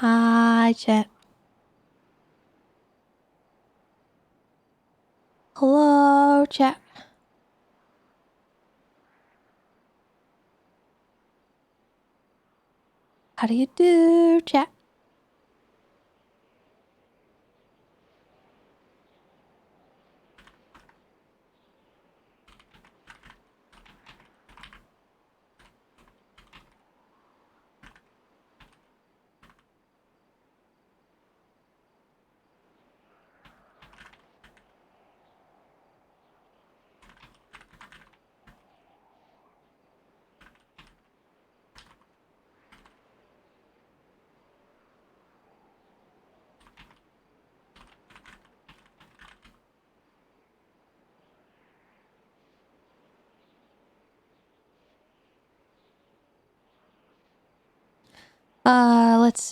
Hi, chat. Hello, chat. How do you do, chat?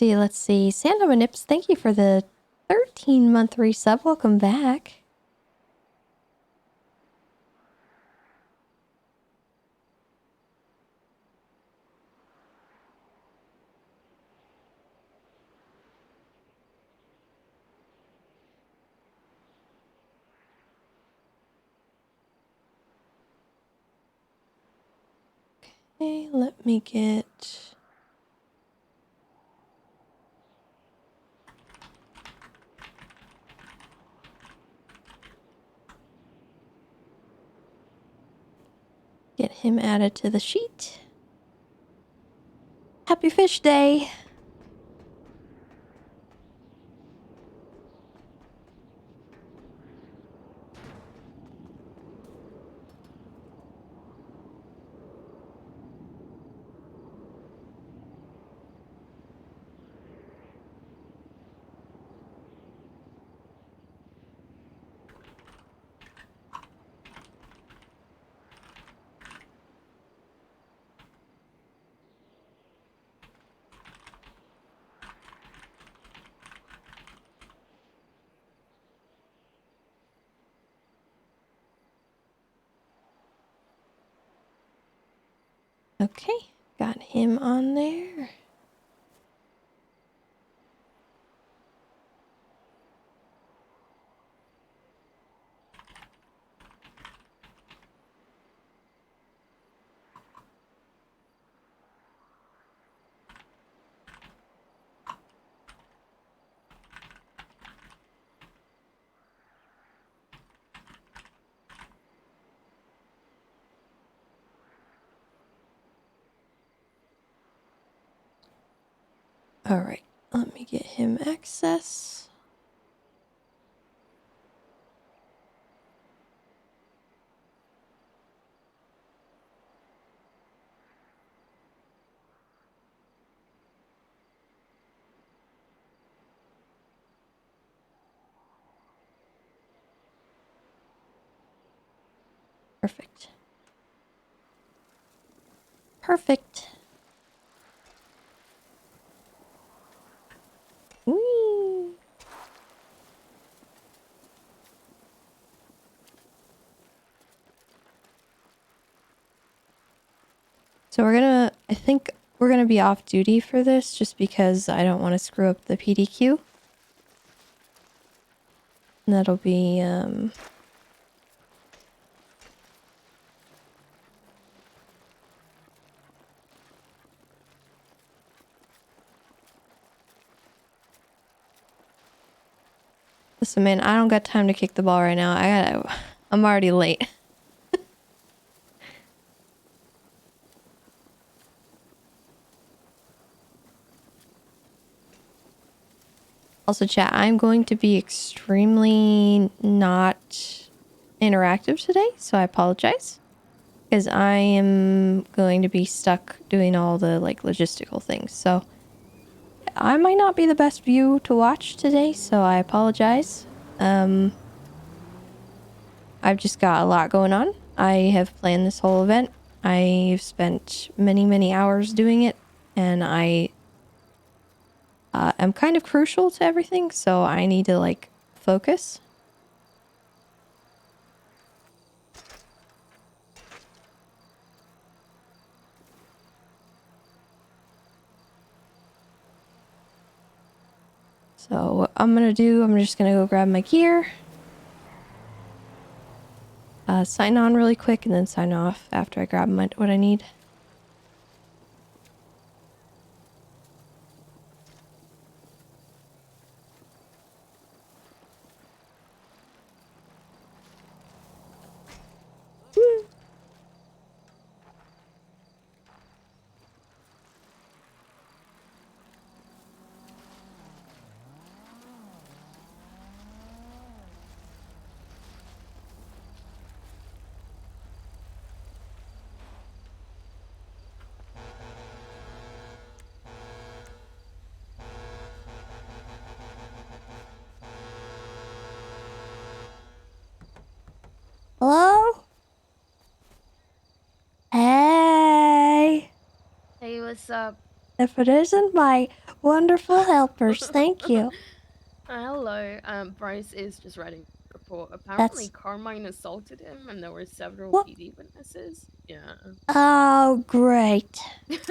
Let's see. Sandom and Nips, thank you for the 13-month resub. Welcome back. Okay, let me get... Get him added to the sheet. Happy Fish Day! Okay, got him on there. Alright, let me get him access. Perfect. Perfect. Whee! So I think we're gonna be off duty for this just because I don't want to screw up the PDQ. And that'll be, listen, man, I don't got time to kick the ball right now. I'm already late. Also, chat, I'm going to be extremely not interactive today, so I apologize. Because I am going to be stuck doing all the, like, logistical things. So, I might not be the best view to watch today, so I apologize. I've just got a lot going on. I have planned this whole event. I've spent many, many hours doing it, and I am kind of crucial to everything, so I need to, like, focus. So what I'm gonna do, I'm just gonna go grab my gear, sign on really quick, and then sign off after I grab what I need. Hello? Hey! Hey, what's up? If it isn't my wonderful helpers, thank you. Hello. Bryce is just writing a report. Apparently, That's... Carmine assaulted him, and there were several What? PD witnesses. Yeah. Oh, great.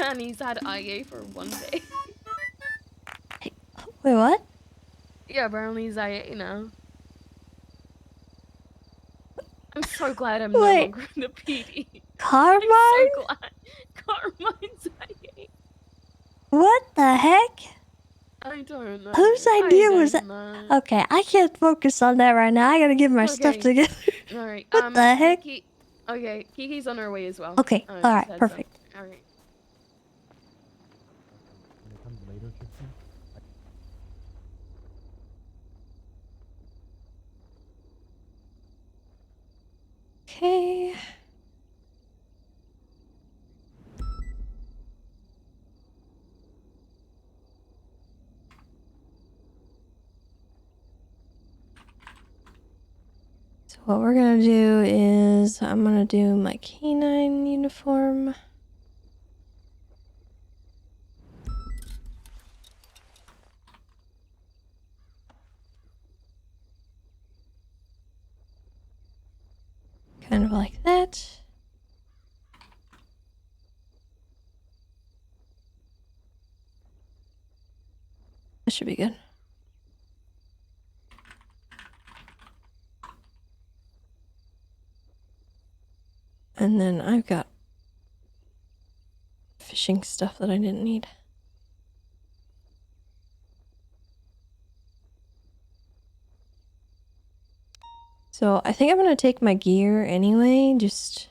And he's had IA for 1 day. Hey, wait, what? Yeah, apparently he's IA now. I'm so glad I'm no Wait. longer in the PD. Carmine? I'm so glad Carmine's IA. What the heck? I don't know. Whose idea was that? Know. Okay, I can't focus on that right now. I gotta get my stuff Okay. together. All right. What the heck? Okay, Kiki's on her way as well. Okay, Just alright, heads up. perfect. Alright. When it comes later, Tristan, Okay. So what we're gonna do is I'm gonna do my canine uniform. Kind of like that. That should be good. And then I've got fishing stuff that I didn't need. So I think I'm going to take my gear anyway, just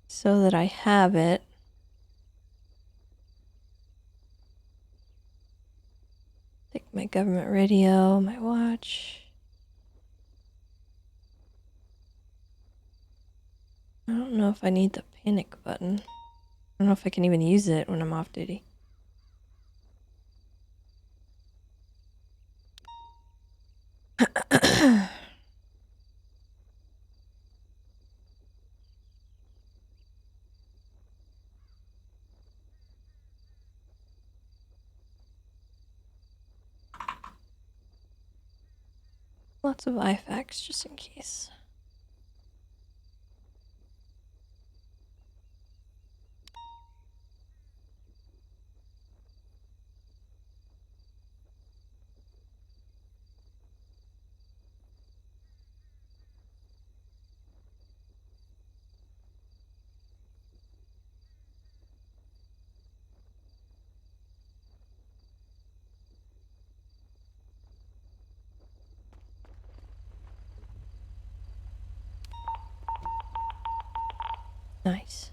so that I have it. Take my government radio, my watch. I don't know if I need the panic button. I don't know if I can even use it when I'm off duty. Lots of IFACs just in case. Nice.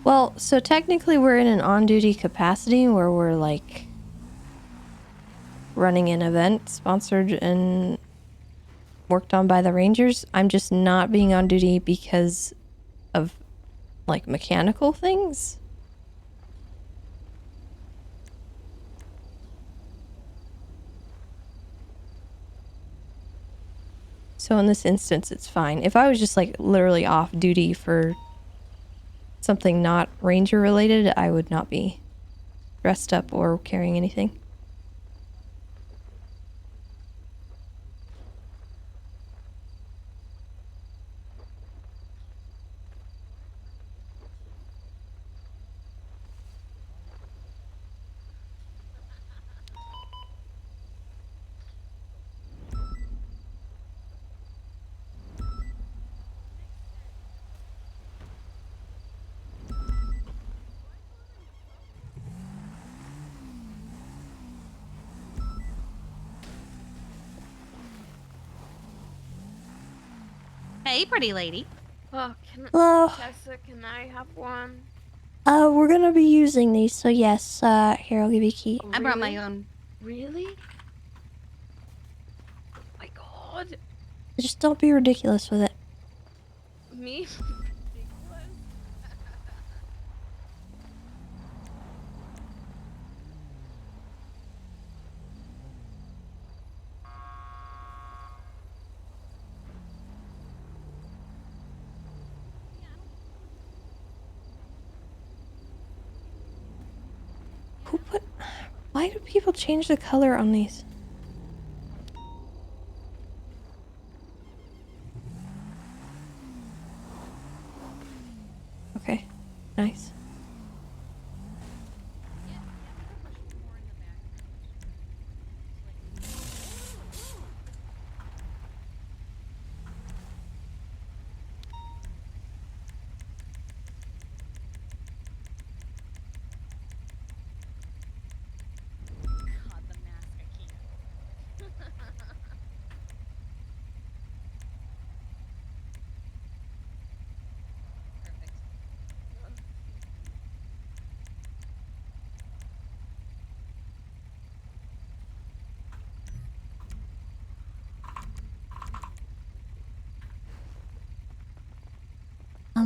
Well, so technically we're in an on-duty capacity where we're like running an event sponsored and worked on by the Rangers. I'm just not being on duty because of like mechanical things. So in this instance, it's fine. If I was just like literally off duty for something not Ranger related, I would not be dressed up or carrying anything. Hey, pretty lady. Oh, Hello. Tessa, can I have one? We're gonna be using these, so yes, here, I'll give you a key. I brought my own. Really? Oh my god. Just don't be ridiculous with it. Me? Who put... Why do people change the color on these? Okay, nice.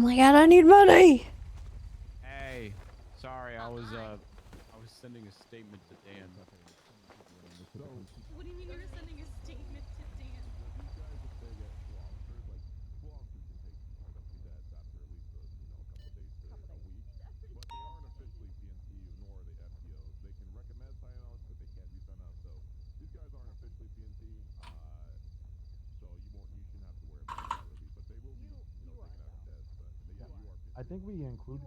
my god, I need money. Hey, sorry, I was sending a statement to Dan. What do you mean you were sending a statement to Dan? These guys, if they get full officers, like full officers can take like up to deaths after at least a couple of days to a week. But they aren't officially PNC nor are they FTOs. They can recommend sign-offs, but they can't do sign-offs. So these guys aren't officially PNC. So you shouldn't have to worry about that really. But they will be, taken out of deaths. But yeah, you are PNC. I think we can include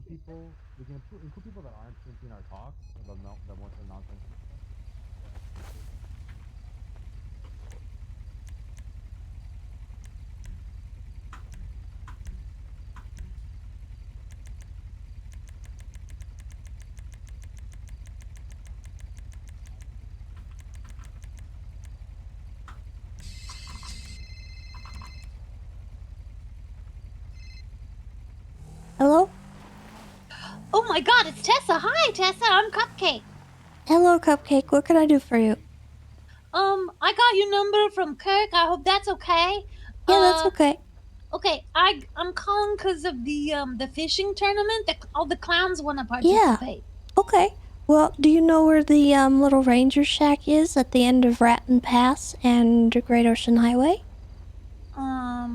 people. We can include people that aren't PNC in our talks. The more non-sensitive stuff. Hello? Oh my god, it's Tessa. Hi, Tessa. I'm Cupcake. Hello, Cupcake. What can I do for you? I got your number from Kirk. I hope that's okay. Yeah, that's okay. Okay, I'm calling because of the fishing tournament. All the clowns want to Yeah. participate. Okay. Well, do you know where the little ranger shack is at the end of Raton Pass and Great Ocean Highway? Let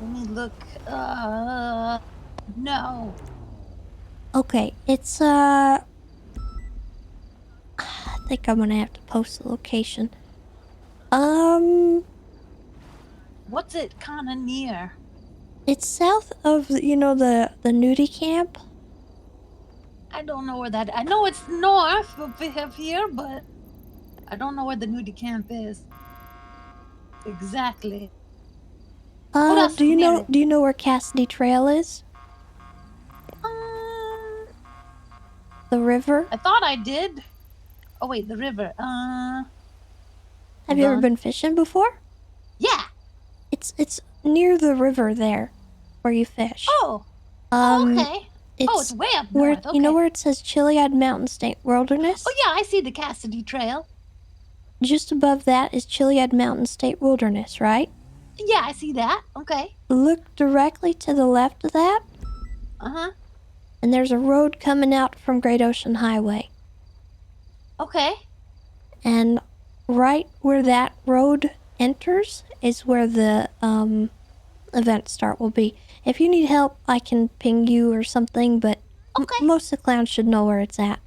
me look. No. Okay, it's I think I'm gonna have to post the location. What's it kind of near? It's south of the nudie camp. I don't know where that. I know it's north of here, but I don't know where the nudie camp is. Exactly. What else Do you is know there? do you know where Cassidy Trail is? The river? I thought I did. Oh wait, the river. Have you ever been fishing before? Yeah. It's near the river there, where you fish. Oh. Okay. It's way up where north. Okay. you know where it says Chiliad Mountain State Wilderness? Oh yeah, I see the Cassidy Trail. Just above that is Chiliad Mountain State Wilderness, right? Yeah, I see that. Okay. Look directly to the left of that, Uh-huh. and there's a road coming out from Great Ocean Highway. Okay. And right where that road enters is where the event start will be. If you need help, I can ping you or something, but Okay. most of the clowns should know where it's at.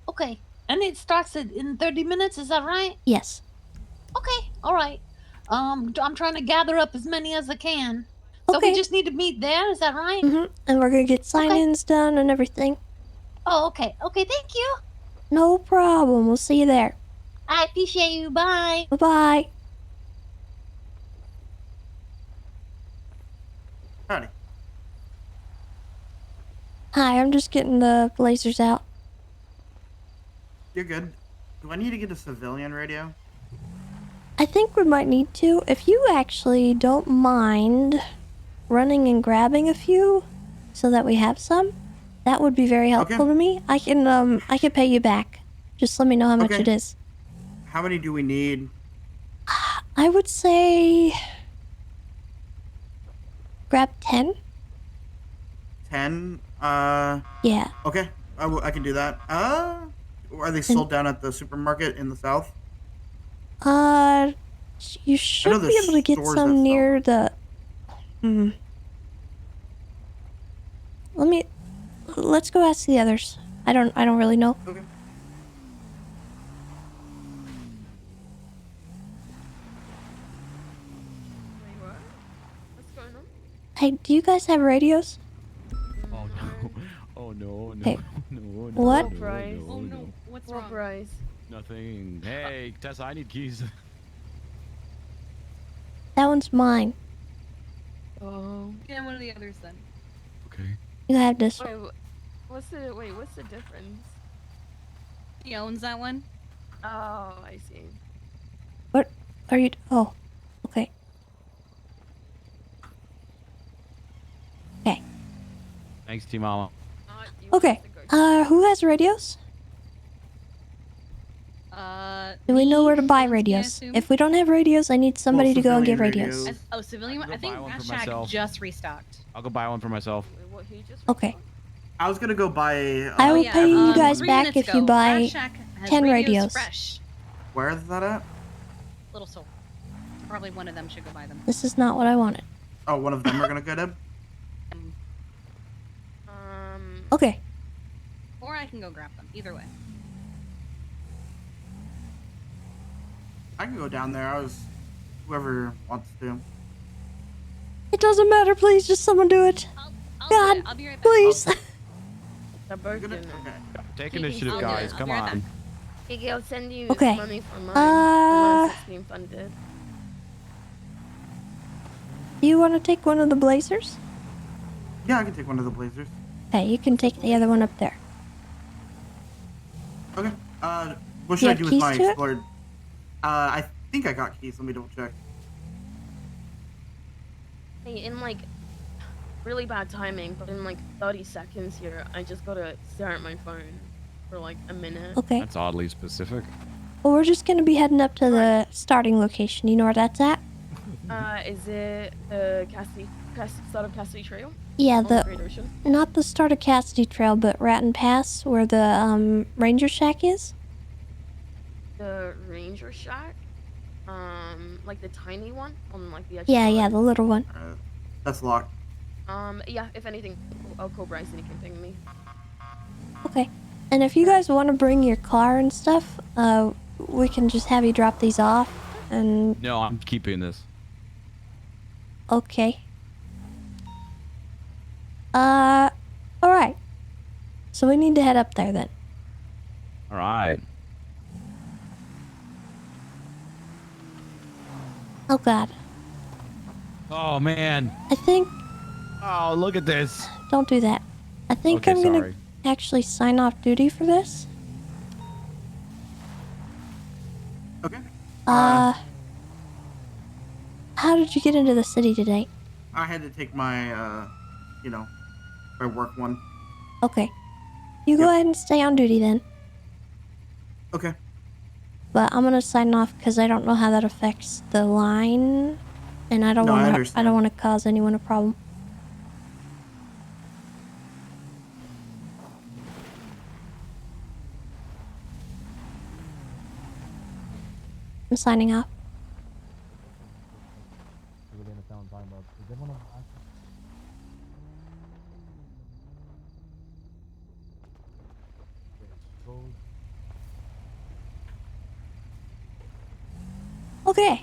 Okay. And it starts in 30 minutes, is that right? Yes. Okay. All right. I'm trying to gather up as many as I can. So Okay. we just need to meet there, is that right? Mm-hmm. And we're gonna get sign-ins done and everything. Oh, okay. Okay, thank you. No problem. We'll see you there. I appreciate you. Bye. Bye-bye. Howdy. Hi, I'm just getting the blazers out. You're good. Do I need to get a civilian radio? I think we might need to. If you actually don't mind running and grabbing a few so that we have some, that would be very helpful to me. I can pay you back. Just let me know how much it is. How many do we need? I would say grab 10. 10? Yeah. Okay. I can do that. Are they sold down at the supermarket in the south? You should there's be able to get stores that some sell near the... Let's go ask the others. I don't really know. Okay. Wait, what? What's going on? Hey, do you guys have radios? Oh no! Oh no! No! Hey. No! No! What? No, Bryce. no, Oh, no. What's What, wrong? Bryce? Nothing. Hey, Tessa, I need keys. That one's mine. Oh. Yeah, one of the others then. Okay. You have this Wait, one. what's the difference? He owns that one. Oh, I see. What are you... Oh, okay. Okay. Thanks, T-Mama. Not you Okay. have to go Who has radios? Do we know me, where to buy Zelensky, I radios? assume? If we don't have radios, I need somebody to go and get civilian radios. radios. Civilian. I can I go think buy one Rat for Shack myself. just restocked. I'll go buy one for myself. Wait, what? Who just? Okay. restocked? I was gonna go buy. I will yeah, pay you everyone guys 3 one. back minutes if you ago, buy Rat Shack has 10 radios. fresh. Where is that at? Little soul. Probably one of them should go buy them. This is not what I wanted. Oh, one of them are gonna go to. Okay. Or I can go grab them. Either way. I can go down there. Whoever wants to. It doesn't matter, please. Just someone do it. I'll God, do it. I'll be right back. please. They're both Gonna, doing it. okay. Take Kiki, initiative, I'll do guys. it. I'll Come be right on. back. Kiki, I'll send you Okay. money for mine. Uh, Unless it's being funded. Do you want to take one of the blazers? Yeah, I can take one of the blazers. Okay, you can take the other one up there. Okay. What You should I have do with keys my to it? explored? I think I got keys. Let me double check. Hey, in like really bad timing, but in like 30 seconds here, I just gotta stare at my phone for like a minute. Okay. That's oddly specific. Well, we're just going to be heading up to the starting location. You know where that's at? Is it the start of Cassidy Trail? Yeah, On the the Great Ocean? not the start of Cassidy Trail, but Ratton Pass, where the Ranger Shack is. The Ranger Shack? Like the tiny one on like the edge Yeah, of the yeah, road? the little one. That's locked. Yeah, if anything, I'll call Bryce and he can ping me. Okay. And if you guys want to bring your car and stuff, we can just have you drop these off. And No, I'm keeping this. okay. All right. So we need to head up there then. All right. Oh God. Oh man. I think. Oh, look at this. Don't do that. I think Okay, I'm gonna sorry. actually sign off duty for this. Okay. How did you get into the city today? I had to take my, my work one. Okay. You go Yep. ahead and stay on duty then. Okay. But I'm gonna sign off because I don't know how that affects the line, and I don't No, I want to. I understand. don't want to cause anyone a problem. I'm signing off. Okay.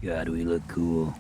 God, we look cool.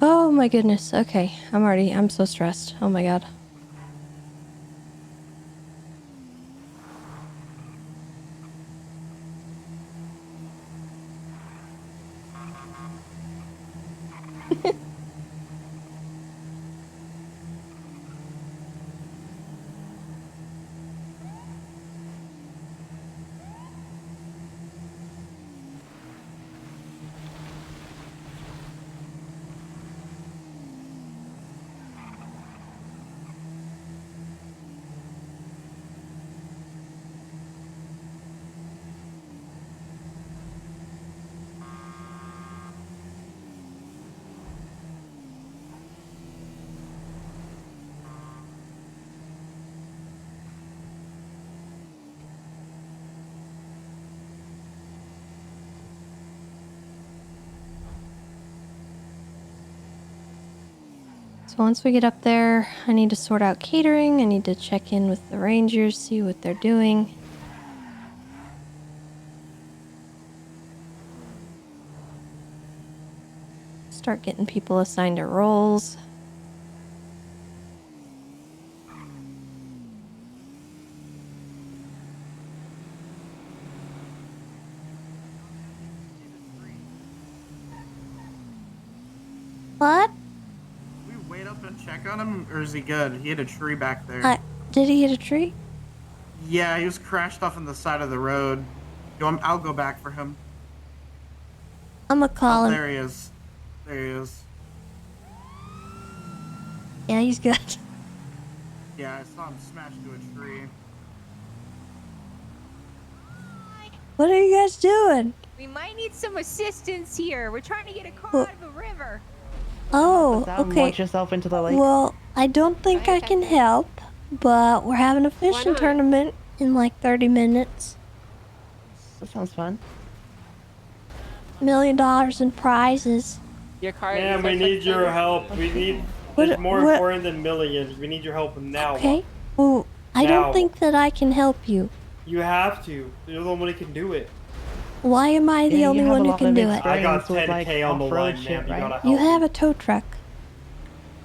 Oh my goodness. Okay. I'm so stressed. Oh my God. So once we get up there, I need to sort out catering. I need to check in with the rangers, see what they're doing. Start getting people assigned to roles. What? We wait up and check on him, or is he good? He hit a tree back there. Did he hit a tree? Yeah, he was crashed off on the side of the road. I'll go back for him. I'm gonna call him. There he is. There he is. Yeah, he's good. Yeah, I saw him smash into a tree. What are you guys doing? We might need some assistance here. We're trying to get a car Well- out of the river. Oh, okay. Launch yourself into the lake. Well, I don't think I can help, but we're having a fishing tournament in like 30 minutes. That sounds fun. $1 million in prizes. Your car. Man, we need your help. We need. What- It's more what- important than millions. We need your help now. Okay. Well, I Now. don't think that I can help you. You have to. You're the one who can do it. Why am I the Yeah, you only have one a who lot can of do it? I got experience with, 10K like, on the off-road line, shit, man. You right? gotta help. You have a tow truck.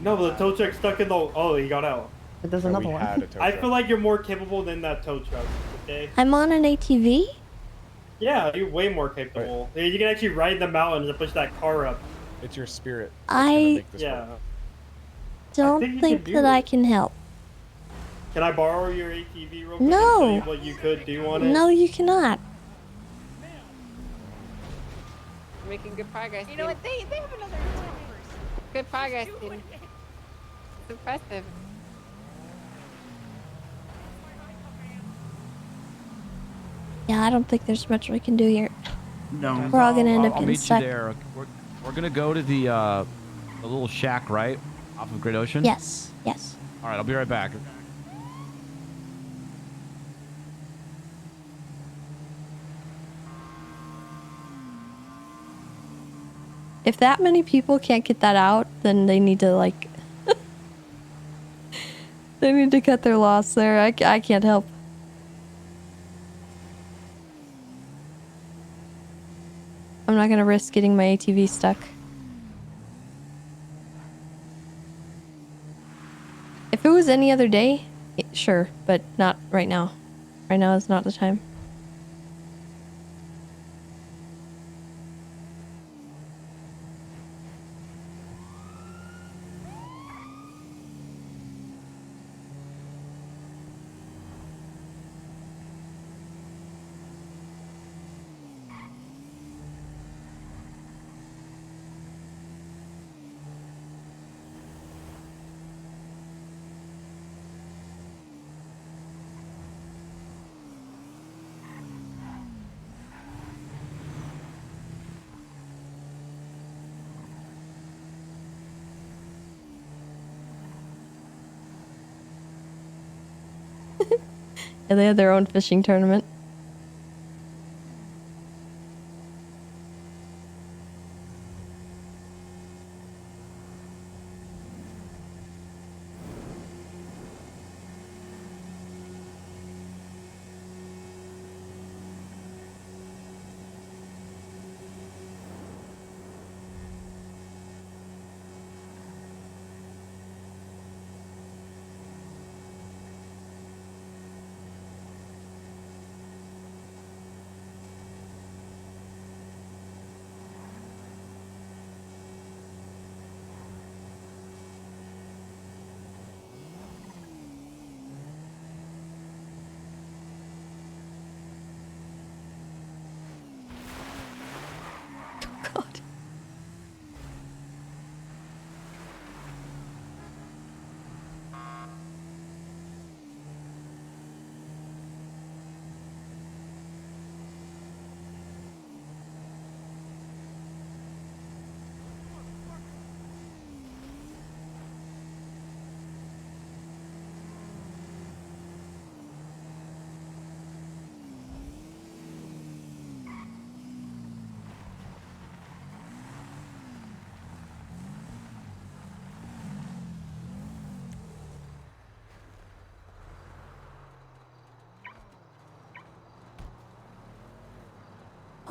No, but the tow truck's stuck in the. Oh, he got out. But there's another one. I feel like you're more capable than that tow truck. Okay. I'm on an ATV? Yeah, you're way more capable. Yeah, you can actually ride the mountains and push that car up. It's your spirit. I Yeah. don't think you think can do that I it. can help. Can I borrow your ATV real quick? No. And show you what you could do on it. No, you cannot. Making good progress. You know what? They have another Good progress, dude. It's impressive. Yeah, I don't think there's much we can do here. No. We're all gonna end up I'll getting meet stuck. you there. We're gonna go to the little shack, right? Off of Great Ocean? Yes, yes. All right, I'll be right back. If that many people can't get that out, then they need to, like... they need to cut their loss there. I can't help. I'm not gonna risk getting my ATV stuck. If it was any other day, sure, but not right now. Right now is not the time. Yeah, they had their own fishing tournament.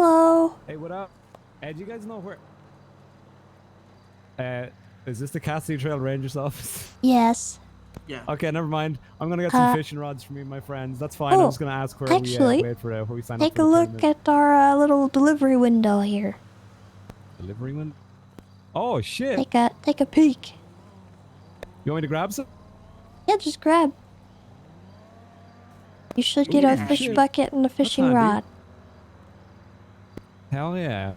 Hello. Hey, what up? Do you guys know where? Is this the Cassidy Trail Rangers office? Yes. Yeah. Okay, never mind. I'm gonna get some fishing rods for me and my friends. That's fine. I'm just gonna ask where actually, we wait for where we sign up take for a the look tournament. at our little delivery window here. Delivery one? Oh shit! Take a peek. You want me to grab some? Yeah, just grab. You should get a fish Shit. bucket and a fishing handy. rod. Hell yeah.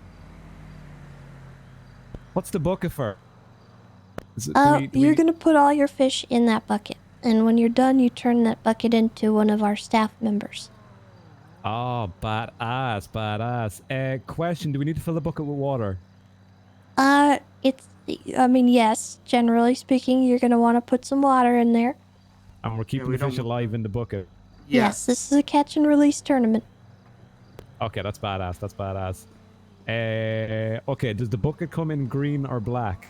What's the bucket for? Do You're we- gonna put all your fish in that bucket, and when you're done, you turn that bucket into one of our staff members. Oh, badass, badass. Question, do we need to fill the bucket with water? Yes, generally speaking, you're gonna want to put some water in there. And we're keeping we the fish don't- alive in the bucket. Yes, this is a catch and release tournament. Okay, that's badass, that's badass. Okay, does the bucket come in green or black?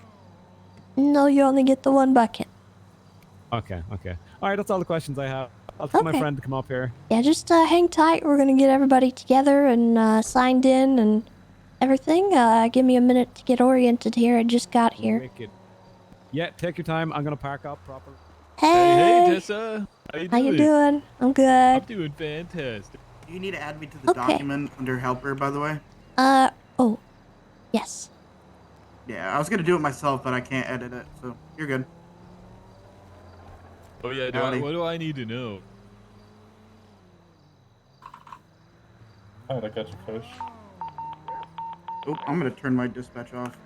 No, you only get the one bucket. Okay. Alright, that's all the questions I have. I'll tell my Okay. friend to come up here. Yeah, just hang tight. We're gonna get everybody together and signed in and everything. Give me a minute to get oriented here. I just got here. Wicked. Yeah, take your time. I'm gonna park up properly. Hey, Tessa. how you doing? I'm good. I'm doing fantastic. Do you need to add me to the document under helper, by the way? Oh, yes. Yeah, I was gonna do it myself, but I can't edit it, so you're good. Oh yeah, Howdy. what do I need to know? How to catch a fish. Oh, I'm gonna turn my dispatch off.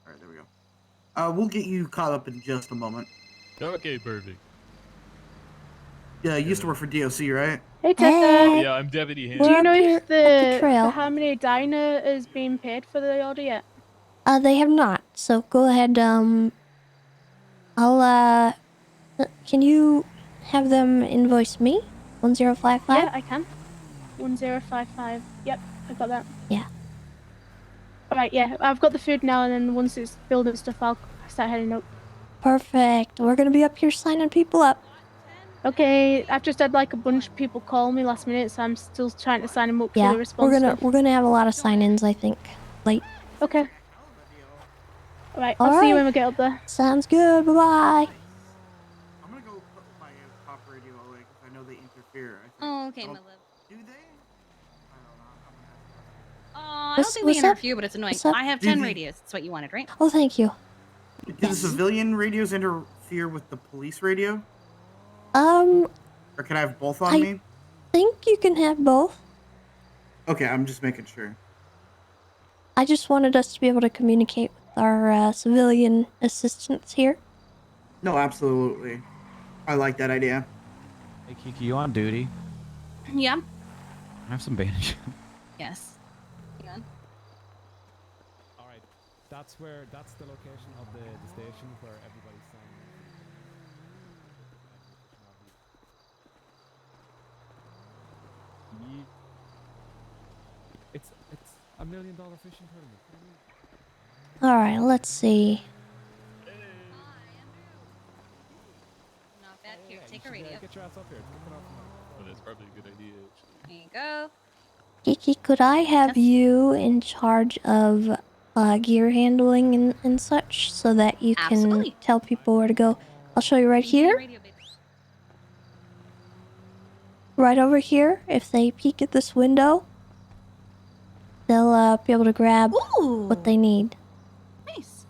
All right, there we go. We'll get you caught up in just a moment. Okay, perfect. Yeah, you used to work for DOC, right? Hey Tessa. Oh yeah, I'm Deputy Do Hand. you know here if at the trail. how many diner is being paid for the order yet? They have not. So go ahead. Can you have them invoice me? 1055? Yeah, I can. 1055. Yep, I got that. Yeah. Alright, yeah, I've got the food now, and then once it's filled and stuff, I'll start heading up. Perfect. We're gonna be up here signing people up. Okay, I've just had like a bunch of people call me last minute, so I'm still trying to sign them up for Yeah, the response stuff. we're gonna have a lot of sign-ins, I think. Late. Okay. Alright, All I'll see you right. when we get up there. Sounds good. Bye bye. I'm gonna go put my top radio away because I know they interfere. I think. Oh, okay, my love. Do they? I don't What's- think we what's up? interfere, but it's annoying. What's up? I have Do 10 the- radios. That's what you wanted, right? Oh, thank you. Do the civilian radios interfere with the police radio? Or can I have both on me? think you can have both. Okay, I'm just making sure. I just wanted us to be able to communicate with our civilian assistants here. No, absolutely. I like that idea. Hey Kiki, you on duty? Yeah. I have some bandage. Yes. Hang on. Alright, that's the location of the station where everybody's signing. It's $1 million fishing tournament. All right, let's see. Not bad. Here, take a radio. Get your ass up here. Oh, that's probably a good idea. Actually. There you go. Kiki, could I have you in charge of gear handling and such so that you can Absolutely. tell people where to go? I'll show you right here. Radio, baby. Right over here. If they peek at this window, they'll be able to grab what they need. Nice.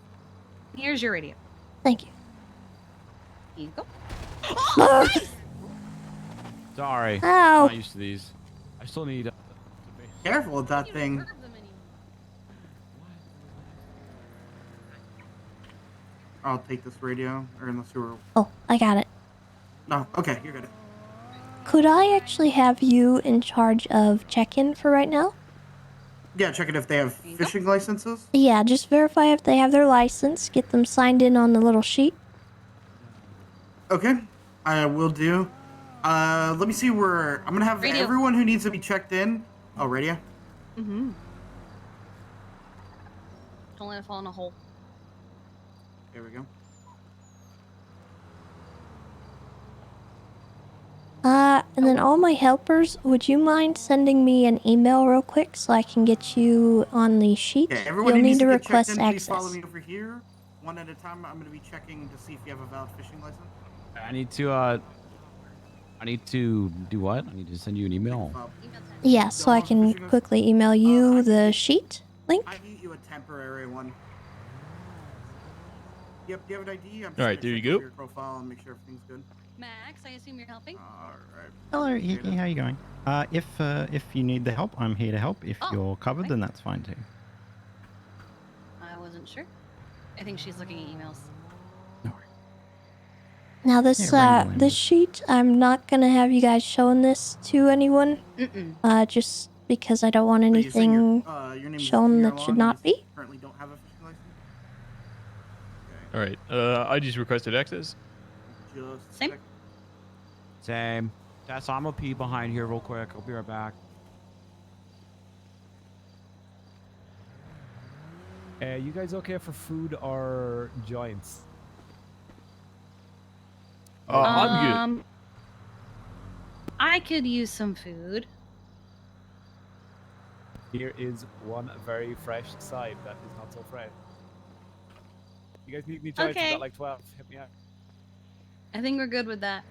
Here's your radio. Thank you. Here you go. Sorry. Ow. I'm not used to these. I still need. Careful with that thing. I'll take this radio, or unless you were. Oh, I got it. No, okay, you're good. Could I actually have you in charge of check-in for right now? Yeah, check it if they have fishing licenses. Yeah, just verify if they have their license. Get them signed in on the little sheet. Okay, I will do. Let me see where I'm gonna have Radio. everyone who needs to be checked in. Oh, radio. Mm-hmm. Don't let it fall in a hole. There we go. and then all my helpers, would you mind sending me an email real quick so I can get you on the sheet? Yeah, everybody You'll needs need to to get checked request in. Please follow access. me over here. One at a time. I'm going to be checking to see if you have a valid fishing license. I need to do what? I need to send you an email. Yeah, so I can quickly email you the sheet link. I get you a temporary one. Yep, do you have an ID? I'm just All right, gonna there you check over go. your profile and make sure everything's good. Max, I assume you're helping? Alright. Hello, how are you going? If you need the help, I'm here to help. If you're covered, then that's fine too. I wasn't sure. I think she's looking at emails. Now this this sheet, I'm not gonna have you guys showing this to anyone. Just because I don't want anything shown that should not be. Currently don't have a fishing license? All right. I just requested access. Just Same. Same. Tess, I'm gonna pee behind here real quick. I'll be right back. You guys okay for food or joints? I'm good. I could use some food. Here is one very fresh side that is not so fresh. You guys need me joints? Okay. I got like 12. Hit me up. I think we're good with that.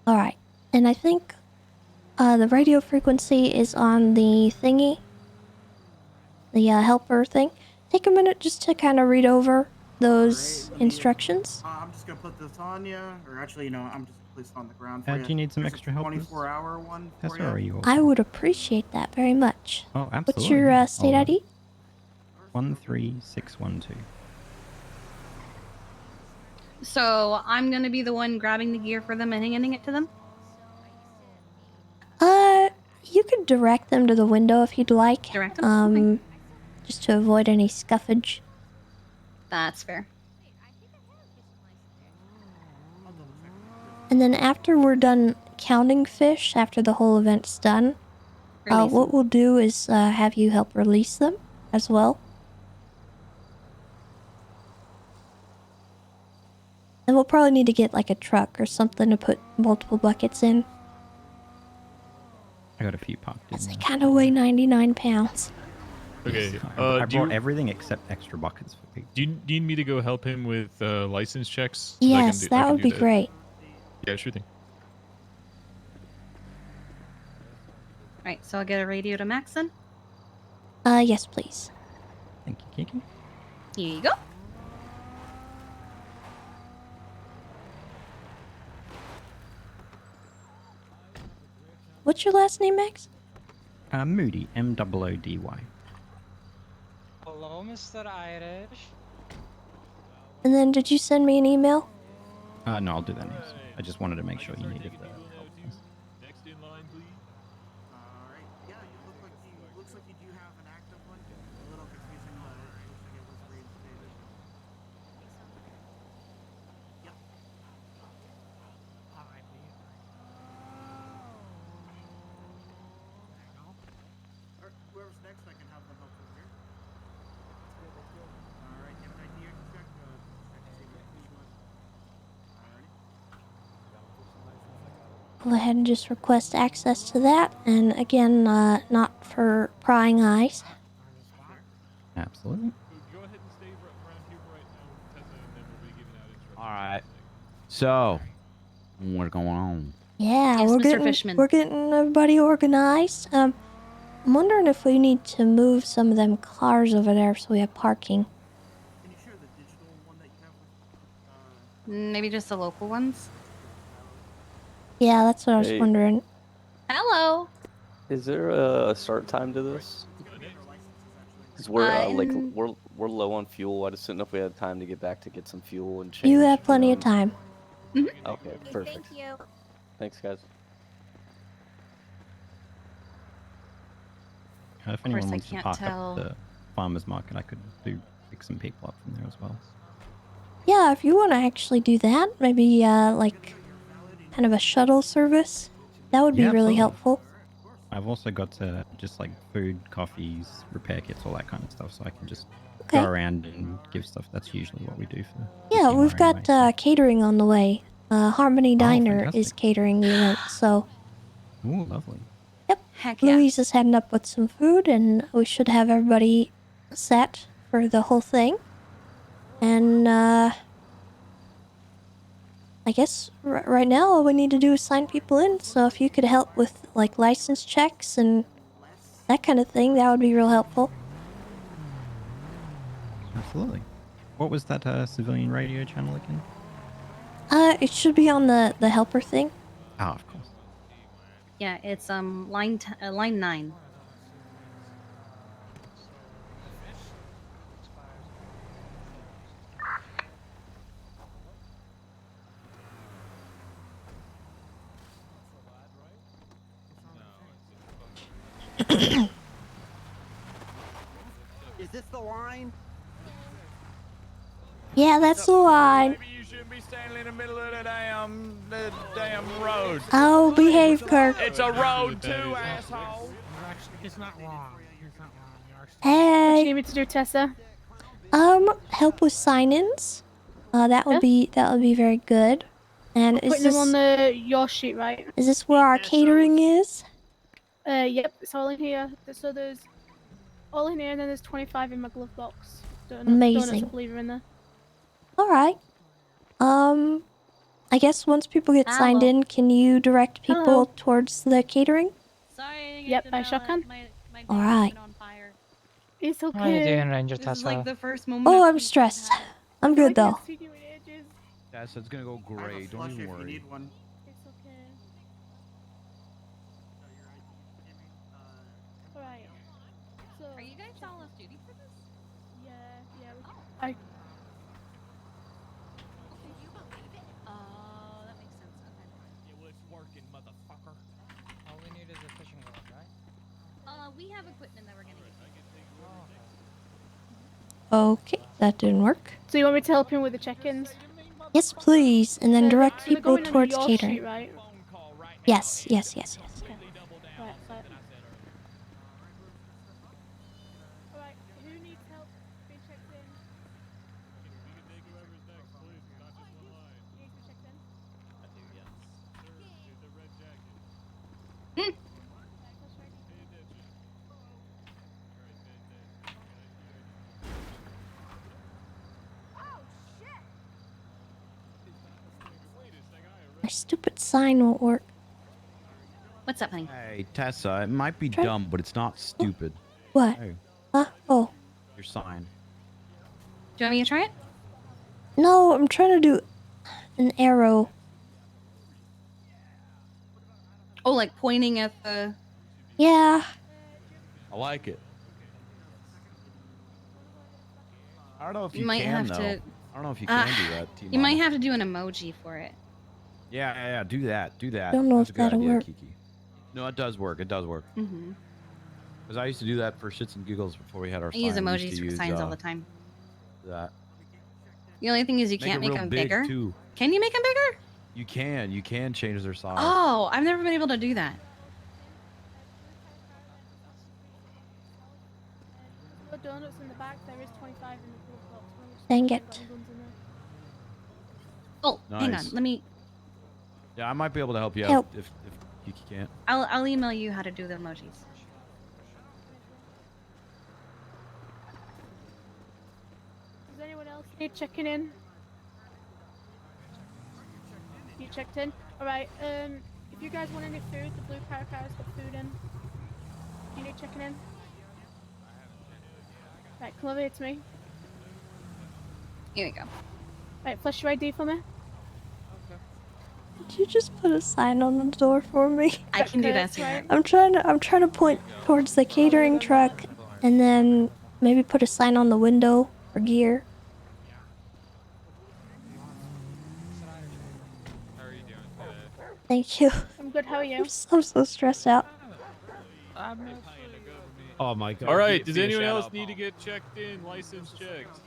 Alright. And I think the radio frequency is on the thingy. The helper thing. Take a minute just to kind of read over those instructions. I'm just gonna put this on you, or actually, no, I'm just gonna place it on the ground for Do you need some There's a extra help? 24-hour one Tessa, for or are you. you? I would appreciate that very much. Oh, absolutely. What's your state ID? 13612. So I'm gonna be the one grabbing the gear for them and handing it to them. You could direct them to the window if you'd like. Direct them? Just to avoid any scuffage. That's fair. And then after we're done counting fish, after the whole event's done, what we'll do is have you help release them as well. And we'll probably need to get like a truck or something to put multiple buckets in. I got a few parked in. They kind of weigh 99 pounds. Okay. I brought everything except extra buckets for people. Do you need me to go help him with license checks? Yes, that would be great. Yeah, sure thing. Alright, so I'll get a radio to Max then. Yes, please. Thank you, Kiki. Here you go. What's your last name, Max? Moody, M-O-O-D-Y. Hello, Mr. Irish. And then did you send me an email? No, I'll do that next. I just wanted to make sure you needed the help. Next in line, please. Alright, yeah, looks like you do have an active one. A little confusing, but it looks like it was reinstated. Yep. Alright, whoever's next, I can have them help over here. Alright, you have an ID I can check? Check to see what you want. Alrighty. Go ahead and just request access to that. And again, not for prying eyes. Absolutely. Go ahead and stay around here right now, Tessa, and then we'll be giving out instructions. All right. So, what's going on? Yeah, Yes, we're Mr. getting Fishman. we're getting everybody organized. I'm wondering if we need to move some of them cars over there so we have parking. Can you share the digital one that you have with Maybe just the local ones. Yeah, that's what I was Hey. wondering. Hello. Is there a start time to this? Because we're like Um, we're low on fuel. I just didn't know if we had time to get back to get some fuel and change. You have plenty of time. Okay, perfect. Thank you. Thanks, guys. If course, anyone I wants to can't park tell. up the farmer's market, I could pick some people up from there as well. Yeah, if you want to actually do that, maybe like kind of a shuttle service, that would be Yeah, really absolutely. helpful. I've also got just like food, coffees, repair kits, all that kind of stuff, so I can just Okay. go around and give stuff. That's usually what we do for Yeah, CMR we've got anyway, so. catering on the way. Harmony Oh, Diner fantastic. is catering the event, so Ooh, lovely. Heck yeah. Louise is heading up with some food, and we should have everybody set for the whole thing. And I guess right now all we need to do is sign people in. So if you could help with like license checks and that kind of thing, that would be real helpful. Absolutely. What was that civilian radio channel again? It should be on the helper thing. Oh, of course. Yeah, it's line 9. Is this the line? Yeah, that's the line. Maybe you shouldn't be standing in the middle of the damn road. Oh, behave, Kirk. It's a road too, asshole. It's not wrong. It's not wrong. You're actually... Hey. What do you need me to do, Tessa? Help with sign-ins. That would be very good. And is Putting them on this your sheet, right? is this where our catering is? Yep, it's all in here. So there's all in here, and then there's 25 in my glove box. Donuts, Amazing. I believe are in there. All right. I guess once people get signed Hello. in, can you direct people Hello. towards the catering? Sorry. Yep, I sure can. All right. It's okay. How are you doing, Ranger This Tessa? is like the first moment. Oh, of I'm peace stressed. I've had. I'm good though. Yes, it's gonna go great. Don't even worry. It's okay. Alright. So, Are you guys all off duty for this? yeah. Oh. I Oh, that makes sense. Okay. Yeah, well, it's working, motherfucker. All we need is a fishing rod, right? We have equipment that we're gonna use. Okay, that didn't work. So you want me to help him with the check-ins? Yes, please, and then direct So they're people going under towards your catering. sheet, right? Yes. Right, right. Alright, who needs help being checked in? You need to be checked in? My stupid sign won't work. What's up, honey? Hey, Tessa, it might be Try- dumb, but it's not stupid. What? Hey, Huh? Oh. your sign. Do you want me to try it? No, I'm trying to do an arrow. Oh, like pointing at the. Yeah. I like it. I don't know if you, You might can, have though. to. I don't know if you can do that. You might have to do an emoji for it. Yeah, do that. Do that. Don't know That's if a good that'll idea, work. Kiki. No, it does work. It does work. Mm-hmm. Because I used to do that for shits and giggles before we had our I use sign. We used emojis to for use, signs all the time. That. The only thing is you can't it make real them big, bigger. Too. Can you make them bigger? You can change their size. Oh, I've never been able to do that. The donuts in the back, there is 25 in the glove box. Dang it. Oh, hang on. Nice. Let me. Yeah, I might be able to help you Help. out if Kiki can't. I'll email you how to do the emojis. Does anyone else need checking in? You checked in? Alright, if you guys want any food, the blue caracar's got food in. You need checking in? Right, come over here to me. Here we go. Right, flash your ID for me. Did you just put a sign on the door for me? I can do that. That's right. I'm trying to point towards the catering truck and then maybe put a sign on the window for gear. How are you doing today? Thank you. I'm good, how are you? I'm so stressed out. Oh my god. All right. Be- Does be a anyone shout else out. need to get checked in, license checked?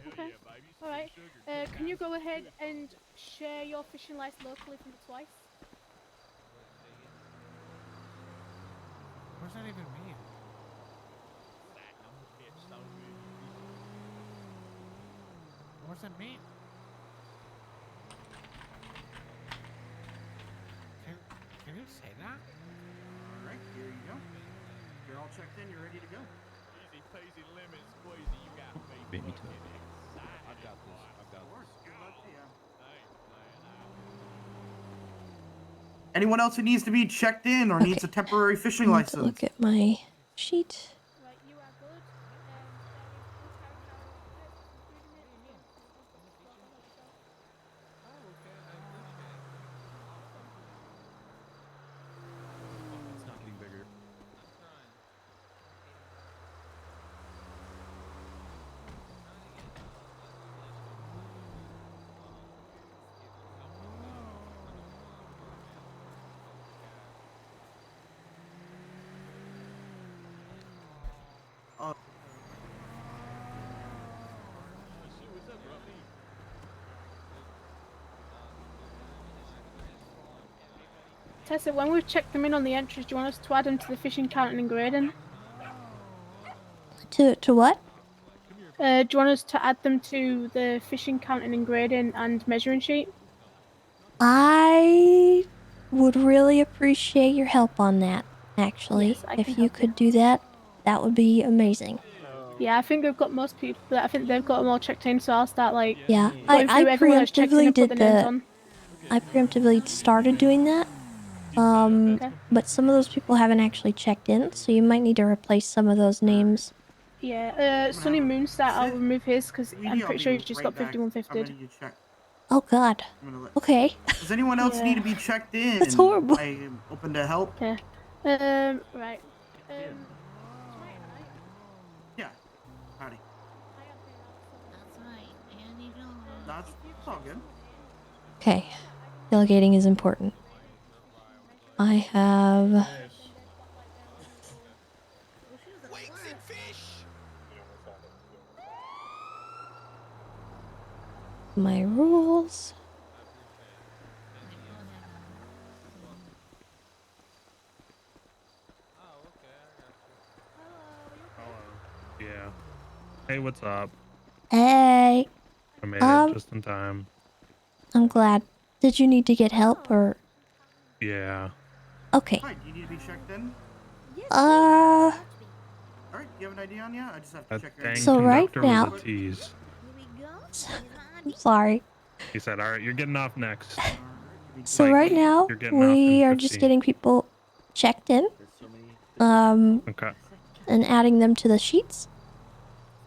Okay. Alright. Can you go ahead and share your fishing license locally from the twice? What does that even mean? What does that mean? Can you say that? Alright, here you go. You're all checked in, you're ready to go. Easy peasy lemon squeezy, you got me. Beat me to fucking it. excited, I've got this. boy. I've got this. Good luck to you. Thanks, man. Anyone else who needs to be checked in or needs a temporary fishing I need to license? look at my sheet. Right, you are good. There is blue caracal with some food in it. Yes, go help yourself. Oh, okay. I appreciate it. It's not getting bigger. I'm trying. What's up, bro? Tessa, when we've checked them in on the entries, do you want us to add them to the fishing, counting and grading? To what? Do you want us to add them to the fishing, counting and grading and measuring sheet? I would really appreciate your help on that, actually. Yes, I if can you help could do that, that would be amazing. Yeah, I think we've got most people. I think they've got them all checked in, so I'll start like Yeah, going I through everyone that's checked in preemptively and put did the names the. on. I preemptively started doing that. But some of those people haven't actually checked in, so you might need to replace some of those names. Yeah, Sunny Moonstar, I'll remove his because I'm I'll pretty be sure he's just got right back. 5150. I'm ready to check. Oh God. Okay. Does anyone else need to be checked in? That's horrible. I am open to help. Okay. Right. Yeah. Howdy. That's right. And you know. That's all good. Okay. Delegating is important. I have. My rules. Yeah. Hey, what's up? Hey. I made it just in time. I'm glad. Did you need to get help or? Yeah. Okay. Hi, do you need to be checked in? Uh. Alright, do you have an ID on you? I just have to That check your dang So right conductor now- was a tease. I'm sorry. He said, "All right, you're getting off next." So Like, right now you're getting off we in are just 15. getting people checked in. Okay. And adding them to the sheets.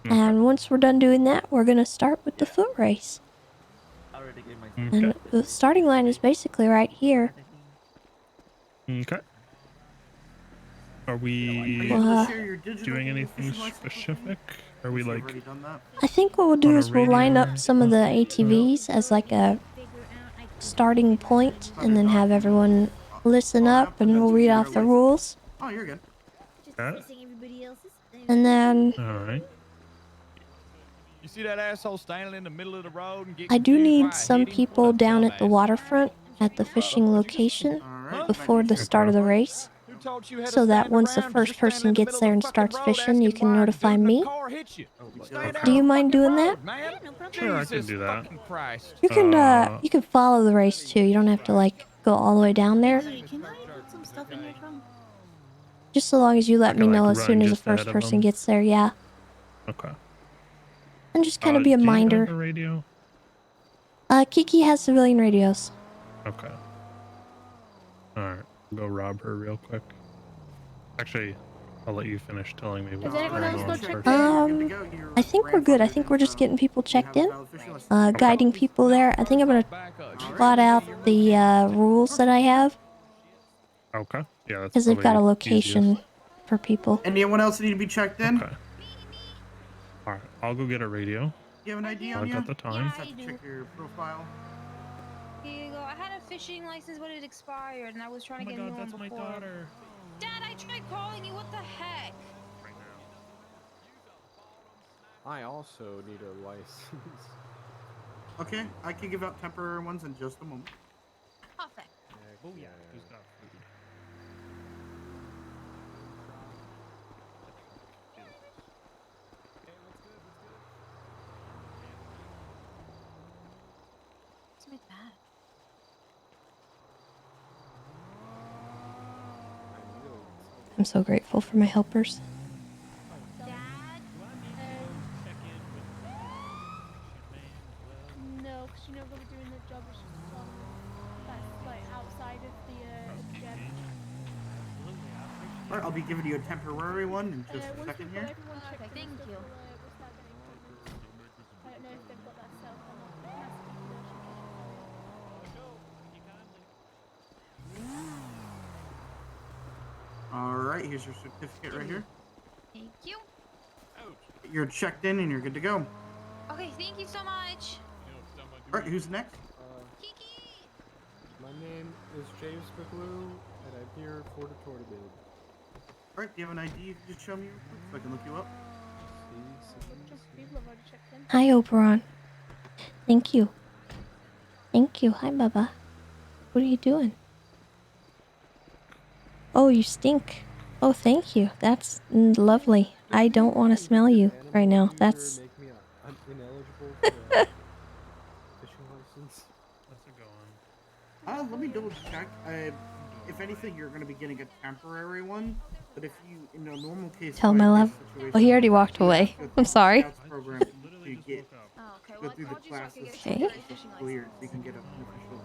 And once we're done doing that, we're gonna start with the foot race. And the starting line is basically right here. Okay. Are we doing anything specific? Are we like? I think what we'll do On a is we'll line radio up some of the ATVs as like a starting point, and then have everyone listen up, and we'll read off the rules. Oh, you're good. And then All right. You see that asshole standing in the middle of the road and get I do confused need why I some hit him? people down at the waterfront at the fishing location before the start of the race. Who told you had to So that stand once the around? first You're standing person in the gets middle there of and the fucking starts road fishing, you asking can why notify dude, me. the car hit you. Stay there Do you on the mind fucking doing road, that? man. Sure, I can Jesus do that. fucking Christ. You can follow the race too. You don't have to like go all the way down there. Hey, can I put some stuff in your trunk? Just so long as you let me can, like, know as run soon as the just ahead first of person them? gets there, yeah. Okay. And just kind of be a do you have minder. a radio? Kiki has civilian radios. Okay. All right. Go rob her real quick. Actually, I'll let you finish telling me what's anyone going else on got checked first. I think we're good. I think we're just getting people checked in. Guiding people there. I think I'm gonna plot out the rules that I have. Okay. Yeah, that's Because they've got a probably location easiest. for people. Anyone else need to be checked in? Okay. All right. I'll go get a radio. Do you have an ID on I've you? got the time. Just have to check your profile. Here you go. I had a fishing license, but it expired, and I was trying to get a new one before. my daughter. Dad, I tried calling you. What the heck? I also need a license. Okay, I can give out temporary ones in just a moment. Perfect. Oh yeah, he's got food. I'm so grateful for my helpers. No, because you know we're doing the job restrictions that's like outside of the gen. Alright, I'll be giving you a temporary one in just a Once second we've here. got everyone checked in and stuff, thank you. we'll start getting appointments. I don't know if they've got that set up or not. I can ask Nakkida, she can check for you. Alright, here's your certificate right here. Thank you. You're checked in and you're good to go. Okay, thank you so much. Alright, who's next? My name is James McLew, and I'm here for the tournament. Alright, do you have an ID you can just show me real quick so I can look you up? People have already checked in. Hi, Oberon. Thank you. Thank you. Hi, Bubba. What are you doing? Oh, you stink. Oh, thank you. That's lovely. I don't want to smell you right now. That's... Make me ineligible for a fishing license. How's it going? Let me double check. If anything, you're going to be getting a temporary one. But if you, in a normal case, Tell my love. Oh, he already walked away. I'm sorry. Program to get go through the classes. Okay. Cleared, so you can get an official.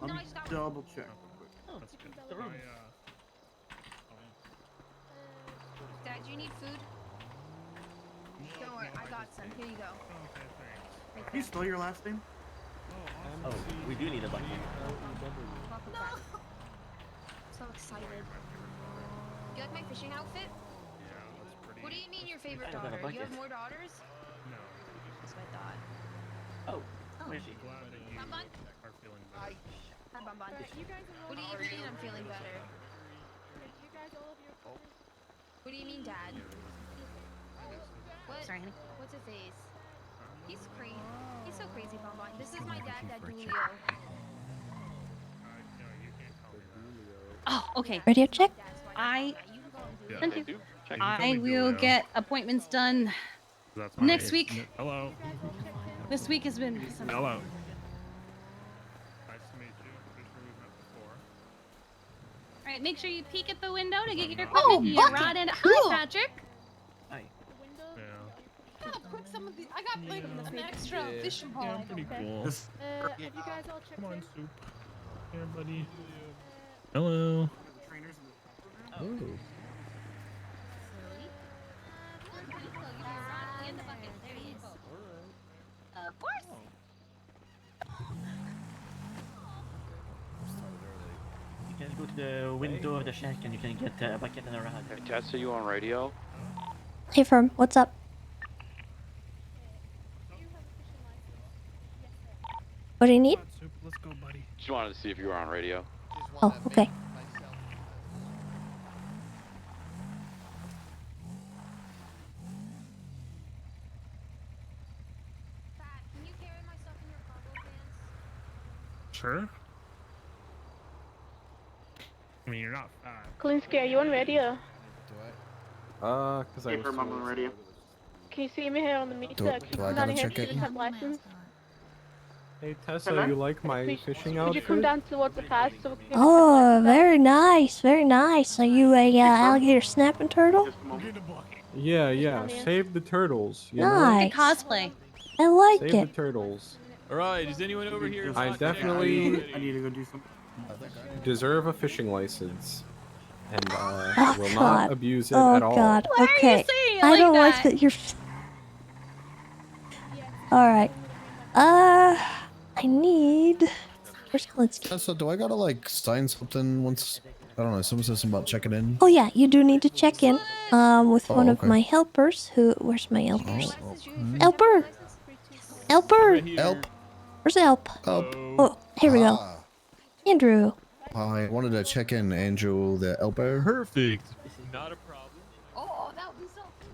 Let me double check. Dad, do you need food? Don't worry, I got some. Here you go. Can you spell your last name? Oh, we do need a bucket. Welcome back. So excited. Do you like my fishing outfit? Yeah, that's pretty. What do you mean your favorite I got a daughter? You have bucket. more daughters? No. That's what I thought. Oh, where is she? Glad that you Bun Bun? are feeling better. Hi, Bun Bun. You guys are all What do you mean I'm feeling better? You guys all have your What do you mean, Dad? What? Sorry, honey. What's a phase? He's crazy. He's so crazy, Bun Bun. This is my dad, Dad Julio. Oh, okay. Radio check? I Yeah, Thank you. Check. I will get appointments done That's my next name. week. Hello. This week has been some... Hello. Nice to meet you. Pretty sure we've met before. All right, make sure you peek at the window to get your Oh, your bucket. rod and Cool. hi, Patrick. Hi. Yeah. I gotta put some of the. I got like an extra fishing pole. Yeah, I'm pretty cool. have you guys all checked Come on, in? Soup. Here, buddy. Hello. Ooh. Of course. You can go to the window of the shack and you can get a bucket and a rod. Tess, are you on radio? Hey, Firm. What's up? What do you need? Soup, let's go, buddy. Just wanted to see if you were on radio. Oh, okay. Can you carry my stuff in your cargo pants? Sure. I mean, you're not fat. Kalinsky, are you on radio? Cause I was Mom on radio. Can you see me here on the meter? Do I Can you come down gotta here check to it? the temp license? Hey Tessa, you like my fishing Could you come outfit? down towards the pass so we can get Oh, very nice. Very nice. Are you a alligator snapping turtle? Yeah. Save the turtles. You know? Nice. Cosplay. I like Save it. the turtles. Alright, is anyone over here? I definitely I need to go do something. deserve a fishing license, and Oh, will God. not abuse it Oh, at all. God. Why are you Okay. saying it I like don't like that? that you're... Alright. I need... Where's Kalinsky? So do I gotta like sign something once? I don't know. Someone says something about checking in. Oh, yeah. You do need to check in with one of okay. my helpers who... Where's my helpers? Oh, Helper! Helper! Help! Where's Help? Help! Oh, here we go. Ah. Andrew. I wanted to check in, Andrew, the helper. Perfect. Not a problem. Oh, that would be so cool.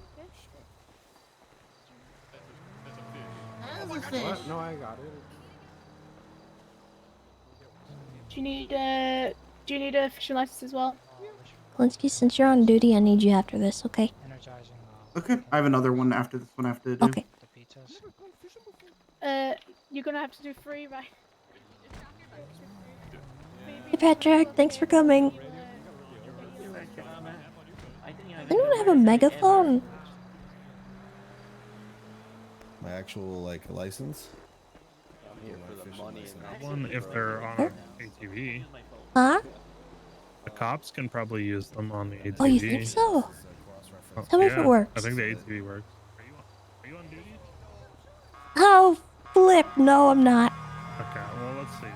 That's a fish. What? No, I got it. Do you need a fishing license as well? Kalinsky, since you're on duty, I need you after this, okay? Okay, I have another one after this one I have to do. Okay. You're gonna have to do 3, right? Hey, Patrick. Thanks for coming. have a megaphone? My actual like license. I'm here for the money and that. One if they're on an ATV. Huh? The cops can probably use them on the ATV. Oh, you think so? Oh, Tell me if it yeah, works. I think the ATV works. Are you on duty? Oh, flip. No, I'm not. Okay, well, let's see.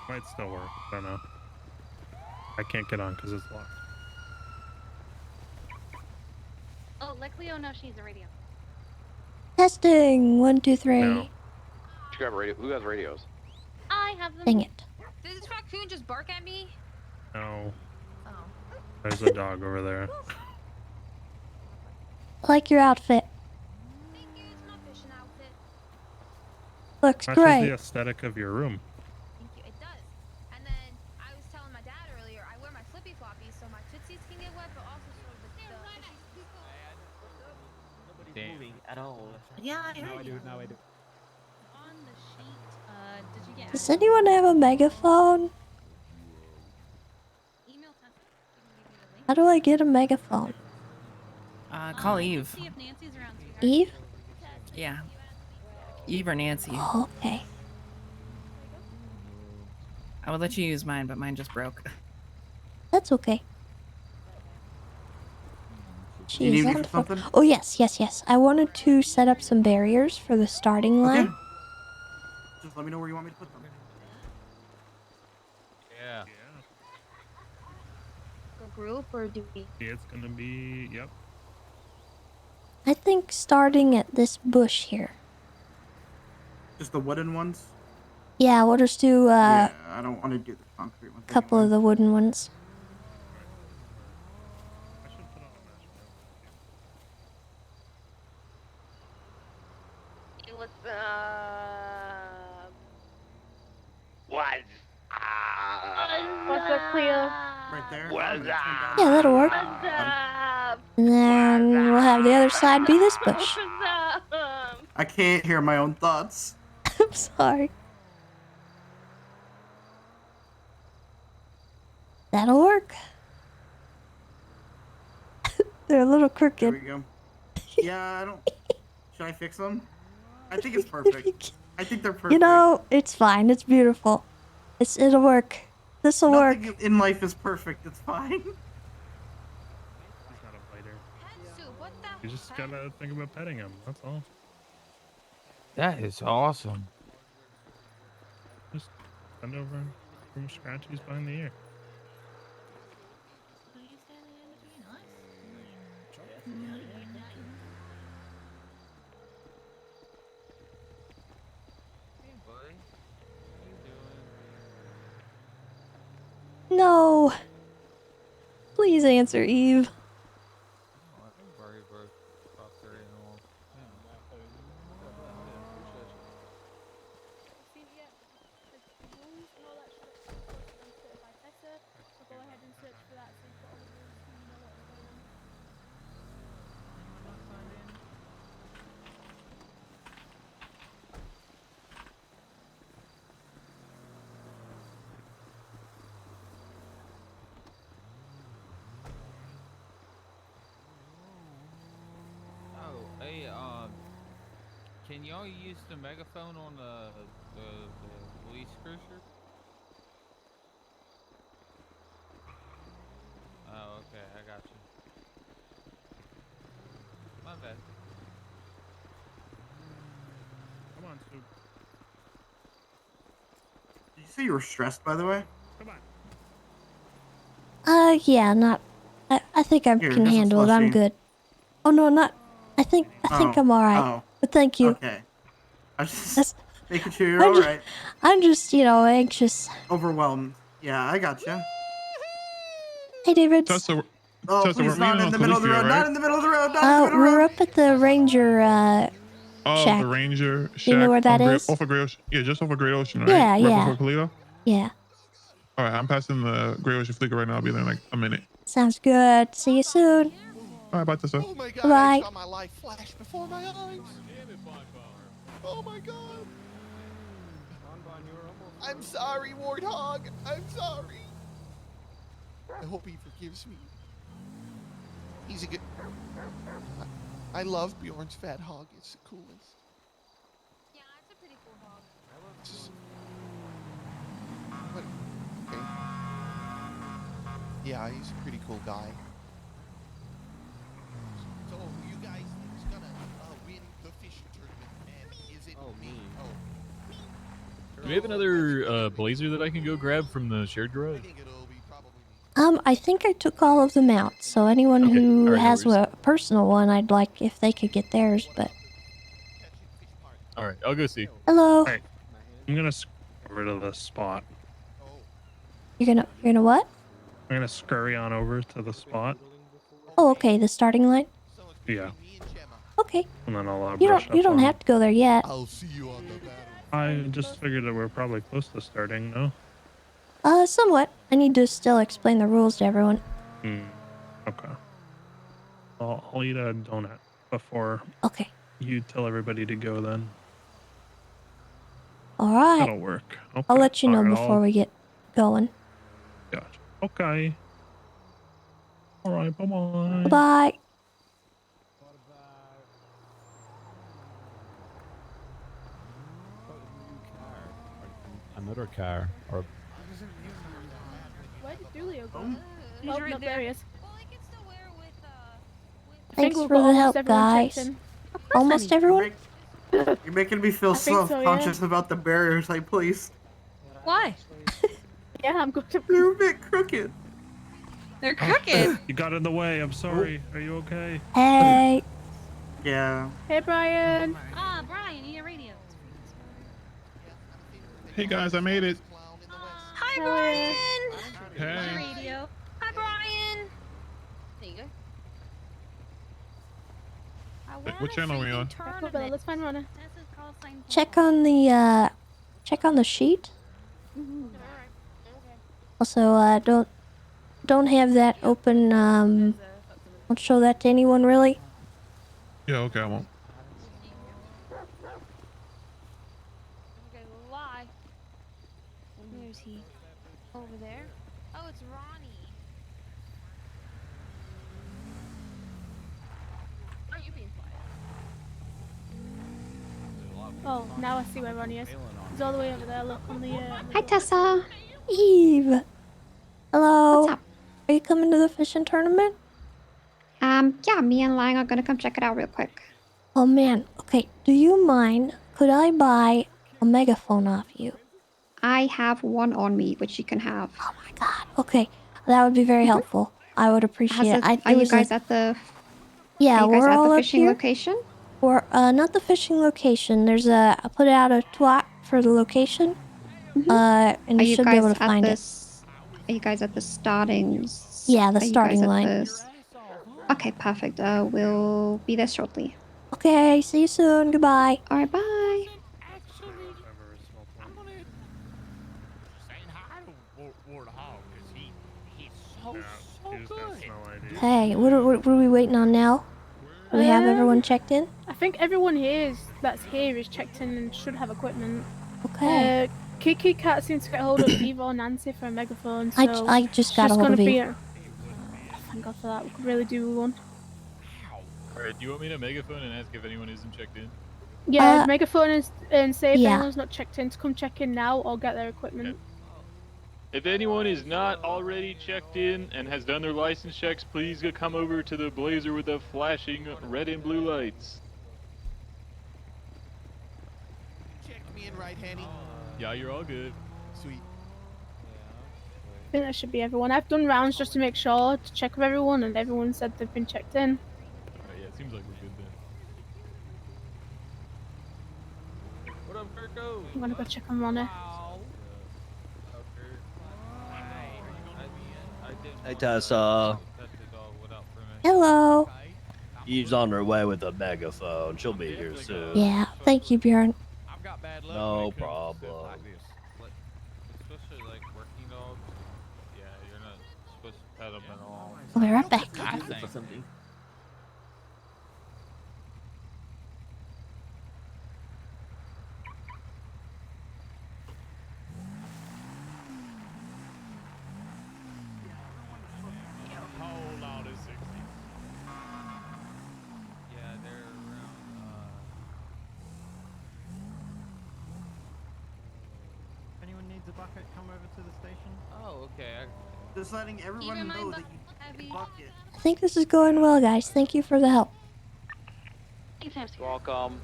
Might still work. I don't know. I can't get on because it's locked. Oh, let Cleo know she's a radio. Testing. 1, 2, 3. No. You got radio. Who has radios? I have them. Dang it. Did this raccoon just bark at me? No. Oh. There's a dog over there. I like your outfit. Thank you. It's my fishing outfit. Looks Matches great. the aesthetic of your room. Thank you. It does. And then I was telling my dad earlier, I wear my flippy floppies so my tootsies can get wet, but also so the Nobody's moving at all. Yeah, I Now I heard do. you. Now I do. On the sheet, did you get Does anyone have a megaphone? email Tessa? She can give you the link. How do I get a megaphone? Call Eve. See if Nancy's around, sweetheart. Eve? Yeah. Eve or Nancy. Oh, okay. I would let you use mine, but mine just broke. That's okay. You need Jeez, me I for don't- something? Oh, yes. I wanted to set up some barriers for the starting line. Okay. Just let me know where you want me to put them. Yeah. A group or do we? It's gonna be, yep. I think starting at this bush here. Just the wooden ones? Yeah, we'll just do Yeah, I don't want to do the concrete ones. a couple of the wooden ones. What's up? What's up, Cleo? Right there. Yeah, that'll work. And then we'll have the other side be this bush. I can't hear my own thoughts. I'm sorry. That'll work. They're a little There crooked. we go. Yeah, I don't. Should I fix them? I think it's perfect. I think they're perfect. You know, it's fine. It's beautiful. It'll work. This'll work. Nothing in life is perfect. It's fine. He's not a biter. You just gotta think about petting him. That's all. That is awesome. Just bend over and give him scratchies behind the ear. No. Please answer, Eve. Hey, can y'all use the megaphone on the police cruiser? Oh, okay, I got you. My bad. Come on, Sue. Did you say you were stressed, by the way? Come on. Yeah, not. I think I Here, can here's a handle it. I'm slushie. good. Oh no, not. I think I'm alright. Oh. But thank you. Okay. I was just making sure you're I'm alright. I'm just, anxious. Overwhelmed. Yeah, I gotcha. Hey, David. Oh, Tessa, please, we're not meeting in on the middle of the Califia, road. Not right? in the middle of the road. Not in the middle of the We're road. up at the Ranger shack. The Ranger shack. You know where that on is? Off of Great Ocean. Yeah, just off of Great Ocean, right? Yeah, right yeah. Before Kalito? Yeah. All right, I'm passing the Great Ocean Flicker right now. I'll be there in like a minute. Sounds good. See you soon. All right, bye, Tessa. Oh my god, Bye. I saw my life flash before my eyes. Oh my god. I'm sorry, Warthog. I'm sorry. I hope he forgives me. He's a good. I love Bjorn's fat hog. It's the coolest. Yeah, it's a pretty cool dog. What? Okay. Yeah, he's a pretty cool guy. So, you guys, who's gonna win the fishing tournament? And is it me? Oh. Do we have another blazer that I can go grab from the shared garage? I think I took all of them out, so anyone Okay, who alright, no has worries. a personal one, I'd like if they could get theirs, but... Alright, I'll go see. Hello? Alright, I'm gonna over to the spot. You're gonna what? I'm gonna scurry on over to the spot. Oh, okay, the starting line? Yeah. Okay. And then I'll You brush don't, you up don't on have to go there yet. I'll see you on the battle. I just figured that we're probably close to starting, no? Somewhat. I need to still explain the rules to everyone. Okay. I'll eat a donut before Okay. you tell everybody to go then. Alright. That'll work. Okay. I'll let you know Alright, before we get going. Gotcha. Okay. Alright, bye-bye. Bye. Another car, or Where did Julio go? He's Oh, right no, there he is. I think Thanks we've for got the almost help, everyone checked guys. in. Almost everyone? You're making me feel I think so, self-conscious about the barriers I placed. Why? Yeah, I'm going to. They're a bit crooked. They're crooked. You got in the way. I'm sorry. Are you okay? Hey. Yeah. Hey, Brian. Ah, Brian, you need a radio. Hey guys, I made it. Hi, Brian. Hey. Radio. Hi, Brian. There you go. What channel are we on? Cool, Bella, let's find Rona. Check on the sheet. Also, don't have that open, don't show that to anyone, really. Yeah, okay, I won't. Lie. Where's he? Over there? Oh, it's Ronnie. Are you being quiet? Oh, now I see where Ronnie is. He's all the way over there. Look on the. Hi, Tessa. Eve. Hello. What's up? Are you coming to the fishing tournament? Yeah, me and Lang are gonna come check it out real quick. Oh man. Okay. Do you mind? Could I buy a megaphone off you? I have one on me, which you can have. Oh my god. Okay. That would be very helpful. I would appreciate it. Are you guys at the? Yeah, are you guys we're at all the up fishing here. location? Or not the fishing location. There's I put out a twat for the location. And Are you you should be guys able to at find the? it. Are you guys at the starting? Yeah, the are you starting guys at line. the Okay, perfect. We'll be there shortly. Okay, see you soon. Goodbye. All right, bye. Hey, what are we waiting on now? Do we have everyone checked in? I think everyone that's here is checked in and should have equipment. Okay. Kiki can't seem to get hold of Eva or Nancy for a megaphone, so I just it's got a hold gonna of be Eve. Thank God for that. We could really do one. Alright, do you want me to megaphone and ask if anyone isn't checked in? Yeah, megaphone and say if yeah. anyone's not checked in to come check in now or get their equipment. If anyone is not already checked in and has done their license checks, please come over to the blazer with the flashing red and blue lights. Check me in right, Henny. Yeah, you're all good. Sweet. I think that should be everyone. I've done rounds just to make sure to check with everyone, and everyone said they've been checked in. Alright, yeah, it seems like we're good then. What up, Kirko? I'm gonna go check on Ronnie. Hey Tessa, Hello. Eve's on her way with a megaphone. She'll be here soon. Yeah, thank you, Bjorn. No problem. Especially like working dogs. Yeah, you're not supposed to pet them at all. I'll be right back. I think. needs a bucket come over to the station? Oh, okay. Just letting everyone know that you heavy. bucket. I think this is going well, guys. Thank you for the help. Welcome.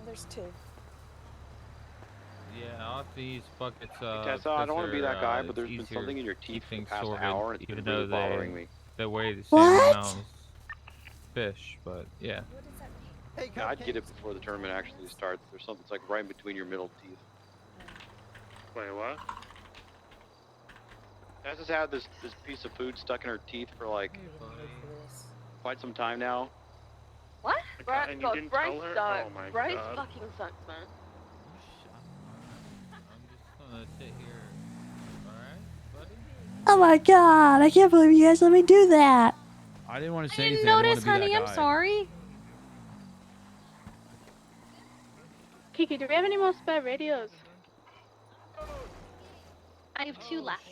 There's two. Yeah, I'll have to use buckets. Tessa, I don't want to be that guy, but there's been easier something in your to keep teeth for the things past sorted, hour, and it's even been really though bothering me. the way the What? salmon smells fish, but yeah. Yeah, I'd get it before the tournament actually starts. There's something that's like right in between your middle teeth. Wait, what? Tessa's had this piece of food stuck in her teeth for like quite some time now. What? Bryce, and you didn't Bryce tell her? sucks. Oh my Bryce God. fucking sucks, man. I'm just gonna sit here. Alright, buddy? Oh my god, I can't believe you guys let me do that. I didn't want to say I didn't anything. notice, I honey. didn't I'm want to be that guy. sorry. Kiki, do we have any more spare radios? I have two left.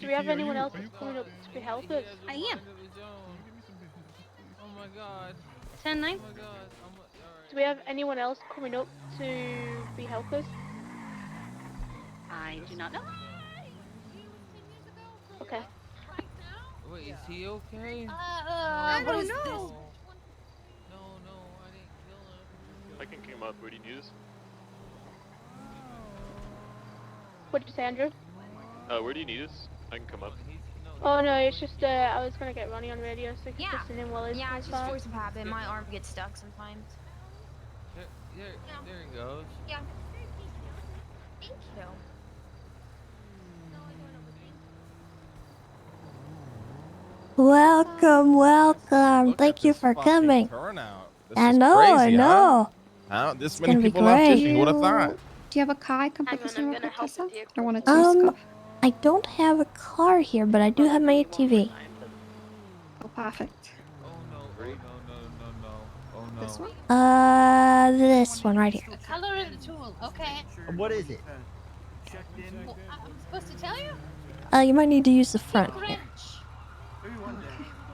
Do we have anyone else that's coming up to help us? I am. Oh my god. 10-9. Oh my god. Do we have anyone else coming up to be helpers? I do not know. Okay. Wait, is he okay? I don't know. No, I didn't kill him. I can come up. Where do you need us? What did you say, Andrew? Where do you need us? I can come up. Oh no, it's just I was gonna get Ronnie on radio so he could Yeah. listen in while he's Yeah, it's just far. force of habit. My arm gets stuck sometimes. There he goes. Yeah. Thank you. Welcome, welcome. Thank you for coming. Turnout. This I is know, crazy, I know. Huh? This It's many gonna be people love great. fishing. Who would have thought? Do you have a car I can put this in real quick, Tessa? I want to I don't have a car here, but I do have my ATV. Oh, perfect. This one? This one right here. The color of the tool. Okay. What is it? Well, I'm supposed to tell you? You might need to use the front here.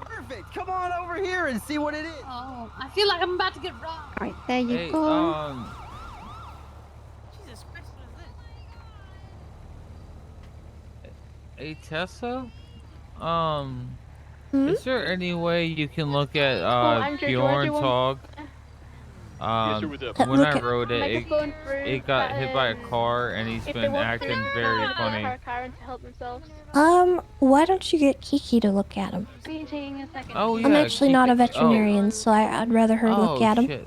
Perfect. Come on over here and see what it is. Oh, I feel like I'm about to get robbed. Alright, there you Hey, go. Jesus Christ, what is this? Hey Tessa? Is there any way you can look at Andrew, Bjorn's Georgie hog? Yes, sir, what's up? When Look I at- rode it, Megaphone through it got hit by a that, car and he's if they been want acting to, very they'll funny. car Karen to help themselves. Why don't you get Kiki to look at him? Me taking a second. Oh, I'm yeah, actually not a Kiki- veterinarian, so I'd rather her look at him. Shit.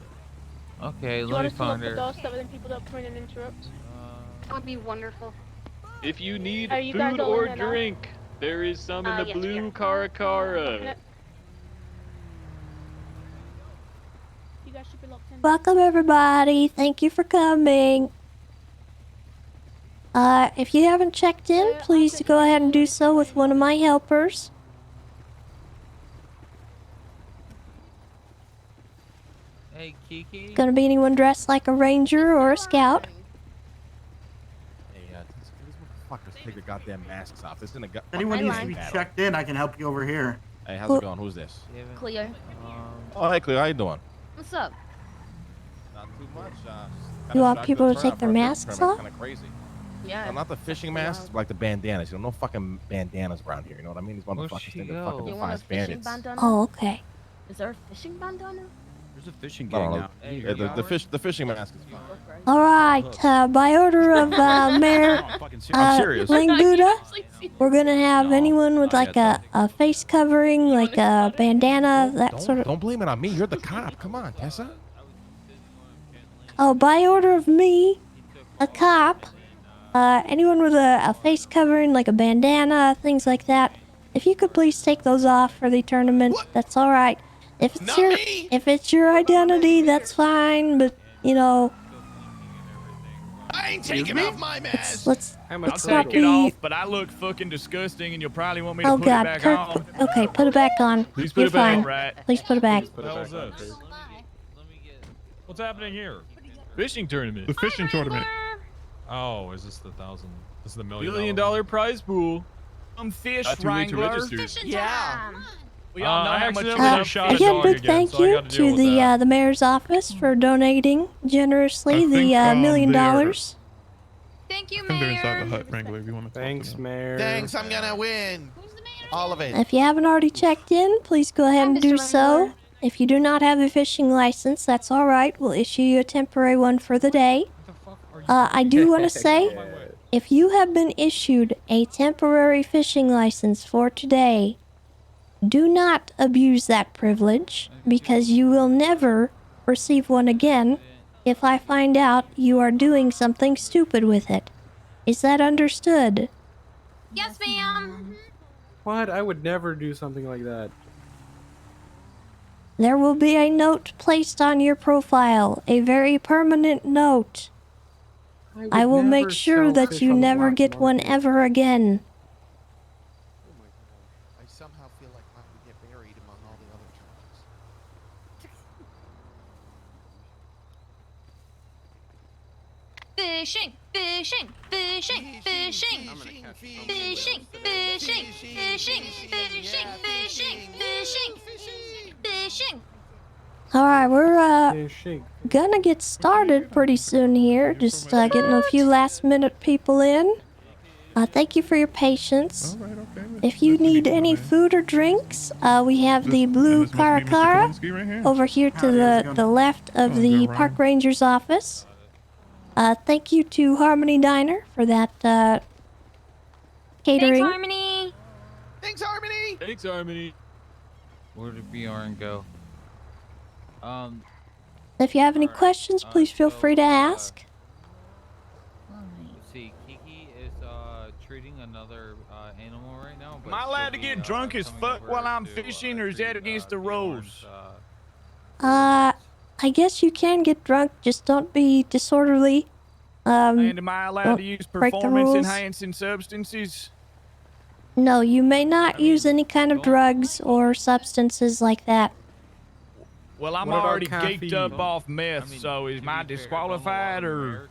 Okay, Do you let want me us to lock find the her. door so that then people don't come in and interrupt? That would be wonderful. If you need Are you guys food all or in there now? drink, there is some in the yes, we blue are. Caracara. You guys should be locked in. Welcome, everybody. Thank you for coming. If you haven't checked in, please go ahead and do so with one of my helpers. Hey, Kiki. Gonna be anyone dressed like a ranger or a scout. Hey, these motherfuckers take their goddamn masks off. This is gonna go. Anyone needs to be checked in, I can help you over here. Hey, how's it going? Who's this? Cleo. Oh, hey, Cleo. How you doing? What's up? Not too much. You want people to take their masks off? Kind of crazy. Yeah. No, not the fishing masks, but like the bandanas. You know, no fucking bandanas around here. You know what I mean? These motherfuckers think they're fucking You want a defiant fishing bandits. bandana? Oh, okay. Is there a fishing bandana? There's a fishing I don't gang know. now. Yeah, the fishing mask is fine. All right. By order of Mayor I'm serious. Ling Buddha, we're gonna have anyone with like a face covering, like a bandana, that sort of. Don't blame it on me. You're the cop. Come on, Tessa. Oh, by order of me, a cop, anyone with a face covering, like a bandana, things like that. If you could please take those off for the tournament, that's all right. If it's your identity, that's fine. But you know, I ain't taking off my mask. let's I'll not take it be. off, but I look fucking disgusting, and you'll probably want me to Oh put God! it back on. Okay, put it back on. Please put You're it back, fine. right? Please put it back. What the hell is this? What's happening here? Fishing tournament. The fishing tournament. Oh, is this the $1,000? This is the $1 $1 million prize pool. Fish Not too late to wrangler. register. Yeah. We all know I how much accidentally you just shot a Again, dog big again, thank so I you gotta deal to with the that. the mayor's office for donating generously the $1 million. Thank you, I think they're inside the Mayor. hut, Wrangler, if you want to talk Thanks, to them. Mayor. Thanks, I'm gonna win. All of it. If you haven't already checked in, please go ahead and Mr. do so. Wrangler. If you do not have a fishing license, that's all right. We'll issue you a temporary one for the day. I do want to say, if you have been issued a temporary fishing license for today, do not abuse that privilege, because you will never receive one again if I find out you are doing something stupid with it. Is that understood? Yes, ma'am. What? I would never do something like that. There will be a note placed on your profile, a very permanent note. I will make sure that you never get one ever again. I somehow feel like mine would get buried among all the other charges. Fishing, fishing, fishing, fishing, fishing, fishing, fishing, fishing, fishing, fishing, fishing. Alright, we're gonna get started pretty soon here. Just getting a few last minute people in. Thank you for your patience. If you need any food or drinks, we have the blue Caracara over here to the left of the park ranger's office. Thank you to Harmony Diner for that catering. Thanks, Harmony. Thanks, Harmony. Thanks, Harmony. Where did BRN go? If you have any questions, please feel free to ask. Let's see, Kiki is treating another animal right now. Am I allowed to get drunk as fuck while I'm fishing, or is that against the rules? I guess you can get drunk, just don't be disorderly. And am I allowed to use break the rules. performance-enhancing substances? No, you may not use any kind of drugs or substances like that. Well, I'm What about already geeked caffeine? up off meth, so is mine disqualified, or?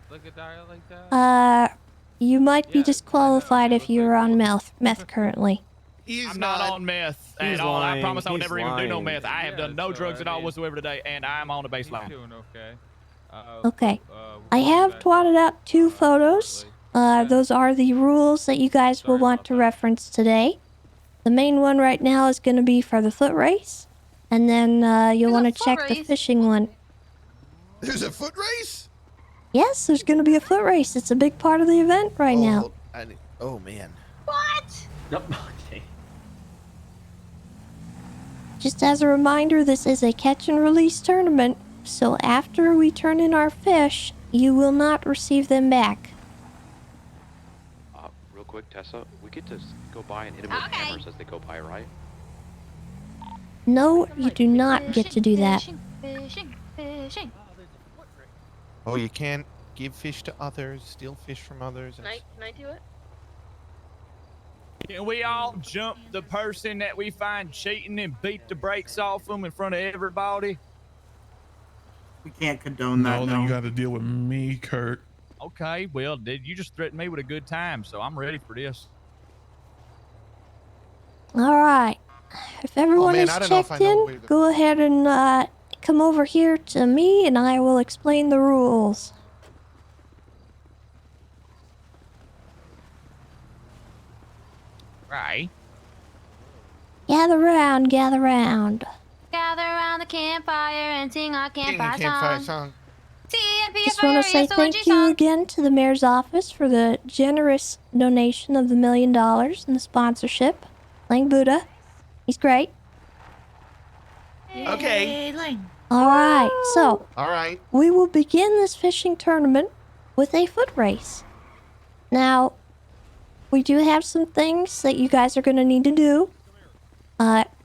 Look at that like that. You might be disqualified if you're on meth currently. I'm not on meth He's at all. I lying. promise I would He's never even do no lying. meth. I have done no drugs at all whatsoever today, and I'm on the baseline. Doing okay. Okay. I have plotted out 2 photos. Those are the rules that you guys will want to reference today. The main one right now is going to be for the foot race. And then you'll want to check the fishing one. There's a foot race? Yes, there's going to be a foot race. It's a big part of the event right now. Oh, man. What? Yep. Okay. Just as a reminder, this is a catch and release tournament. So after we turn in our fish, you will not receive them back. Real quick, Tessa, we get to go by and hit them with cameras as they go by, right? No, you do not get to do that. Fishing, fishing. Oh, you can't give fish to others, steal fish from others. Can I do it? Can we all jump the person that we find cheating and beat the brakes off them in front of everybody? We can't condone that. No, then you got to deal with me, Kurt. Okay, well, you just threatened me with a good time, so I'm ready for this. Alright. If everyone man, is I don't know if checked I know in, go ahead and come over here to me and I will explain the rules. Right. Gather round, gather round. Gather around the campfire and sing our campfire song. Just want to say thank you again to the mayor's office for the generous donation of the $1 million and the sponsorship. Lang Buddha. He's great. Okay. Alright, so Alright. we will begin this fishing tournament with a foot race. Now, we do have some things that you guys are going to need to do.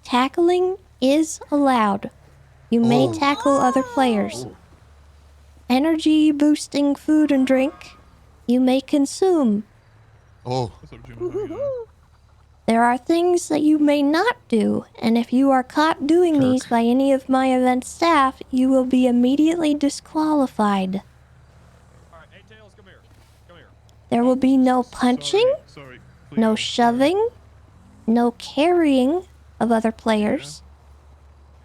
Tackling is allowed. You may tackle other players. Energy boosting food and drink you may consume. Oh. There are things that you may not do, and if you are caught doing these by any of my event staff, you will be immediately disqualified. There will be no punching, no shoving, no carrying of other players.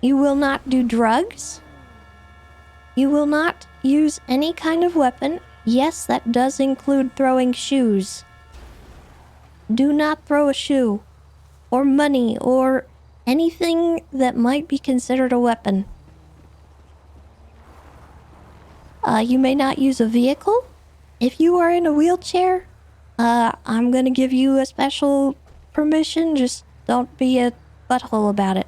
You will not do drugs. You will not use any kind of weapon. Yes, that does include throwing shoes. Do not throw a shoe, or money, or anything that might be considered a weapon. You may not use a vehicle. If you are in a wheelchair, I'm gonna give you a special permission. Just don't be a butthole about it.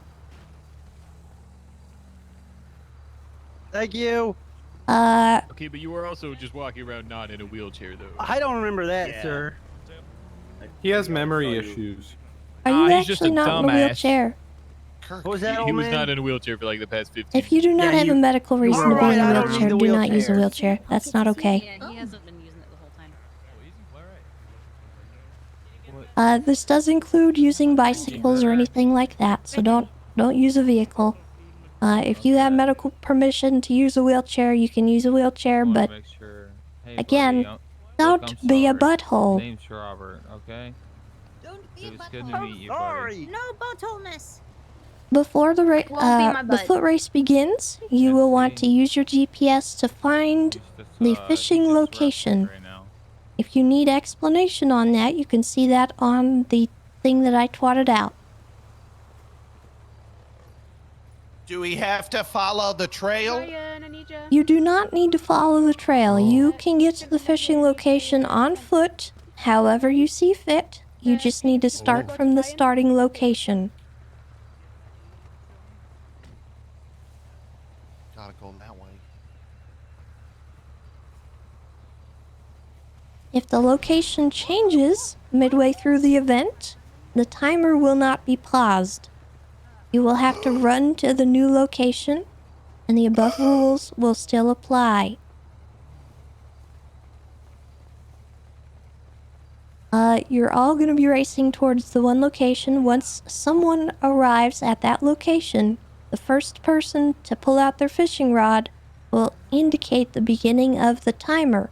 Thank you. Okay, but you were also just walking around not in a wheelchair, though. I don't remember that, sir. He has memory issues. Are you he's just actually a not in a dumbass. wheelchair? What was that, He old was man? not in a wheelchair for like the past 15 If you do not Yeah, have a you- medical you reason were to be in right, I a don't wheelchair, need the do not use a wheelchair. wheelchair. That's not okay. Yeah, he hasn't been using it the whole time. This does include using bicycles or anything like that, so don't use a vehicle. If you have medical permission to use a wheelchair, you can use a wheelchair, but Make sure. Hey, again, buddy, don't look, I'm be a sorry. butthole. Name's Robert, okay? It was good to butthole. meet you, buddy. No buttholeness. Before the Won't be my the butt. foot race begins, you will want to use your GPS to find the fishing location. If you need explanation on that, you can see that on the thing that I twatted out. Do we have to follow the trail? Ryan, I need you. You do not need to follow the trail. You can get to the fishing location on foot, however you see fit. You just need to start from the starting location. Gotta go that way. If the location changes midway through the event, the timer will not be paused. You will have to run to the new location, and the above rules will still apply. You're all going to be racing towards the one location. Once someone arrives at that location, the first person to pull out their fishing rod will indicate the beginning of the timer.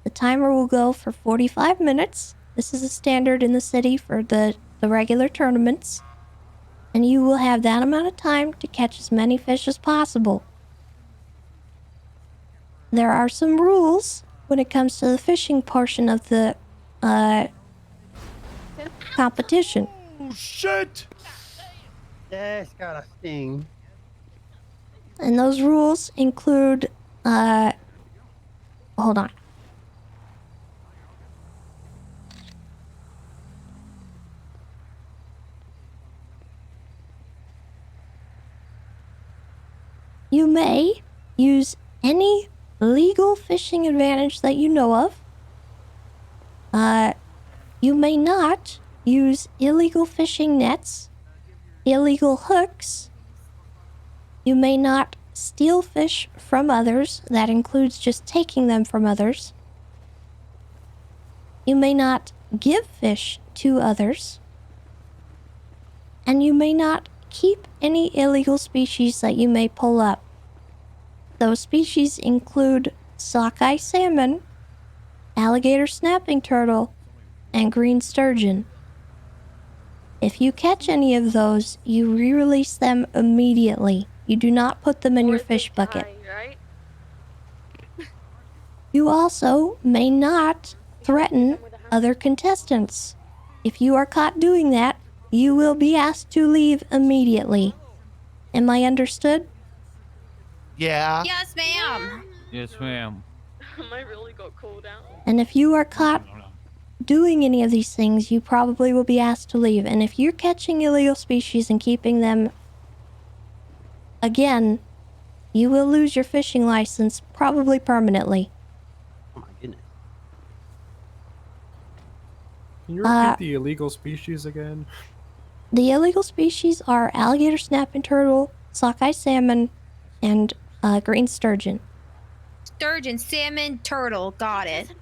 The timer will go for 45 minutes. This is a standard in the city for the regular tournaments. And you will have that amount of time to catch as many fish as possible. There are some rules when it comes to the fishing portion of the competition. Oh, shit! That's gotta sting. And those rules include, hold on. You may use any legal fishing advantage that you know of. You may not use illegal fishing nets, illegal hooks. You may not steal fish from others. That includes just taking them from others. You may not give fish to others. And you may not keep any illegal species that you may pull up. Those species include sockeye salmon, alligator snapping turtle, and green sturgeon. If you catch any of those, you re-release them immediately. You do not put them in your fish bucket. Right? You also may not threaten other contestants. If you are caught doing that, you will be asked to leave immediately. Am I understood? Yeah. Yes, ma'am. Yes, ma'am. I really got cooled out. And if you are caught doing any of these things, you probably will be asked to leave. And if you're catching illegal species and keeping them, again, you will lose your fishing license, probably permanently. Oh my goodness. Can you repeat the illegal species again? The illegal species are alligator snapping turtle, sockeye salmon, and green sturgeon. Sturgeon, salmon, turtle. Got it.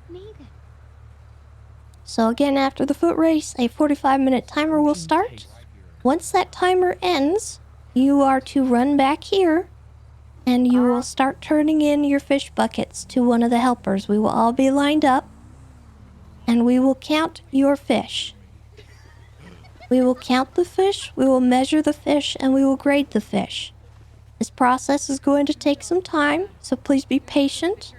So again, after the foot race, a 45-minute timer will start. Once that timer ends, you are to run back here, and you will start turning in your fish buckets to one of the helpers. We will all be lined up, and we will count your fish. We will count the fish, we will measure the fish, and we will grade the fish. This process is going to take some time, so please be patient.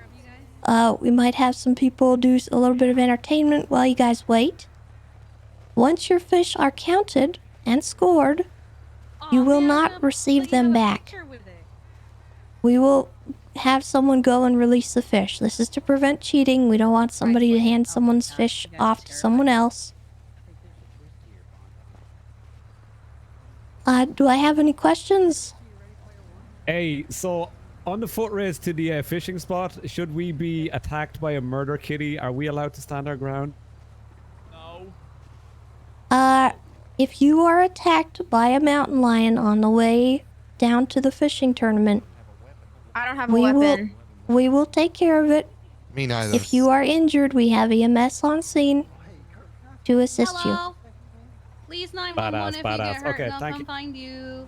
We might have some people do a little bit of entertainment while you guys wait. Once your fish are counted and scored, you will not receive them back. We will have someone go and release the fish. This is to prevent cheating. We don't want somebody to hand someone's fish off to someone else. Do I have any questions? Hey, so on the foot race to the fishing spot, should we be attacked by a murder kitty? Are we allowed to stand our ground? If you are attacked by a mountain lion on the way down to the fishing tournament, I don't have a weapon. We will take care of it. Me neither. If you are injured, we have EMS on scene to assist Hello? Please 911 if you get hurt and I'll come find you.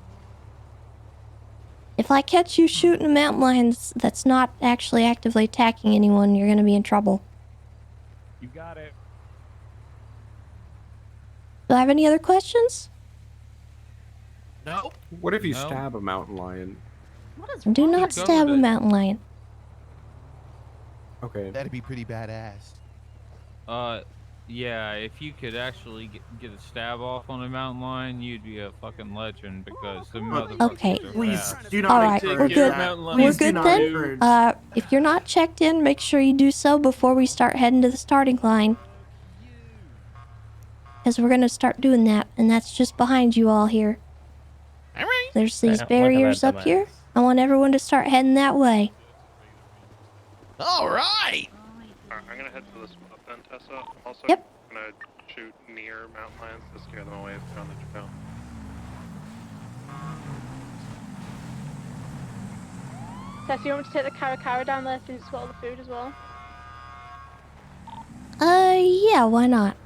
If I catch you shooting a mountain lion that's not actually actively attacking anyone, you're going to be in trouble. You got it. Do I have any other questions? No. What if you stab a mountain lion? Do not stab a mountain lion. Okay. That'd be pretty badass. Yeah, if you could actually get a stab off on a mountain lion, you'd be a fucking legend because the motherfuckers Okay. are Please fast. do not Alright, encourage we're good. that. We're Please do good not then. encourage- If you're not checked in, make sure you do so before we start heading to the starting line. Because we're going to start doing that, and that's just behind you all here. Alright. There's these barriers up here. I want everyone to start heading that way. Alright. I'm gonna head to the spot then, Tessa. I'm also Yep. gonna shoot near mountain lions to scare them away if they're on the trail. Tess, you want me to take the caracara down there since it's got all the food as well? Yeah, why not?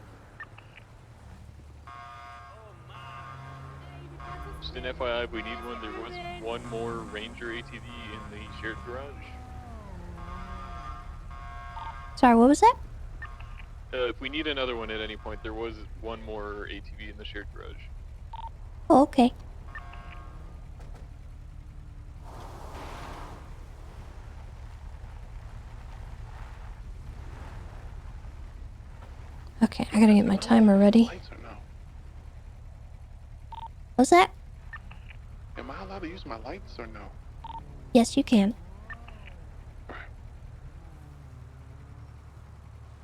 Just an FYI, if we need one, there was one more Ranger ATV in the shared garage. Sorry, what was that? If we need another one at any point, there was one more ATV in the shared garage. Oh, okay. Okay, I gotta get my timer ready. What's that? Am I allowed to use my lights or no? Yes, you can.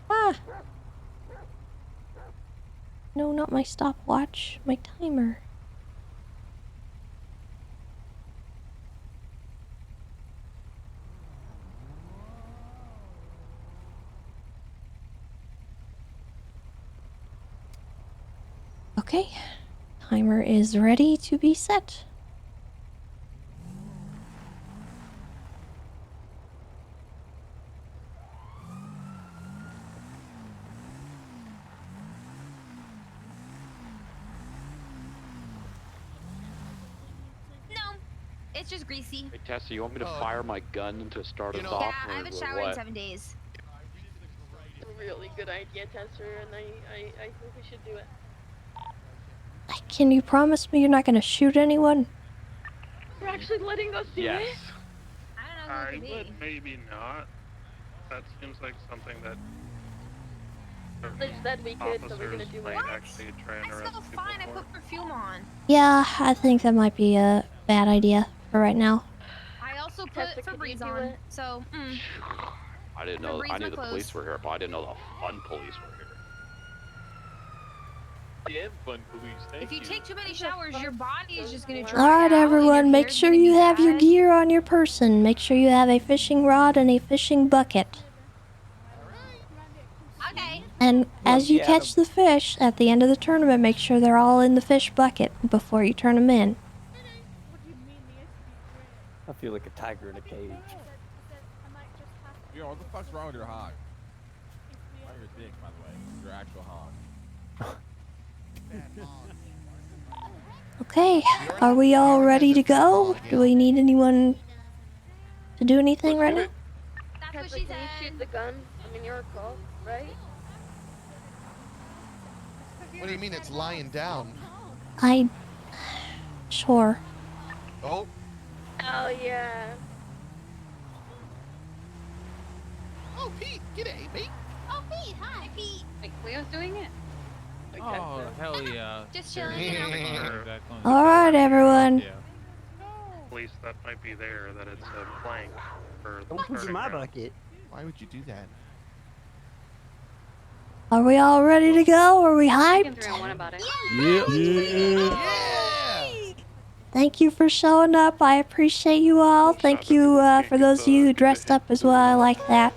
Ah! No, not my stopwatch. My timer. Okay. Timer is ready to be set. It's just greasy. Hey Tessa, you want me to fire my gun to start us off? Yeah, I or haven't what? showered in 7 days. Really good idea, Tessa, and I think we should do it. Can you promise me you're not gonna shoot anyone? We're actually letting us do Yes. it? I would maybe not. That seems like something that They said we could, so we're gonna do might it. actually try and I arrest smell people fine. I for. put perfume on. Yeah, I think that might be a bad idea for right now. I also put Tessa, could Febreze you do on. it? So, I didn't know. Febreze I knew my the clothes. police were here, but I didn't know the fun police were here. Yeah, fun police, thank if you take too many showers, your body is just gonna dry Alright, out, everyone, and your make hair's sure gonna you be have your bad. gear on your person. Make sure you have a fishing rod and a fishing bucket. Okay. And as you catch the fish at the end of the tournament, make sure they're all in the fish bucket before you turn them in. I feel like a tiger in a cage. Yo, what the fuck's wrong with your hog? Not your dick, by the way. Your actual hog. Okay, are we all ready to go? Do we need anyone to do anything right now? That's what Tessa, she can you said. shoot the gun? I mean, you're a cop, right? What do you mean it's lying down? Sure. Oh. Oh yeah. Oh, Pete. G'day, Pete. Oh Pete, hi Pete. Like Cleo's doing it. Oh, hell yeah. Just Sure. chilling, you know. All right, everyone. At least that might be there, that it's a plank for the Don't put it in my starting ground. bucket. Why would you do that? Are we all ready to go? Are we hyped? 3-on-1 about it. Thank you for showing up. I appreciate you all. Thank you for those of you who dressed up as well. I like that.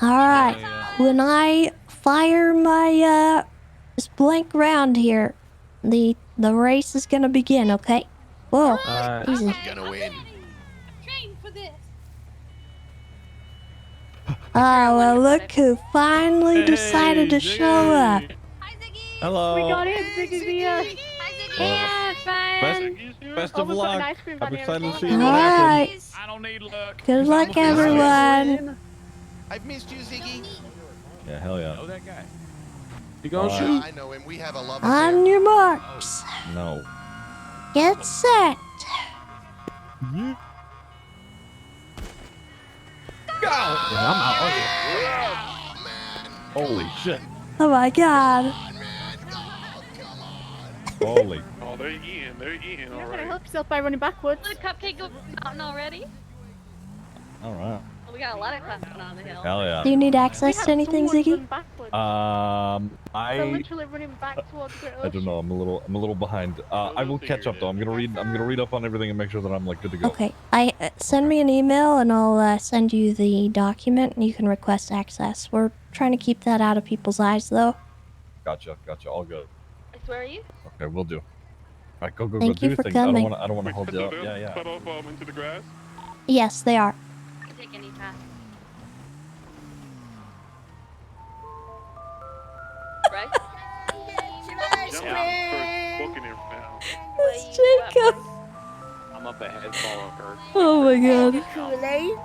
All right. When I fire my this blank round here, the race is gonna begin. Okay. Whoa. Easy. I'm gonna win. Train for this. Oh well, look who finally decided to show up. Hello. We got in, Ziggy's here. Yeah, Best Oh, of we've got an luck. ice cream van I'm here excited as to see well. what happens. I don't need luck. Good luck, everyone. I've missed you, Ziggy. Yeah, hell yeah. Oh, that guy. You gonna gonna shoot? shoot? I know him. We have a love On your marks. No. Get set. Go! I'm out. Holy shit. Oh my god. Holy. Oh, they're eating. They're eating, You're not gonna alright. help yourself by running backwards. The cupcake go mountain already? All right. We got a lot of class going on the hill. Hell yeah. Do you need access to anything, Ziggy? They're I literally running back towards the I don't know. I'm a little behind. I will catch up though. I'm gonna read up on everything and make sure that I'm like good to go. Okay. Send me an email and I'll send you the document and you can request access. We're trying to keep that out of people's eyes though. Gotcha. All good. Where are you? Okay, we'll do. All right, go. Thank Do you your for thing. coming. I don't wanna hold you up. Yeah. Cut off into the grass. Yes, they are. Take any path. Right? It's Jacob. I'm up ahead, follow her. Oh my god. Kool-Aid?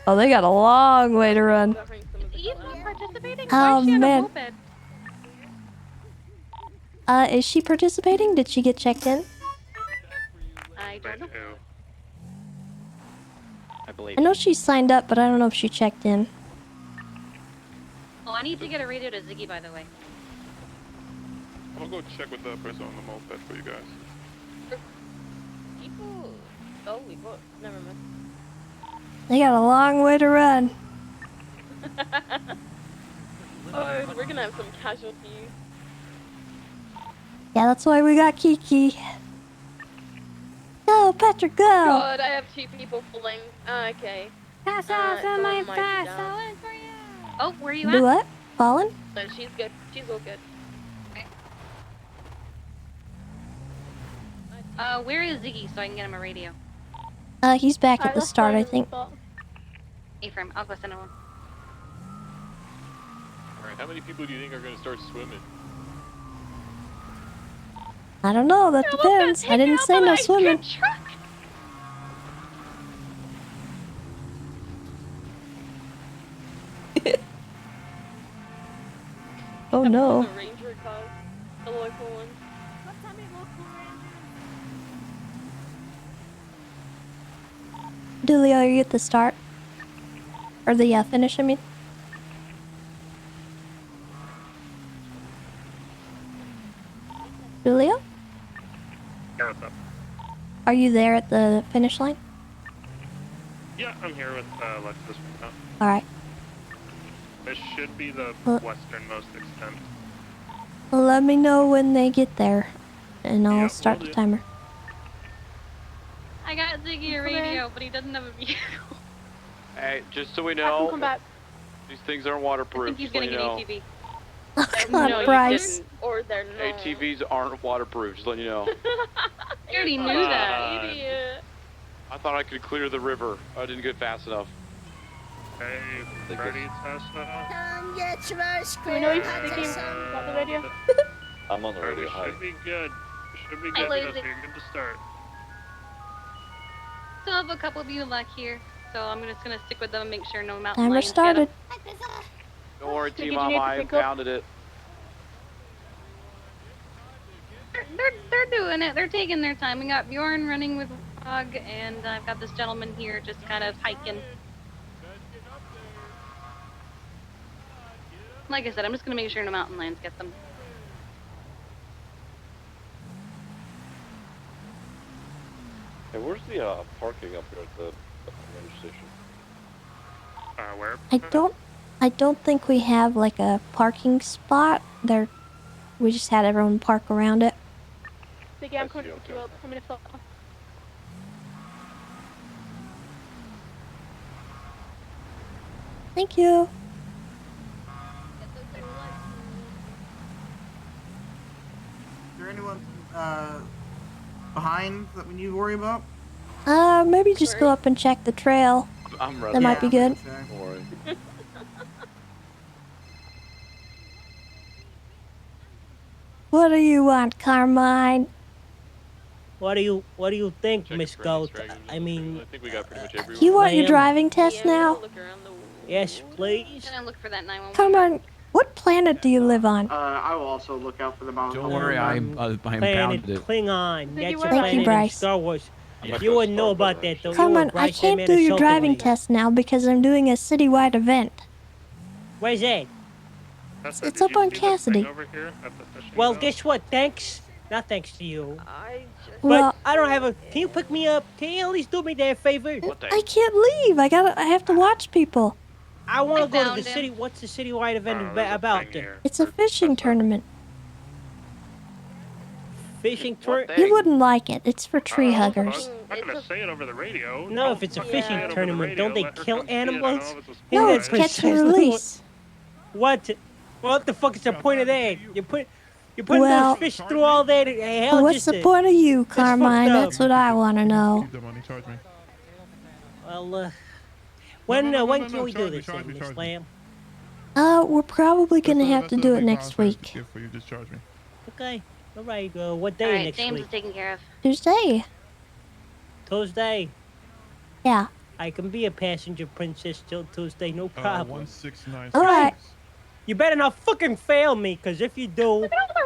Oh, they got a long way to run. Eve not participating? Oh, Why is she on a man. moped? Is she participating? Did she get checked in? I don't know. I believe. I know she signed up, but I don't know if she checked in. Oh, I need to get a radio to Ziggy, by the way. I'll go check with the person on the moped for you guys. People. Oh, we both. Never mind. They got a long way to run. Oh, we're gonna have some casualties. Yeah, that's why we got Kiki. Go, Patrick, go! God, I have two people pulling. Okay. Pass off on my pass. Oh, where are you Do at? what? Fallen? So she's good. She's all good. Where is Ziggy so I can get him a radio? He's back at the start, I think. A-frame, I'll go send him one. Alright, how many people do you think are gonna start swimming? I don't know, that depends. I didn't say no swimming. Oh no. The ranger car. The local one. Dulio, are you at the start? Or the finish, I mean? Dulio? Yeah, what's up? Are you there at the finish line? Yeah, I'm here with Lexus right now. Alright. This should be the Well- westernmost extent. Well, let me know when they get there. And I'll Yeah, start will the do. timer. I got Ziggy a radio, but he doesn't have a vehicle. Hey, just so we I can know, come back. these things aren't I waterproof. think he's just so gonna you get know. ATV. Oh, No, God, you Bryce. didn't. Or they're not. ATVs aren't waterproof, just letting you know. I already knew that. Idiot. I thought I could clear the river. I didn't get fast enough. Hey, ready, Tessa? Come get your ice Do we know he's speaking about the radio? I'm on the radio. Hi. Should be good. Should be I good. lose Tessa. it. You're good to start. Still have a couple of you left here, so I'm just gonna stick with them and make sure no mountain Timer lions started. get them. Don't worry, Did you T-Mom, need to I pick up? pounded it. They're doing it. They're taking their time. We got Bjorn running with Hog, and I've got this gentleman here just kind of hiking. Like I said, I'm just gonna make sure no mountain lions get them. Hey, where's the parking up here at the range station? Where? I don't think we have like a parking spot. We just had everyone park around it. Biggie, I'm coming to pick you up. I'm gonna flop. Thank you. Is there anyone behind that we need to worry about? Maybe just go up and check the trail. I'm ready. That might be good. Don't worry. What do you want, Carmine? What do you think, Miss Goat? I mean, I think we got pretty much everyone. You want your ma'am? driving test now? Yes, please. I'm gonna look for that 911. Come on. What planet do you live on? I will also look out for the mountain. Don't worry, I Planet impounded it. Klingon. That's a Thank you, planet in Bryce. Star Wars. You wouldn't know about that, though. Come You were on, I Bryce, can't man, do a your shelter driving lady. test now because I'm doing a citywide event. Where's that? It's up on Cassidy. Well, guess what? Thanks. Not thanks to you. Well- But I don't have a. Can you pick me up? Can you at least do me that favor? I can't leave. I have to watch people. I want I to go to found the him. city. What's the citywide event about? It's a fishing tournament. Fishing tour? You wouldn't like it. It's for tree huggers. I'm not gonna say it over the radio. No, if it's a fishing tournament, don't they kill animals? No, Isn't it's that catch and precisely release. What? What the fuck is the point of that? You're putting Well- those fish through all that hell. What's the point of you, Carmine? fucked up. That's what I want to know. Keep the money, charge me. Well, when can we do charge me, this, charge me, Miss charge me. We're probably gonna have to That's a do it big next milestone week. gift for you, just charge me. Okay. All right. What day Alright, next James week? is taken care of. Tuesday. Tuesday. Yeah. I can be a passenger princess till Tuesday, no problem. 1696. All right. You better not fucking fail me, cause if you do, Look at all the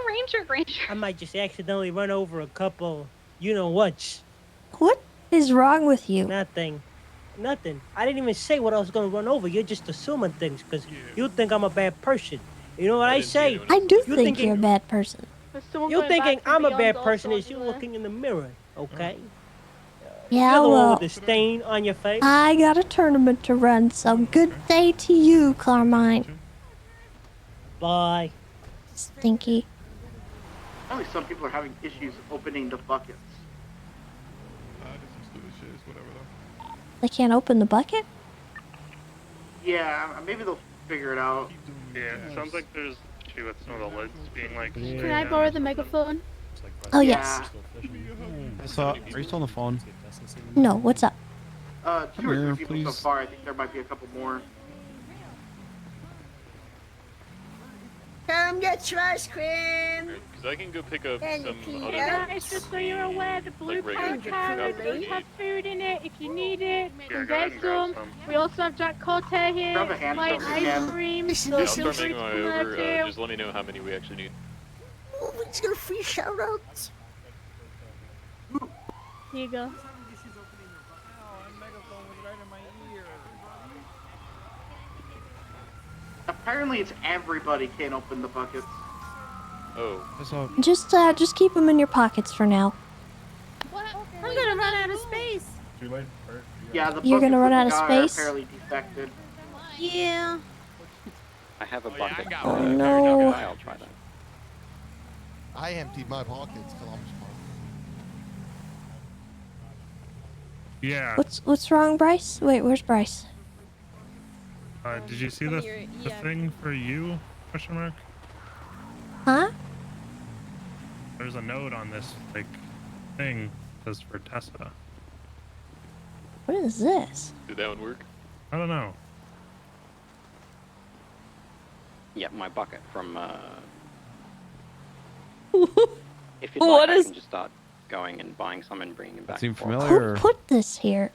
ranger. I might just accidentally run over a couple. You know what? What is wrong with you? Nothing. I didn't even say what I was gonna run over. You're just assuming things, cause you think I'm a bad person. You know what I say? I do You're think thinking- you're a bad person. You thinking I'm a bad person is you looking in the mirror, okay? Yeah, You're the one well, with the stain on your face. I got a tournament to run, so good day to you, Carmine. Bye. Stinky. Apparently some people are having issues opening the buckets. This is stupid shit. It's whatever though. They can't open the bucket? Yeah, maybe they'll figure it out. Yeah, it sounds like there's an issue with some of the lids being like. Can I borrow the megaphone? Oh, yes. So, are you still on the phone? No, what's up? 2 or 3 here, people so please. far. I think there might be a couple more. Come get your ice cream. Because I can go pick up And some you other can- Yeah, it's just so you're aware, the blue Like regular pack food. does have food in it if you need it. Yeah, And go ahead there's and grab some. some. We also have Jack Cortez here. Grab a hand Light soap again. ice cream. Listen, Yeah, I'll listen, start listen. making my way over. Just let me know how many we actually need. Oh, it's got a free shout outs. Here you go. Apparently it's everybody can't open the buckets. Oh. Just keep them in your pockets for now. I'm gonna run out of space. Too late. Yeah, the You're gonna buckets run that out we of got are space? apparently defected. Yeah. I have a bucket. Oh, no. I'll try that. I emptied my pockets, Columbus. Yeah. What's wrong, Bryce? Wait, where's Bryce? Did you see the thing for you? Question mark. Huh? There's a note on this like thing that's for Tessa. What is this? Did that one work? I don't know. Yeah, my bucket from. If you'd What like, I is- can just start going and buying some and bringing them back. seem and forth. familiar? Who put this here?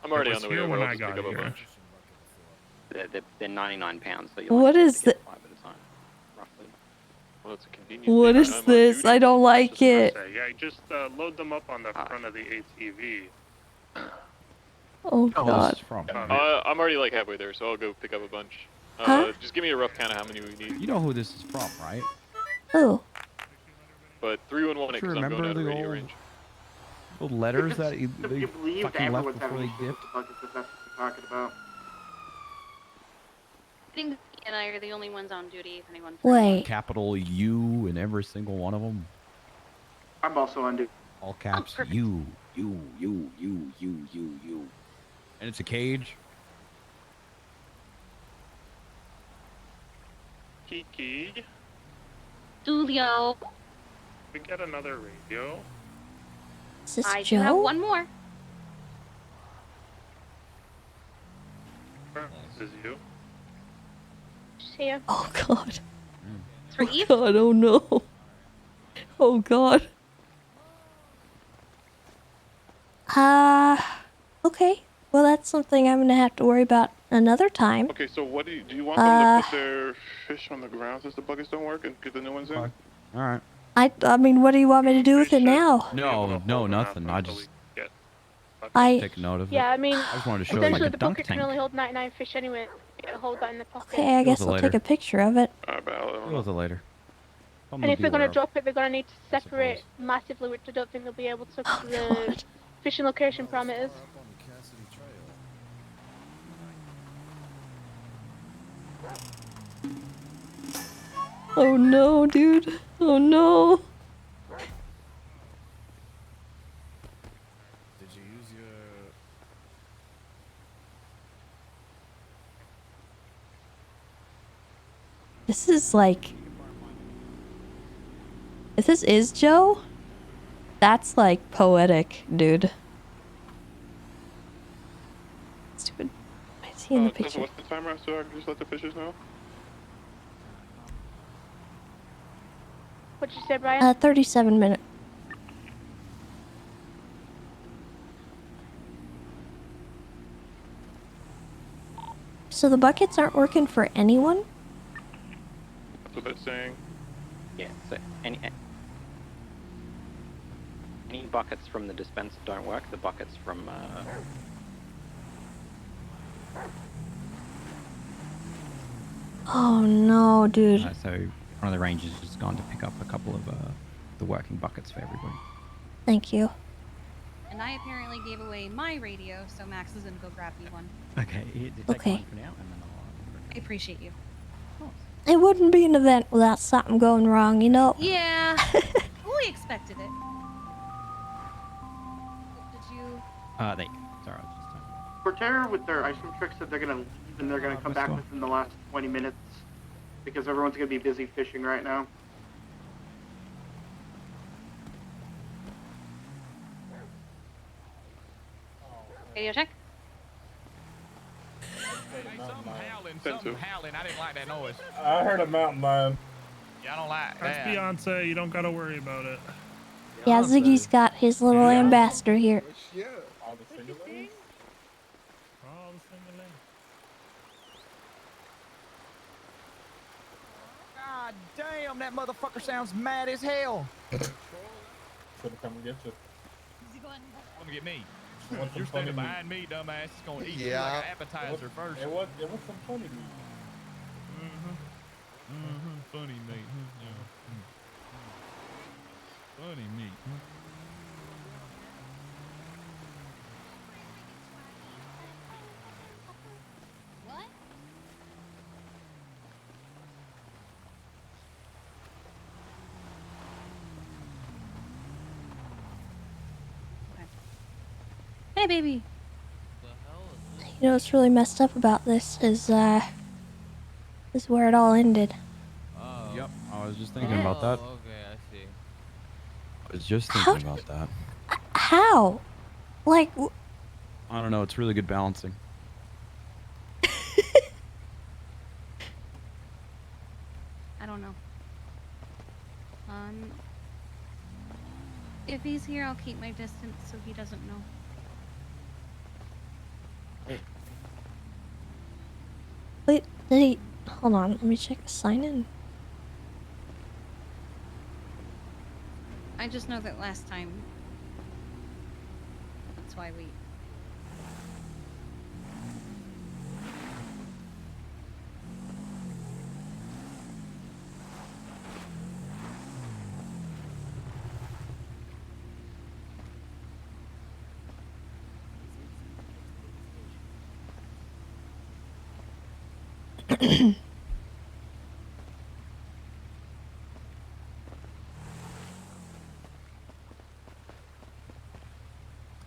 I'm already It on was the way here over. when I'll I just got pick up a here. bunch. They're 99 pounds, so you What only is get the? 5 at a time, roughly. Well, it's a convenient What thing. is I'm on this? duty. I don't like it. Yeah, just load them up on the front of the ATV. Oh Oh, God. this is from. I'm already like halfway there, so I'll go pick up a bunch. Huh? Just give me a rough count of how many we need. You know who this is from, right? Oh. But 311 it Do you because I'm going remember out of the radio old, range. old letters that they You believe that fucking left everyone's before having they issues with dipped? the buckets, if that's what you're talking about. I think he and I are the only ones on duty. If anyone's Wait. Capital U in every single one of them. I'm also on duty. All caps. U. And it's a cage. Kiki, Julio, we get another radio. Is this I Joe? do have one more. This is you. See ya. Oh God. It's for Oh Eve. God. Oh no. Oh God. Okay. Well, that's something I'm gonna have to worry about another time. Okay, so what do you want them to Uh, put their fish on the ground since the buckets don't work and get the new ones in? All right. I mean, what do you want me to do with it now? No, nothing. I just I. take note of it. Yeah, I mean, I just wanted to show you. essentially Like the a dunk bucket tank. can only hold 99 fish anyway. You hold that in the pocket. Okay, I guess I'll take a picture of it. Deal with it later. And if they're going to drop it, they're going to need to separate massively, which I don't think they'll be able to because of the fishing location parameters. Oh no, dude. Oh no. Did you use your... This is like. If this is Joe, that's like poetic, dude. Stupid. I see in the Tessa, picture. what's the timer so I can just let the fishers know? What'd you say, Brian? 37 minutes. So the buckets aren't working for anyone? That's what it's saying. Yeah, so any buckets from the dispenser don't work. The buckets from Oh no, dude. So one of the rangers has gone to pick up a couple of the working buckets for everybody. Thank you. And I apparently gave away my radio, so Max is gonna go grab me one. Okay. Okay. For now, and then I appreciate you. It wouldn't be an event without something going wrong, you know? Yeah, we expected it. Did you? There you go. Sorry, I was just Cortera with their ice cream truck said they're gonna leave and they're gonna come back within the last 20 minutes because everyone's gonna be busy fishing right now. Radio check. Something howling. I didn't like that noise. I heard a mountain lion. Yeah, I don't like That's that. Beyonce. You don't gotta worry about it. Yeah, Ziggy's got his little ambassador here. Yeah. All the single lanes? All the single lanes. God damn, that motherfucker sounds mad as hell. Should come and get you. Come get me. Want You're some standing funny behind me, dumbass. It's gonna eat you Yeah. like an appetizer first. It was some funny meat. Funny meat. Yeah. Funny meat. What? Hey, baby. You know what's really messed up about this is where it all ended. Yep, I was just thinking about that. Okay, I see. I was just thinking about that. How? Like, I don't know. It's really good balancing. I don't know. If he's here, I'll keep my distance so he doesn't know. Wait, did he... Hold on, let me check the sign-in. I just know that last time. That's why we.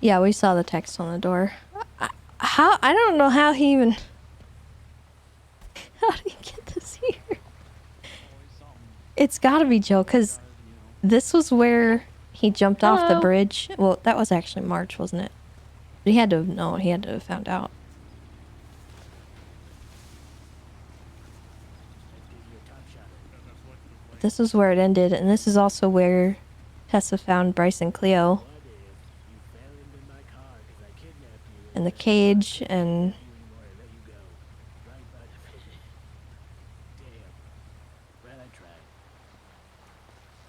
Yeah, we saw the text on the door. I don't know how he even... How did he get this here? It's gotta be Joe, because this was where he jumped off the Hello. bridge. Well, that was actually March, wasn't it? But he had to have known. He had to have found out. This is where it ended, and this is also where Tessa found Bryce and Cleo. In the cage, and...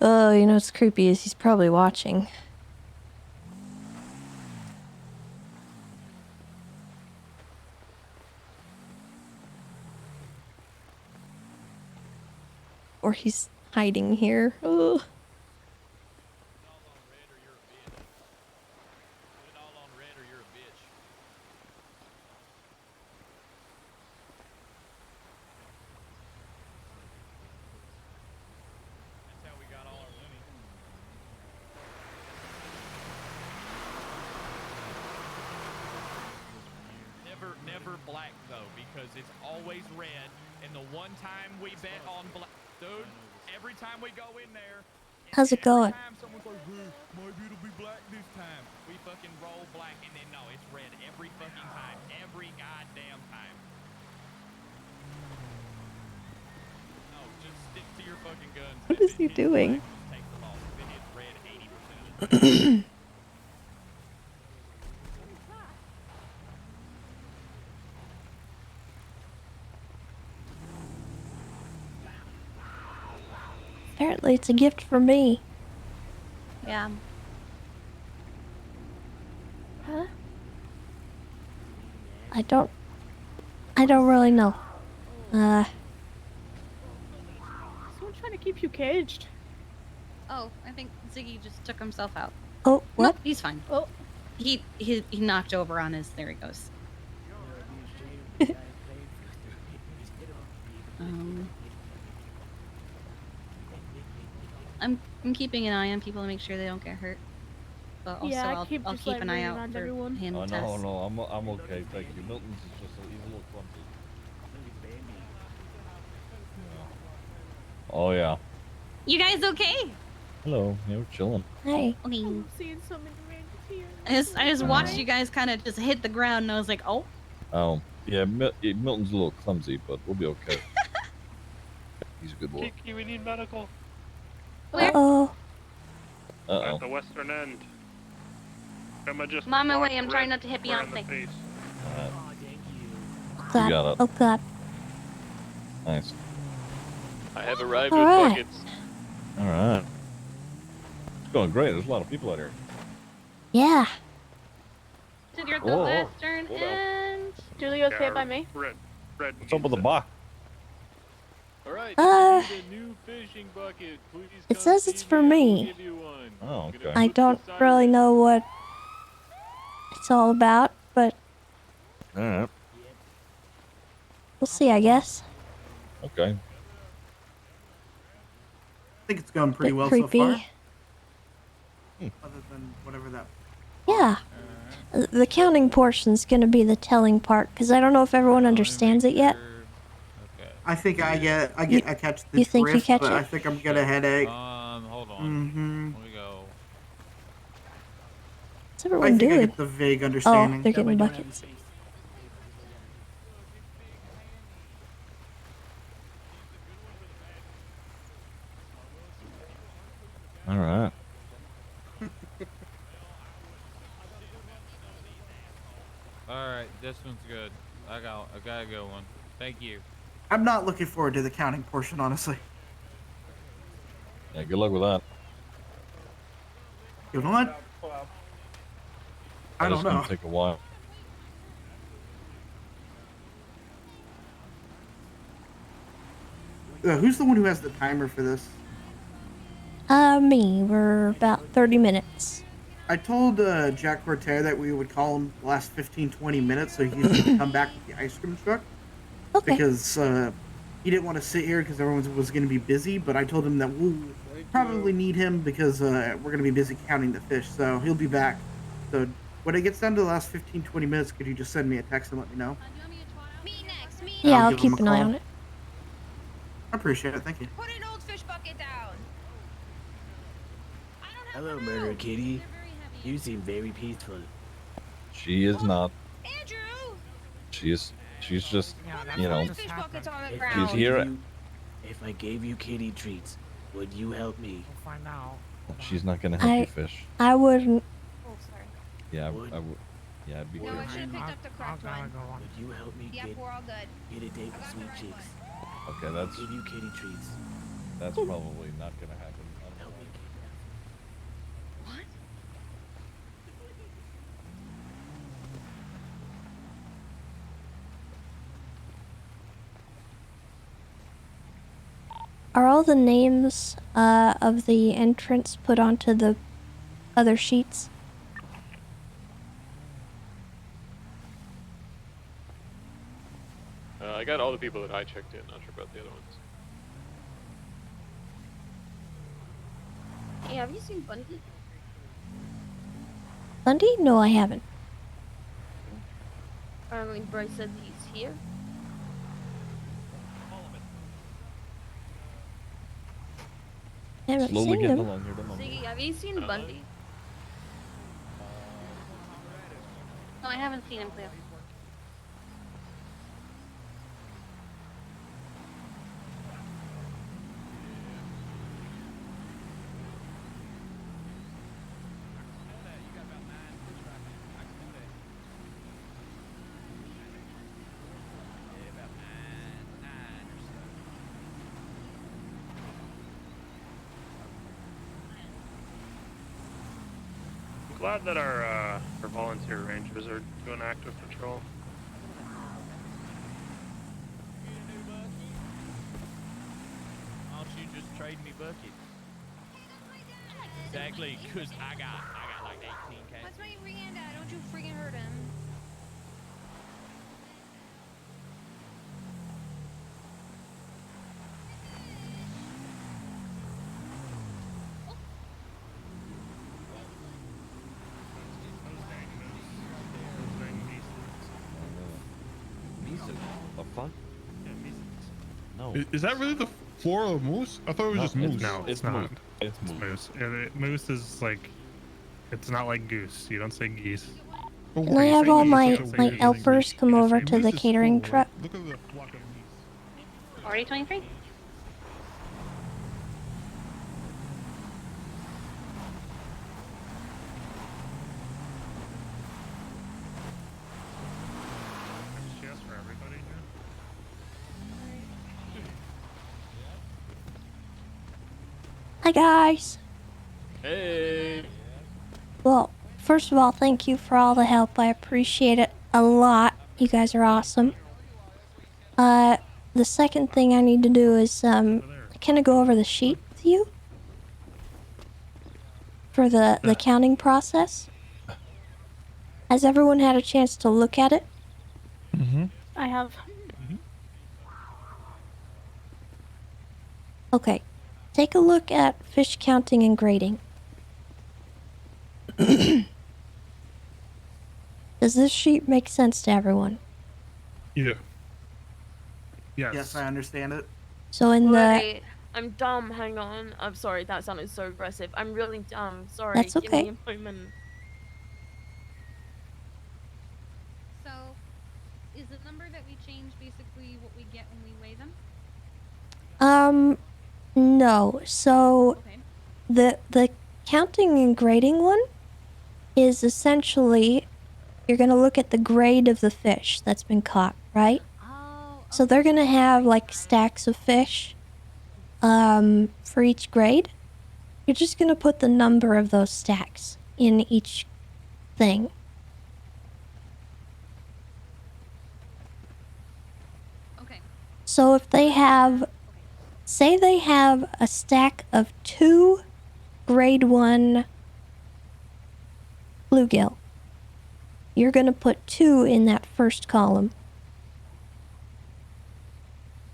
Oh, you know what's creepy is he's probably watching. Or he's hiding here. Ugh. Never black though, because it's always red. And the one time we bet on black, dude, every time we go in there, How's it going? someone's like, "Hey, maybe it'll be black this time." We fucking roll black, and then no, it's red every fucking time, every goddamn time. No, just stick to your fucking guns. What is he doing? Take the loss. Then it's red 80% of the time. Apparently it's a gift for me. Yeah. Huh? I don't really know. Someone's trying to keep you caged. Oh, I think Ziggy just took himself out. Oh, what? Nope, he's fine. Oh. He knocked over on his. There he goes. I'm keeping an eye on people to make sure they don't get hurt. But also Yeah, I'll just, keep like, an eye running out around for everyone. him Oh, and no, Tess. no, I'm okay, thank you. Milton's is just he's a little clumsy. Oh yeah. You guys okay? Hello, yeah, we're chilling. Hey. Okay. I'm seeing so many random tears. I just watched you guys kind of just hit the ground, and I was like, oh. Oh, yeah, Milton's a little clumsy, but we'll be okay. He's a good boy. Kiki, we need medical. Uh-oh. At the western end. Grandma just I'm on my way. walked I'm trying right not to hit around the Beyonce. face. Oh, You God. got it. Oh, God. Nice. I have arrived All with right. buckets. All right. It's going great. There's a lot of people out here. Yeah. So you're the Whoa, whoa. western Hold on. end. Julie, okay by me? Red What's up with the box? Alright, Uh, you need a new fishing bucket. Please It come says see it's for I'll me. give you one. Oh, okay. I don't really know what it's all about, but All right. we'll see, I guess. Okay. I think it's going pretty Bit well creepy. so far. Other than whatever that. Yeah. The counting portion's gonna be the telling part, because I don't know if everyone understands it yet. I think I catch the You think you drift, catch but it? I think I'm get a headache. Hold on. Mm-hmm. Let me go. What's I everyone think I doing? get the vague Oh, understanding. they're getting buckets. All right. This one's good. I got a good one. Thank you. I'm not looking forward to the counting portion, honestly. Yeah, good luck with that. You know what? I That is don't know. gonna take a while. Who's the one who has the timer for this? Me. We're about 30 minutes. I told Jack Cortez that we would call him the last 15-20 minutes so he could come back with the ice cream truck. Okay. Because he didn't want to sit here because everyone was going to be busy, but I told him that we'll probably need him because we're going to be busy counting the fish, so he'll be back. So when it gets down to the last 15-20 minutes, could you just send me a text and let me know? Yeah, I'll keep an eye on it. I appreciate it, thank you. Put an old fish bucket down. Hello, Murder Kitty. You seem very peaceful. She is not. Andrew! She's just, you know, Fish buckets on the she's ground. here. If I gave you kitty treats, would you help me? We'll find out. She's not gonna help you fish. I wouldn't. Oh, sorry. Yeah, I would. Yeah, I'd be No, I careful. should have picked up the correct one. Would you help me Yep, get, we're all good. get a date with Sweet Cheeks? Okay, that's Give you kitty treats. that's probably not gonna happen. Help me. Are all the names of the entrants put onto the other sheets? I got all the people that I checked in. Not sure about the other ones. Hey, have you seen Bundy? Bundy? No, I haven't. Apparently Bryce said he's here. I haven't Slowly seen getting him. along here. Don't mind me. Ziggy, have you seen Bundy? No, I haven't seen him, Cleo. I'm glad that our volunteer rangers are doing active patrol. Why don't you just trade me buckets? Exactly, cause I got like 18 cats. That's my Rihanna. Don't you freaking hurt him. Mises. The fuck? No. Is that really the floral moose? I thought it was just moose. No, it's not. moose. It's Moose. Moose is like, it's not like goose. You don't say geese. Can I have all my helpers come over to the catering truck? Look at the flock of geese. Already 23? She asked for everybody here. Hi guys. Hey. Well, first of all, thank you for all the help. I appreciate it a lot. You guys are awesome. The second thing I need to do is can I go over the sheet with you for the counting process? Has everyone had a chance to look at it? I have. Okay. Take a look at fish counting and grading. Does this sheet make sense to everyone? Yeah. Yes, I understand it. So in the... Wait, I'm dumb. Hang on. I'm sorry. That sounded so aggressive. I'm really dumb. Sorry. That's Give me okay. a moment. So, is the number that we change basically what we get when we weigh them? No. So Okay. the counting and grading one is essentially you're going to look at the grade of the fish that's been caught, right? So they're going to have like stacks of fish for each grade. You're just going to put the number of those stacks in each thing. Okay. So if they have, say they have a stack of 2 grade 1 bluegill, you're going to put 2 in that first column.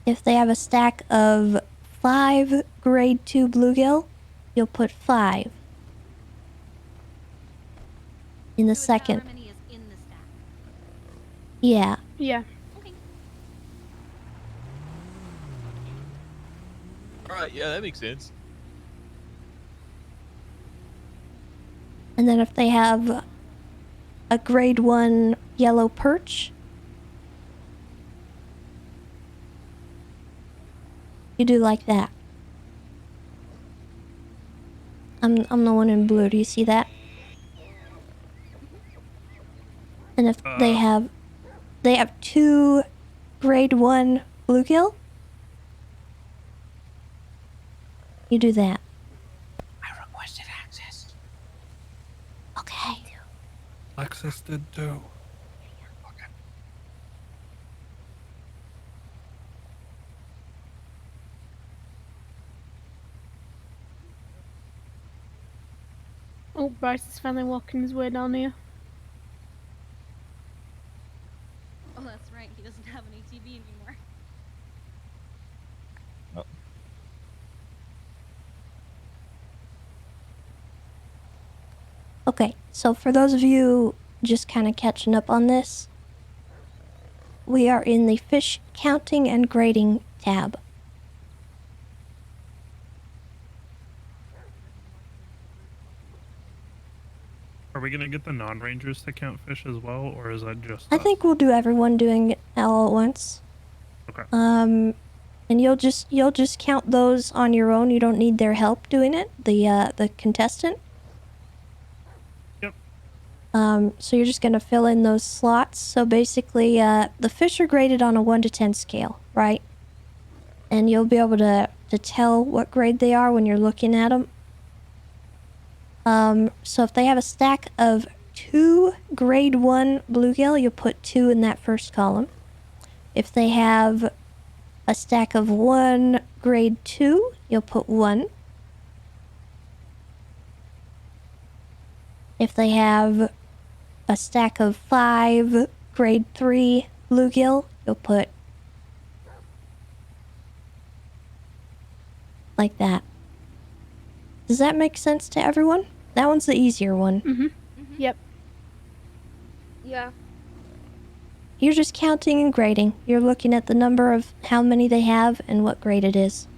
If they have a stack of 5 grade 2 bluegill, you'll put 5 in the second. Many is in the stack. Yeah. Yeah. Okay. Alright, yeah, that makes sense. And then if they have a grade 1 yellow perch, you do like that. I'm the one in blue. Do you see that? And if they have 2 grade 1 bluegill, you do that. I requested access. Okay. Alexis did too. Oh, Bryce is finally walking his way down here. Oh, that's right. He doesn't have an ATV anymore. Okay, so for those of you just kind of catching up on this, we are in the fish counting and grading tab. Are we gonna get the non-rangers to count fish as well, or is that just I us? think we'll do everyone doing it all at once. Okay. And you'll just count those on your own. You don't need their help doing it. The contestant. Yep. So you're just gonna fill in those slots. So basically, the fish are graded on a 1 to 10 scale, right? And you'll be able to tell what grade they are when you're looking at them. So if they have a stack of 2 grade 1 bluegill, you'll put 2 in that first column. If they have a stack of 1 grade 2, you'll put 1. If they have a stack of 5 grade 3 bluegill, you'll put like that. Does that make sense to everyone? That one's the easier one. Mm-hmm. Yep. Yeah. You're just counting and grading. You're looking at the number of how many they have and what grade it is.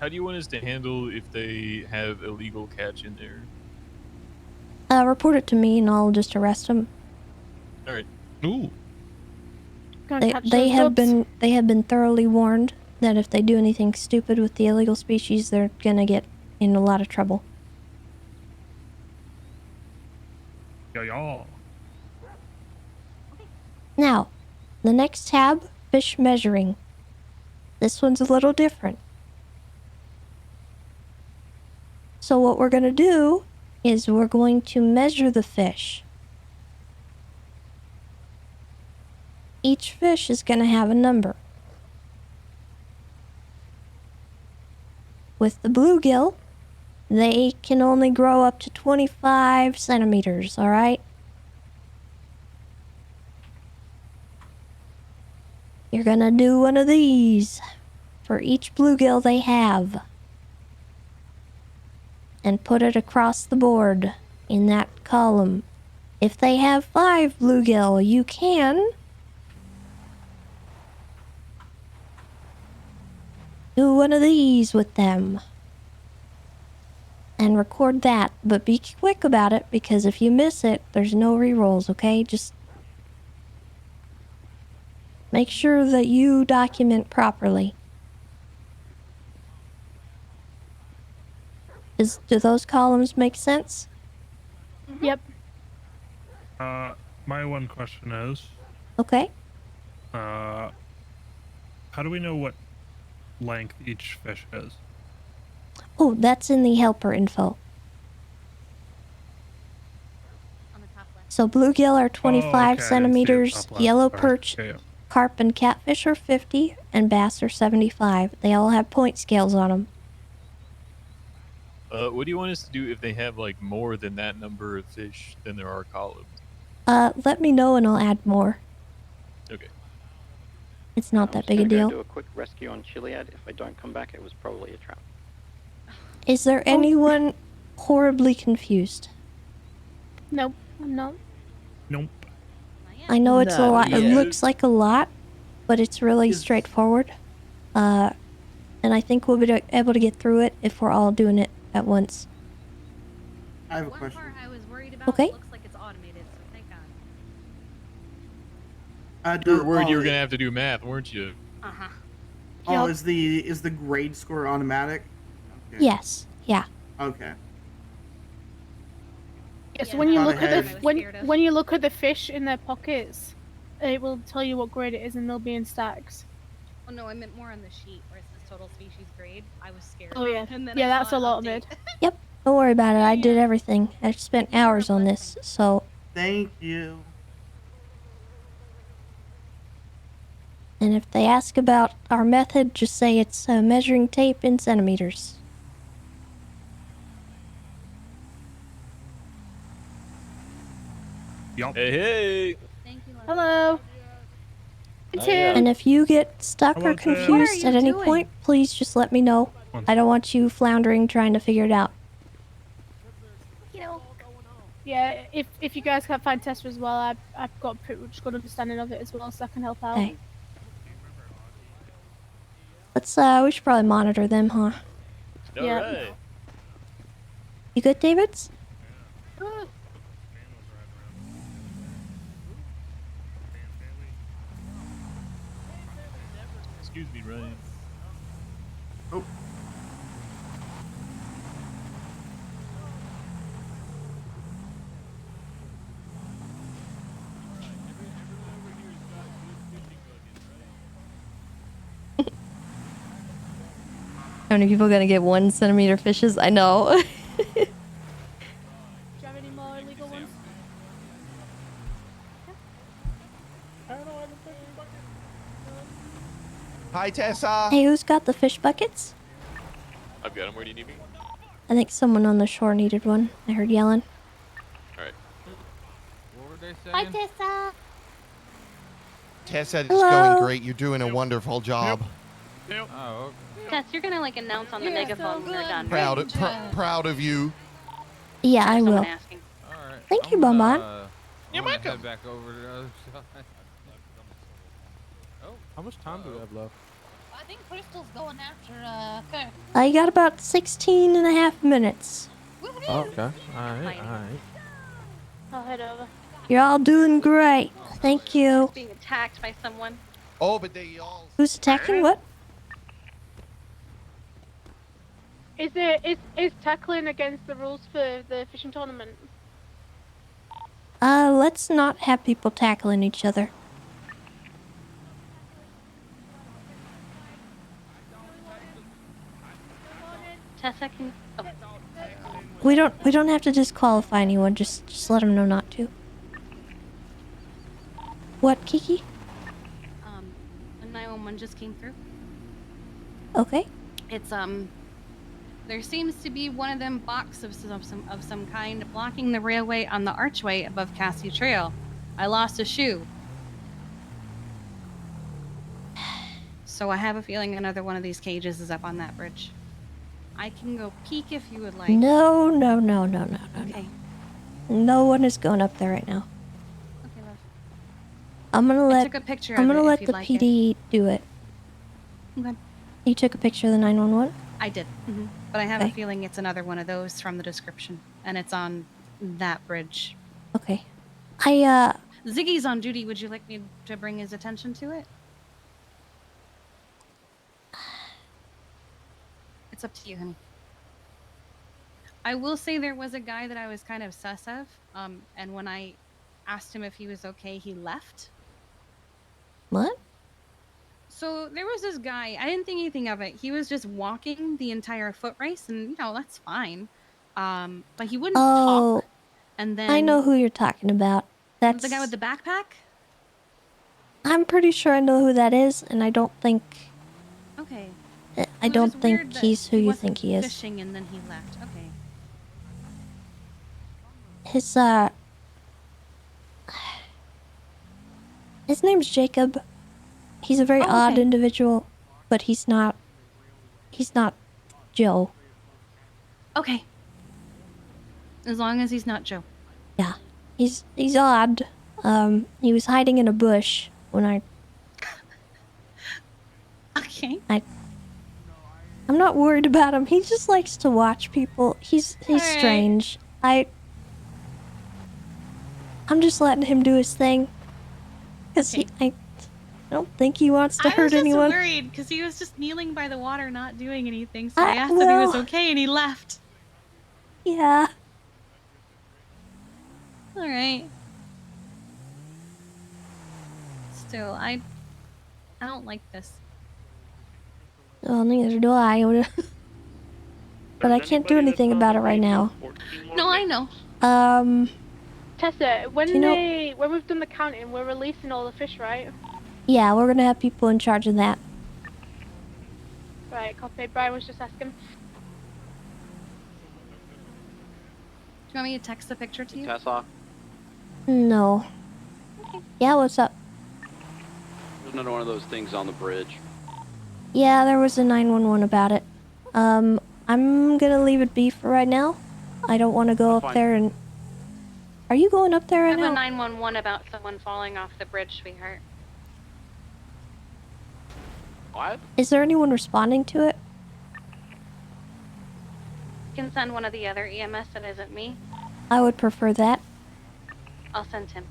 How do you want us to handle if they have illegal catch in there? Report it to me and I'll just arrest them. Alright. Ooh. They have been thoroughly warned that if they do anything stupid with the illegal species, they're gonna get in a lot of trouble. Y'all. Now, the next tab, fish measuring. This one's a little different. So what we're gonna do is we're going to measure the fish. Each fish is gonna have a number. With the bluegill, they can only grow up to 25 centimeters, alright? You're gonna do one of these for each bluegill they have. And put it across the board in that column. If they have 5 bluegill, you can do one of these with them. And record that, but be quick about it because if you miss it, there's no rerolls, okay? Just make sure that you document properly. Do those columns make sense? Yep. My one question is, Okay. how do we know what length each fish is? Oh, that's in the helper info. So bluegill are 25 okay, I didn't see it centimeters, top left, yellow sorry. perch, Yeah, yeah. carp, and catfish are 50, and bass are 75. They all have point scales on them. What do you want us to do if they have like more than that number of fish than there are columns? Let me know and I'll add more. Okay. It's not that big a I'm just gonna deal. go do a quick rescue on Chiliad. If I don't come back, it was probably a trap. Is there anyone horribly confused? Nope, I'm not. Nope. I know it's a Not lot. It yet. looks like a lot, but it's really straightforward. And I think we'll be able to get through it if we're all doing it at once. I have a question. Part I was worried about Okay. looks like it's automated, so thank God. You were worried you were gonna have to do math, weren't you? Uh-huh. Oh, is the grade score automatic? Okay. Yes. Yeah. Okay. Yes, when you Thought look at ahead. the when you look at the fish in their pockets, it will tell you what grade it is, and they'll be in stacks. Oh no, I meant more on the sheet where it says total species grade. I was scared. Oh yeah, And then yeah, I that's saw a it lot update. of it. Yep. Don't worry about it. I did everything. I spent hours on this, so. Thank you. And if they ask about our method, just say it's measuring tape in centimeters. Yup. Hey, hey. Hello. It's him. And if you get stuck Hello, or Tim. confused you at any doing? point, please just let me know. I don't want you floundering trying to figure it out. Yeah, if you guys can't find Tessa as well, I've got a pretty much good understanding of it as well, so I can help out. Okay. Let's, we should probably monitor them, huh? Yeah. Alright. You good, Davids? Excuse me, Ryan. Oh. How many people gonna get 1 centimeter fishes? I know. Do you have any more illegal ones? Hi, Tessa. Hey, who's got the fish buckets? I've got him. Where do you need me? I think someone on the shore needed one. I heard yelling. Alright. What were they Hi, saying? Tessa. Tessa, it's Hello. going great. You're doing a wonderful job. Yep. Oh, okay. Tess, you're gonna like announce on the You're megaphone so when they're good. done. Proud, Ranger. proud of you. Yeah, I Someone will. asking. Alright. Thank you, I'm gonna, Bonbon. I'm gonna head back over to the other side. Oh, how much time do we have left? I think Crystal's going after Kirk. I got about 16 and a half minutes. Woohoo! Oh, okay. Alright, alright. I'll head over. You're all doing great. Thank you. Being attacked by someone. Oh, but they all. Who's attacking what? Is tackling against the rules for the fishing tournament? Let's not have people tackling each other. Tessa can. Oh. We don't have to disqualify anyone. Just let them know not to. What, Kiki? A 911 just came through. Okay. It's there seems to be one of them boxes of some kind blocking the railway on the archway above Cassie Trail. I lost a shoe. So I have a feeling another one of these cages is up on that bridge. I can go peek if you would like. No. Okay. No one is going up there right now. Okay, love. I'm gonna I let took a picture I'm of gonna it let if you'd the like PD do it. Okay. You took a picture of the 911? I did. But I have a Okay. feeling it's another one of those from the description. And it's on that bridge. Okay. Ziggy's on duty. Would you like me to bring his attention to it? It's up to you, honey. I will say there was a guy that I was kind of sus of. And when I asked him if he was okay, he left. What? So there was this guy, I didn't think anything of it. He was just walking the entire foot race, and you know, that's fine. But he wouldn't Oh, talk. And then I know who you're talking about. That's the guy with the backpack? I'm pretty sure I know who that is, and I don't think Okay. I It was don't just think weird that he's who he you wasn't think he is. fishing and then he left. Okay. His name's Jacob. He's a very odd okay. individual, but he's not Joe. Okay. As long as he's not Joe. Yeah. He's odd. He was hiding in a bush when I Okay. I'm not worried about him. He just likes to watch people. He's Alright. strange. I'm just letting him do his thing. Cause I don't think he wants to I was hurt just anyone. worried because he was just kneeling by the water, not doing anything. So I- I asked if he was well- okay, and he left. Yeah. All right. Still, I don't like this. Well, neither do I. But I can't do anything about it right now. No, I know. Tessa, when you know- when we've done the counting, we're releasing all the fish, right? Yeah, we're gonna have people in charge of that. Right, copy. Brian was just asking. Do you want me to text the picture to you? Tessa, No. Yeah, what's up? there's another one of those things on the bridge. Yeah, there was a 911 about it. I'm gonna leave it be for right now. I don't want to go up there and... Are you going up there I right have a now? 911 about someone falling off the bridge, sweetheart. What? Is there anyone responding to it? You can send one of the other EMS that isn't me. I would prefer that. I'll send him.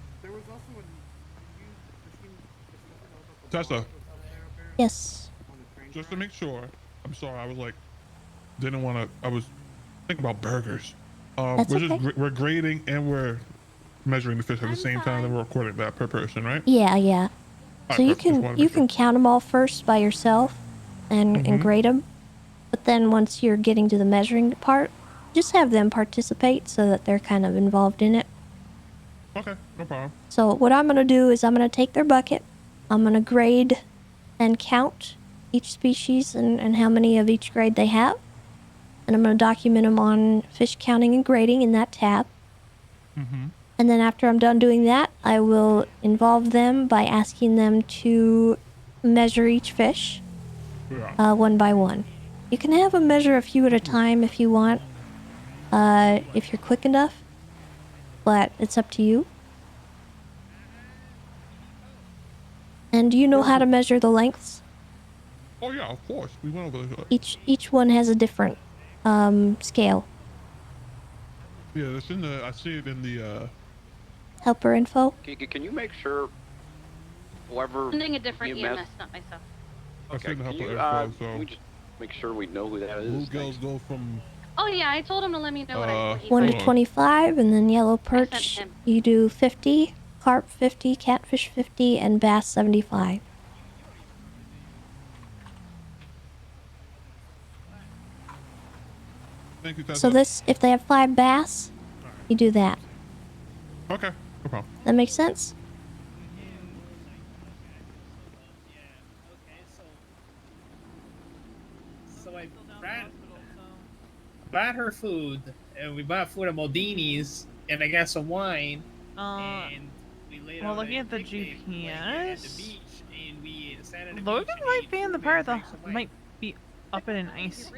Tessa, Yes. just to make sure, I'm sorry, I was like, didn't want to, I was thinking about burgers. That's we're okay. we're grading and we're measuring the fish at the same time, and we're recording that per person, right? Yeah, yeah. All So right, you perfect. Just wanted can to you make can count them all first by yourself and Mhm. grade them. But then once you're getting to the measuring part, just have them participate so that they're kind of involved in it. Okay, no problem. So what I'm going to do is I'm going to take their bucket. I'm going to grade and count each species and how many of each grade they have. And I'm going to document them on fish counting and grading in that tab. Mm-hmm. And then after I'm done doing that, I will involve them by asking them to measure each fish one by one. You can have them measure a few at a time if you want, if you're quick enough, but it's up to you. And do you know how to measure the lengths? Oh yeah, of course. We went over the Each one has a different scale. Yeah, that's in the. I see it in the. Helper info. Can you make sure whoever Sending a different EMS EMS, not myself. I see Okay, the can helper you, info. So can we just make sure we know who that blue is? girls go from. Oh yeah, I told him to let me know what he 1 to finds. 25, and then yellow sent perch, him. you do 50, carp 50, catfish 50, and bass 75. Thank you, Tessa. So this, if they have 5 bass, you do that. Okay, no problem. That makes sense? So I bought her food, and we bought food at Maldini's, and I got some wine, and we laid Well, out looking a at the picnic, like, at the GPS, beach, and we sat at the Logan beach and might ate be in the food part and of the drank some wine. might be up in an ice.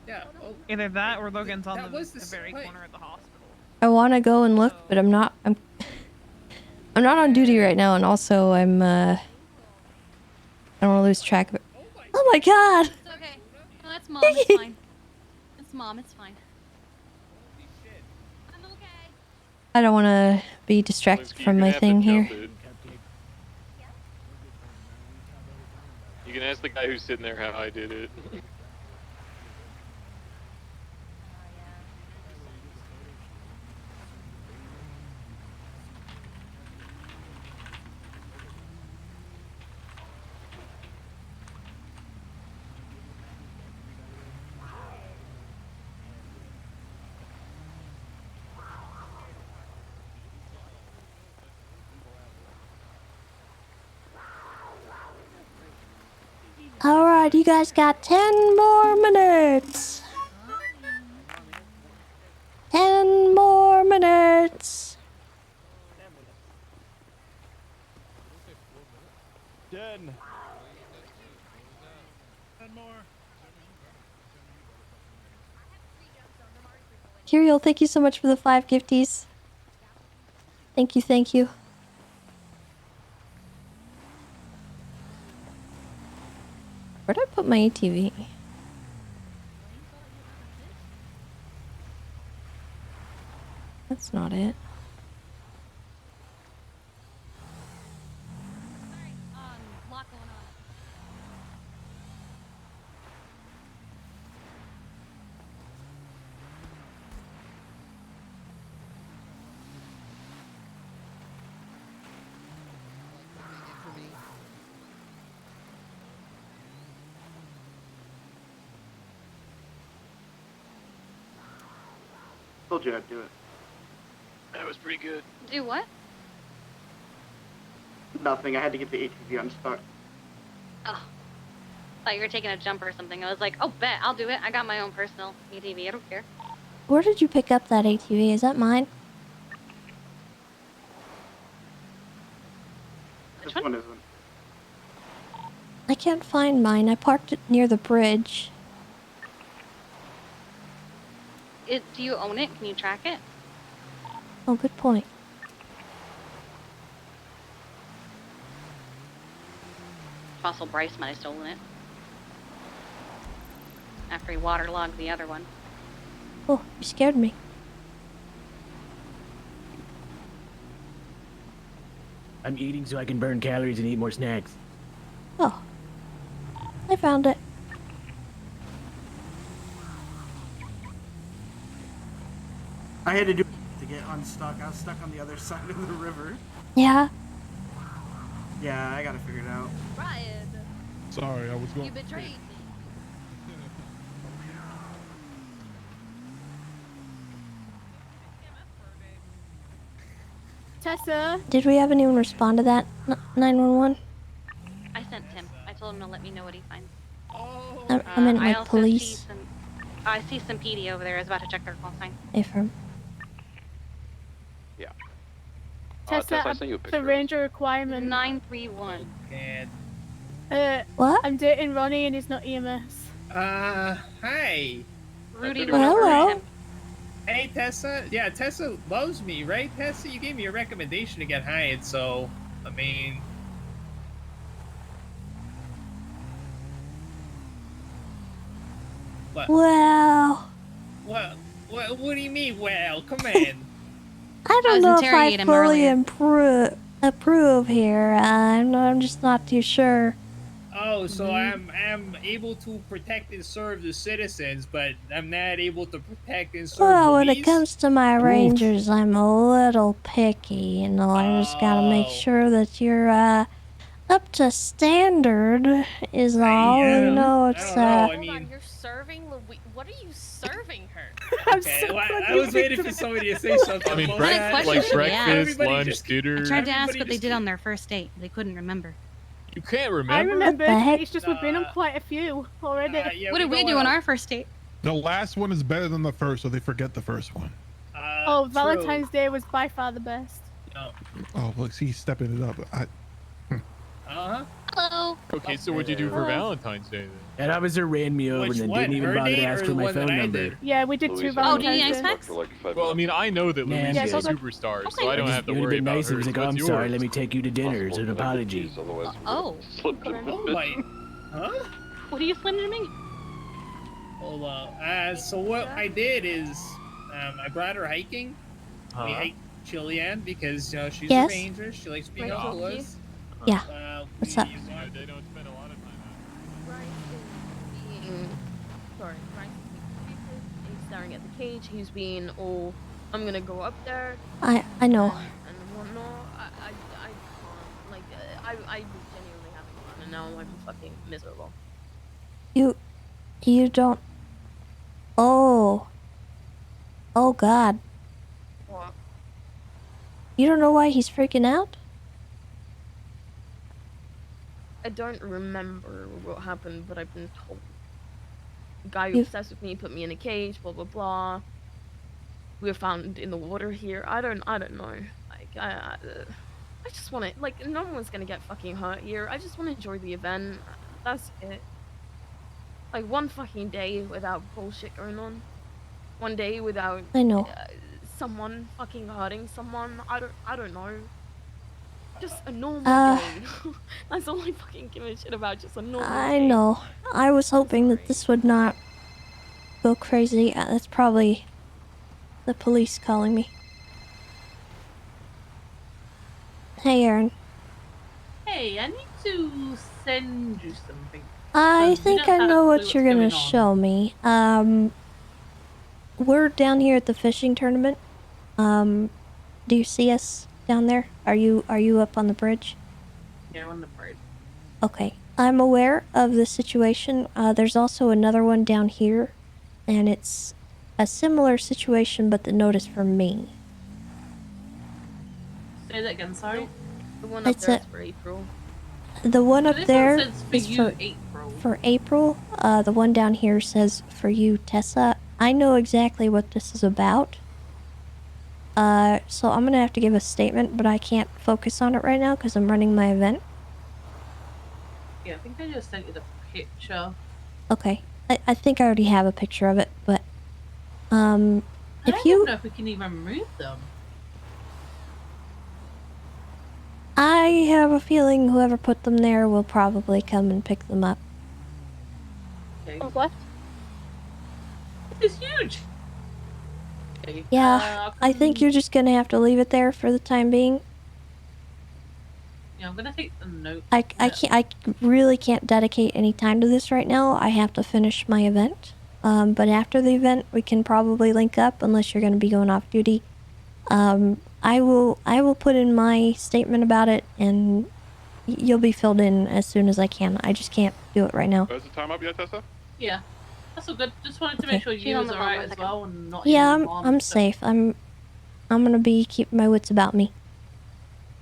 Yeah, well, Either that or Logan's on that the was the very wait. corner of the hospital. I want to go and look, but I'm not not on duty right now, and also I don't want to lose track of it. Oh my god! It's okay. No, that's mom. It's fine. It's mom. It's fine. I'm okay. I don't want to be distracted from my thing here. You can ask the guy who's sitting there how I did it. Alright, you guys got 10 more minutes. 10 more minutes. 10. 10 more. Kiriel, thank you so much for the 5 gifties. Thank you, thank you. Where'd I put my ATV? That's not it. Lot going on. Told you I'd do it. That was pretty good. Do what? Nothing. I had to get the ATV unstuck. Oh. Thought you were taking a jump or something. I was like, oh, bet, I'll do it. I got my own personal ATV. I don't care. Where did you pick up that ATV? Is that mine? This one isn't. I can't find mine. I parked it near the bridge. Do you own it? Can you track it? Oh, good point. Fossil Bryce might have stolen it. After he waterlogged the other one. Oh, you scared me. I'm eating so I can burn calories and eat more snacks. Oh. I found it. I had to do it to get unstuck. I was stuck on the other side of the river. Yeah. Yeah, I gotta figure it out. Brian, Sorry, I was going. you betrayed me. Tessa. Did we have anyone respond to that? 911? I sent Tim. I told him to let me know what he finds. I meant I like also police. I see some PD over there. I was about to check their call sign. Affirm. Yeah. Tessa, I sent you a picture. the ranger requirement. 931. And what? I'm dating Ronnie and he's not EMS. Hi. Rudy Well, hello. Tim. Hey, Tessa. Yeah, Tessa loves me, right, Tessa? You gave me a recommendation to get hired, so, I mean... What? Well, What do you mean, well? Come on. I don't was know if I interrogating him fully earlier. approve here. I'm just not too sure. Oh, so I'm able to protect and serve the citizens, but I'm not able to protect and serve Well, when police? it comes to my Oof. rangers, I'm a little picky. You know, I just gotta make sure that you're up to standard. Is all. You know, it's Hold on, you're serving Louise. What are you serving her? Okay, well, I was waiting for somebody to say something. I mean, about What that. question like should we breakfast, ask? Everybody lunch, just- dinner. I tried to ask Everybody what they just did on their first date. They couldn't remember. You can't I remember? remember. the heck? It's just we've been on quite a few already. Yeah, What did we don't do on wanna- our first date? The last one is better than the first, so they forget the first one. Oh, true. Valentine's Day was by far the best. Oh, look, see, he's stepping it up. Uh-huh. Hello. Okay, so what'd you do for Hello. Valentine's Day then? That officer ran me over Which and then one? didn't even Her bother to date ask or for the my one that phone I number. did? Yeah, we did Louise two and Oh, did he Valentine's ask Day. Max? Well, I mean, I know that Nah, Louise Yeah, is so a good. superstar, so Okay. I don't have to It would worry have been about nice if it her. was like, oh, What's I'm sorry, yours? let me take you to dinner as an apology. Oh. Oh my. Huh? What are you slimming to me? Hold on. So what I did is, I brought her hiking. We hiked Chilean because she's Yes? a ranger. She likes being Great talking to outdoors. Yeah. What's up? We Yeah, they don't spend a lot of time out. Bryce is being. Sorry, Bryce is being stupid. He's staring at the cage. He's being all. I'm gonna go up there. I know. And whatnot. I can't. Like, I was genuinely having fun, and now I'm fucking miserable. You don't. Oh. Oh God. What? You don't know why he's freaking out? I don't remember what happened, but I've been told. The guy who You've- obsessed with me put me in a cage, blah blah blah. We were found in the water here. I don't know. Like I just want to, like, no one's gonna get fucking hurt here. I just want to enjoy the event. That's it. Like, one fucking day without bullshit going on. One day without I know. someone fucking hurting someone. I don't know. Just a normal day. That's all I fucking give a shit about. Just a normal I day. know. I was hoping that this would not go crazy. That's probably the police calling me. Hey, Aaron. Hey, I need to send you something. I We think don't I have know a what clue you're what's gonna going on. show me. We're down here at the fishing tournament. Do you see us down there? Are you up on the bridge? Yeah, on the bridge. Okay. I'm aware of the situation. There's also another one down here, and it's a similar situation, but the note is for me. Say that again, sorry. The one up It's there a- is for April. The one So up this there one says for is you, April. for April. The one down here says for you, Tessa. I know exactly what this is about. So I'm gonna have to give a statement, but I can't focus on it right now because I'm running my event. Yeah, I think I just sent you the picture. Okay. I think I already have a picture of it, but I if don't you know if we can even remove them. I have a feeling whoever put them there will probably come and pick them up. Okay. What's left? This is huge. Okay. Yeah, I think you're just gonna have to leave it there for the time being. Yeah, I'm gonna take the note. I really can't dedicate any time to this right now. I have to finish my event. But after the event, we can probably link up unless you're gonna be going off duty. I will put in my statement about it, and you'll be filled in as soon as I can. I just can't do it right now. Is the time up yet, Tessa? Yeah, that's all good. Just wanted to Okay. make sure She's you on was the phone, alright one as second. well and not Yeah, even I'm safe. I'm gonna be keeping my wits about me.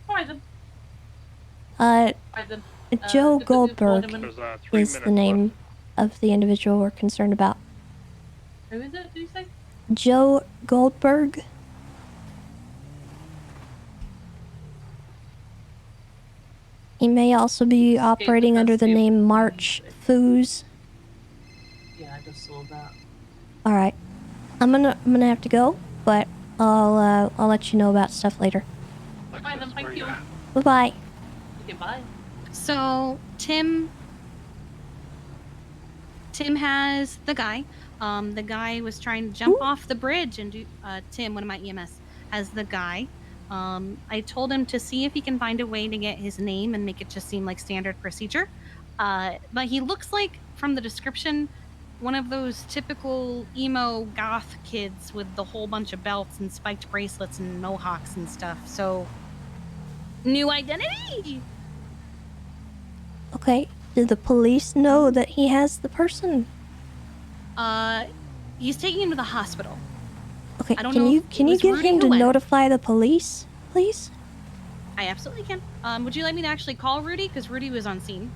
Alright then. Uh, Alright then. Joe good that we've warned Goldberg him. There's 3 is the minutes name of the individual we're concerned about. Who is it? Do you say? Joe Goldberg. He may also be operating under the name March Foos. Yeah, I just saw that. All right, I'm gonna have to go, but I'll let you know about stuff later. Alright then, thank you. Bye bye. Okay, bye. So Tim has the guy. The guy was trying to jump off the bridge and do. Tim, one of my EMS, has the guy. I told him to see if he can find a way to get his name and make it just seem like standard procedure. But he looks like, from the description, one of those typical emo goth kids with the whole bunch of belts and spiked bracelets and mohawks and stuff. So, new identity. Okay. Did the police know that he has the person? He's taking him to the hospital. Okay. I don't Can know you if can it you was get Rudy him who to went. notify the police, please? I absolutely can. Would you like me to actually call Rudy? Because Rudy was on scene.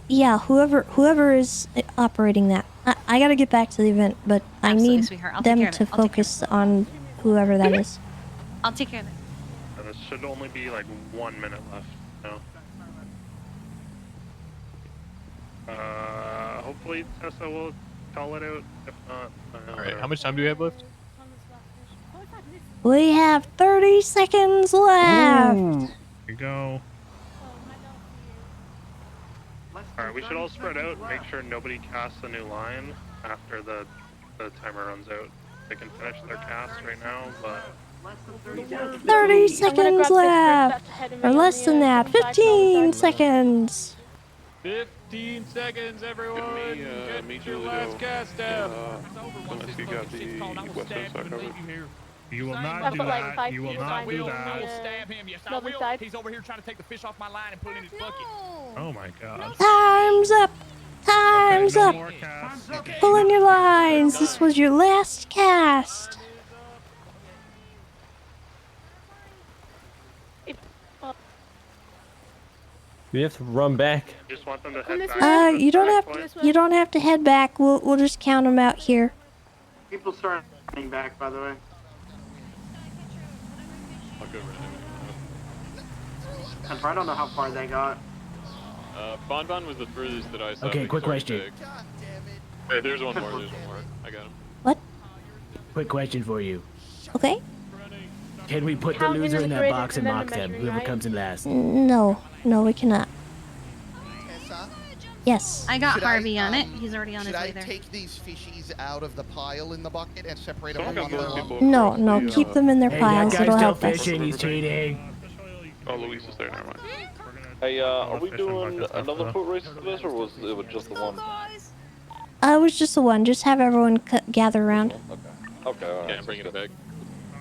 Yeah. Whoever is operating that. I gotta get back to the event, but I Absolutely, need sweetheart. I'll take them care of to it. I'll take care of focus on whoever that is. I'll take care of it. And this should only be like 1 minute left. No. Hopefully Tessa will call it out. If not, Alright, how much time do we have left? We have 30 seconds left. Here you go. Alright, we should all spread out and make sure nobody casts a new line after the timer runs out. They can finish their cast right now, but 30 seconds left. Or less than that. 15 seconds. 15 seconds, everyone! Get me your Julie last Doe. cast out! Unless you got the West Coast side covered. you will not I've do got like that. 5 You will feet not behind do me that. on the, Stab him, yes I northern will. side. He's over here trying to take the fish off my line and put it in his bucket. Oh my god. Time's up. Time's no up. more casts. Pull in your lines. This was your last cast. Do we have to run back? Just want them to head back. You don't have to head back. We'll just count them out here. People start running back, by the way. I'll go run And I don't know how far they got. Bon Bon was the furthest that I saw. Okay, quick question. Hey, there's one more. There's one more. I got him. What? Quick question for you. Okay. Can we put the Count loser into in the that grid box and and then mock the them? measuring, Whoever right? comes in last. No, we cannot. Yes. I got Should Harvey on it. He's already on his Should way I there. take these fishies out of the pile in the bucket and separate them Someone one got by those one? people No, keep them in their Hey, piles. that guy's It'll still help us. fishing. He's cheating. Oh, Luis is there. Never mind. Hey, are we doing another foot race for this, or was it just the one? It was just the one. Just have everyone gather around. Okay, alright. Yeah, I'm bringing it back.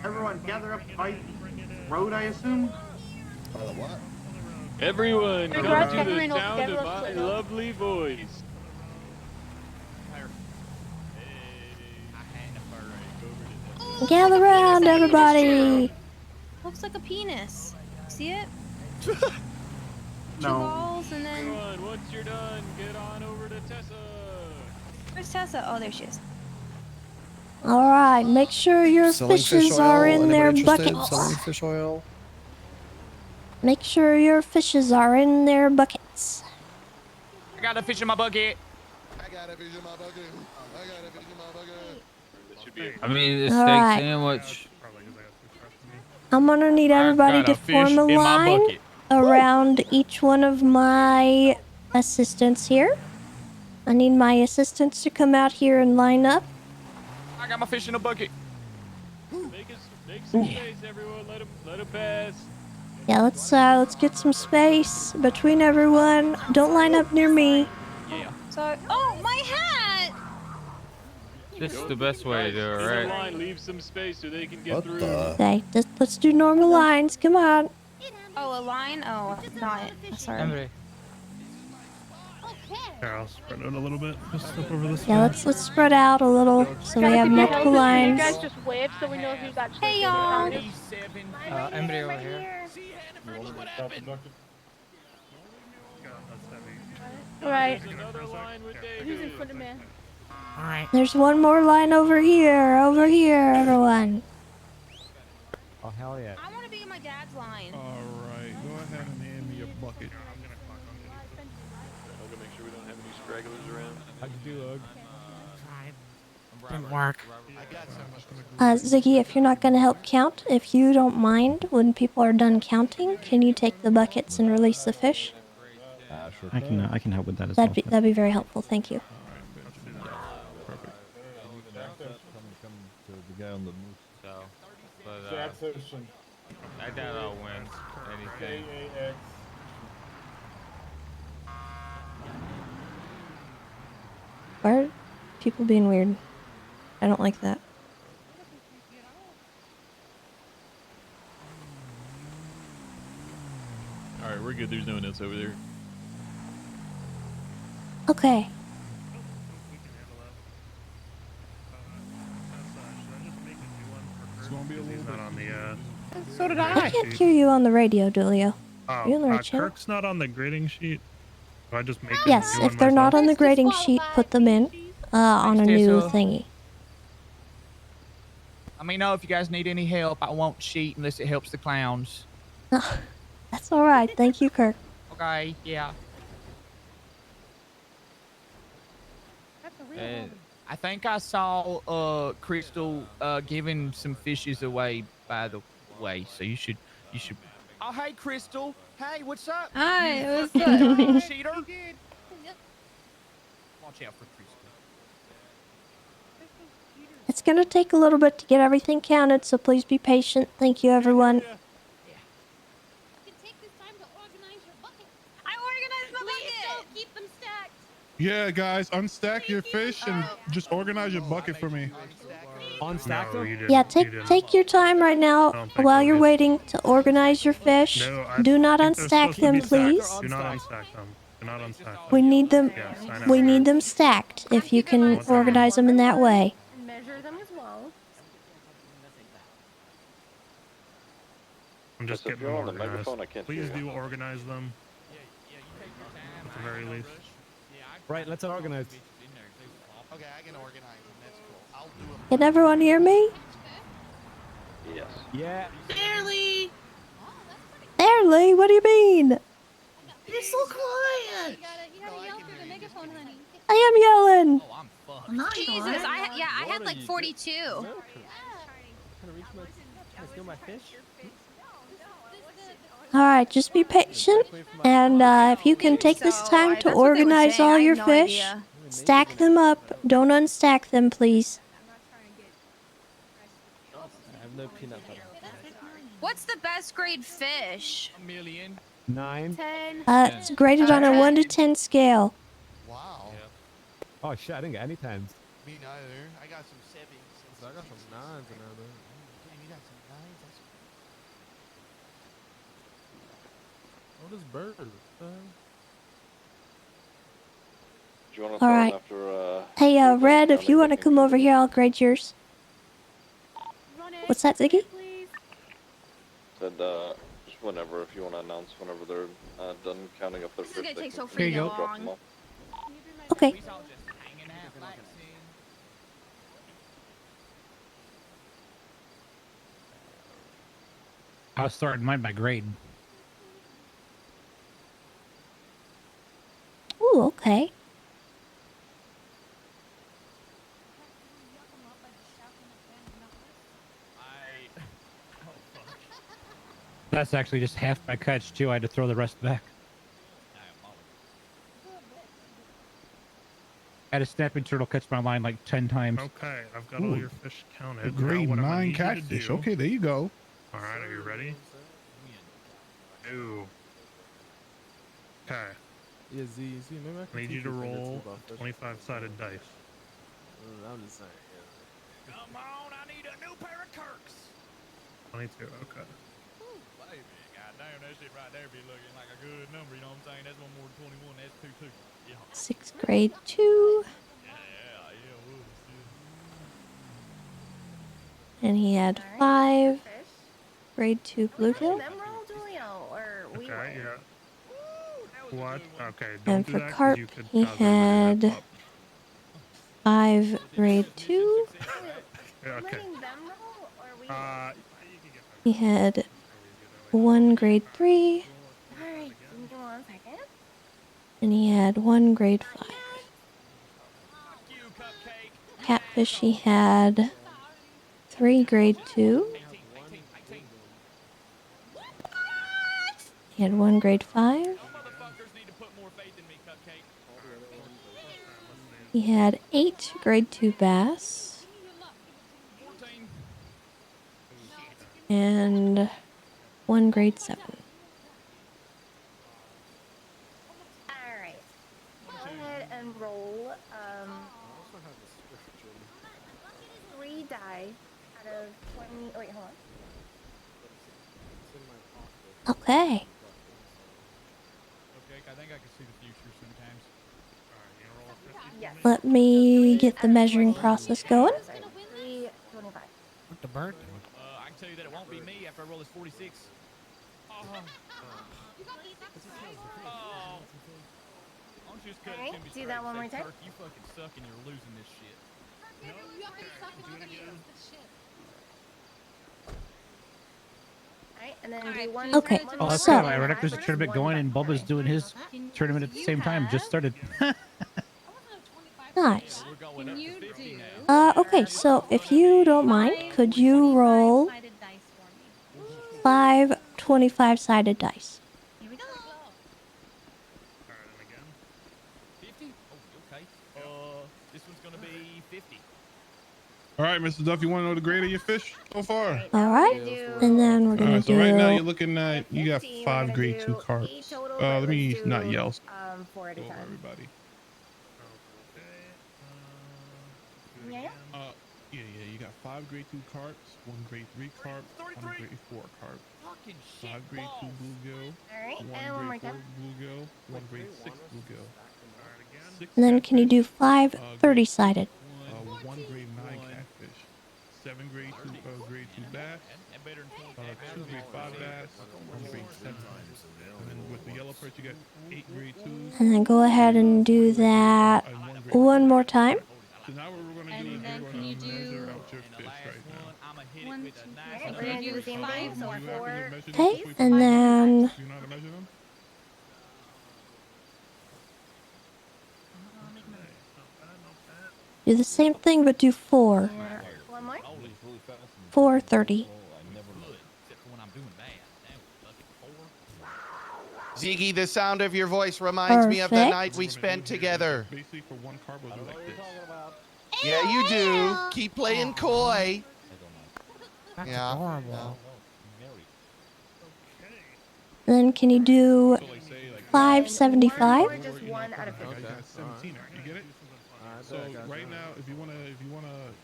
Everyone gather up by the road, I assume? By the what? Everyone, Hey, come guys, to gather the in all sound together, of let's my split up. lovely voice. Gather around, everybody. Looks like a penis. See it? No. Two balls and then. Everyone, once you're done, get on over to Tessa. Where's Tessa? Oh, there she is. All right, make sure your Selling fishes fish are oil? in their Anybody interested? buckets. Selling fish oil? Make sure your fishes are in their buckets. I got a fish in my bucket. I got a fish in my bucket. I got a fish in my bucket. This should be I mean, the All steak right. sandwich. I'm gonna need everybody got to a fish form a in my line bucket. around each one of my assistants here. I need my assistants to come out here and line up. I got my fish in a bucket. Make some space, everyone. Let him pass. Yeah, let's get some space between everyone. Don't line up near me. Yeah. So, oh, my hat! Just the best way to do it, In the right? line, leave some space so they can get What through. the? Okay, let's do normal lines. Come on. Oh, a line? Oh, not. Sorry. Here, I'll spread out a little bit. Just step over this Yeah, way. let's spread out a little so we have multiple You lines. guys just wave so we know who's actually Hey, y'all. Embryo over here. Alright. There's another line with Who's David. in front of me? Alright. There's one more line over here, everyone. Oh, hell yeah. I want to be in my dad's line. Alright, go ahead and hand me a bucket. I'll go make sure we don't have any stragglers around. How'd you do, Ugg? Didn't work. I got some. Ziggy, if you're not gonna help count, if you don't mind, when people are done counting, can you take the buckets and release the fish? Sure I can help with that as That'd be very helpful. Thank you. Perfect. Come to the guy on the moose. So, but I doubt I'll win anything. Why are people being weird? I don't like that. All right, we're good. There's no one else over there. Okay. It's gonna be a little bit. On the, So did I can't hear you on the radio, Dulio. Are you on the right channel? Kirk's not on the grading sheet. So I just make Yes, if they're not on the grading sheet, put them in on a new thingy. Let me know if you guys need any help. I won't cheat unless it helps the clowns. That's all right. Thank you, Kirk. Okay, yeah. And I think I saw Crystal giving some fishes away, by the way. So you should. Oh, hey, Crystal. Hey, what's up? Hi, You what's fucking up? cheater. Watch out for Crystal. It's gonna take a little bit to get everything counted, so please be patient. Thank you, everyone. I organized my bucket. Keep them stacked. Yeah, guys, unstack your fish and just organize your bucket for me. Unstack them? Yeah, take your time right now while you're waiting to organize your fish. Do not unstack them, please. Do not unstack them. Do not unstack them. We need them. Yes, I know. We need them stacked. If you can organize them in that way. And measure them as well. I'm just If getting you're them on the organized. megaphone, I can't Please hear you. do organize them. very least. Right, let's organize. Okay, I can organize them. That's cool. I'll do them. Can everyone hear me? Yes. Yeah. Barely. Barely? What do you mean? It's so quiet. You gotta yell through the megaphone, honey. I am yelling. Oh, I'm fucked. No, you Jesus, aren't. I had like 42. Trying to reach my, trying to steal my fish? All right, just be patient, and if you can take this time to organize all your fish, stack them up. Don't unstack them, please. I have no peanut butter. What's the best grade fish? 9. 10. It's graded on a 1 to 10 scale. Wow. Oh shit, I didn't get any 10s. Me neither. I got some 7s. I got some 9s in there. Damn, you got some 9s? That's What is bird? Do you want to All start right. after, Hey, Red, if you want to come over here, I'll grade yours. What's that, Ziggy? said, just whenever, if you want to announce whenever they're done counting up their This is fish, gonna they take can so freaking drop long. them off. Okay. I was starting mine by grade. Ooh, okay. That's actually just half my catch too. I had to throw the rest back. I had a snapping turtle catch my line like 10 times. Okay, I've got Ooh. all your fish counted. A grade Now what I'm gonna 9 need you to catfish. do- Okay, there you go. All right, are you ready? Ooh. Okay. Yeah, Z, maybe I I need you to roll a 25-sided dice. I'm just saying, yeah. Come on, I need a new pair of Kirks. 22. Okay. Baby, goddamn, that shit right there be looking like a good number. You know what I'm saying? That's one more than 21. That's 2 2. Yeah. 6th grade 2. And he had 5. Grade 2 bluegill. Them roll, Julio, or we Okay, yeah. What? Okay, don't And do for that 'cause carp, you could he cause everybody to had 5 grade 2. Yeah, okay. He had 1 grade 3. Alright, give me 1 second. And he had 1 grade 5. Catfish, he had 3 grade 2. He had 1 grade 5. He had 8 grade 2 bass. And 1 grade 7. Alright. Go ahead and roll 3 die out of 20. Wait, hold on. Okay. Okay, I think I can see the future sometimes. Yes. Let me get the measuring process going. 325. What the bird? I can tell you that it won't be me after I roll this 46. Oh. Alright, do that one more time. You fucking suck and you're losing this shit. Alright, and then do one. Okay, Oh, that's so- good. I read there's a tournament going and Bubba's doing his tournament at the same time. Just started. Nice. Can you do Okay, so if you don't mind, could you roll 5 25-sided dice? Here we go. 50? Oh, okay. This one's gonna be 50. All right, Mr. Duff, you want to know the grade of your fish so far? All right, and then we're All gonna right, do. so right now you're looking at, you got 5 grade 2 carps. total, Let me let's not do, yell. 4 at a Go over time. everybody. Yeah. Yeah, you got 5 grade 2 carps, 1 grade 3 carp, 1 grade 4 carp, 5 grade 2 bluegill, Alright, 1 and one more grade 4 time. bluegill, 1 grade 6 bluegill. 6 And then can you do catfish, 5 30-sided? 1 grade 9 catfish, 7 grade 2 bass, 2 grade 5 bass, 1 grade 7. And then with the yellow perch, you get 8 grade 2s. And then go ahead and do that one more time. So now what we're going to do is we're going to measure out your fish right now. 1, 2, 3. We're gonna do the same thing. So 4. Okay, and then Do you know how to measure them? do the same thing, but do 4. One more. 4:30. Ziggy, the sound of your voice reminds me of the Perfect. night we spent together. Basically, for 1 carp, we'll do like this. Yeah, you do. Keep playing coy. Yeah. Adorable. Then can you do 575? Or just 1 out of 50. Okay, that's 17. You get it? So right now, if you wanna,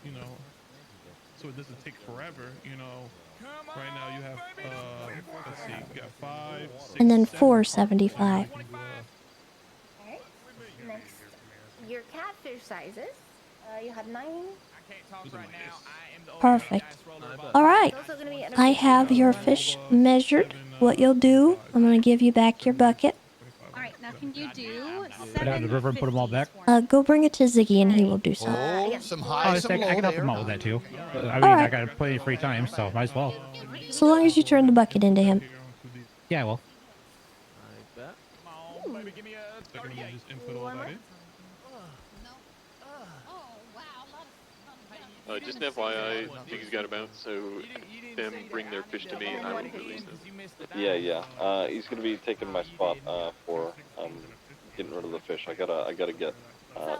you know, so it doesn't take forever, you know. Right now you have, let's see, you got 5, 6, And then 7. 475. Alright. Next, your catfish sizes. You have 9. Perfect. All right. I have your fish measured. What you'll do, I'm going to give you back your bucket. All right, now can you do Put down the river and put them all back. Go bring it to Ziggy and he will do so. Oh, some Oh, high, I some low can help there. him out with that too. I mean, Alright. I got plenty of free time, so might as well. So long as you turn the bucket into him. Yeah, well. Just an FYI, Ziggy's got a bounce, so them bring their fish to me and I will release them. Yeah. He's gonna be taking my spot for getting rid of the fish. I gotta get.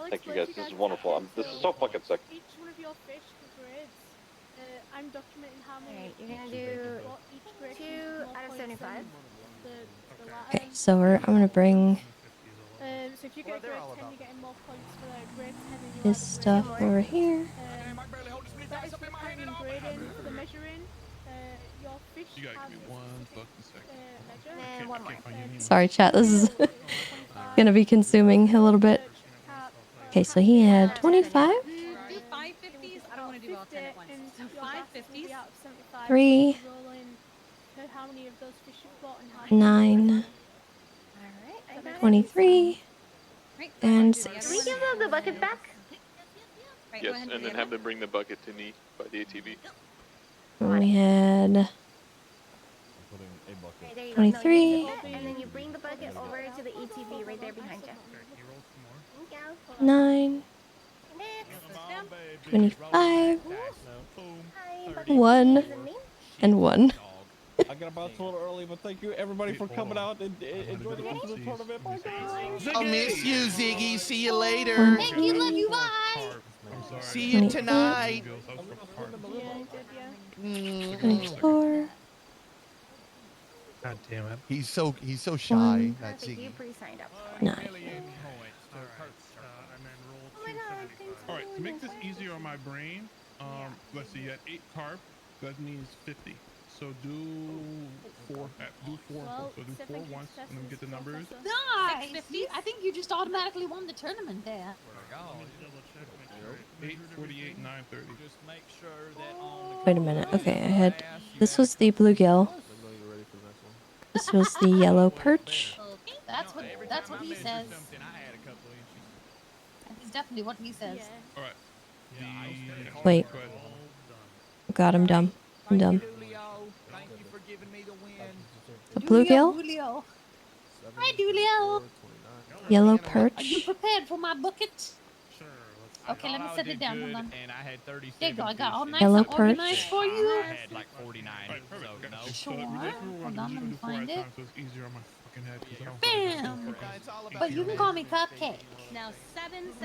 Thank you guys. This is wonderful. This is so fucking sick. Each one of your fish, the grades, I'm documenting how many. Alright, you're gonna do 2 out of 75. Okay, so I'm going to bring So if you get a grade 10, you're getting more points for the grade 10 and you his stuff over here. that is for counting and grading. For the measuring, your fish You gotta has give me 1 fucking second. measure. And one more. Sorry, chat. This is going to be consuming a little bit. Okay, so he had 25. Do 550s. I don't want to do all 10 at once. So 550s. 3, How many of those fish you've got and how 9, 23, and Can we 6. give them the bucket back? Right, go Yes, ahead and then have them bring the bucket to me by the ATV. And we had Alright, there you go. 23, And then you bring the bucket over to the ETV right there behind you. 9, 25, 1, and 1. I got about a little early, but thank you everybody for coming out and enjoy the rest of the tournament. Bye guys. I'll miss you, Ziggy. See you later. Thank you, love you, bye. See you tonight. 24. God damn it. He's so shy. That Perfect, you Ziggy. pre-signed up. 9. Oh my god, thanks for Alright, to doing make this easier on my brain, let's see, you had 8 carp, that means 50. So do 4 so do 4 once, and then get the numbers. Nice! I think you just automatically won the tournament there. 8, 48, 9, 30. Just make sure that Wait a minute. Okay, I had. This was the bluegill. This was the yellow perch. That's what he says. That's definitely what he says. Alright. Wait. God, I'm dumb. I'm dumb. The bluegill, Julio. Hi, Julio. yellow Are you perch, prepared for my bucket? Okay, let me set it down. Hold on. And I had 37. There you go. I got all nice Yellow and perch. organized for you. I had like 49. Sure. Hold on, let me find it. So it's easier on my fucking head. 'Cause I don't Bam! But you can call me Cupcake. Now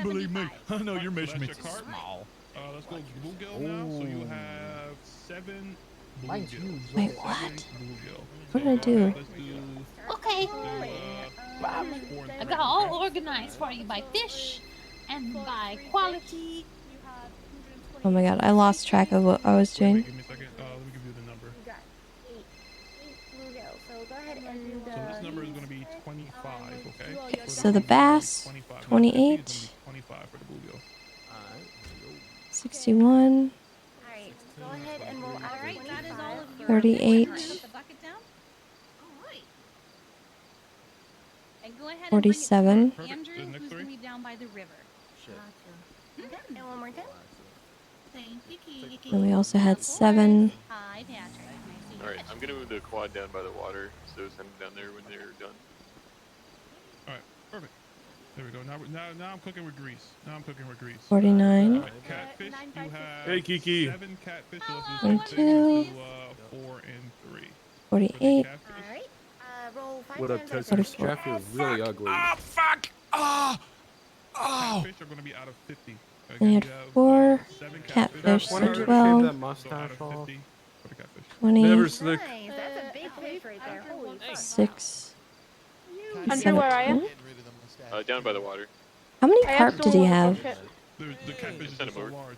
Believe me, 775. I know your That's measurements your are cart? small. Let's go bluegill now. So you have 7 Mine's bluegill. huge. Wait, Seven what? bluegill. What did I do? Let's do Okay. 4 I got all organized for you by fish and by quality. Oh my god, I lost track of what I was doing. Give me a second. Let me give you the number. You got 8 bluegill. So go ahead and. So this number is going to be 25, okay? So the bass, 28, 25 for the bluegill. 61, Alright, Go ahead and roll out. All right, that is all of your 38. fish. Put the bucket down. All right. And go ahead and 47. bring it to Andrew, who's going to be down by the river. Okay, and one more time. Thank you, Kiki. And we also had 7. Hi, Patrick. Nice to meet All right, I'm gonna move the quad down by the water, so send it down there when they're done. All right, perfect. There we go. Now I'm cooking with grease. 49. All right, catfish. You have Hey, Kiki. 7 catfish. So let's do 1, something. 2. Let's do 4 and 3. 48. All right. Roll 5 What up, times. Tessa? out of This 50. chef is really ugly. Oh, fuck! Oh! Catfish are going to be out of 50. And you had 4 catfish, When so I shave 12. that mustache off. 20. Never slick. Nice. That's a big fish right there. Holy fuck. 6. Andrew, where are you? 17. Down by the water. How many I have carp did he have? The catfish is so large.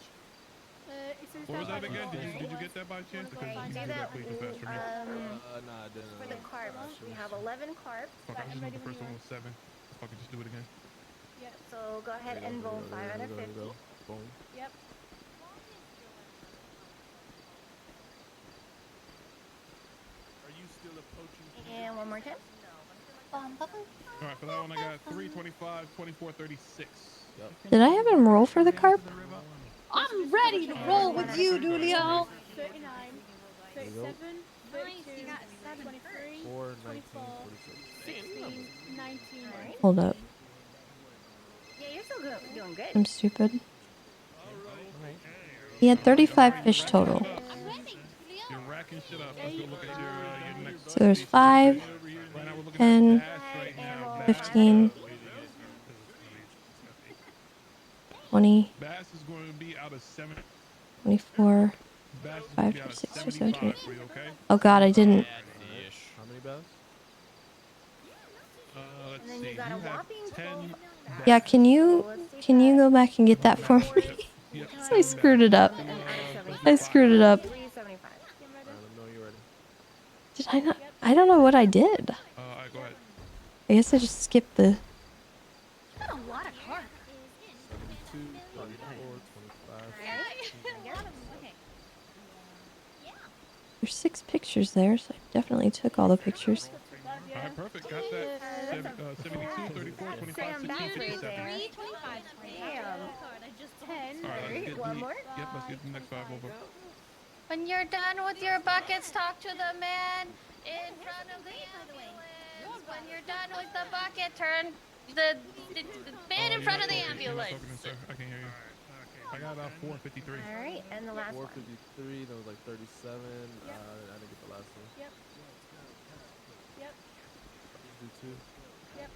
What was that again? Did you get that by chance? Okay, you do that. Please, fast for me. Nah, I didn't. For the carp, we have 11 carp. Fuck, I just moved the first one with 7. Let's fucking just do it again. So go ahead and roll 5 out of 50. Boom. Yep. And one more time. All right, for that one I got 3, 25, 24, 36. Did I have him roll for the carp? I'm ready to roll with you, Dulio. 39, 37, 32, 23, 4, 19, 24, 16, 19. Hold up. Yeah, you're still doing good. I'm stupid. He had 35 fish total. You're racking shit up. Let's go look at your next. So there's 5, 10, 15, 20, Bass is going to be out of 7. 24, Bass is 5, gonna be out of 26, 75 17. for you, okay? Oh god, I didn't. How many bass? Let's And then see. you got a have whopping 10 Yeah, can you go back and get that for me? So I screwed it up. I screwed it up. 375. Did I not? I don't know what I did. Alright, go ahead. I guess I just skipped the. Got a lot of carp. 72, 34, 25. Okay. There's 6 pictures there, so I definitely took all the pictures. Alright, perfect. Got that. 72, 34, 25, 16, 57. 3, 25. Damn. I just 10. Alright, let's get One more. Yep, let's get the next 5 over. When you're done with your buckets, talk to the man in front of the ambulance. When you're done with the bucket, turn the man in front of the ambulance. I can hear you. I got 453. All right, and the last one. 453, that was like 37. I didn't get the last one. Yep. Yep. Do 2. Yep.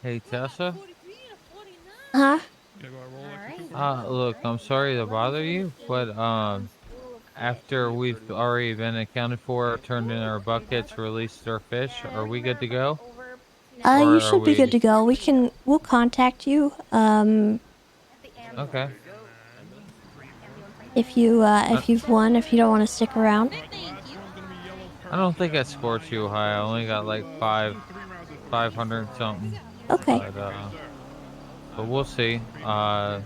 Hey, Tessa? Huh? Look, I'm sorry to bother you, but, after we've already been accounted for, turned in our buckets, released our fish, are we good to go? You should be good to go. We'll contact you. Okay. If you've won, if you don't want to stick around. I don't think I scored too high. I only got like 500 something. Okay. But we'll see how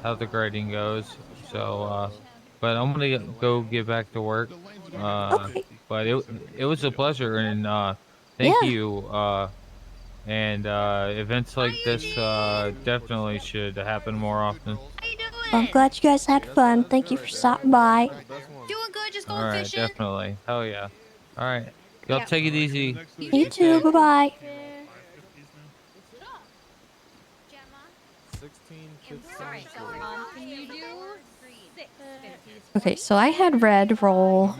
the grading goes. So, but I'm gonna go get back to work. Okay. But it was a pleasure, and thank you. And events like this definitely should happen more often. Well, I'm glad you guys had fun. Thank you for stopping by. Doing good, just All going right, fishing. definitely. Hell yeah. All right, y'all take it easy. You too. Bye bye. 16, 15. Sorry, so can you do 6? Okay, so I had red roll.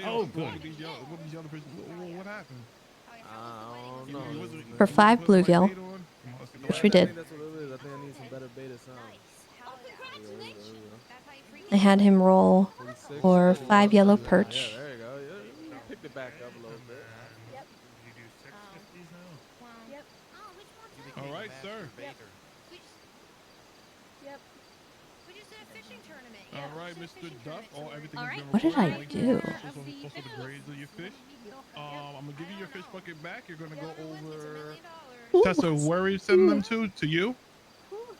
Oh, good. What happened? I don't know. For 5 bluegill, which we I did. think that's what it is. I think I need some better beta sound. I had him roll for 5 yellow perch. Yeah, there you go. Yeah, you picked it back up a little bit. All right, sir. Yep. We just did a fishing tournament. All right, Mr. Duff. Everything has been What did I recorded. do? Also the grades of your fish. I'm gonna give you your fish bucket back. You're gonna go over. Tessa, where are you sending them to? To you?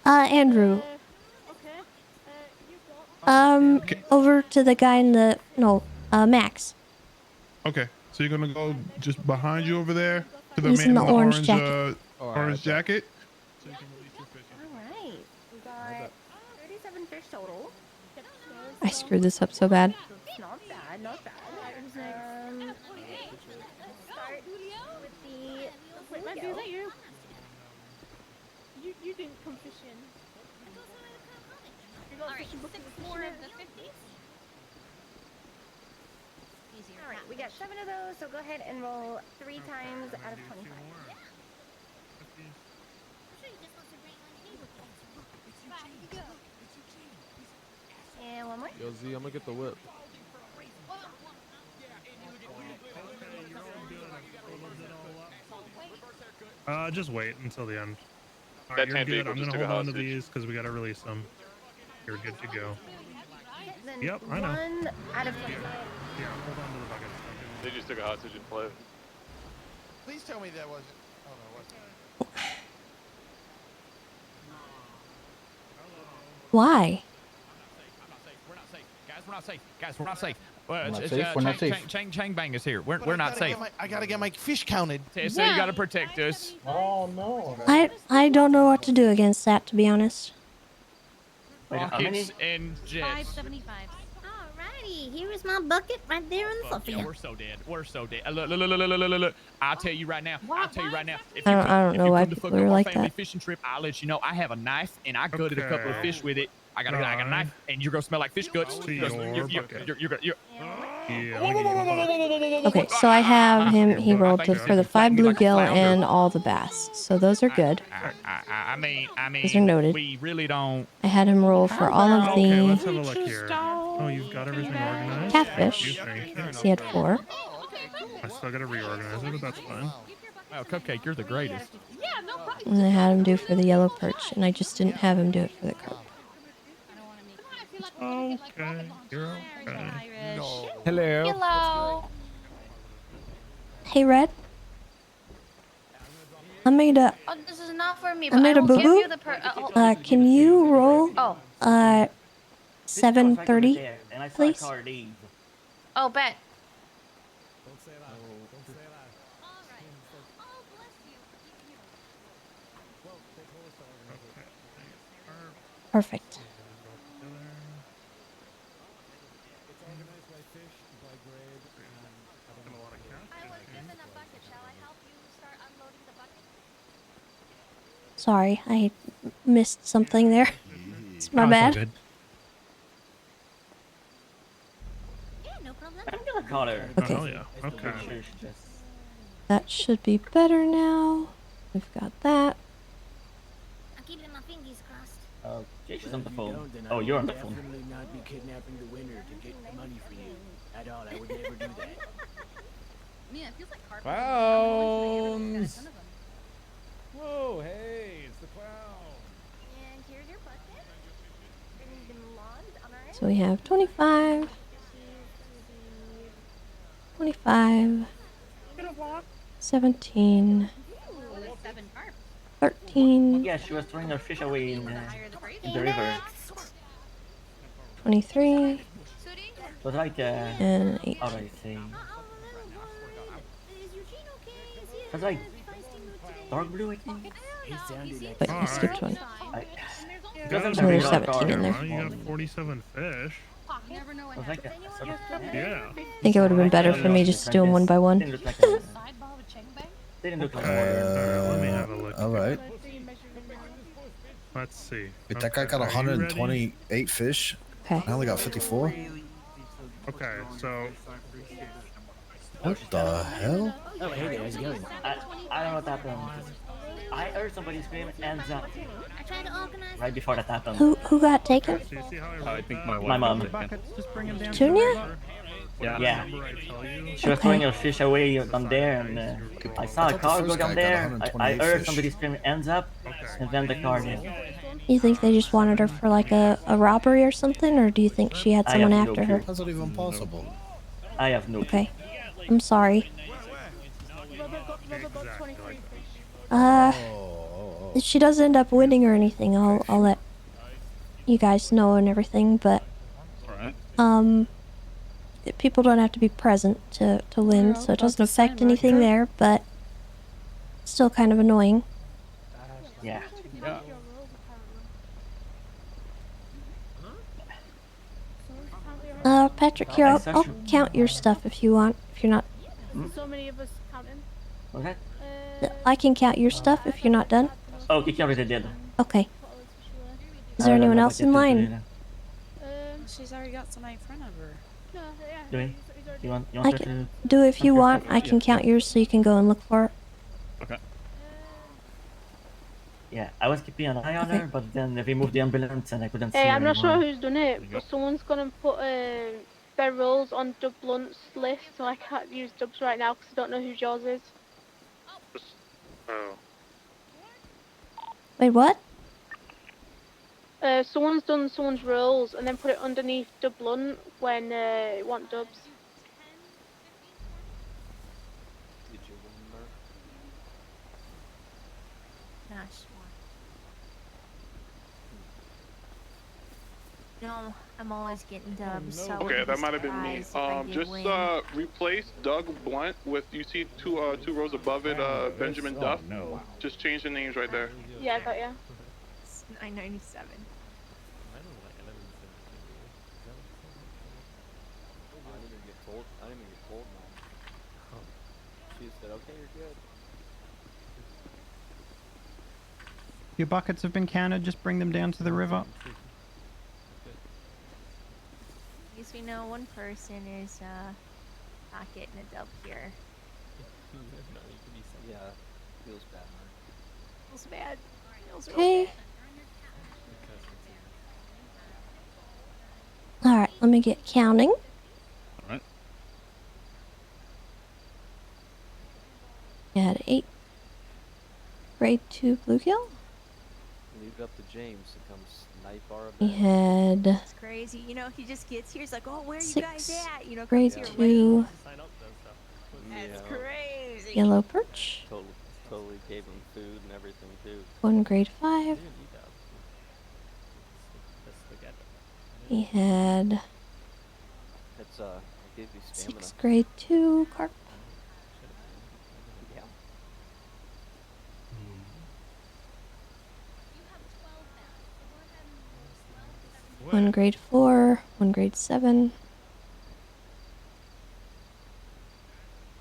Andrew. Okay. You got. Over to the guy in the Max. Okay, so you're gonna go just behind you over there to the He's man in the in the orange orange jacket. orange jacket. So you can release your fish. All right. We got 37 fish total. I screwed this up so bad. It's not bad, not bad. Let's start with the Wait, Wendy, is that you? You didn't come fishing. You got fishing book More of the 50s. All right, we got 7 of those, so go ahead and roll 3 times out of 25. And one more. Yo, Z, I'm gonna get the whip. Just wait until the end. All That right, you're tank good. vehicle I'm just gonna took a hold on to hostage. these because we gotta release them. You're good to go. Then Yep, I know. 1 out of 25. Yeah, hold on to the buckets. They just took a hostage in play. Please tell me that wasn't. Oh no, it wasn't. Why? We're not safe. Guys, we're not safe. Guys, we're not safe. We're not safe. Chang Bang is here. We're But I not gotta safe. get I gotta get my fish counted. So you gotta protect us. Oh no. I don't know what to do against that, to be honest. Rockets and jets. 575. Alrighty, here is my bucket right there in the Fuck fluffy. yeah, we're so dead. We're so dead. Look. I'll tell you right now. If I don't know why if you come to people fuck are up our like family that. fishing trip, I'll let you know. I have a knife and I gutted a couple of Okay. fish with it. I got a knife and you're gonna smell like fish guts. To Trust me, your you're bucket. Yeah, Whoa, we whoa, need whoa, whoa, whoa, one. whoa, whoa, whoa, whoa, Okay, so I have him. He rolled for the 5 me like a bluegill flounder. and all the bass, so those are good. I mean, Those are noted. we really don't. I had him roll for all of Okay, let's the have a look here. Oh, you've got everything organized? catfish. Thank you. He had 4. I still gotta reorganize it, but that's fine. Oh, Cupcake, you're the greatest. Yeah, no problem. And I had him do for the yellow perch, and I just didn't have him do it for the carp. Okay, you're okay. No. Hello. Hello. Hey, Red. I made a Oh, this is not for me. I But made a will give boo-boo. you the Can you roll Oh. 730, please? Oh, bet. Perfect. Sorry, I missed something there. It's my bad. Good. I'm gonna call her. Okay. Oh yeah. Okay. That should be better now. We've got that. I'm keeping my fingers crossed. She's on the phone. Oh, you're on the phone. Definitely not be kidnapping the winner to get the money for you. At all, I would never do that. Yeah, it feels like carpet. Clowns! Whoa, hey, it's the clown. And here's your bucket. Bring them lawns on our end. So we have 25, 25, 17, 13, Yeah, she was throwing her fish away in the river. 23, But like, and 18. how do I say? It was like dark blue, I think. But you skipped one. Doesn't So there's 17 in there. You got 47 fish. Yeah. I think it would have been better for me just to do them one by one. Didn't look like Let me have a look. Alright. Let's see. Wait, that guy got Are you ready? 128 fish. Okay. I only got 54. Okay, so What the hell? Oh, hey there, how's it going? I don't know what happened. I heard somebody scream "hands up" right before that happened. Who got taken? I think my wife. My mom. Junior? Yeah. She was throwing her fish away down there, and I saw a car go down there. I heard somebody scream "hands up," and then the car did. You think they just wanted her for like a robbery or something, or do you think she had I someone have no after her? How's that even possible? I have no. Okay. I'm sorry. If she does end up winning or anything, I'll let you guys know and everything, but People don't have to be present to win, so it doesn't affect anything there, but still kind of annoying. Yeah. Patrick, here, I'll count your stuff if you want. If you're not, So many of us counting. Okay. I can count your stuff if you're not done. Oh, Kiki already did. Okay. Is there anyone else in line? She's already got somebody in front of her. No, yeah. Do we? You want I her can to do it if you your want. stuff? I can count yours so you can go and look for it. Okay. Yeah, I was keeping an eye on her, but then they removed the ambulance and I couldn't see Hey, her I'm not sure anymore. who's done it, but someone's gonna put their roles on Doug Blunt's list, so I can't use Dubs right now because I don't know who yours is. Oh. Wait, what? Someone's done someone's roles and then put it underneath Doug Blunt when it want Dubs. No, I'm always getting dubs. So I Okay, wouldn't that be might have been me. surprised if I did Just win. replace Doug Blunt with, you see two rows above it, Benjamin Duff. No. Just change the names right there. Yeah, I got ya. It's 997. She said, okay, you're good. Your buckets have been counted. Just bring them down to the river. At least we know one person is not getting a dub here. Yeah, feels bad, Mark. Feels bad. Feels real Okay. bad. Alright, let me get counting. Alright. You had 8. Grade 2 bluegill. Leave it up to James to come snipe our We had It's crazy. You know, he just gets here. He's like, oh, where are you guys 6. at? You know, Grade comes here 2 late. That's crazy. yellow perch. Totally gave him food and everything too. 1 grade 5. We had It's I gave you stamina. 6 grade 2 carp. Yeah. 1 grade 4. 1 grade 7.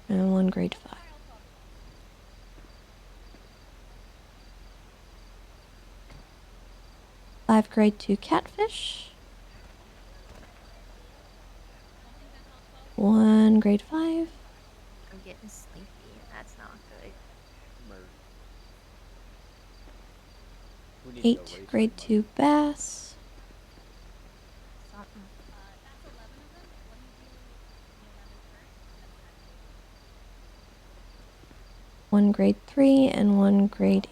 And 1 grade 5. Five grade 2 catfish. 1 grade 5. I'm getting sleepy. That's not good. 8 grade 2 bass. Something. 1 grade 3 and 1 grade 8.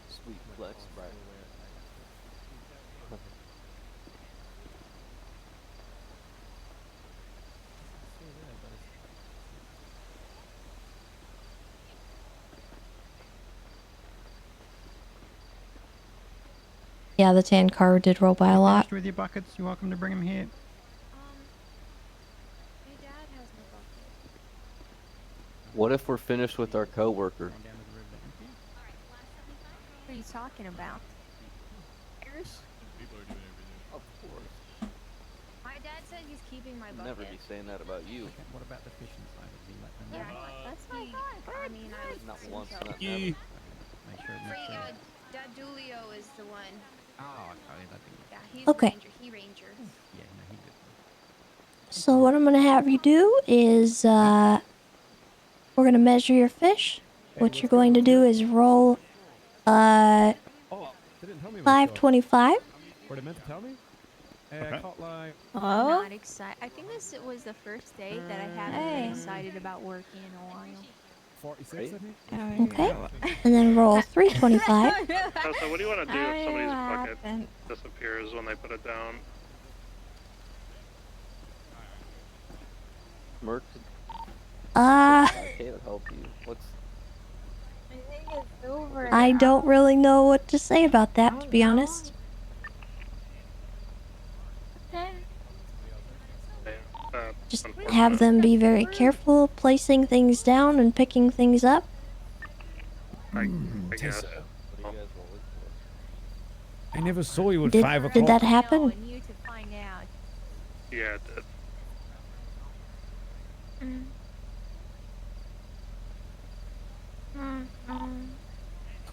Sweet flex, right? Yeah, the tan car did roll by a lot. Finished with your buckets. You're welcome to bring them here. My dad has no bucket. What if we're finished with our coworker? What are you talking about? Irish? Of course. My dad said he's keeping my I'd bucket. never be saying that about you. What about the fishing side? Have you let them Yeah, know? That's my he, God. I mean, I would Not assume once, so. not Yee. never. Make sure. Free, Dad Julio is the one. Oh, okay. I think. Yeah, he's Okay. Ranger. He Ranger. Yeah, no, he did. So what I'm gonna have you do is we're gonna measure your fish. What you're going to do is roll Oh, they didn't tell me. 525. Were they meant to tell me? Hey, I caught like. I'm not excited. I think this was the first day that I haven't been excited about working in a while. 46, I think. Okay. And then roll 325. So what do you want to do if somebody's bucket disappears when they put it down? Merc, Uh, I can't help you. What's I think it's over. I don't really know what to say about that, to be honest. just have them be very careful placing things down and picking things up. I guess. Tessa. I never saw you at Did, 5 o'clock. did that happen? And you to find out. Yeah, it did.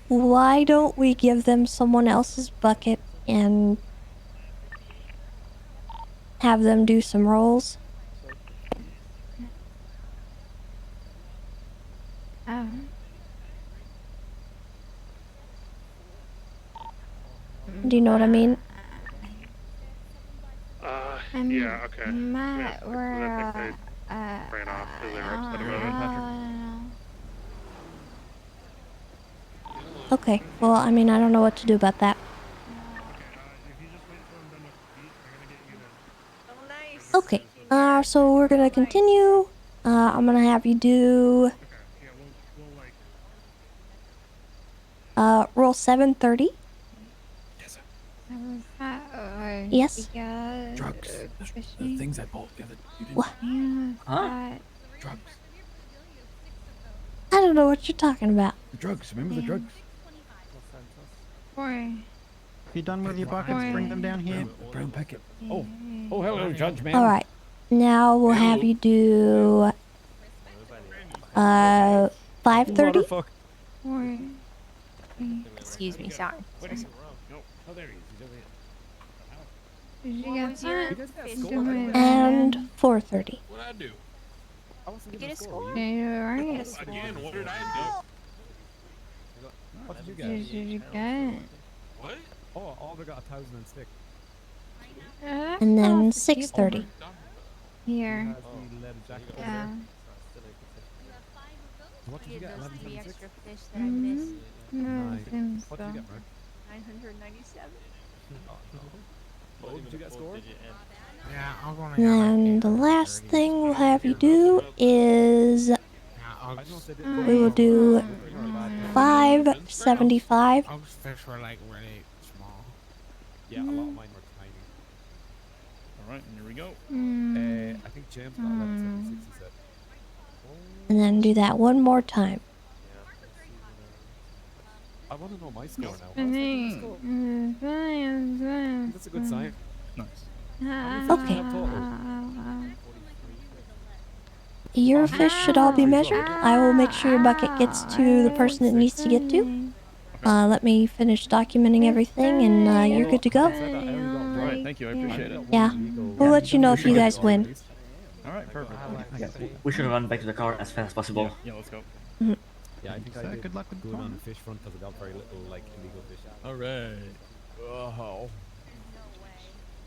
Why don't we give them someone else's bucket and have them do some rolls? Oh. Do you know what I mean? Yeah, okay. Matt, I we're, think they ran off because they were upset about it. Okay, well, I mean, I don't know what to do about that. Okay, so we're gonna continue. I'm gonna have you do roll 730. Yes. Drugs. The things I bought the other. You didn't. What? Huh? Drugs. I don't know what you're talking about. The drugs. Remember the drugs? You done with your buckets? Bring them down here. Brown packet. Oh. Oh, hello, Judge, man. All right. Now we'll have you do 530. Excuse me, sorry. Oh, there he is. He's over here. And 430. What'd I do? You get a score? Again, what did I do? What did you get? What? Oh, all got 1,006. And then 630. Here. Yeah. Yeah. What did you get? 1176? Extra fish that I missed. Nice. What did you get, Mark? 997. What did you get scored? Yeah, I'm gonna. And the last thing we'll have you do is we will do 575. Those fish were like really small. Yeah, a lot of mine were tiny. Alright, here we go. I think James got 1176, he said. And then do that one more time. I want to know my score now. That's a good sign. Nice. Okay. Your fish should all be measured. I will make sure your bucket gets to the person it needs to get to. Let me finish documenting everything and you're good to go. Alright, thank you, I appreciate it. Yeah. We'll let you know if you guys win. Alright, perfect. Yeah, we should run back to the car as fast as possible. Yeah, let's go. Yeah, I think I did good luck with good on the fish front because I got very little like illegal fish. Alright. Oh.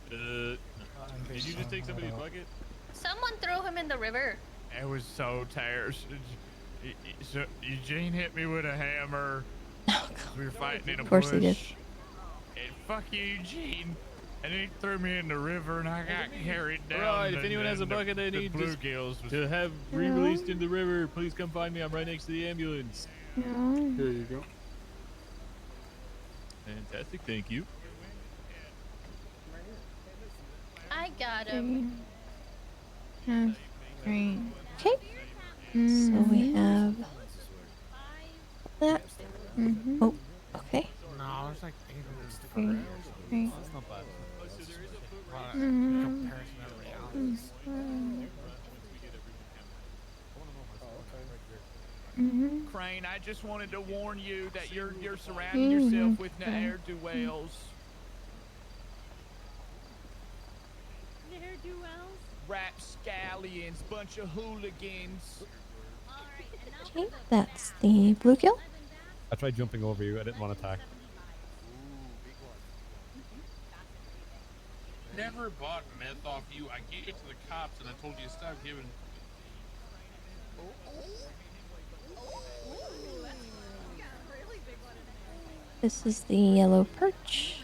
Did you just take somebody's bucket? Someone threw him in the river. It was so tired. So Eugene hit me with a hammer. We were fighting in a Of course bush. he did. And fuck you, Eugene. And he threw me in the river, and I got carried down. Alright, if anyone has a bucket they need to have re-released in the river, please come find me. I'm right next to the ambulance. No. Here you go. Fantastic, thank you. I got him. Okay. So we have that. Oh, okay. No, it's like 8 That's not bad. comparison of reality. Crane, I just wanted to warn you that you're surrounding yourself with ne'er-do-wells. Rapscallions, bunch of hooligans. Okay, that's the bluegill. I tried jumping over you. I didn't want to attack. Never bought meth off you. I gave it to the cops and I told you to stop giving. This is the yellow perch.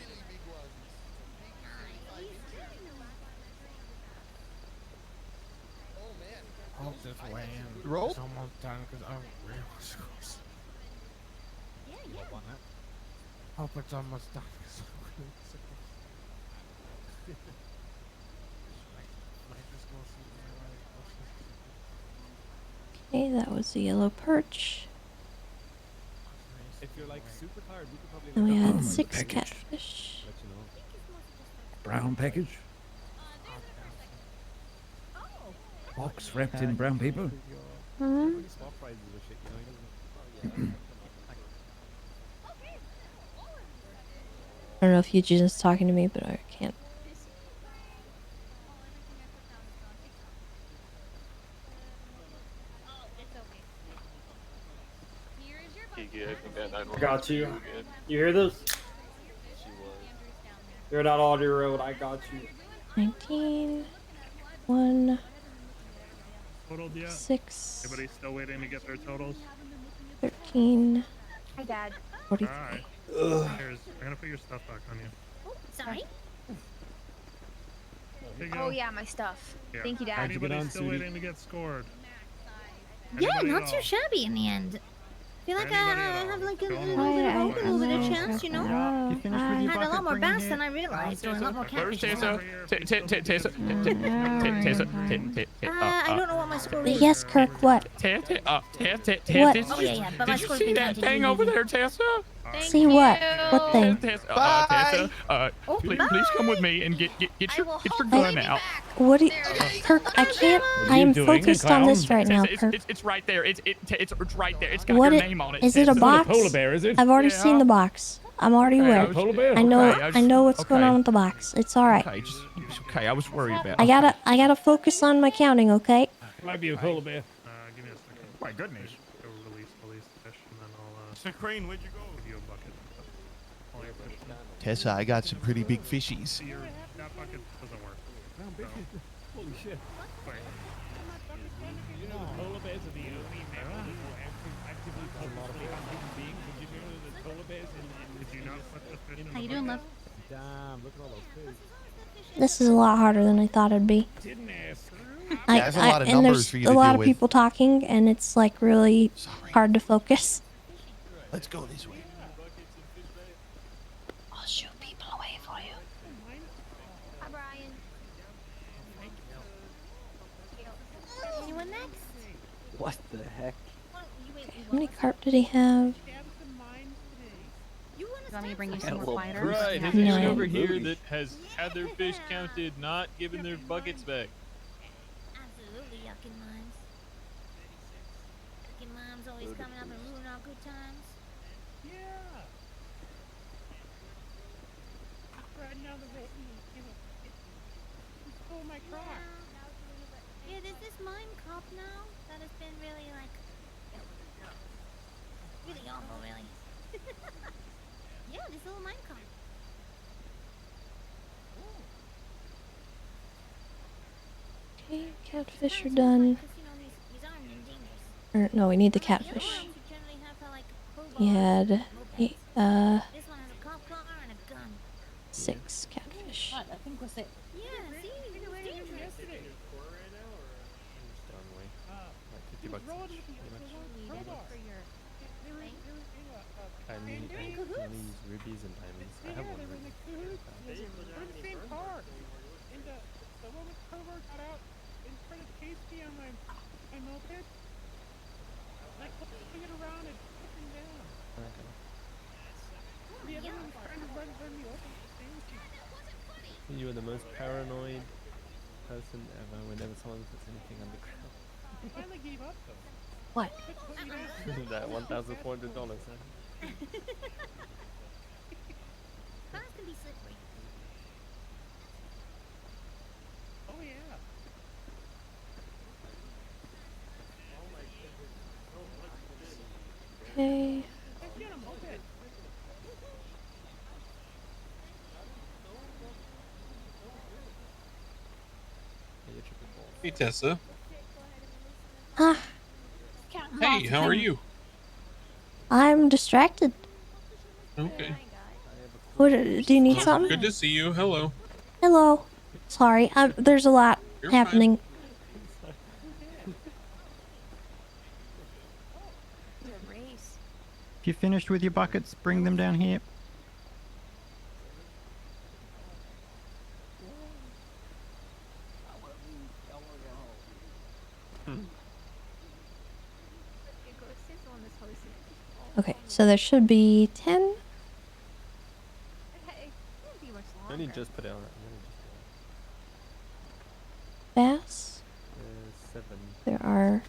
Hope this way in. Roll? It's almost done because I'm real close. Hope it's almost done because I'm real close. Might just go see Okay, that was the yellow perch. If you're like super tired, we could probably. Then we had let 6 you catfish. know. Brown package. Box wrapped in brown paper. Hmm? I don't know if Eugene's talking to me, but I can't. I got you. You hear this? You're not on your road. I got you. 19, 1, Totaled yet? 6, Everybody's still waiting to get their totals? 13, Hi, Dad. 43. Alright. Here's, I'm gonna put your stuff back on you. Oh, sorry. Here you Oh go. yeah, my stuff. Here. Thank you, Dad. Anybody's still waiting to get scored? Yeah, Anybody not at too all? shabby in the end. I feel like I have like a little bit of Hi, hope and a little bit of chance, you know? You finished I with your had a lot bucket? more Bring it bass here. than I realized, or a lot more catfish. Tessa? I don't know what my score is. Yes, Kirk, what? Oh yeah, yeah, but my Did you score's see been that counted. thing over there, Tessa? See what? What thing? Tessa, Oh, please come with me and get your gun out. What do you... Kirk, I can't... I am focused on this right now, Tessa, Kirk. it's right there. It's right there. It's got What your it... name on it. Is it a Tessa. box? Polar bear, is it? I've already Yeah. seen the box. I'm already Okay, aware. polar bear? I know. Okay, I know what's going okay. on with the box. It's all right. Okay, it's okay. I was worried about. I gotta focus on my counting, okay? Might be a polar bear. Give me a second. My goodness. Go release all these fish, and then I'll, Mr. Crane, where'd you go? give you a bucket. All your fish. Tessa, I got some pretty big fishies. See, that bucket doesn't work. Holy shit. Wait. You know, polar bears are the only mammal who actively concentrate on human beings. Did you know that polar bears Did you not put the fish in How the you doing, love? Damn, look at all those fish. This is a lot harder than I thought it'd be. Didn't ask. That's a lot of and numbers there's for you a to lot deal of with. people talking, and it's like really hard to focus. Let's go this way. I'll shoot people away for you. Hi, Brian. Anyone next? What the heck? How many carp did he have? You want me to bring you Yeah, some more well, quieter? Right, No. there's anyone over here that has had their fish counted, not given their buckets back. Absolutely, yucking minds. Yucking moms always coming up and ruining our good times. Yeah. Riding down the road, you stole my crock. Yeah, there's this mine cop now that has been really like really awful, really. Yeah, this little mine cop. Okay, catfish are done. He's armed and dangerous. Or, no, we need the The other catfish. ones we generally have for like He had This one has a cop car and a gun. 6 catfish. I think was it. Yeah, see, he's dangerous. I need rubies and diamonds. I have one ruby. We're in the same car. And the woman pervert got out and tried to chase me on my moped. And I kept swinging it around and took him down. Okay. The other one was trying to run me over at the same time. You are the most paranoid person ever whenever someone puts anything on the ground. I finally gave up though. What? That $1,400, huh? Cars can be slippery. Oh yeah. Okay. I've got a moped. Hey, Tessa. Ah, Hey, how are you? I'm distracted. Okay. What, do you need something? Good to see you. Hello. Hello. Sorry, there's a lot You're fine. happening. If you finished with your buckets, bring them down here. Okay, so there should be 10. Let me just put it on. Bass. 7. There are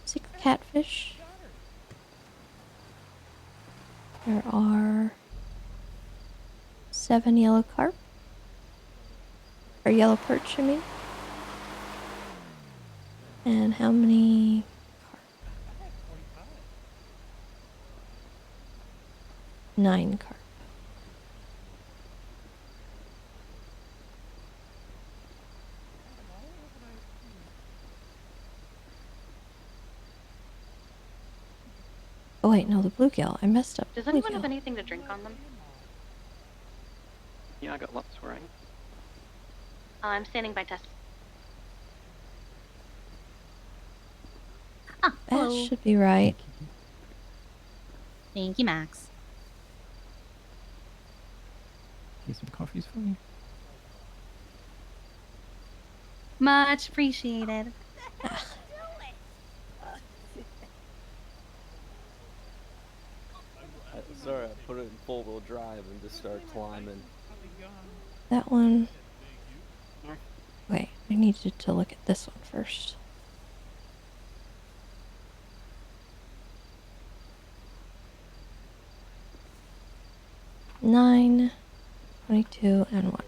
6 catfish. There are 7 yellow carp. Or yellow perch, I mean. And how many carp? 9 carp. Oh wait, no, the bluegill. I messed up. Does anyone Bluegill. have anything to drink on them? Yeah, I got lots for right. I'm standing by Tess. That should be right. Thank you, Max. Get some coffees for me. Much appreciated. Sorry, I put it in 4-wheel drive and just started climbing. That one. Wait, I needed to look at this one first. Nine, 22, and 1.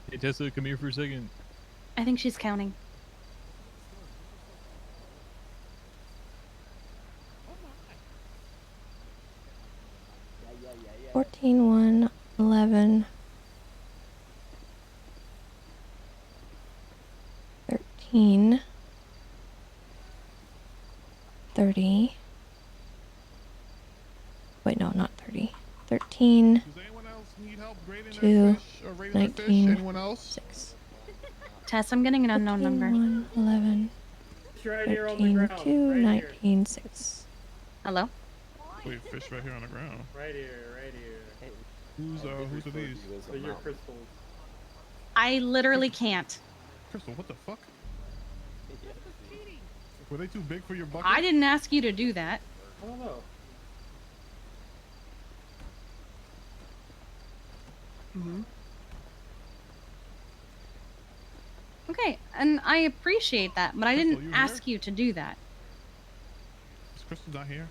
Hey, Tessa, come here for a second. I think she's counting. Yeah. 14, 1, 11, 13, 30. Wait, no, not 30. 13, Does anyone else need help grading 2, their fish or rating their fish? 19, Anyone else? 6. Tess, I'm getting an unknown 13, number. 1, 11, Fish right here on the 13, ground. 2, right 19, 6. Hello? Wait, fish right here on the ground. Here. Right here. Who's are these? Those are your crystals. I literally can't. Crystal, what the fuck? Were they too big for your bucket? I didn't ask you to do that. I don't know. Okay, and I appreciate that, but I Crystal, didn't you ask you to do that. Is Crystal not here?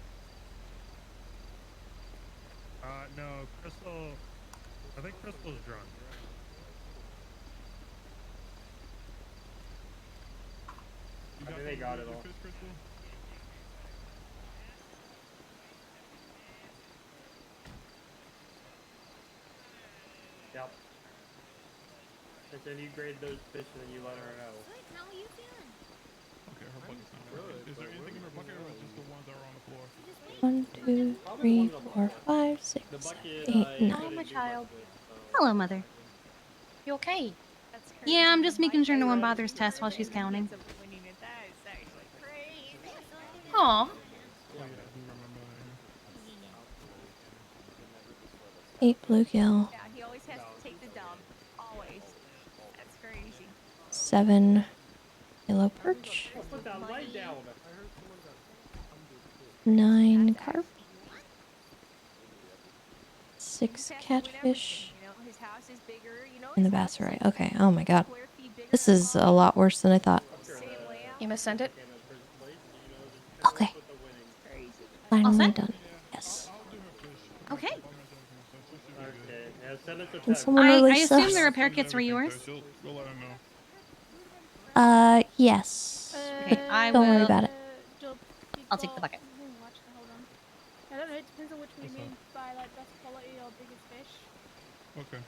No, Crystal. I think Crystal's drunk. You I think they something got to it do with all. your fish, Crystal? Yep. And then you grade those fish and then you let her know. How are you feeling? Okay, her bucket's not working. Is there anything in her bucket or is it just the ones that are on the floor? 1, 2, 3, 4, 5, 6, 7, 8, 9. Hi, my child. Hello, Mother. You okay? Yeah, I'm just making sure no one bothers Tess while she's counting. Aw. 8 bluegill. Yeah, he always has to take the dump. Always. That's crazy. 7 yellow perch. Put that light down. 9 carp. 6 catfish. You know, his house is bigger, you know. And the bass are right. Okay, oh my god. This is a lot worse than I thought. You must send it? Okay. Finally done. Yes. Okay. Okay, now send us a Can text. someone I release assume us? the repair kits were yours? We'll let her know. Yes. Okay, I Don't worry will. about it. I'll take the bucket. I don't know, it depends on which one you mean by like best quality or biggest fish. Okay.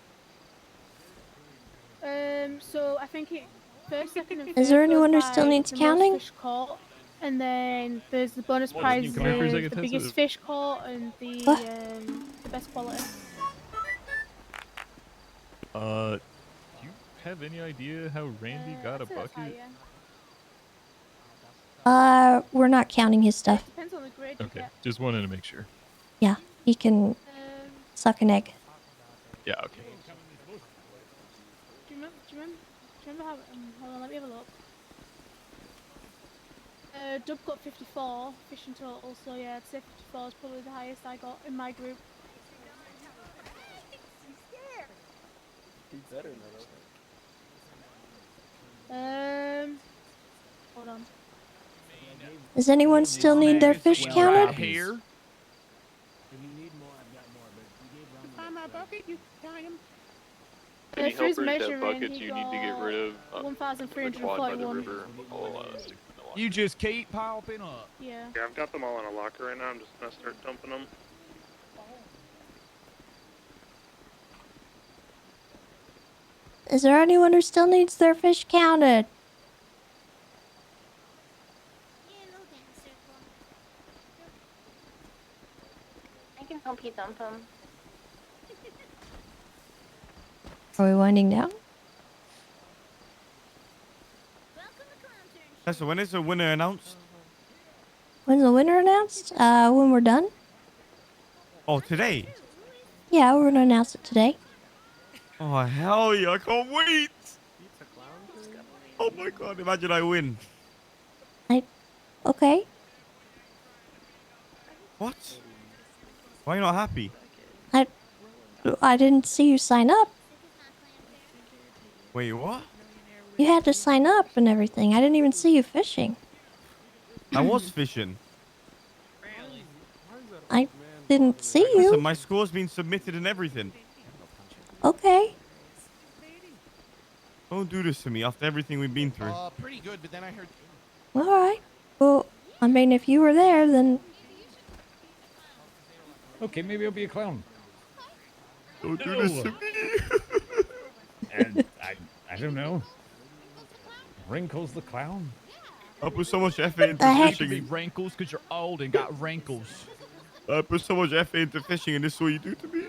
So I think it first, second, and Is there third anyone who goes still by needs the counting? most fish caught, and then there's the bonus Well, prize can you is come here for a second, the Tessa? biggest fish caught and the What? best quality. Do you have any idea how Randy got a I'd say that's high, bucket? yeah. We're not counting his stuff. Depends on the grade you Okay, get. just wanted to make sure. Yeah, he can suck an egg. Yeah, okay. Do you remember how? Hold on, let me have a look. Dub got 54 fish in total, so yeah, I'd say 54 is probably the highest I got in my group. He better know. Hold on. Does anyone still need their fish counted? Here. Find my bucket, you tie him. Any For his helpers have measuring, buckets he you need to get rid of? got The quad by the 1,341. river. I'll stick them in the locker. You just keep popping up. Yeah. Yeah, I've got them all in a locker right now. I'm just gonna start dumping them. Is there anyone who still needs their fish counted? I can help you dump them. Are we winding down? So when is the winner announced? When's the winner announced? When we're done? Oh, today. Yeah, we're gonna announce it today. Oh, hell yeah, I can't wait. Oh my god, imagine I win. Okay. What? Why are you not happy? I didn't see you sign up. Wait, what? You had to sign up and everything. I didn't even see you fishing. I was fishing. I didn't see Listen, you. my score's been submitted and everything. Okay. Don't do this to me after everything we've been through. Pretty good, but then I heard. All right. Well, I mean, if you were there, then Okay, maybe I'll be a clown. Don't do this to me. And I don't know. Wrinkles the clown. I put so much effort into the heck? fishing. Wrinkles because you're old and got wrinkles. I put so much effort into fishing, and this is what you do to me.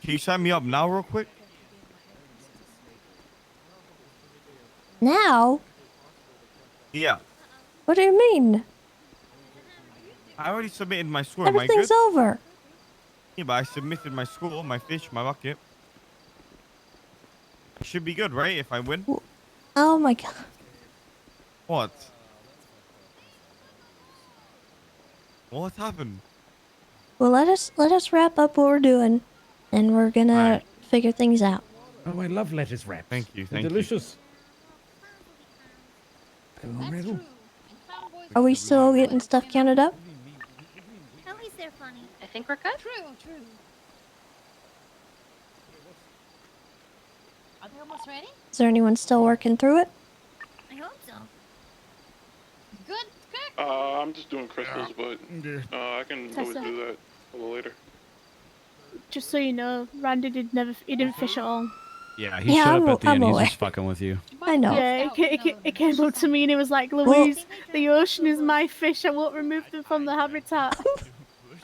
Can you sign me up now, real quick? now? Yeah. What do you mean? I already submitted my score. Am I Everything's good? over. Yeah, but I submitted my score, my fish, my bucket. I should be good, right? If I win. Oh my god. What? What happened? Well, let us wrap up what we're doing, and we're gonna figure things out. Oh, I love lettuce wraps. Thank you. They're Thank you. delicious. Riddle. Are we still getting stuff counted up? At least they're funny. I think we're good. True. Are they almost ready? Is there anyone still working through it? I hope so. Good. I'm just doing crystals, but I can always Tessa. do that a little later. Just so you know, Randy didn't fish at all. Yeah, he showed up at the end. He's just fucking with you. I know. Yeah, it came up to me and it was like, Louise, the ocean is my fish. I won't remove them from the habitat.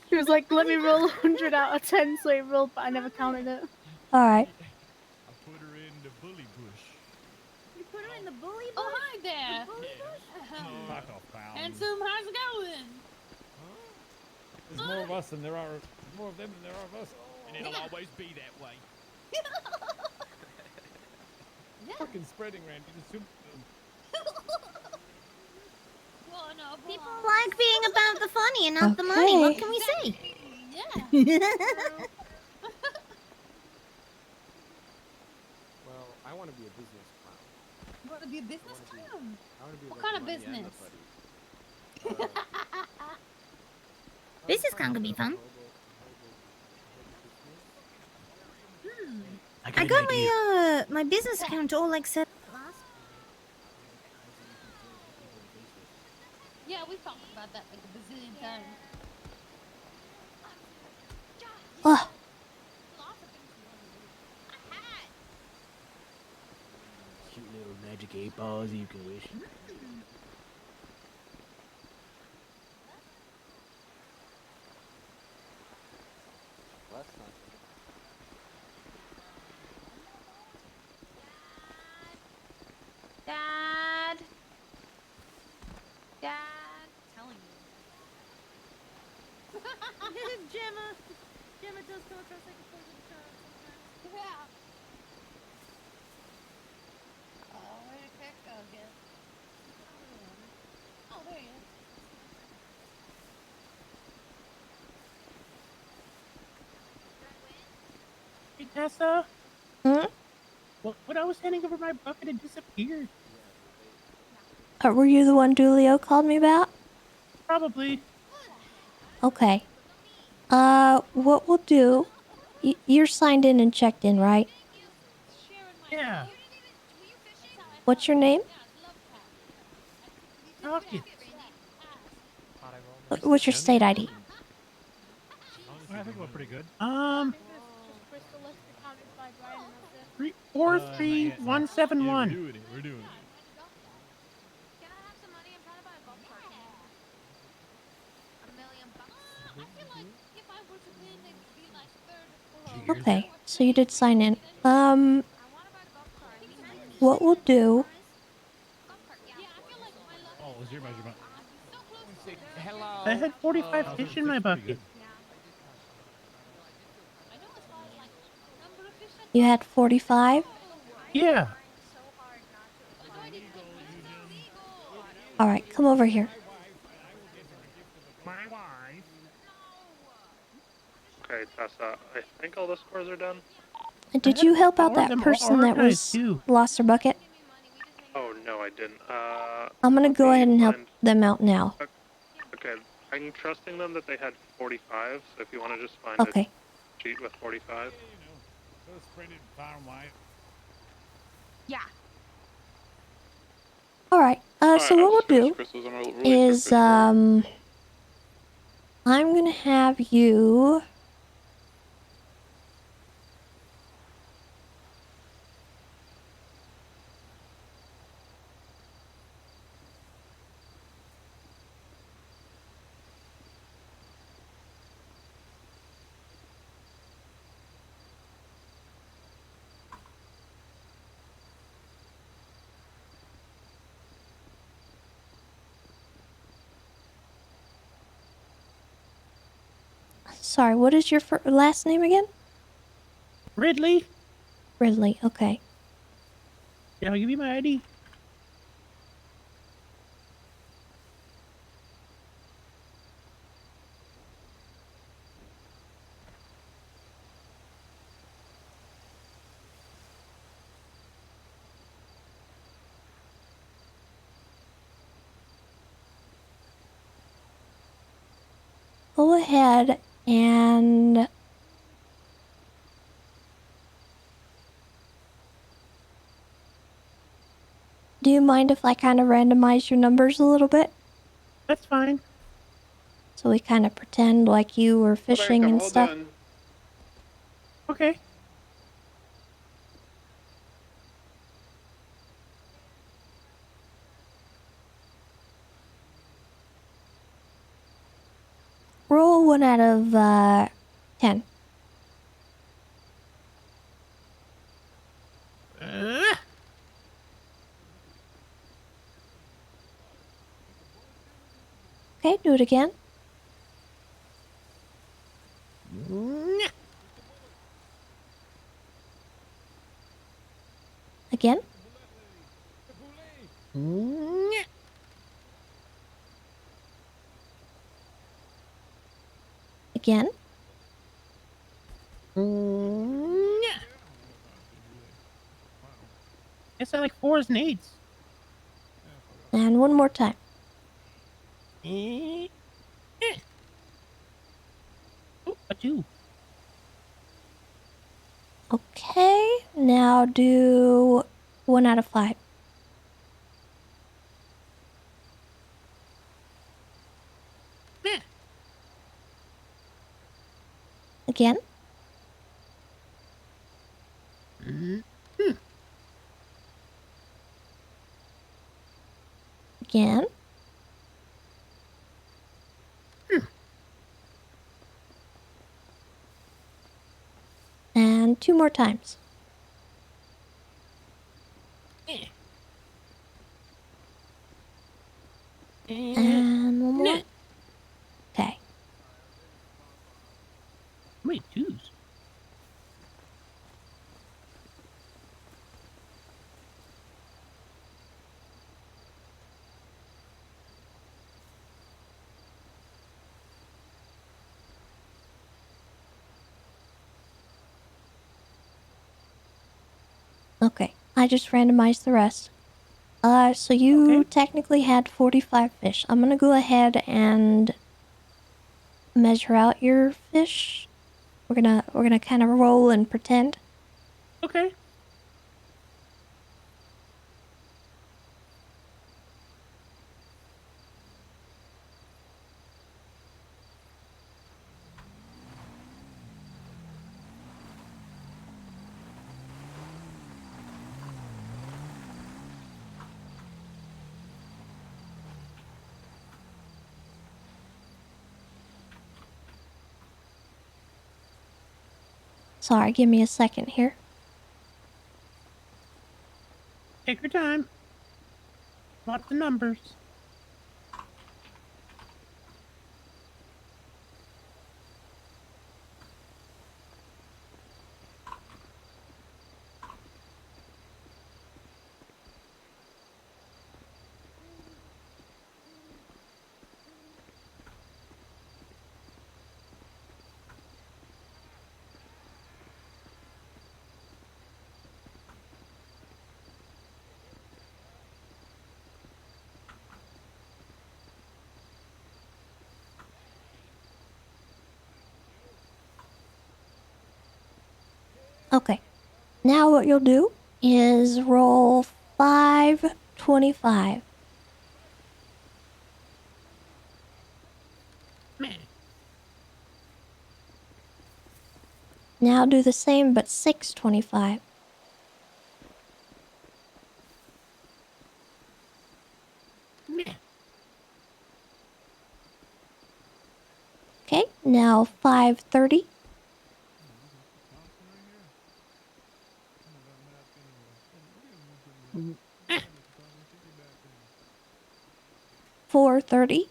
He was like, let me roll 100 out of 10, so he rolled, but I never counted it. All right. I put her in the bully bush. You put her in the bully bush? Oh, hi there. The bully bush? Fuck off, clown. Handsome, how's it going? There's more of us than there are more of them than there are of us. And it'll always be that way. Fucking spreading, Randy. People like being about the funny and not the money. What can we say? Yeah. Well, I want to be a business clown. You want to be a business clown? I want to be What like kind of money and the business? Business con could be fun. I got my business account all like set last. Yeah, we talked about that like a bazillion times. Ugh. Cute little magic 8 balls you can wish. Gemma does come across like a poison shark sometimes. Yeah. Oh, where did Kirk go again? Oh, there he is. Hey, Tessa. Hmm? Well, when I was handing over my bucket, it disappeared. Were you the one Dulio called me about? Probably. Okay. What we'll do... you're signed in and checked in, right? Yeah. What's your name? Hawkins. What's your state ID? I think it went pretty good. I think there's just crystal left accounted by Brian, and that's it. 433171. Yeah, we're doing it. We're doing it. Can I have some money? I'm trying to buy a golf cart. $1 million. I feel like if I were to win, it would be like third or fourth. Okay, so you did sign in. I want to buy a golf cart. I need money. What we'll do... Yeah, I feel like my luck. Oh, what was your measurement? So close to it. Hello. I had 45 fish in my bucket. I know as far as like number of fish. You had 45? Yeah. Alright, come over here. My wife. Okay, Tessa, I think all the scores are done. Did you help out All of that them person are that was too. lost their bucket? Oh, no, I didn't. I'm gonna let go me ahead and help find- them out now. Okay, I'm trusting them that they had 45, so if you want to just find Okay. a sheet with 45. Go spread it farm wide. Yeah. Alright, so what we'll do is, I'm gonna have you... Sorry, what is your last name again? Ridley. Ridley, okay. Yeah, I'll give you my ID. Go ahead and... Do you mind if I kind of randomize your numbers a little bit? That's fine. So we kind of pretend like you were fishing and stuff? Okay. Roll 1 out of 10. Okay, do it again. Again. Again. Guess I like 4s and 8s. And one more time. Oh, a 2. Okay, now do 1 out of 5. Again. Again. And 2 more times. And one more. Okay. Okay, I just randomized the rest. So you technically had 45 fish. I'm gonna go ahead and measure out your fish. We're gonna kind of roll and pretend. Okay. Sorry, give me a second here. Take your time. Lots of numbers. Okay. Now what you'll do is roll 525. Now do the same but 625. Okay, now 530. Mm. 430.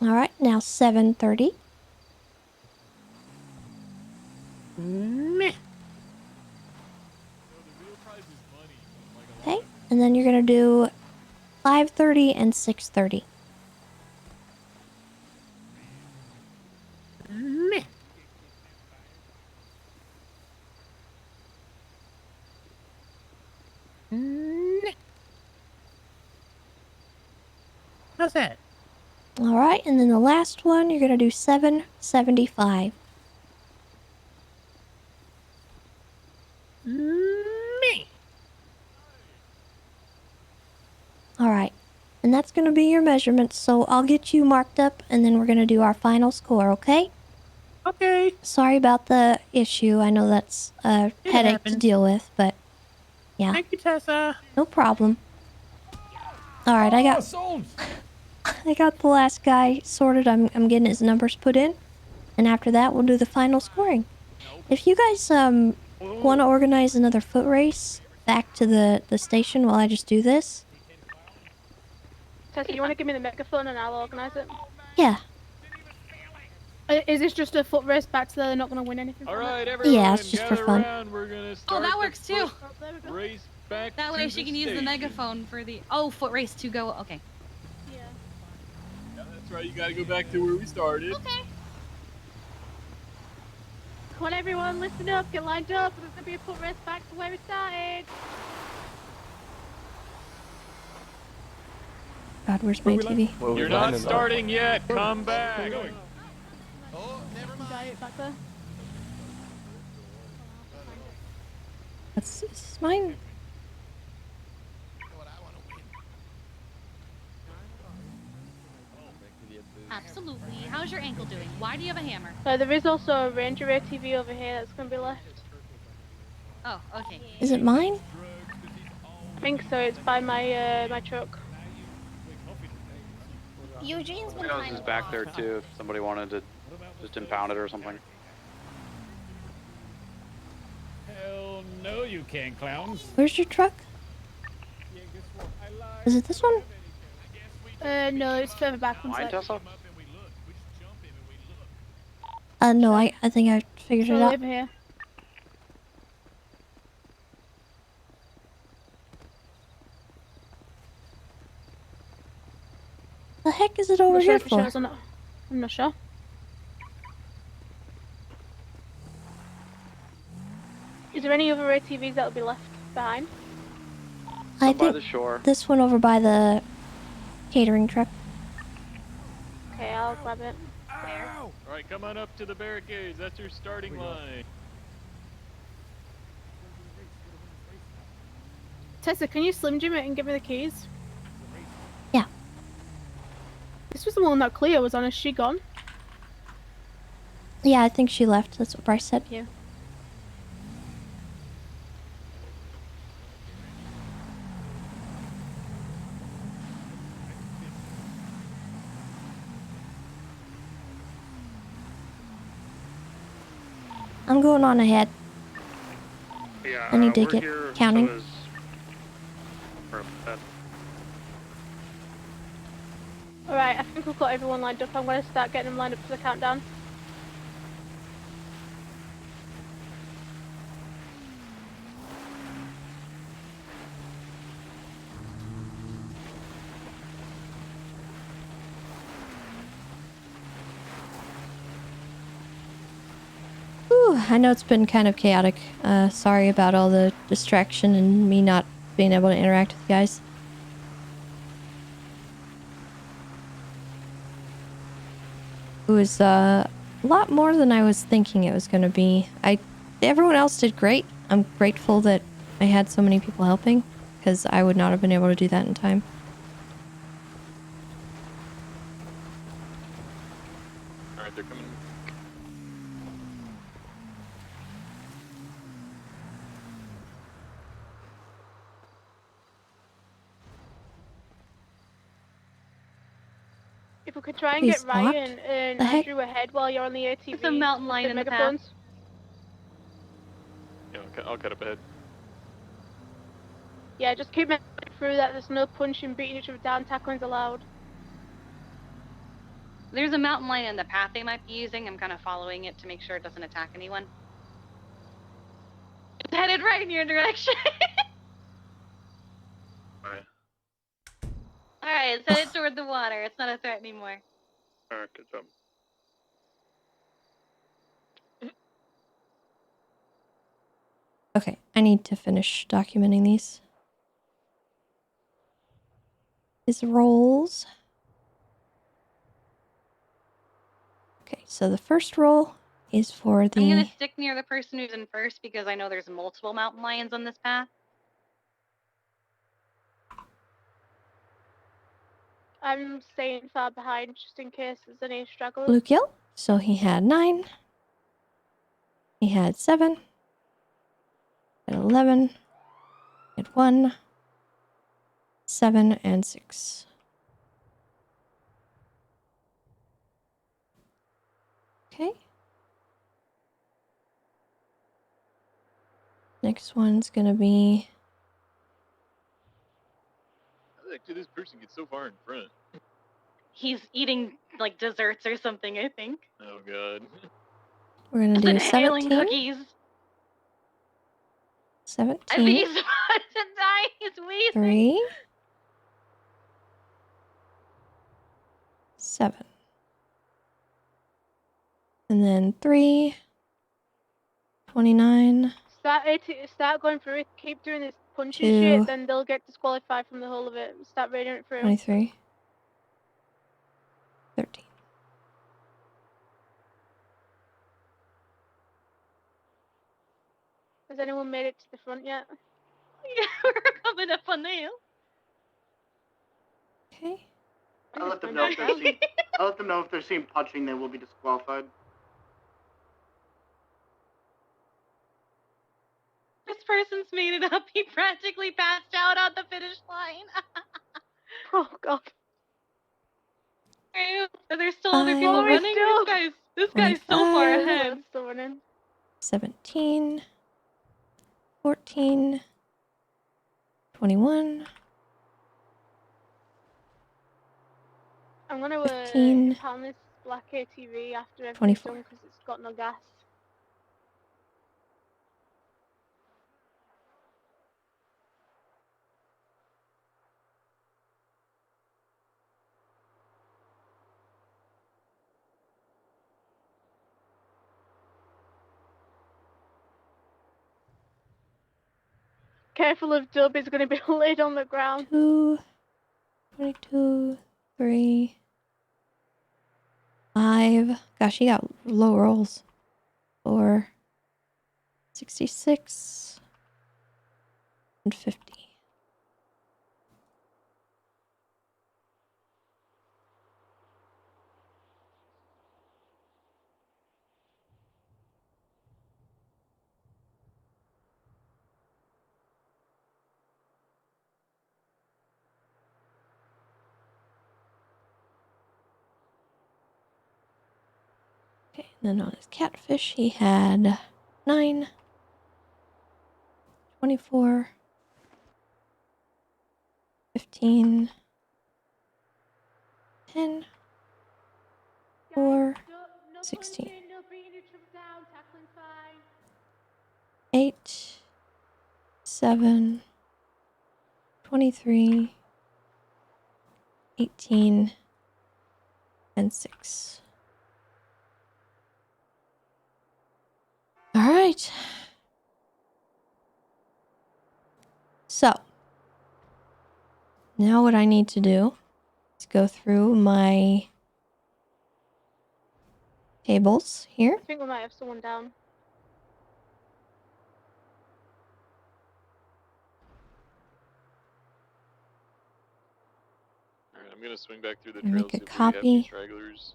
Alright, now 730. Okay, and then you're gonna do 530 and 630. How's that? Alright, and then the last one, you're gonna do 775. Alright, and that's gonna be your measurements, so I'll get you marked up and then we're gonna do our final score, okay? Okay. Sorry about the issue. I know that's a It headache to happens. deal with, but yeah. Thank you, Tessa. No problem. Alright, I got I got the last guy sorted. I'm getting his numbers put in. And after that we'll do the final scoring. If you guys wanna organize another foot race back to the station while I just do this. Tessa, you want to give me the megaphone and I'll organise it? Yeah. Is this just a foot race back to there? They're not going to win anything from Alright, it? everyone, Yeah, it's just for gather fun. around. We're gonna Oh, start that the works too. foot race back That to way the she can use the station. megaphone for the foot race to go. Okay. Yeah, that's right. You gotta go back to where we started. Okay. Come on, everyone, listen up, get lined up. There's going to be a foot race back to where we started. God, where's my TV? You're not starting yet. Come back. Diet back there. Is this mine? Absolutely. How's your ankle doing? Why do you have a hammer? There is also a Ranger ATV over here that's going to be left. Oh, okay. Is it mine? I think so, it's by my my truck. Eugene's been Windows kind is of back there too if somebody wanted to just impound it or something. Hell no, you can't, clowns. Where's your truck? Is it this one? No, it's further back one sec. No, I think I figured it out. Over here. The The heck is it I'm over not sure here if it for? shows or not. I'm not sure. Is there any other ATVs that'll be left behind? I Some by think the shore. this one over by the catering truck. Okay, I'll grab it. All right, come on up to the barricades. That's your starting line. Tessa, can you Slim Jim it and give me the keys? Yeah. This was the one that Cleo was on. Is she gone? Yeah, I think she left. That's what Bryce said. Yeah. I'm going on ahead. Yeah, I need to we're get here. counting. So is... Alright, I think we've got everyone lined up. I'm going to start getting them lined up for the countdown. Whew, I know it's been kind of chaotic. Sorry about all the distraction and me not being able to interact with you guys. It was a lot more than I was thinking it was going to be. Everyone else did great. I'm grateful that I had so many people helping, because I would not have been able to do that in time. All right, they're coming. If we could try and Please get not. Ryan and The heck? Andrew ahead while you're on the ATV. There's a mountain lion in the path. Yeah, I'll cut up ahead. Yeah, just keep it through that. There's no punching, beating each other down, tackling's allowed. There's a mountain lion in the path they might be using. I'm kind of following it to make sure it doesn't attack anyone. It's headed right in your direction. Alright. Alright, it's headed toward the water. It's not a threat anymore. Alright, good job. Okay, I need to finish documenting these. These rolls. Okay, so the first roll is for the... I'm gonna stick near the person who's in first because I know there's multiple mountain lions on this path. I'm staying far behind just in case there's any stragglers. Blue kill. So he had 9. He had 7. He had 11. He had 1. 7 and 6. Okay. Next one's gonna be... How the heck did this person get so far in front? He's eating like desserts or something, I think. Oh god. We're gonna do Inhaling 17. cookies. 17. I think he's about to die. He's wheezing. 3. 7. And then 3. 29. Start going through it. Keep doing this punching 2. shit, then they'll get disqualified from the whole of it. Start raiding it through. 23. 13. Has anyone made it to the front yet? Yeah, we're coming up on the hill. Okay. I'll let them know if they're seen. I'll let them know if they're seen punching, they will be disqualified. This person's made it up. He practically passed out on the finish line. Oh god. Are there still other people 5. running? This guy's so far 25. ahead. Still running. 17. 14. 21. I'm gonna 15. impound this black ATV after everything's 24. done because it's got no gas. careful of Dub, he's going to be laid on the ground. 2, 22, 3, 5. Gosh, he got low rolls. 4, 66, and 50. Okay, and then on his catfish, he had 9, 24, 15, 10, 4, 16, 8, 7, 23, 18, and 6. All right. So, now what I need to do is go through my tables here. I think we might have someone down. Alright, I'm gonna swing back through the Make trail, a see if we have any copy. stragglers.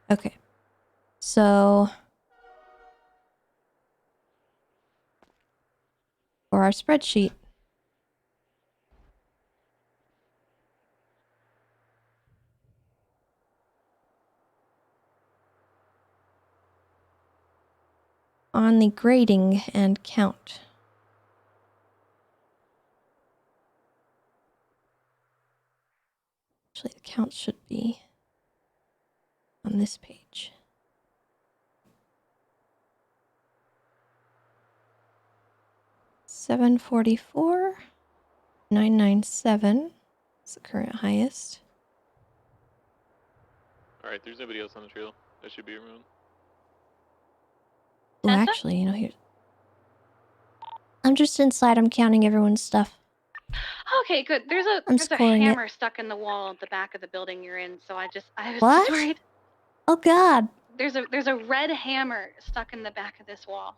Okay. So, for our spreadsheet, on the grading and count. Actually, the count should be on this page. $744, $997 is the current highest. Alright, there's nobody else on the trail. That should be around. Oh, actually, here's... I'm just inside. I'm counting everyone's stuff. Okay, good. There's a scoring it. hammer stuck in the wall at the back of the building you're in, so I was What? just worried. Oh, God. There's a red hammer stuck in the back of this wall.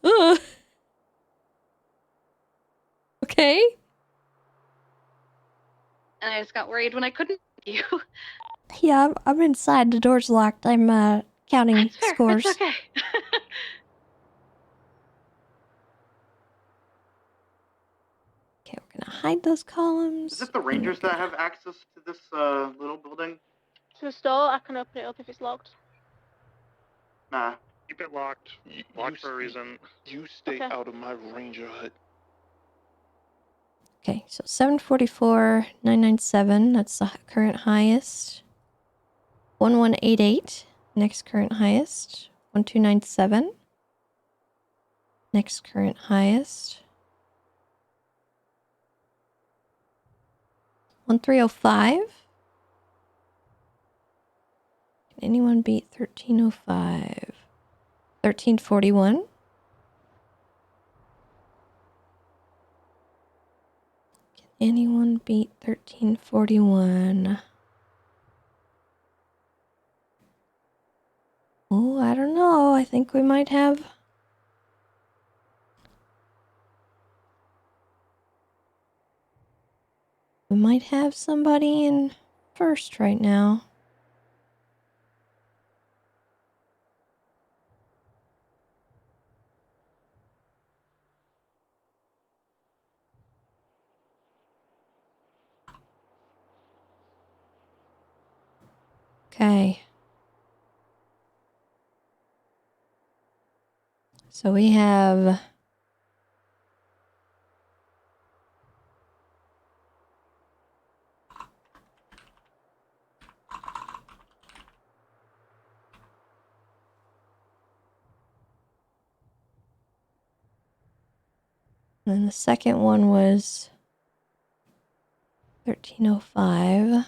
Ugh. Okay. And I just got worried when I couldn't see you. Yeah, I'm inside. The door's locked. I'm counting That's fair. scores. It's okay. Okay, we're gonna hide those columns. Is it the Rangers that have access to this little building? To the store, I can open it up if it's locked. Nah. Keep it locked. Locked for a reason. You stay out of my ranger hut. Okay, so 744, 997, that's the current highest. 1188, next current highest. 1297, next current highest. 1305. Can anyone beat 1305? 1341. Can anyone beat 1341? Oh, I don't know. I think we might have... We might have somebody in first right now. Okay. So we have... And then the second one was 1305.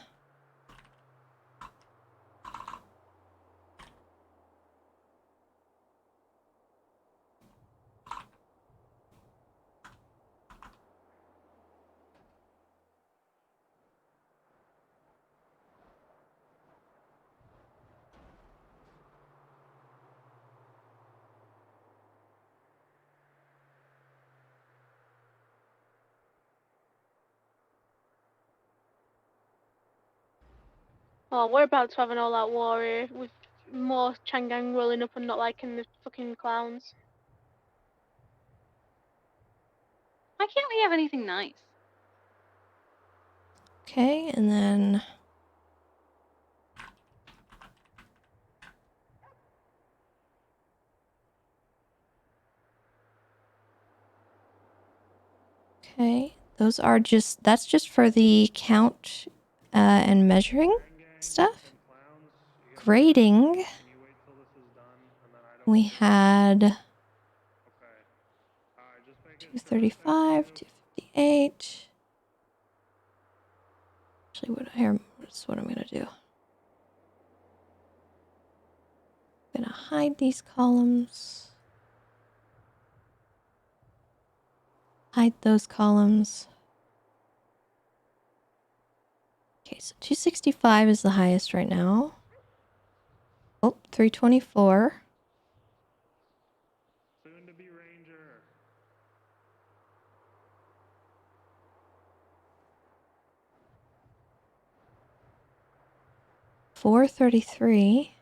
Oh, we're about to have an all-out war here with more Changang rolling up and not liking the fucking clowns. Why can't we have anything nice? Okay, and then okay, those are just, that's just for the count and measuring stuff. Grading, we had 235, 258. Actually, what's what I'm gonna do. I'm gonna hide these columns. Hide those columns. Okay, so 265 is the highest right now. Oh, 324. Soon to be Ranger. 433.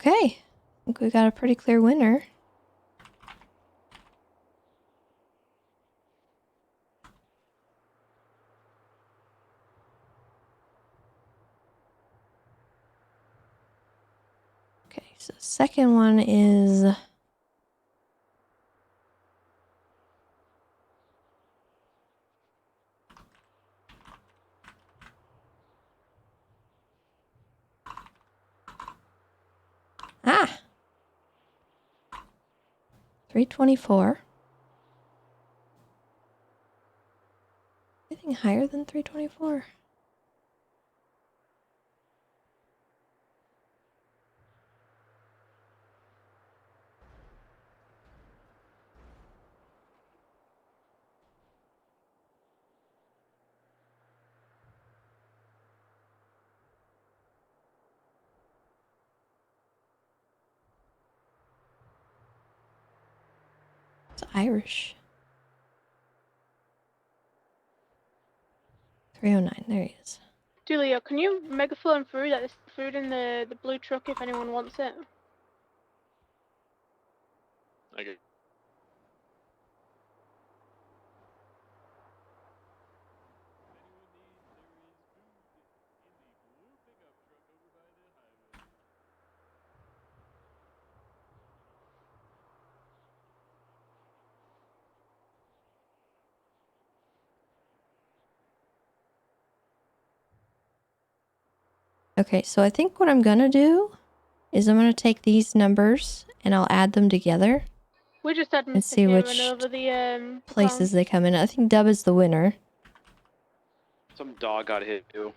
Okay, I think we got a pretty clear winner. Okay, so second one is ah 324. Anything higher than 324? It's Irish. 309, there he is. Julia, can you megaphone through that there's food in the blue truck if anyone wants it? Okay. Okay, so I think what I'm gonna do is I'm gonna take these numbers and I'll add them together We just had and Mr. see Kieran which over the places clowns. they come in. I think Dub is the winner. Some dog got hit too.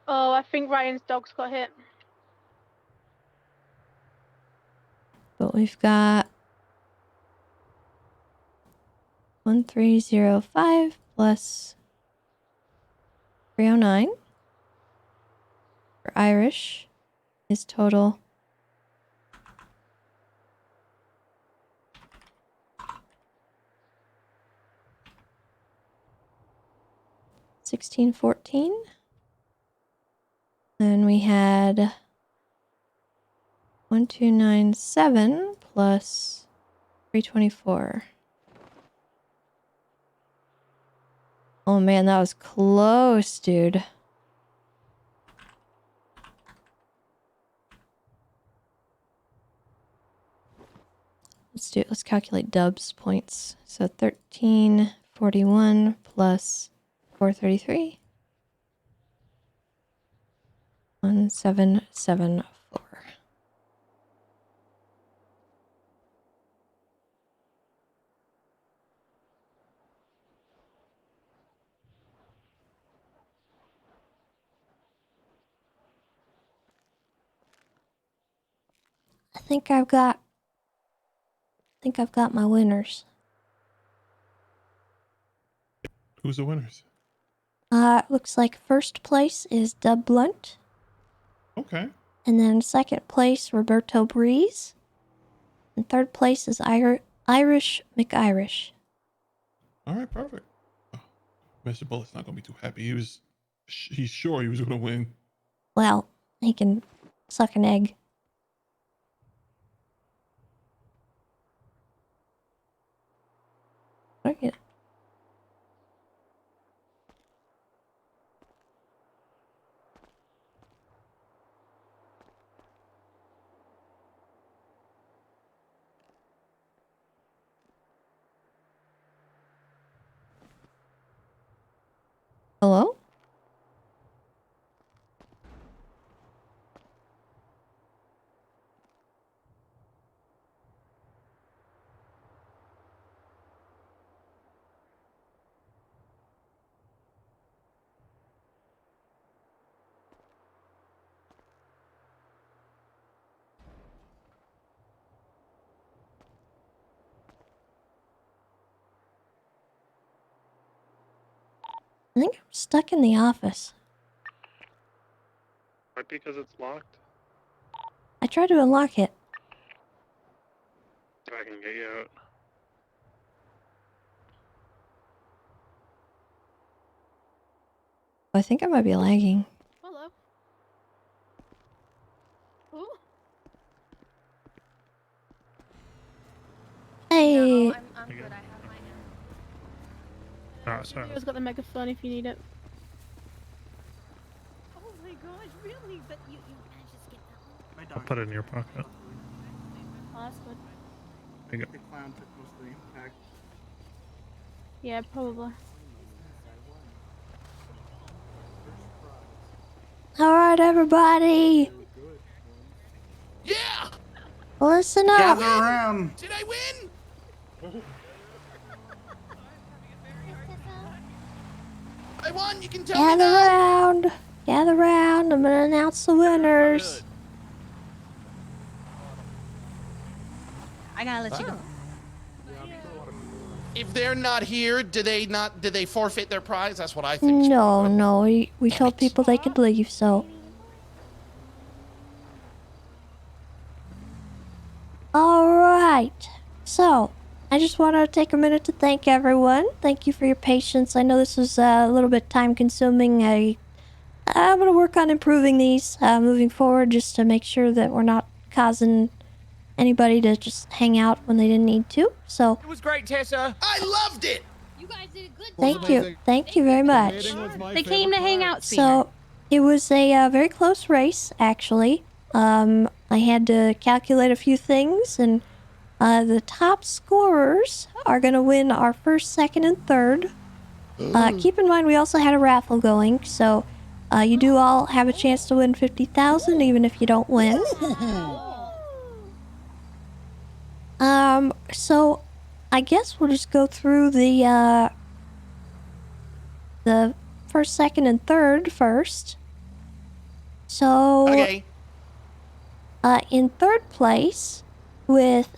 Oh, I think Ryan's dog's got hit. But we've got 1305 plus 309 for Irish is total 1614. Then we had 1297 plus 324. Oh man, that was close, dude. Let's calculate Dub's points. So 1341 plus 433. 1774. I think I've got my winners. Who's the winners? Looks like first place is Dub Blunt. Okay. And then second place, Roberto Breeze. And third place is Irish McIrish. All right, perfect. Oh, Mr. Bullet's not gonna be too happy. He's sure he was gonna win. Well, he can suck an egg. Okay. Hello? I think I'm stuck in the office. Might be because it's locked. I tried to unlock it. So I can get you out. I think I might be lagging. Hello. Ooh. Hey. No, I'm good. I have mine now. Oh, sorry. I've got the megaphone if you need it. Oh my gosh, really? But you managed to skip that one? I'll put it in your pocket. Oh, that's good. There you go. The clown took most of the impact. Yeah, probably. Alright, everybody. Yeah! Listen up. Gather around. Did I win? I won. You can tell me Gather now. round. Gather round. I'm gonna announce the winners. I gotta let you go. If they're not here, do they forfeit their prize? That's what I think. No. We told people they could leave, so. Alright. So, I just want to take a minute to thank everyone. Thank you for your patience. I know this was a little bit time consuming. I'm going to work on improving these moving forward just to make sure that we're not causing anybody to just hang out when they didn't need to. So, It was great, Tessa. I loved it. You guys did a good thank you. Thank you very much. They came to hang out, So, it was a very close race, actually. I had to calculate a few things, and the top scorers are going to win our first, second, and third. Keep in mind, we also had a raffle going, so you do all have a chance to win 50,000, even if you don't win. So I guess we'll just go through the first, second, and third first. So, Okay. In third place with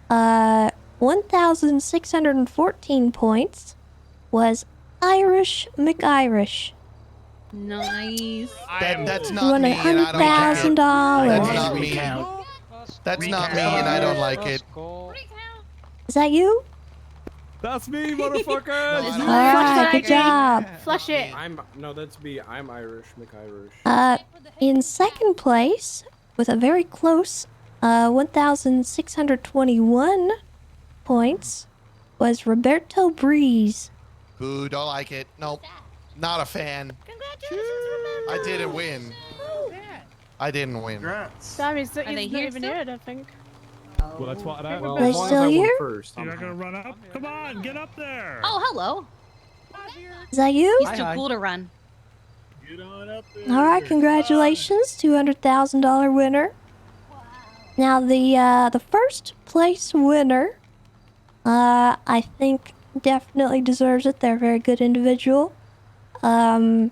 1,614 points was Irish McIrish. Nice. That's He not won me, and I don't like it. $100,000. That's not me. That's not me, and I don't like it. Is that you? That's me, motherfucker! Alright, good job. Flush it. No, that's me. I'm Irish, McIrish. In second place, with a very close 1,621 points, was Roberto Breeze. Boo, don't like it. Nope. Not a fan. I didn't win. I didn't win. Damn, he's not they even here here, I don't think. Well, that's what I. They still here? You're not gonna run up? Come on, get up there. Oh, hello. Is that you? He's too cool to run. Get on up there. All right, congratulations, $200,000 winner. Now the first place winner, I think definitely deserves it. They're a very good individual. They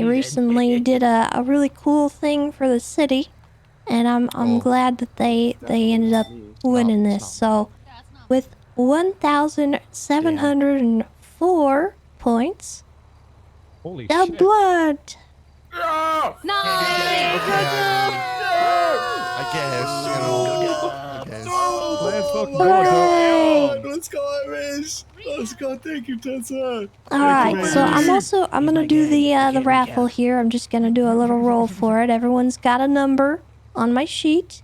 recently did a really cool thing for the city, and I'm glad that they ended up winning this. So with 1,704 points, Holy the shit. blood. No! I guess, you know. I guess. Let's fucking Hooray! Let's go, Irish! Let's go. Thank you, Tessa. All right, so I'm gonna do the raffle here. I'm just gonna do a little roll for it. Everyone's got a number on my sheet,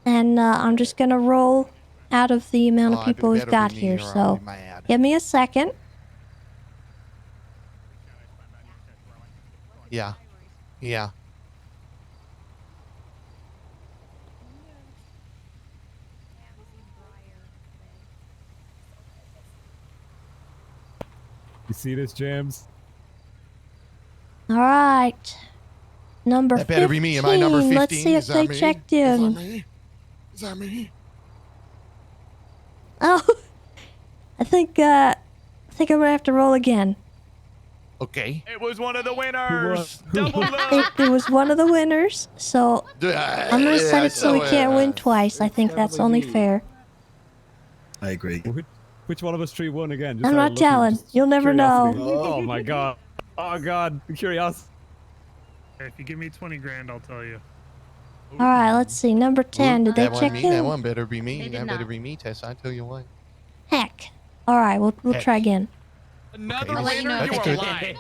and I'm just gonna roll out of the amount of people we've got here. So give me a second. Yeah. Yeah. You see this, James? All right, number That better 15. be me. Am I number 15? Let's see if Is that they me? checked Is that in. me? Is that me? Oh, I think I'm gonna have to roll again. Okay. It was one of the winners. Double I think it was one of the winners, so I'm gonna set it so we can't win twice. I think that's only fair. I agree. Which one of us three won again? Just I'm out of not looking- telling. just You'll never curiosity. know. Oh my god. Oh god. The curiosity. If you give me 20 grand, I'll tell you. All right, let's see. Number 10. Did they That check one me. That in? one better be me. They did That better not. be me, Tessa. I tell you what. Heck. All right, we'll Heck. try again. Another I'll let you know winner? if You they are check lying.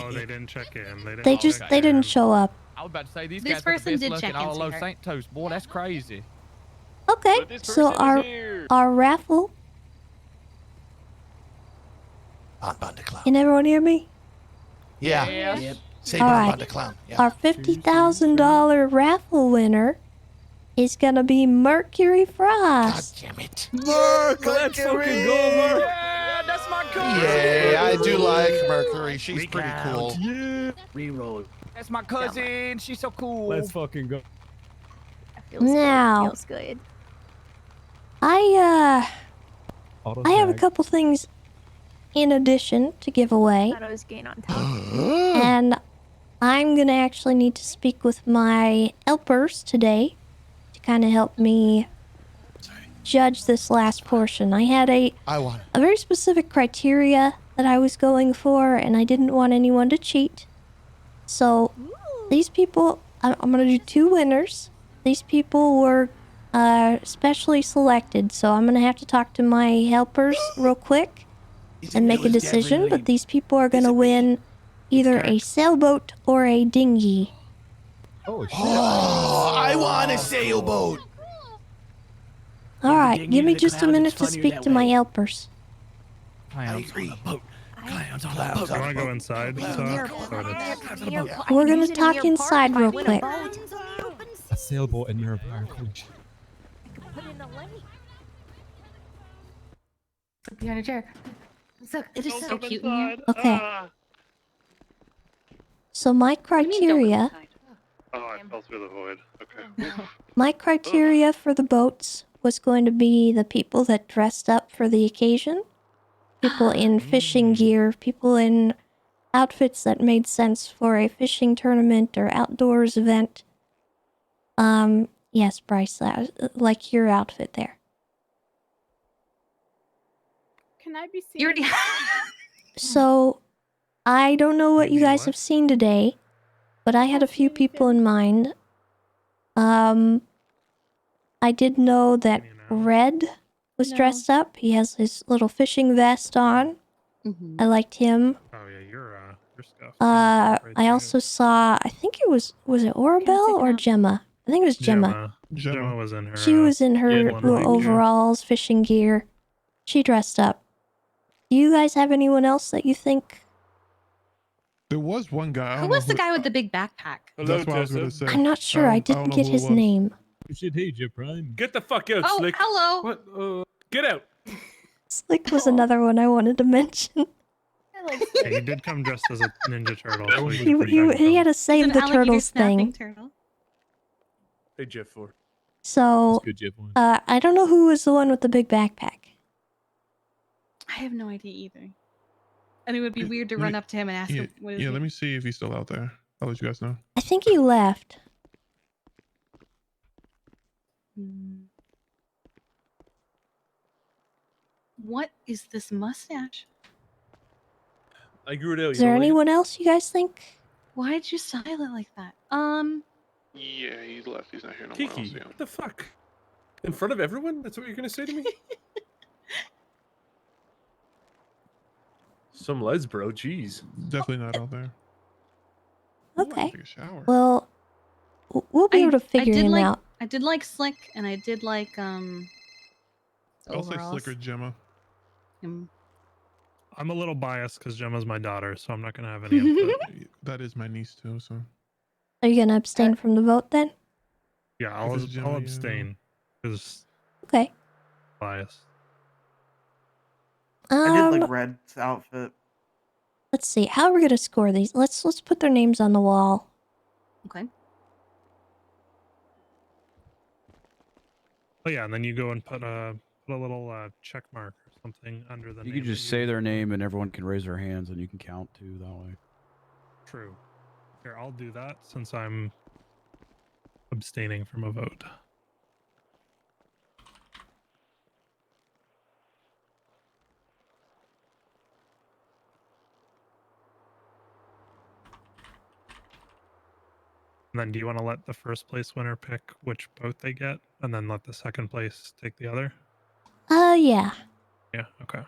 No, they didn't check in. They didn't show up. I was about to say, these This guys got the person best did luck check in in, all Los sweetheart. Santos. Boy, that's crazy. Okay, But this so person is here. our raffle. Bonbon the Clown. Can everyone hear me? Yeah. Yes. Say All Bonbon right. the Clown. Yeah. Our $50,000 raffle winner is gonna be Mercury God Frost. damn it. Mark, let's fucking go, Mark. Yeah, that's my cousin. Yeah, I do like Mercury. She's pretty cool. Yeah. Reroll. That's my cousin. She's so cool. Let's fucking go. Now, Feels good. I Auto have a tag. couple things in addition to give away, Shadows gain on top. and I'm gonna actually need to speak with my helpers today to kind of help me judge this last portion. I had a very specific criteria that I was going for, and I didn't want anyone to cheat. So these people, I'm gonna do two winners. These people were specially selected, so I'm gonna have to talk to my helpers real quick and make a decision. But these people are gonna win either a sailboat or a dinghy. Oh shit. Oh, I want a sailboat. All right, dinghy give me to the just a clouds, minute it's to funnier speak that to my way. helpers. I agree. You want to go inside and talk? We're gonna talk inside real quick. A sailboat in Mirror Park. Holy shit. Behind a chair. It is so cute in here. Okay. So my criteria, Oh, I fell through the void. Okay. my criteria for the boats was going to be the people that dressed up for the occasion, people in fishing gear, people in outfits that made sense for a fishing tournament or outdoors event. Yes, Bryce, like your outfit there. Can I be seen? You already. So, I don't know what you guys have seen today, but I had a few people in mind. I did know that Red was dressed up. He has his little fishing vest on. I liked him. Oh yeah, you're scuffed. I also saw, I think it was it Orabelle or Gemma? I think it was Gemma. Gemma was in her. She was in her little overalls, fishing gear. She dressed up. Do you guys have anyone else that you think? There was one guy. I Who don't know was the guy with the big backpack? That's what I was gonna say. I'm not sure. I didn't get his name. You should hate your prime. Get the fuck out, Oh, Slick. hello. What? Get out. Slick was another one I wanted to mention. Yeah, he did come dressed as a Ninja Turtle. That So one he, was He had to save the turtles thing. Turtle. Hey, Jeff 4. So, That's good, Jeff one. I don't know who was the one with the big backpack. I have no idea either. And it would be weird to Let run me- up to him and ask him what is Yeah, he. let me see if he's still out there. I'll let you guys know. I think he left. What is this mustache? I grew it out. Is there anyone else you guys think? Why'd you style it like that? Yeah, he's left. He's not here no more. I'll Kiki, see him. what the fuck? In front of everyone? That's what you're gonna say to me? Some les, bro. Jeez. Definitely not out there. Okay. Take a shower. Well, we'll be able to figure him out. I did like Slick, and I did like I'll say overalls. Slicker Gemma. I'm a little biased because Gemma's my daughter, so I'm not gonna have any input. That is my niece too. So Are you gonna abstain from the vote then? Yeah, I'll abstain because Okay. bias. I did like Red's outfit. Let's see. How are we gonna score these? Let's put their names on the wall. Okay. Oh yeah, and then you go and put a little check mark or something under the You name. can just say their name and everyone can raise their hands and you can count too that way. True. Here, I'll do that since I'm abstaining from a vote. And then do you want to let the first place winner pick which boat they get and then let the second place take the other? Yeah. Yeah, okay.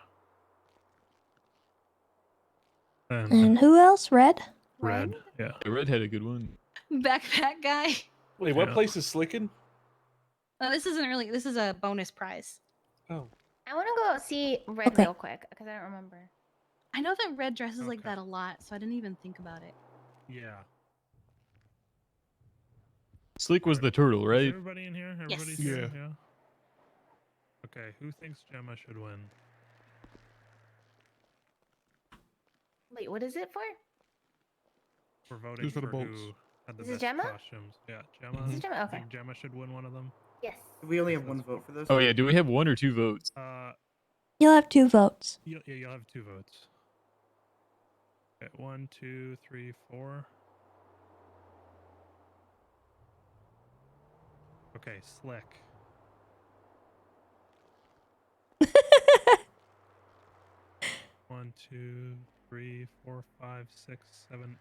And who else? Red? Red, yeah. The Red had a good one. Backpack guy. Wait, what place is Slickin'? This isn't really. This is a bonus prize. Oh. I want to go see Red real quick because I don't remember. I know that Red dresses like that a lot, so I didn't even think about it. Yeah. Slick was the turtle, Is right? everybody in here? Everybody's Yes. here? Yeah. Okay, who thinks Gemma should win? Wait, what is it for? We're voting Who's for the who boats? had the Is it best Gemma? costumes. Yeah, Gemma. Is it Gemma? I Okay. think Gemma should win one of them. Yes. We only have one vote for this. Oh yeah, do we have 1 or 2 votes? You'll have 2 votes. You'll have 2 votes. Okay, 1, 2, 3, 4. Okay, Slick. One, 2, 3, 4, 5, 6, 7,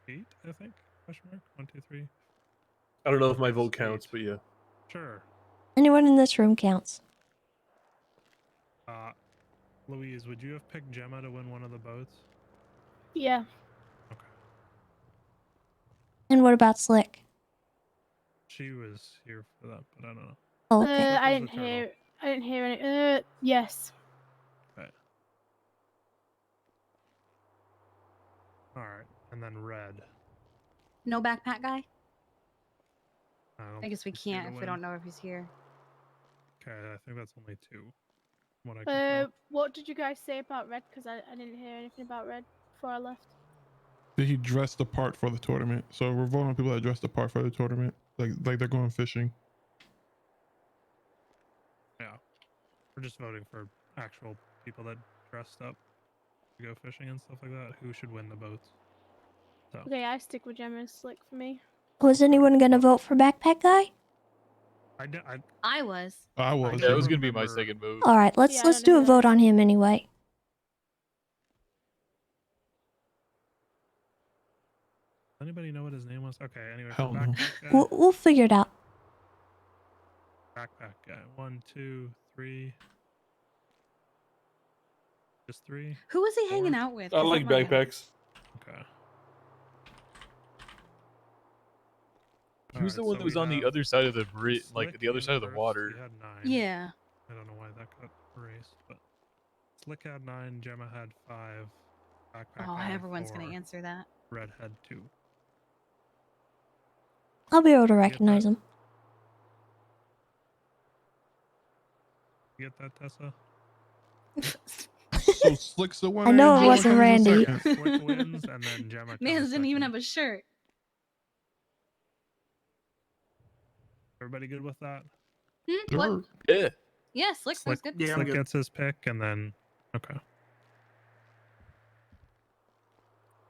8. I think. Question mark. 1, 2, 3. I don't know if my vote counts, but yeah. Sure. Anyone in this room counts. Louise, would you have picked Gemma to win one of the boats? Yeah. And what about Slick? She was here for that, but I don't know. Oh, okay. I didn't hear. I didn't hear any. Yes. Okay. All right, and then Red. No backpack guy. don't I guess we think he's here can't to if we win. don't know if he's here. Okay, I think that's only 2. What I can tell. What did you guys say about Red? Because I didn't hear anything about Red before I left. Did he dress the part for the tournament? So we're voting on people that dress the part for the tournament, like they're going fishing. Yeah, we're just voting for actual people that dressed up to go fishing and stuff like that. Who should win the boats? So. Okay, I stick with Gemma and Slick for me. Was anyone gonna vote for Backpack Guy? I was. I was. That was gonna be my second vote. All right, let's do a vote on him anyway. Anybody know what his name was? Okay, anyway. Hell no. Backpack guy. We'll figure it out. Backpack guy. 1, 2, 3. Just 3. Who was he hanging out with? I like backpacks. Okay. Who's the one that was on the other side of the bridge, like the other side of the water? He had 9. Yeah. I don't know why that got erased, but Slick had 9, Gemma had 5, Backpack Oh, had everyone's 4, gonna answer that. Red had 2. I'll be able to recognize him. You get that, Tessa? So Slick's the winner. I know it Gemma wasn't comes in Randy. second. Slick wins, and then Gemma. Man didn't even have a shirt. Everybody good with that? What? Yeah. Yeah, Slick sounds good. Slick gets his pick, and then okay.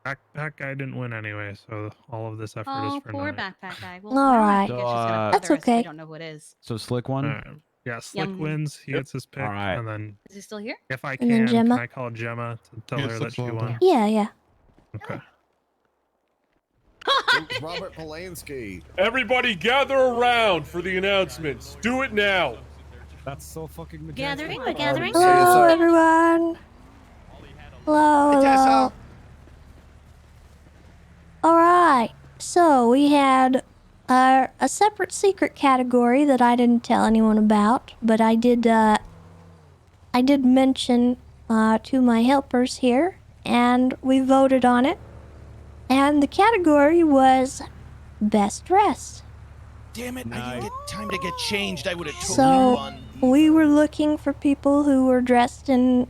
Backpack guy didn't win anyway, so all of this effort is Oh, for poor nothing. backpack guy. Well, All now I right. think So, it's just gonna That's bother us if okay. we don't know who it is. So Slick won? Yeah, Slick wins. He gets his pick, and then Is he still here? if I And then can Gemma. I call Gemma to tell Yeah, her that Slick's she on won? Yeah, yeah. Okay. Robert Polanski. Everybody gather around for the announcements. Do it now. That's so fucking majestic. Gathering, we're gathering. Hello, everyone. Hello, Hey, Tessa. hello. All right. So we had a separate secret category that I didn't tell anyone about, but I did mention to my helpers here, and we voted on it. And the category was best dressed. Damn it! I didn't get time to get changed. I would have totally So won. we were looking for people who were dressed in,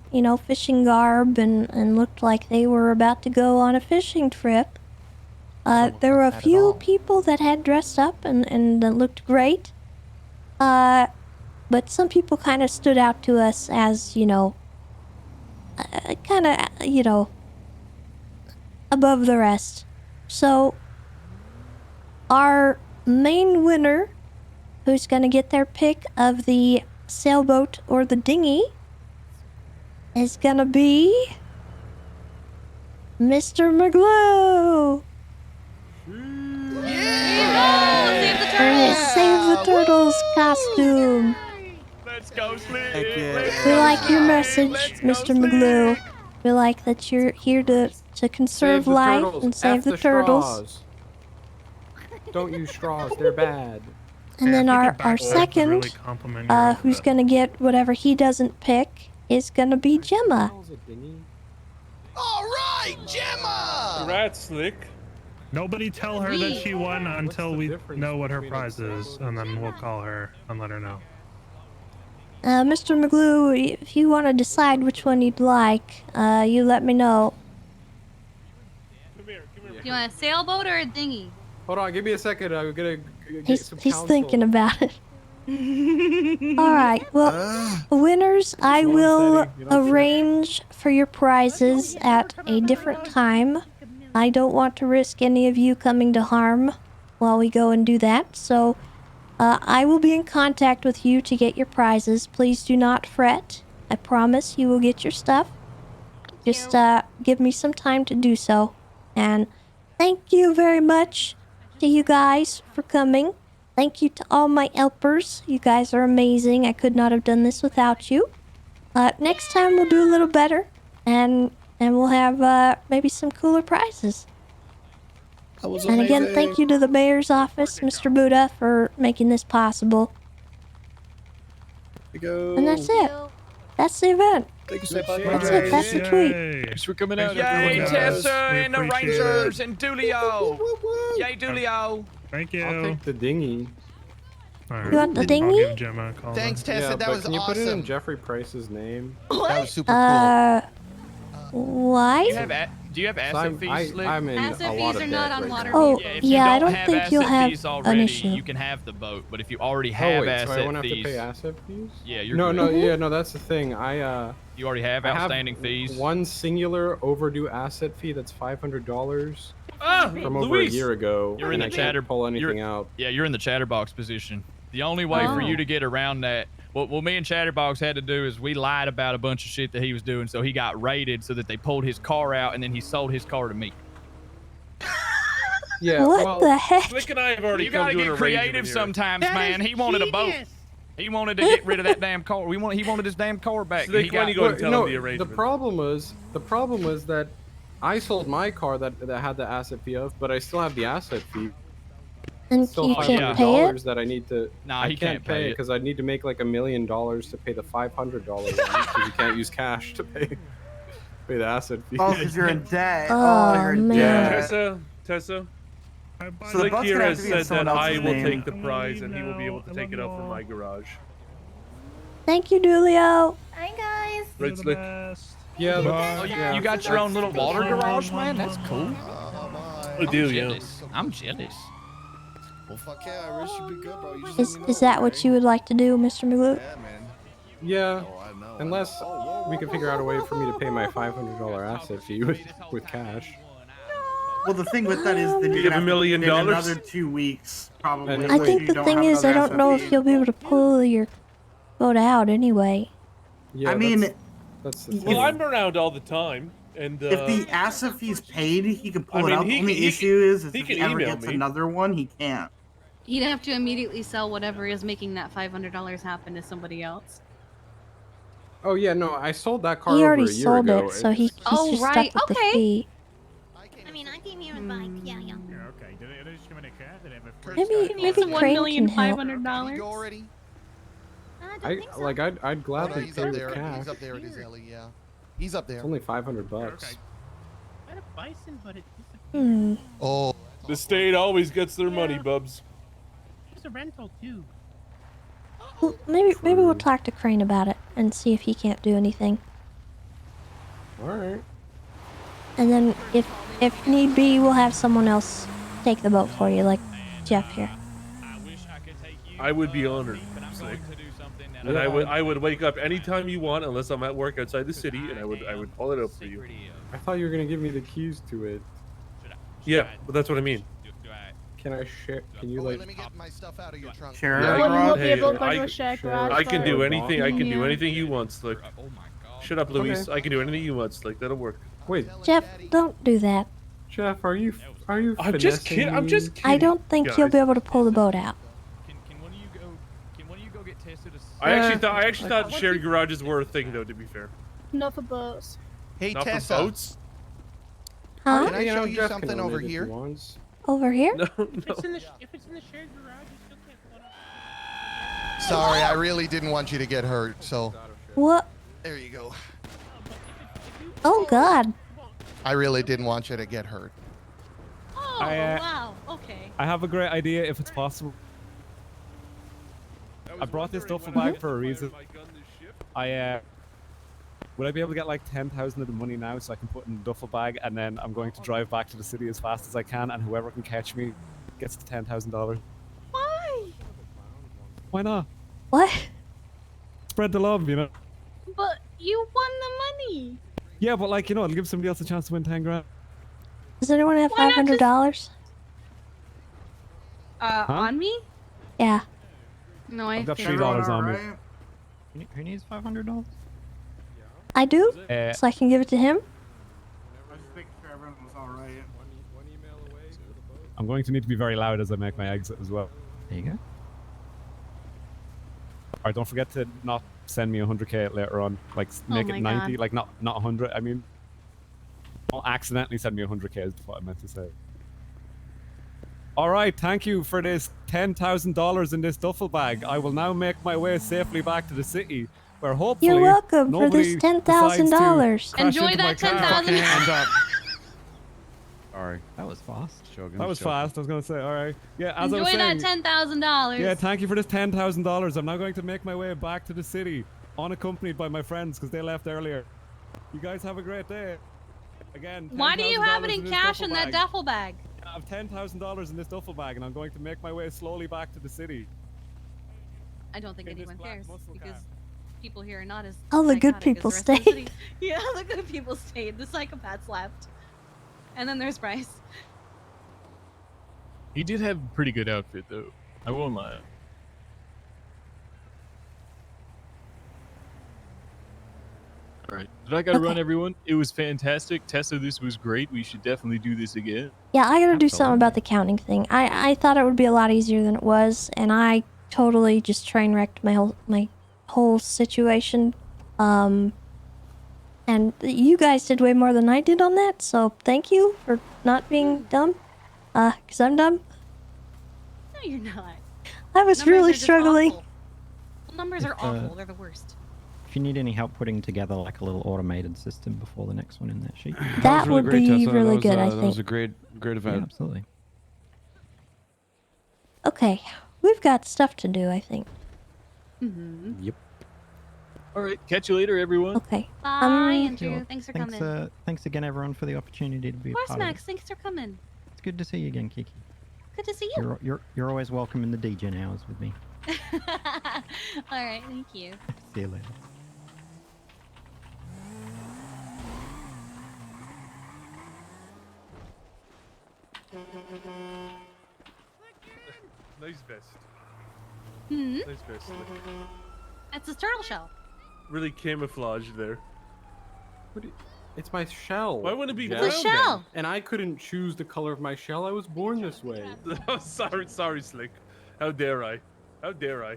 fishing garb and looked like they were about to go on a fishing trip. There were a few people that had dressed up and looked great. But some people kind of stood out to us as, above the rest. So our main winner, who's going to get their pick of the sailboat or the dinghy, is going to be Mr. McGlue. In his Save the Turtles costume. Let's go, Slick. We like your message, Mr. McGlue. We like that you're here to conserve life and save the turtles. Don't use straws, they're bad. And then our second, who's gonna get whatever he doesn't pick, is gonna be Gemma. All right, Gemma. Congrats, Slick. Nobody tell her that she won until we know what her prize is, and then we'll call her and let her know. Mr. McGlue, if you want to decide which one you'd like, you let me know. Do you want a sailboat or a dinghy? Hold on, give me a second. I'm gonna get He's some he's counsel. thinking about it. All right. Well, winners, I will arrange for your prizes at a different time. I don't want to risk any of you coming to harm while we go and do that. So, I will be in contact with you to get your prizes. Please do not fret. I promise you will get your stuff. Just give me some time to do so. And thank you very much to you guys for coming. Thank you to all my helpers. You guys are amazing. I could not have done this without you. Next time we'll do a little better, and we'll have maybe some cooler prizes. And again, thank you to the mayor's office, Mr. Buddha, for making this possible. And that's it. That's the event. Thank you so much. That's it. That's the tweet. Thanks for coming out, Yay, everyone. Tessa and the appreciate it. Rangers and Dulio. Yay, Dulio. Thank you. I'll take the dinghy. Alright. You want the I'll dinghy? give Gemma a call. Thanks, then. Tessa. Yeah, that but was can you put it in awesome. Jeffrey Price's name? That was super cool. Why? Do you have asset I'm, fees, Slick? I'm in Asset a lot fees of are not debt on right water. now. Oh, If you yeah, I don't don't think you'll asset have fees an already, issue. you can have the boat, but if you already Oh have wait, asset so I won't have fees, to pay asset fees? yeah, you're No, good. no, that's the thing. You already have I outstanding fees. One singular overdue asset fee that's $500 Ah, from over Luis. a year ago. You're in and the I can't chatter- pull anything you're- out. Yeah, you're in the chatterbox position. The only way for you to get around that, what me and Chatterbox had to do is we lied about a bunch of shit that he was doing, so he got raided so that they pulled his car out and then he sold his car to me. Yeah, What well, the heck? Slick and I have already You come gotta to an get arrangement creative here. sometimes, That man. is He wanted a boat. genius. He wanted to get rid of that damn car. He wanted his damn car back. Slick, He why don't you got, go and tell no, him the arrangement? the problem was that I sold my car that had the asset fee of, but I still have the asset fee. And Still you can't pay it? $500 that I need to. Nah, I he can't pay it. because I need to make like $1 million to pay the $500 because you can't use cash to pay the asset fee. Oh, because you're in debt. Oh, you're in man. debt. Tessa, So the Slick boat's here gonna have has to be in said someone that I else's will name. take the prize and he will be able to take it out from my garage. Thank you, Dulio. Hi guys. Right, Slick? Yeah, Oh, you got your own little water garage, man? That's cool. I do, yeah. I'm jealous. Well, fuck yeah, I wish you'd be good, bro. You just Is that what you would like to do, Mr. Magoo? Yeah, man. Yeah, I know. unless we can figure out a way for me to pay my $500 asset fee with cash. Well, the thing with that is then you're You have gonna $1 million? in another 2 weeks, probably. I think the thing is, I don't know if you'll be able to pull your boat out anyway. Yeah, I mean, that's the thing. Well, I'm around all the time, and if the asset fee's paid, he can pull I it mean, out. The he only can- he issue is he if can he ever email gets me. another one, he can't. He'd have to immediately sell whatever is making that $500 happen to somebody else. Oh yeah, no, I sold that car He over already a year sold ago. it, so he's Oh, just right, stuck with okay. the fee. I mean, I came here with bike. Yeah. Okay, did they just come in a car? Did they have a Maybe Crane can help. $1,500,000. I'd gladly he's pay up with there. cash. He's up there. It is Ellie. Yeah, he's up there. It's only $500. I had a bison, but it Hmm. Oh, the state always gets their money, Bubs. was a rental too. Well, maybe we'll talk to Crane about it and see if he can't do anything. All right. And then if need be, we'll have someone else take the boat for you, like Jeff here. I would be honored, Slick. And I would wake up anytime you want, unless I'm at work outside the city, and I would pull it up for you. I thought you were gonna give me the keys to it. Yeah, but that's what I mean. Can I share? Can you like? let me get my stuff out of your trunk. Share Yeah, a Well, you won't be Hey, able to go I- to a shared garage. I can do though. anything. I can do Yeah. anything you want, Slick. Shut up, Luis. Okay. I can do anything you want, Slick. That'll work. Wait, Jeff, don't do that. Jeff, are you? I'm just kidding. I'm just kidding. I don't think you'll guys. be able to pull the boat out. Can one of you go get Tessa to... I actually thought shared garages were a thing, though. To be fair. Not for boats. Hey, Not Tessa. for boats. Huh? Can I show you Jeff can something own over it if he here? wants. Over here? No, If it's in the shared garage, you still can't pull it out. Sorry, I really didn't want you to get hurt. So What? there you go. Oh God. I really didn't want you to get hurt. Oh, wow. Okay. I have a great idea if it's possible. I brought this duffel bag for a reason. Would I be able to get like 10,000 of the money now so I can put in the duffel bag, and then I'm going to drive back to the city as fast as I can, and whoever can catch me gets the $10,000. Why? Why not? What? Spread the love, you know. But you won the money. Yeah, but like, you know, it'll give somebody else a chance to win 10 grand. Does anyone have Why not $500? On me? Yeah. No, I I've got think- $3 on me. Who needs $500? I do. So I can give it to him. I just making sure everyone was all right. I'm going to need to be very loud as I make my exit as well. There you go. Alright, don't forget to not send me 100k later on. Like, make my it 90, God. like not 100. I mean, don't accidentally send me 100k is what I meant to say. Alright, thank you for this $10,000 in this duffel bag. I will now make my way safely back to the city, where hopefully You're welcome for this nobody decides to $10,000. crash Enjoy into my that car. $10,000. Sorry, that was fast. Shogun. That was fast. I was gonna say, all right. Yeah, as I was Enjoy saying. that $10,000. Yeah, thank you for this $10,000. I'm now going to make my way back to the city, unaccompanied by my friends because they left earlier. You guys have a great day. Again. Why do you have it in this cash duffel in that bag. duffel bag? I have $10,000 in this duffel bag, and I'm going to make my way slowly back to the city. I don't think In this anyone black cares muscle because car. people here are not as All the good psychotic as people the rest of the stayed. city. Yeah, the good people stayed. The psychopaths left. And then there's Bryce. He did have a pretty good outfit, though. I won't lie. Alright, but I gotta run, everyone. It was fantastic. Tessa, this was great. We should definitely do this again. Yeah, I gotta do something about the counting thing. I thought it would be a lot easier than it was, and I totally just train wrecked my whole situation. And you guys did way more than I did on that, so thank you for not being dumb. 'Cause I'm dumb. No, you're not. I was Numbers really are just struggling. awful. Well, numbers are awful. They're the worst. If you need any help putting together like a little automated system before the next one in that sheet. That would be really good, I That was a think. great event. Yeah, absolutely. Okay, we've got stuff to do, I think. Mm-hmm. Yep. All right, catch you later, everyone. Okay. Bye, Andrew. Thanks for Thanks, coming. thanks again, everyone, for the opportunity to be Of a course, part of Max. it. Thanks for coming. It's good to see you again, Kiki. Good to see you. You're always welcome in the DJ hours with me. All right, thank you. See you later. Nice vest. Hmm. Nice vest. Slick. That's a turtle shell. Really camouflaged there. It's my shell. Why wouldn't it be Jeff. brown It's a shell. then? And I couldn't choose the color of my shell. I was born this way. Oh, sorry, Slick. How dare I? How dare I?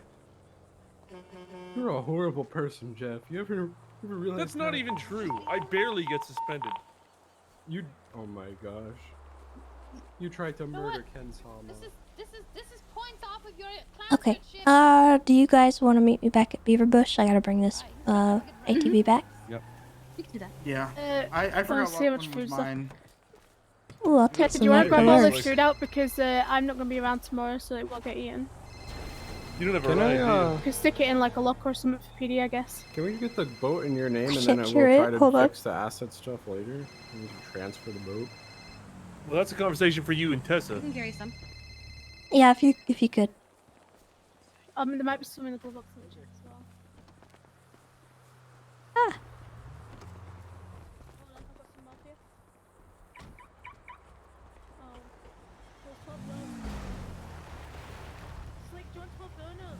You're a horrible person, Jeff. You ever realize That's not that? even true. I barely get suspended. You. Oh my gosh. You tried to murder Ken Sama. This is points off of your Okay. Do you guys want to meet me back at Beaverbush? I gotta bring this ATV back. Yep. You can do that. Yeah. I wanna forgot see how what much one was food's left. mine. Ooh, I'll take Do some you want to grab all leftovers. this food out because I'm not gonna be around tomorrow, so it won't get eaten. You don't have a Can right I, idea. You can stick it in like a locker or something for PD, I guess. Can we get the boat in your name and Shit, then we'll you're try it. to Hold on. fix the asset stuff later? We need to transfer the boat. Well, that's a conversation for you and Tessa. I can carry some. Yeah, if you could. There might be some in the glove box in the chip as well. Ah. Hold on, I've got some more for you. Oh, there's 12 donuts. Slick, do you want 12 donuts?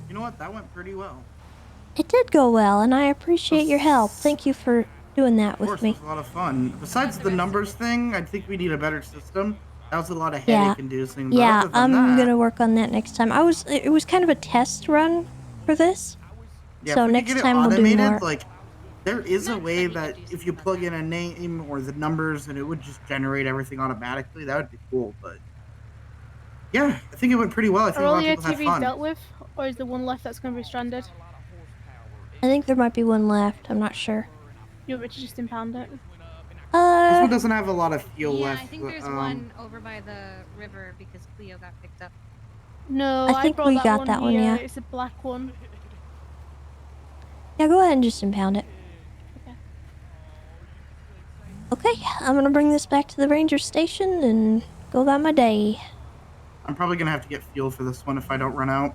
You know what? That went pretty well. It did go well, and I appreciate your help. Thank you for doing that Of course, with it me. was a lot of fun. Besides the numbers thing, I think we need a better system. That was a lot of Yeah. headache-inducing. But Yeah, other than I'm that, gonna work on that next time. It was kind of a test run for this. yeah, So if we next could get it time we'll do automated, more. like there is a way that if you plug in a name or the numbers, and it would just generate everything automatically. That would be cool. But yeah, I think it went pretty well. I think Are a all lot of the people had ATVs fun. dealt with, or is there one left that's going to be stranded? I think there might be one left. I'm not sure. You want me to just impound it? This one doesn't have a lot of fuel Yeah, left. I think there's one over by the river because Cleo got picked up. No, I think brought we that got one that one, here. yeah. It's a black one. Yeah, go ahead and just impound it. Okay, I'm gonna bring this back to the ranger station and go about my day. I'm probably gonna have to get fuel for this one if I don't run out.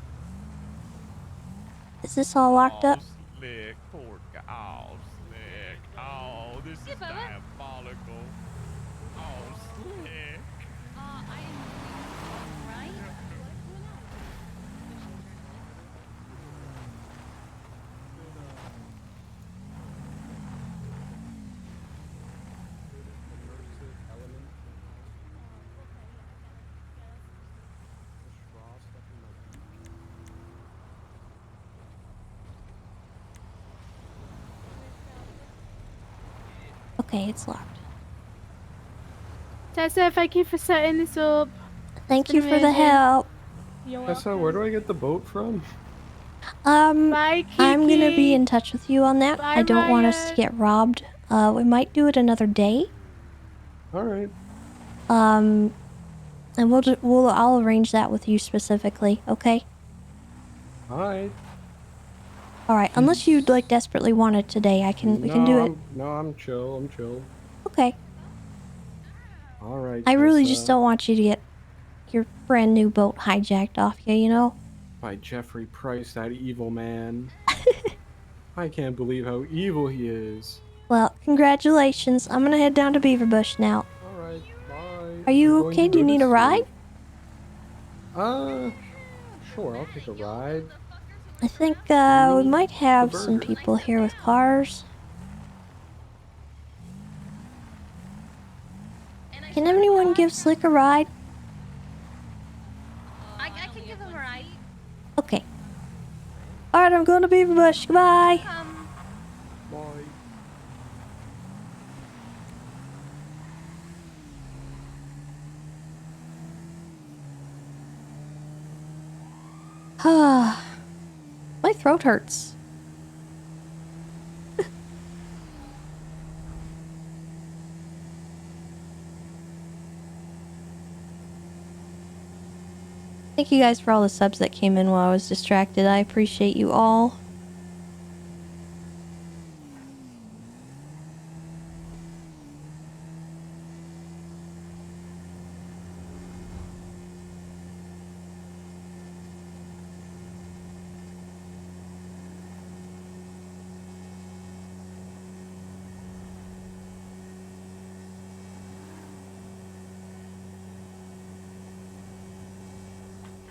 Is this all locked up? Slick, poor guy. Oh, Slick. Oh, this is diabolical. Oh, Slick. Okay, it's locked. Tessa, thank you for setting this up. Thank It's you been for the amazing. help. You're Tessa, welcome. where do I get the boat from? Bye, I'm gonna be Kiki. in touch with you on that. Bye, I don't want us to Ryan. get robbed. We might do it another day. Alright. And I'll arrange that with you specifically, okay? Alright. Alright, unless you like desperately want it today, we can do it. No, I'm chill. I'm chill. Okay. Alright. I really Tessa. just don't want you to get your brand new boat hijacked off you, you know? By Jeffrey Price, that evil man. I can't believe how evil he is. Well, congratulations. I'm gonna head down to Beaverbush now. Alright, bye. Are you I'm going okay? to Do you go to need a ride? sleep. Sure, I'll take a ride. I think we might have some people here with cars. Can anyone give Slick a ride? I can give him a ride. Okay. Alright, I'm going to Beaverbush. Goodbye. Bye. My throat hurts. Thank you guys for all the subs that came in while I was distracted. I appreciate you all.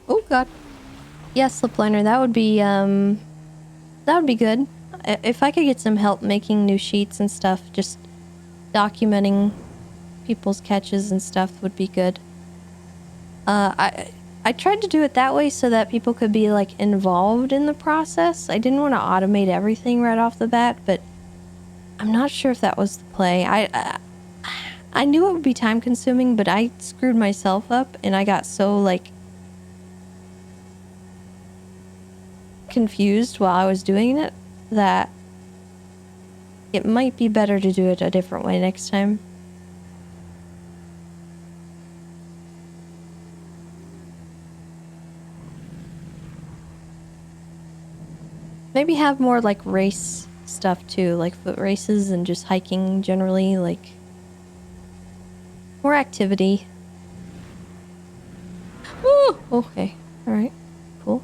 Oh god. Yes, Slipliner, that would be good. If I could get some help making new sheets and stuff, just documenting people's catches and stuff would be good. I tried to do it that way so that people could be like involved in the process. I didn't want to automate everything right off the bat, but I'm not sure if that was the play. I knew it would be time consuming, but I screwed myself up and I got so like confused while I was doing it that it might be better to do it a different way next time. Maybe have more like race stuff too, like foot races and just hiking generally, like more activity. Ooh, okay, all right, cool.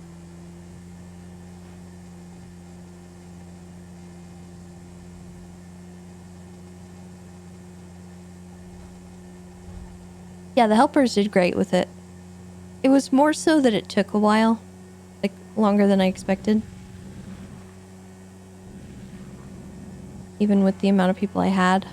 Yeah, the helpers did great with it. It was more so that it took a while, like longer than I expected. Even with the amount of people I had.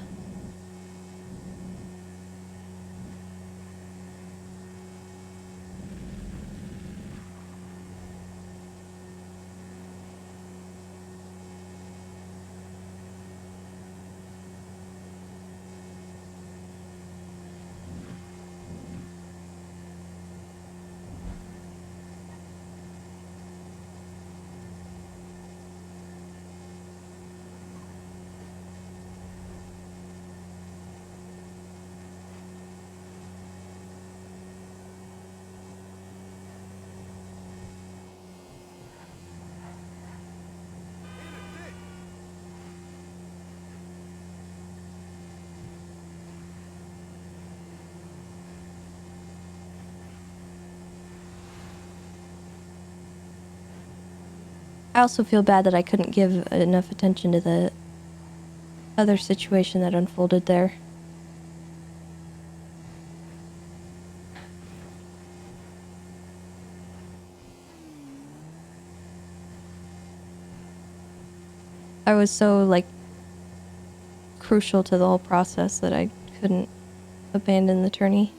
I also feel bad that I couldn't give enough attention to the other situation that unfolded there. I was so, like, crucial to the whole process that I couldn't abandon the tourney.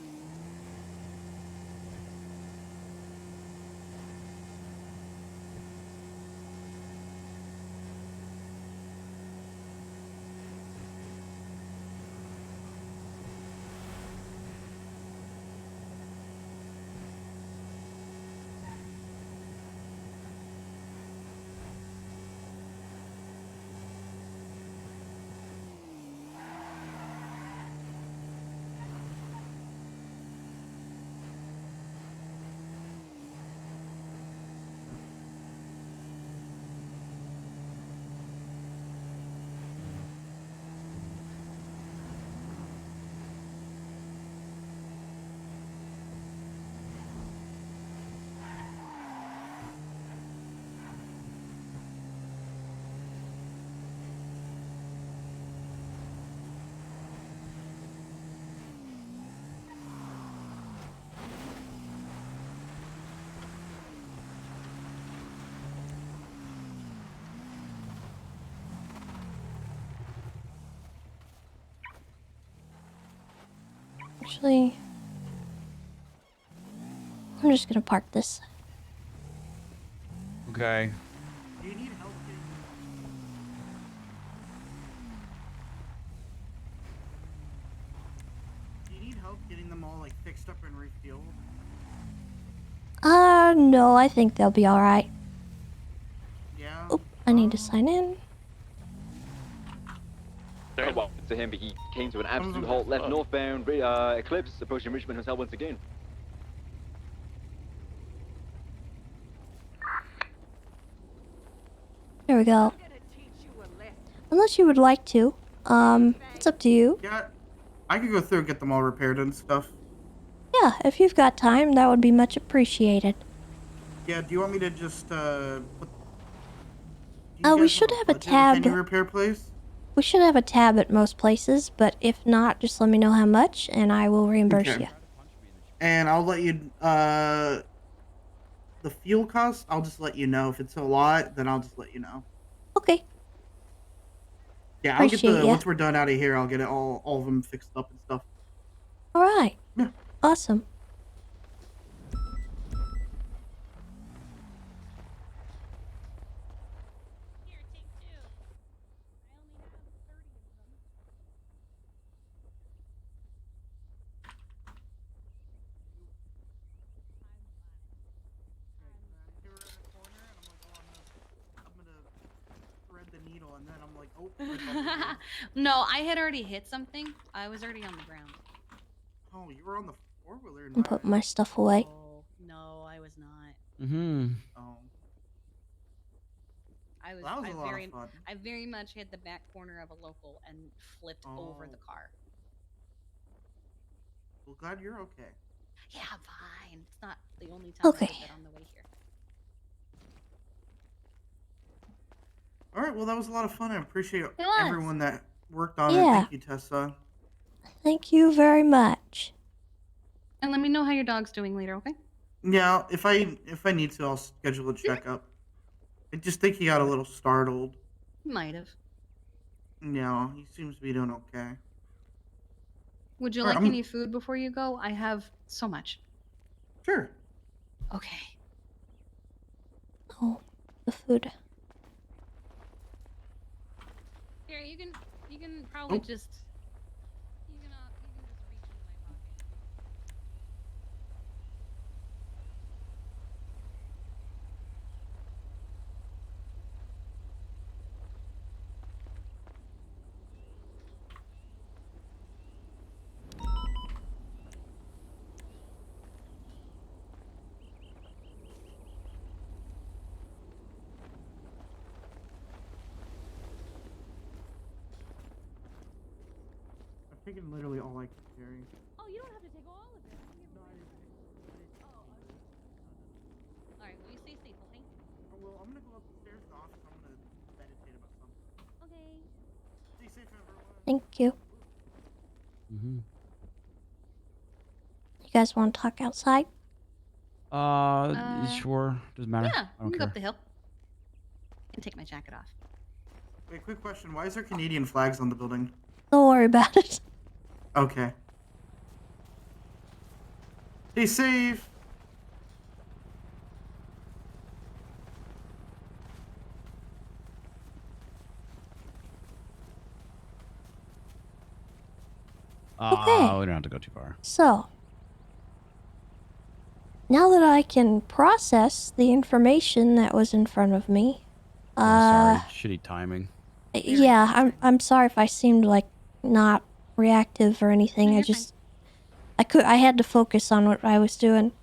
Actually, I'm just gonna park this. Okay. Do you need help getting... Do you need help getting them all like fixed up and refueled? No, I think they'll be alright. Yeah. Oop, I need to sign in. Well, to him, but he came to an absolute halt, left northbound, Eclipse, approaching Richmond Hotel once again. we go. Unless you would like to. It's up to you. Yeah, I could go through and get them all repaired and stuff. Yeah, if you've got time, that would be much appreciated. Yeah, do you want me to just, put... We should have a tab. Any repair place? We should have a tab at most places, but if not, just let me know how much, and I will reimburse Okay. you. And I'll let you, the fuel cost, I'll just let you know. If it's a lot, then I'll just let you know. Okay. Yeah, I'll get Appreciate ya. once we're done out of here, I'll get it all of them fixed up and stuff. Alright. Yeah. Awesome. Thread the needle, and then I'm like, oh. No, I had already hit something. I was already on the ground. Oh, you were on the four-wheeler. And put my stuff away. Oh, no, I was not. Mm-hmm. Oh. I was. That was I a lot of very, fun. I very much hit the back corner of a local and flipped over the car. Well, glad you're okay. Yeah, I'm fine. It's not the only time I Okay. did that on the way here. All right, well, that was a lot of fun. I appreciate was. everyone that worked on it. Yeah. Thank you, Tessa. Thank you very much. And let me know how your dog's doing later, okay? Yeah, if I need to, I'll schedule a checkup. I just think he got a little startled. Might have. Yeah, he seems to be doing okay. Would you All right, like I'm- any food before you go? I have so much. Sure. Okay. Oh, the food. Here, you can probably Oh. just. You can just reach into my pocket. I've taken literally all I can carry. Oh, you don't have to take all of it. All right. Well, you stay safe, okay? Oh, well, I'm gonna go upstairs to the office. I'm gonna meditate about something. Okay. Stay safe, everyone. Thank you. Mm-hmm. You guys want to talk outside? Sure. Doesn't matter. Yeah, I we don't can go care. up the hill. And take my jacket off. Wait, quick question. Why is there Canadian flags on the building? Don't worry about it. Okay. Stay safe. We don't have to go too far. So, now that I can process the information that was in front of me, Sorry, shitty timing. yeah, I'm sorry if I seemed like not reactive or anything. I had to focus on what I was doing.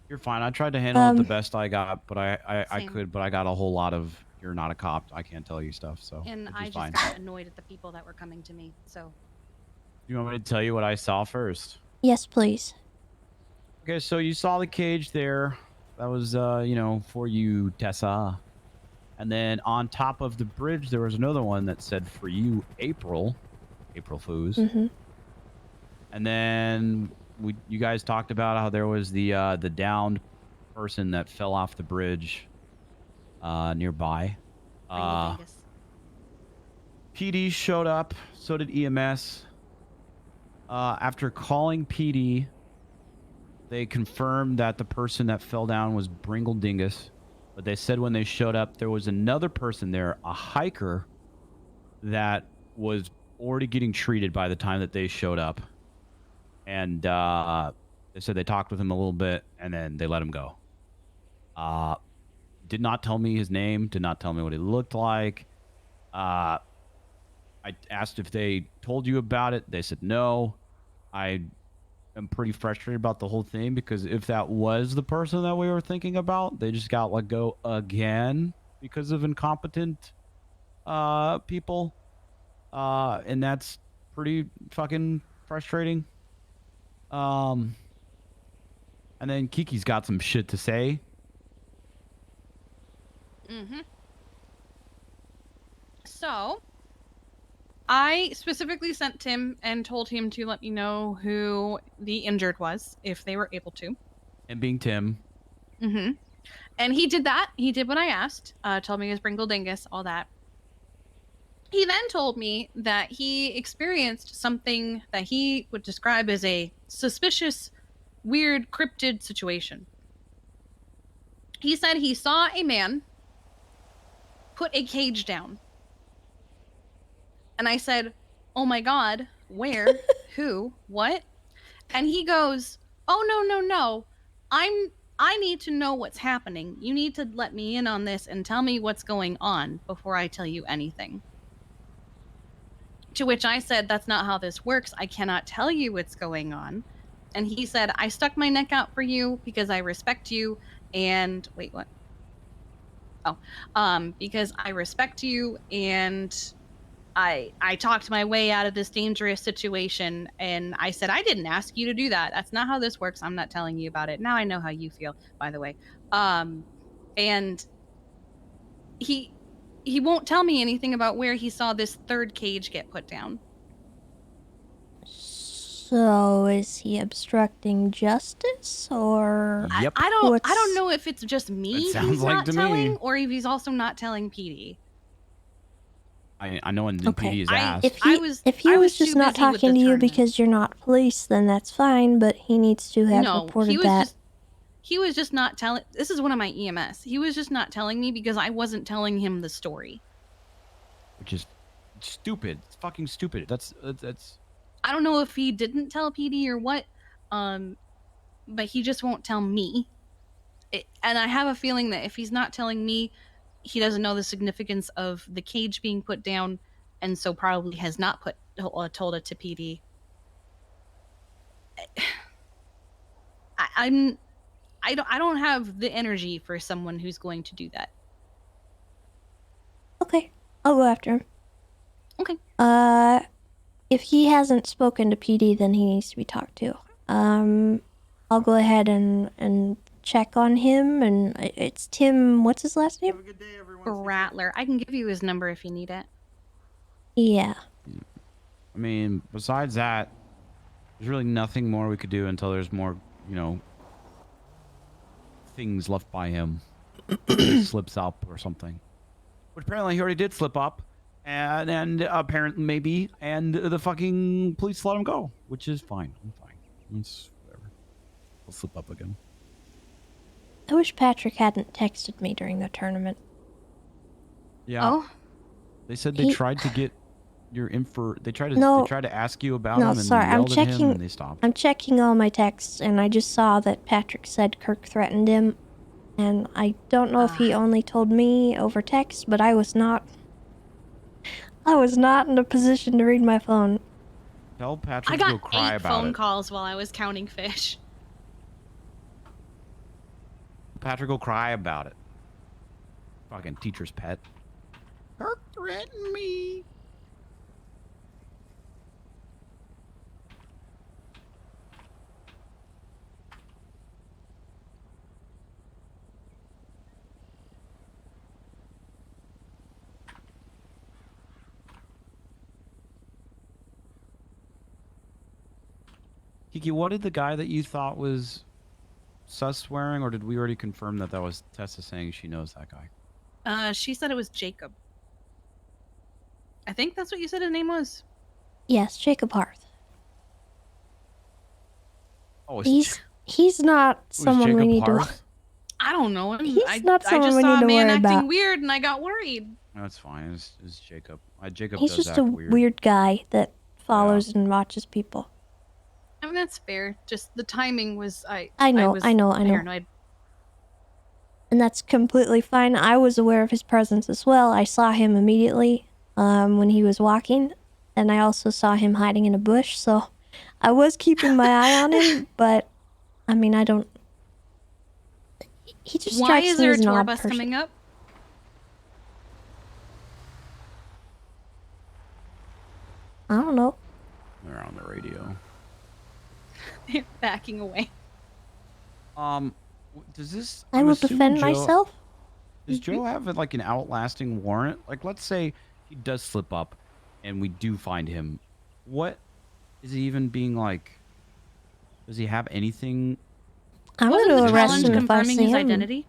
You're fine. I tried to handle it the best I got, but I Same. could, but I got a whole lot of "you're not a cop, I can't tell you" stuff. So And which I is just fine. got annoyed at the people that were coming to me. So. You want me to tell you what I saw first? Yes, please. Okay, so you saw the cage there. That was, for you, Tessa. And then on top of the bridge, there was another one that said, "For you, April." April Fools. Mm-hmm. And then you guys talked about how there was the downed person that fell off the bridge nearby. PD showed up. So did EMS. After calling PD, they confirmed that the person that fell down was Bringle Dingus. But they said when they showed up, there was another person there, a hiker, that was already getting treated by the time that they showed up. And they said they talked with him a little bit, and then they let him go. Did not tell me his name, did not tell me what he looked like. I asked if they told you about it. They said no. I am pretty frustrated about the whole thing because if that was the person that we were thinking about, they just got let go again. because of incompetent people. And that's pretty fucking frustrating. And then Kiki's got some shit to say. Mm-hmm. So, I specifically sent Tim and told him to let me know who the injured was, if they were able to. And being Tim. Mm-hmm. And he did that. He did what I asked. Told me his Bringle Dingus, all that. He then told me that he experienced something that he would describe as a suspicious, weird, cryptid situation. He said he saw a man put a cage down. And I said, "Oh my God, where? Who? What?" And he goes, "Oh, no. I need to know what's happening. You need to let me in on this and tell me what's going on before I tell you anything." To which I said, "That's not how this works. I cannot tell you what's going on." And he said, "I stuck my neck out for you because I respect you and wait, what? Oh, because I respect you and I talked my way out of this dangerous situation, and I said, I didn't ask you to do that. That's not how this works. I'm not telling you about it. Now I know how you feel, by the way." And he won't tell me anything about where he saw this third cage get put down. So is he obstructing justice, or Yep. I don't know if it's just me It he's sounds like not to telling, me. or if he's also not telling PD. I know in PD is asked. If he was just too not busy with talking the to you tournament. because you're not police, then that's fine. But he needs to have No, reported that. He was just not telling. This is one of my EMS. He was just not telling me because I wasn't telling him the story. Which is stupid. It's fucking stupid. That's I don't know if he didn't tell PD or what, but he just won't tell me. And I have a feeling that if he's not telling me, he doesn't know the significance of the cage being put down, and so probably has not told it to PD. I don't have the energy for someone who's going to do that. Okay, I'll go after him. Okay. If he hasn't spoken to PD, then he needs to be talked to. I'll go ahead and check on him, and it's Tim. What's his last name? Rattler. I can give you his number if you need it. Yeah. I mean, besides that, there's really nothing more we could do until there's more, things left by him. He slips up or something. But apparently he already did slip up. And apparently maybe, and the fucking police let him go, which is fine. I'm fine. It's whatever. I'll slip up again. I wish Patrick hadn't texted me during the tournament. Yeah. Oh. They said they tried to get your info. They tried to ask you about No, him and sorry, I'm yelled at him, checking. and they stopped. I'm checking all my texts, and I just saw that Patrick said Kirk threatened him, and I don't know if he only told me over text, but I was not in a position to read my phone. Tell Patrick I to got go cry 8 about phone it. calls while I was counting fish. Patrick will cry about it. Fucking teacher's pet. Kirk threatened me. Kiki, what did the guy that you thought was sus wearing, or did we already confirm that that was Tessa saying she knows that guy? She said it was Jacob. I think that's what you said his name was. Yes, Jacob Harth. Oh, he's not someone we need to. I don't know him. He's not I someone just we saw need a to man worry acting about. weird and I got worried. That's fine. It's Jacob. Jacob He's does just a act weird guy that follows and watches people. I mean, that's fair. Just the timing was I know. was paranoid. And that's completely fine. I was aware of his presence as well. I saw him immediately when he was walking, and I also saw him hiding in a bush, so I was keeping my eye on him, but I mean, I don't... He just Why strikes is me there a as an tour odd bus person. coming up? backing away. Does this? I I'm will assuming defend Joe- myself. Does Joe have like an outlasting warrant? Like, let's say he does slip up, and we do find him. What is he even being like? Does he have anything? I'm Wasn't going the to arrest challenge him if I confirming see his him. identity?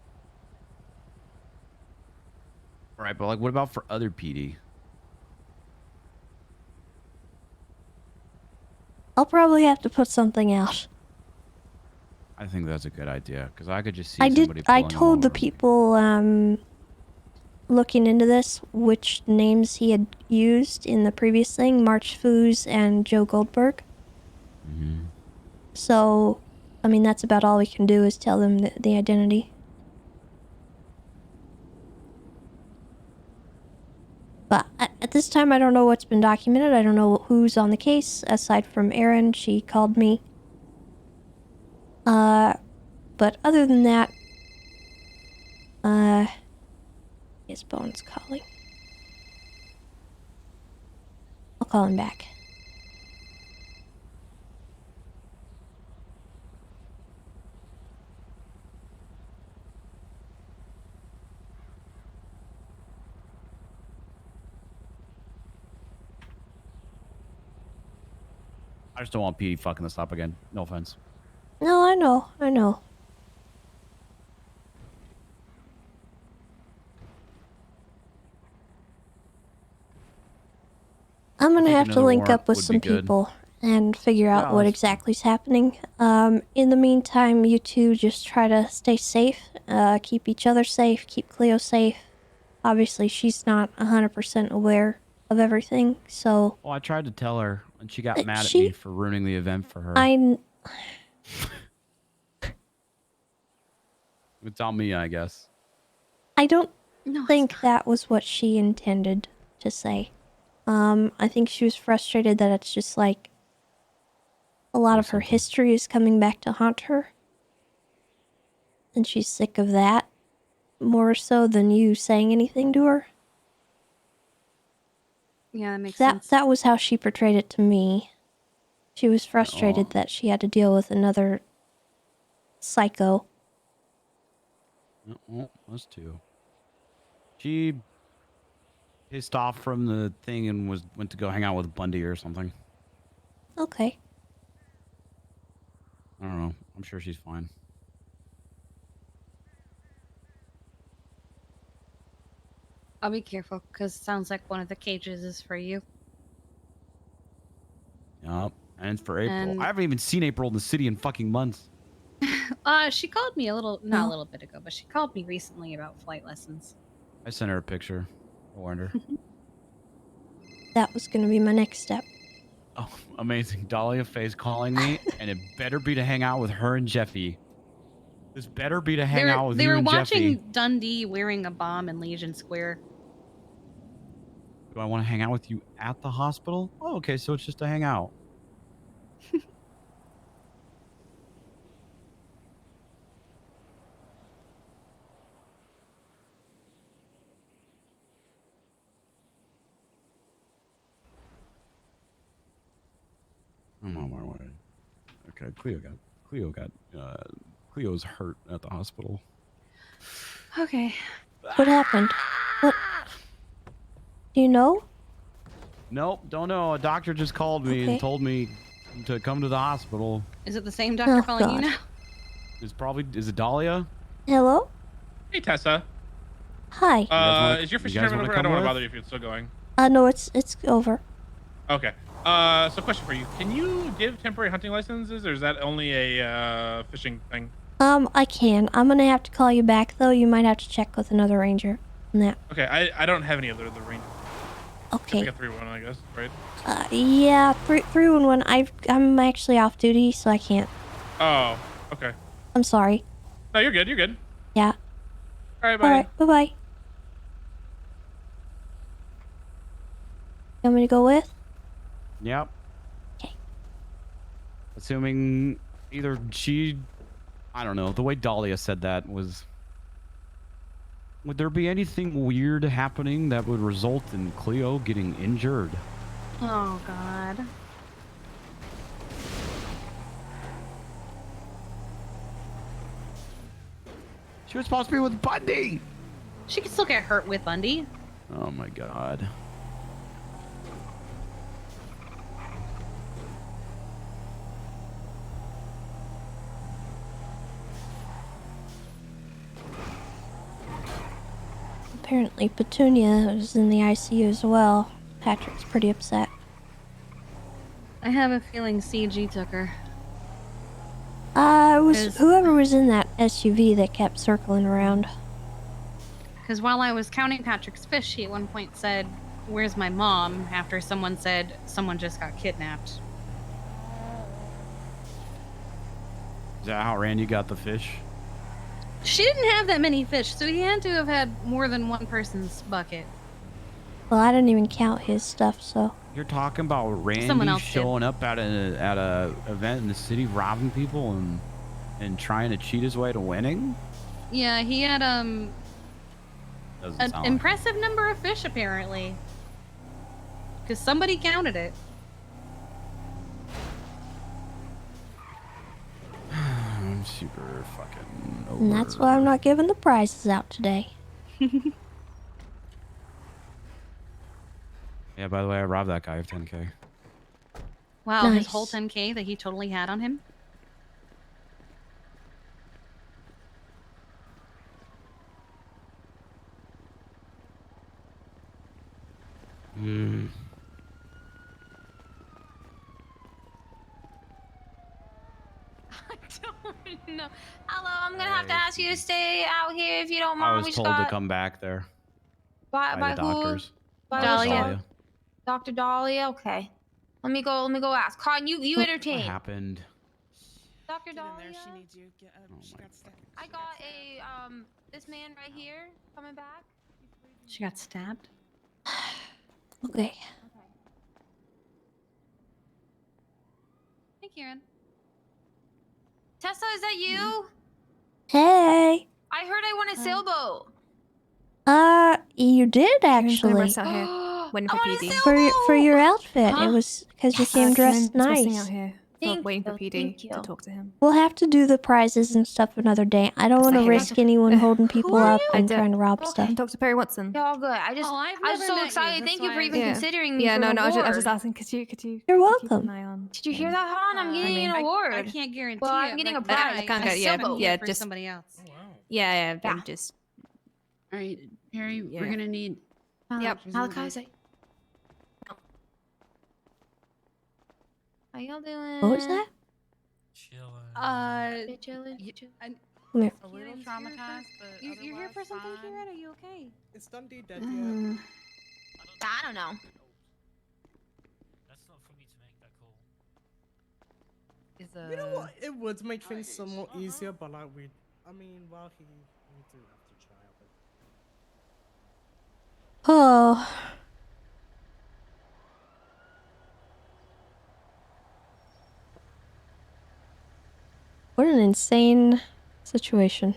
Right, but like, what about for other PD? I'll probably have to put something out. I think that's a good idea because I could just see I somebody. did. I pulling him told the over. people looking into this which names he had used in the previous thing: March Foos and Joe Goldberg. So, I mean, that's about all we can do is tell them the identity. But at this time, I don't know what's been documented. I don't know who's on the case aside from Erin. She called me. But other than that, his Bones calling. I'll call him back. I just don't want PD fucking this up again. No offense. No, I know. I know. I'm gonna think have to another link warrant up with would some be good. people and figure out Yeah, what that's exactly is happening. In the meantime, you two just try to stay safe. Keep each other safe. Keep Cleo safe. Obviously, she's not 100% aware of everything, so Well, I tried to tell her, and she got mad at she- me for ruining the event for her. It's on me, I guess. I don't think that was what she intended to say. I think she was frustrated that it's just like a lot of her history is coming back to haunt her. And she's sick of that more so than you saying anything to her. Yeah, that makes sense. That was how she portrayed it to me. She was frustrated that she had to deal with another psycho. Oh, us two. She pissed off from the thing and went to go hang out with Bundy or something. Okay. I don't know. I'm sure she's fine. I'll be careful, because sounds like one of the cages is for you. Yup. And it's for April. And- I haven't even seen April in the city in fucking months. She called me not a little bit ago, but she called me recently about flight lessons. I sent her a picture. I warned her. That was going to be my next step. Oh, amazing. Dahlia Faye's calling me, and it better be to hang out with her and Jeffy. This better be to hang out with They you were and watching Jeffy. Dundee wearing a bomb in Legion Square. Do I want to hang out with you at the hospital? Oh, okay, so it's just to hang out. I'm on my way. Okay, Cleo's hurt at the hospital. Okay. What happened? What? Do you know? Nope, don't know. A doctor just called me Okay. and told me to come to the hospital. Is it the same doctor calling you God. now? Is it Dahlia? Hello? Hey, Tessa. Hi. Is your fishing guys tournament wanna over? I come don't want to with? bother you if it's still going. No, it's over. Okay. So question for you. Can you give temporary hunting licenses, or is that only a fishing thing? I can. I'm gonna have to call you back though. You might have to check with another ranger on that. Okay, I don't have any other the range. Okay. Like a 3-1, I guess, right? Yeah, 311. I'm actually off duty, so I can't. Oh, okay. I'm sorry. No, you're good. You're good. Yeah. All right, bye. All right. Bye bye. You want me to go with? Yep. Okay. Assuming either I don't know. The way Dahlia said that was... Would there be anything weird happening that would result in Cleo getting injured? Oh, God. She was supposed to be with Bundy. She could still get hurt with Bundy. Oh my god. Apparently Petunia is in the ICU as well. Patrick's pretty upset. I have a feeling CG took her. It was whoever was in that SUV that kept circling around. Because while I was counting Patrick's fish, she at one point said, "Where's my mom?" after someone said someone just got kidnapped. Is that how Randy got the fish? She didn't have that many fish, so he had to have had more than one person's bucket. Well, I didn't even count his stuff, so. You're talking about Randy Someone else showing up at a event in the city, robbing people and trying to cheat his way to winning? Yeah, he had Doesn't an sound impressive number of fish apparently. Because somebody counted it. I'm super fucking over. And that's why I'm not giving the prizes out today. Yeah, by the way, I robbed that guy of 10K. Wow, his Nice. whole 10K that he totally had on him. Hmm. No. Hello, I'm gonna have to ask you to stay out here if you don't I mind. was told to come back there by by the who? doctors. By Dahlia. Dr. Dahlia. Okay. Let me go ask. Con, you What entertain. happened? Dr. Dahlia. She needs you. I got a this man right here coming back. She got stabbed. Okay. Hey, Kieran. Tessa, is that you? Hey. I heard I won a sailboat. You did actually. Waiting for PD. For your outfit. Huh? It was because you came dressed nice. out here. Waiting for PD to talk to him. We'll have to do the prizes and stuff another day. I don't want to risk anyone holding people up and trying to rob stuff. Dr. Perry Watson. Yeah, all good. I was so excited. Thank you for even considering me for an award. I was just asking. Could you? You're welcome. Did you hear that, Han? I'm getting an award. I can't guarantee Well, it. I'm getting a but prize. I can't a get- yeah, sailboat. yeah, for just- somebody else. Yeah, I'm just. All right, Perry, we're gonna need. Yep. Malachi. How y'all doing? What was that? Chilling. Come here. A little traumatized, but you're here for something, Kieran? Are you okay? Is Dundee dead I don't know. That's not for me to make that call. You know what? It would make things somewhat easier, but like we, I mean, well, we do have to try out. Oh. What an insane situation.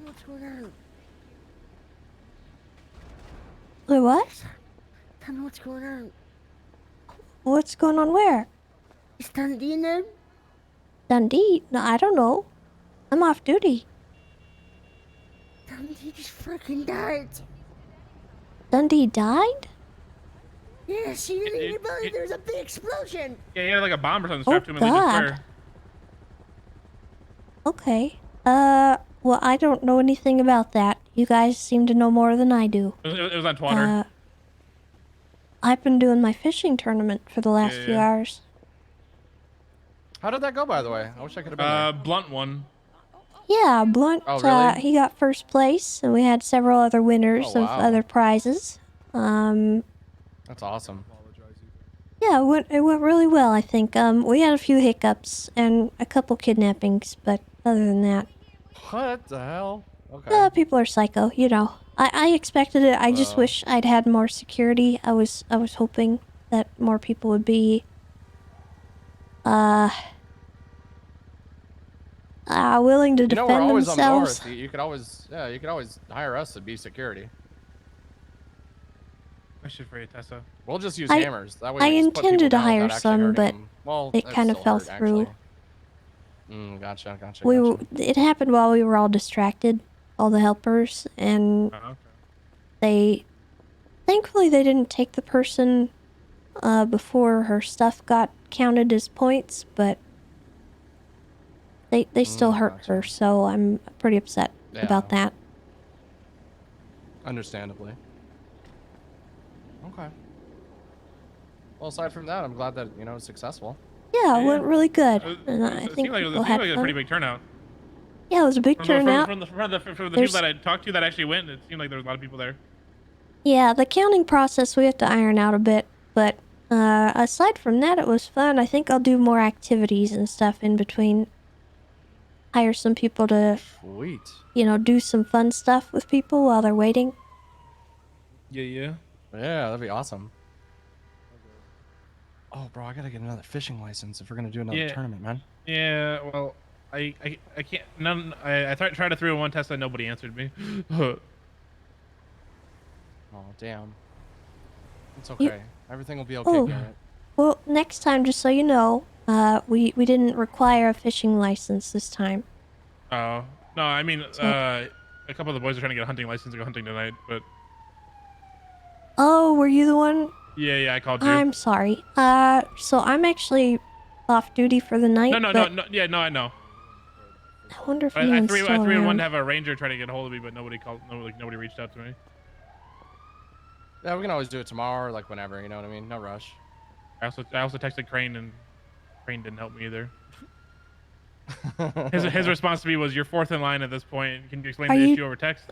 What's going on? Wait, what? Tell me what's going on. What's going on where? Is Dundee in there? Dundee? No, I don't know. I'm off duty. Dundee just freaking died. Dundee died? Yes, there was a big explosion. Yeah, he had like a bomb or something Oh strapped to him in Legion God. Square. Okay. Well, I don't know anything about that. You guys seem to know more than I do. It was on Twitter. I've been doing my fishing tournament for the last few hours. How did that go, by the way? I wish I could have been there. Blunt won. Yeah, Blunt, Oh, really? he got first place, and we had several other winners Oh, of wow. other prizes. That's awesome. Yeah, it went really well, I think. We had a few hiccups and a couple kidnappings, but other than that, What the hell? Okay. people are psycho, you know. I expected it. I just Well. wish I'd had more security. I was hoping that more people would be willing to You know, defend we're always themselves. up north. You could always hire us to be security. Question for you, Tessa. We'll just use I- hammers. That way I we just put people intended to down hire without actually some, hurting but them. Well, it that kind of still fell hurt, through. actually. Gotcha. It happened while we were all distracted, all the helpers, and thankfully they didn't take the person before her stuff got counted as points, but they still hurt her, so I'm pretty upset about that. Understandably. Okay. Well, aside from that, I'm glad that it's successful. Yeah, it went really good, and I It think seemed like people it had was a fun. pretty big turnout. Yeah, it was a big turnout. From the people There's- that I talked to that actually went, it seemed like there was a lot of people there. Yeah, the counting process we have to iron out a bit, but aside from that, it was fun. I think I'll do more activities and stuff in between. Hire some people to, Sweet. do some fun stuff with people while they're waiting. Yeah. Yeah, that'd be awesome. Oh, bro, I gotta get another fishing license if we're gonna do another tournament, man. Yeah, well, I can't. I tried to 301 test and nobody answered me. Oh, damn. It's You- okay. Everything will be okay, Oh. Garrett. Well, next time, just so you know, we didn't require a fishing license this time. Oh no, I mean, a couple of the boys are trying to get a hunting license to go hunting tonight, but Oh, were you the one? yeah, I called you. I'm sorry. So I'm actually off duty for the night. No, but no, I know. I wonder if I anyone's 3 still and 1 around. to have a ranger try to get a hold of me, but nobody called. Nobody reached out to me. Yeah, we can always do it tomorrow or like whenever. You know what I mean? No rush. I also texted Crane, and Crane didn't help me either. His response to me was, "You're fourth in line at this point. Can you explain Are the you- issue over text?"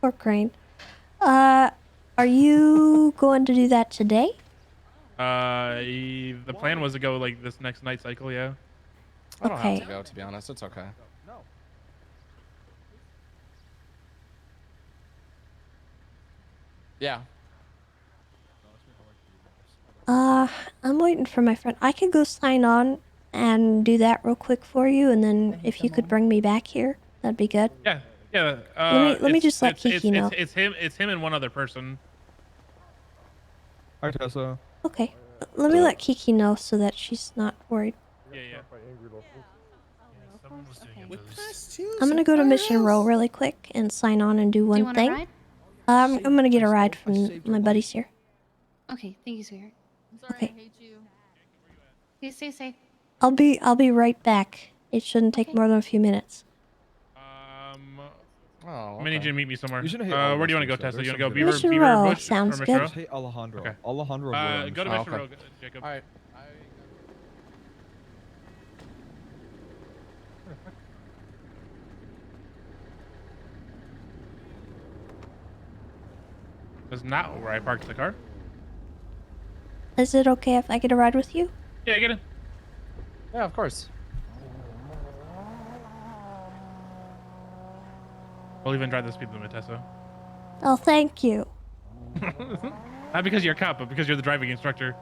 Poor Crane. Are you going to do that today? The plan was to go like this next night cycle. Yeah. I don't Okay. have to go, to be honest. It's okay. Yeah. I'm waiting for my friend. I could go sign on and do that real quick for you, and then if you could bring me back here, that'd be good. Yeah. Let me just let Kiki know. It's him and one other person. Hi, Tessa. Okay. Let me let Kiki know so that she's not worried. Yeah. I'm gonna go to mission row really quick and sign on and do one wanna thing. ride? I'm gonna get a ride from my buddies here. Okay, thank you, sweetheart. Okay. You stay safe. I'll be right back. It shouldn't take more than a few minutes. Oh, I'm gonna need you to meet me somewhere. You shouldn't hate Where do you want to all go, those Tessa? things, You though. want to go There's Beaver Mission Row Bush sounds or good. Mission Hey, Alejandro. Okay. Alejandro. Go to Williams. Mission Okay. Row, Jacob. All right. That's not where I parked the car. Is it okay if I get a ride with you? Yeah, get in. Yeah, of course. We'll even drive the speed limit, Tessa. Oh, thank you. Not because you're a cop, but because you're the driving instructor.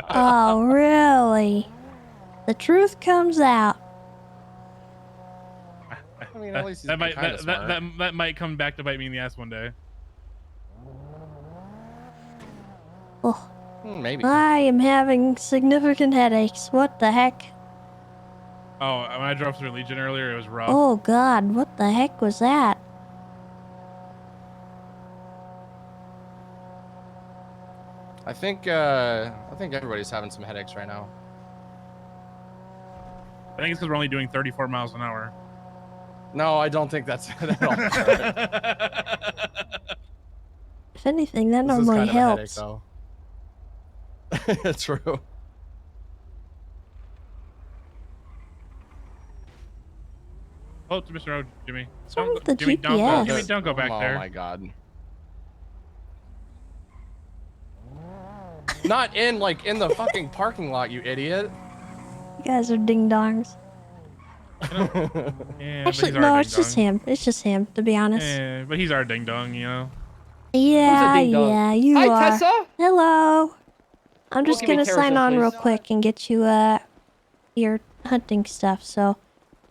Oh, really? The truth comes out. I mean, at least he's that been might kinda smart. that might come back to bite me in the ass one day. Oh, Maybe. I am having significant headaches. What the heck? Oh, when I drove through Legion earlier, it was rough. Oh God, what the heck was that? I think everybody's having some headaches right now. I think it's because we're only doing 34 miles an hour. No, I don't think that's at all. If anything, that This is normally kind of a headache, helps. though. True. Oh, to Mr. O, Jimmy. wrong with the Jimmy, GPS? Jimmy, don't go back there. Oh my God. Not in the fucking parking lot, you idiot. You guys are ding dongs. Yeah, Actually, but he's no, our it's just him. It's just him, to be honest. Yeah, but he's our ding dong, you know. Yeah, ding dong? yeah, you Hi, are. Tessa. Hello. I'm just Give me gonna terrorism, sign on real please. quick and get you your hunting stuff. So,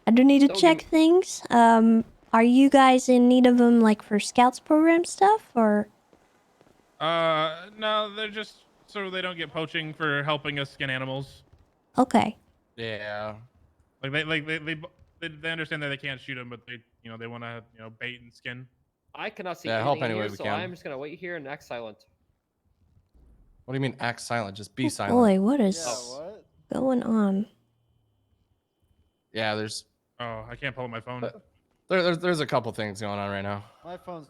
I do need to check things. Are you guys in need of them, like for Scouts program stuff, or? No, they're just so they don't get poaching for helping us skin animals. Okay. Yeah. Like they understand that they can't shoot them, but they want to bait and skin. I cannot see Yeah, help anything in any way here, we so can. I'm just gonna wait here and act silent. What do you mean act silent? Just be Oh, silent. boy, what is going on? Yeah, there's. Oh, I can't pull up my phone. There's a couple things going on right now. My phone's.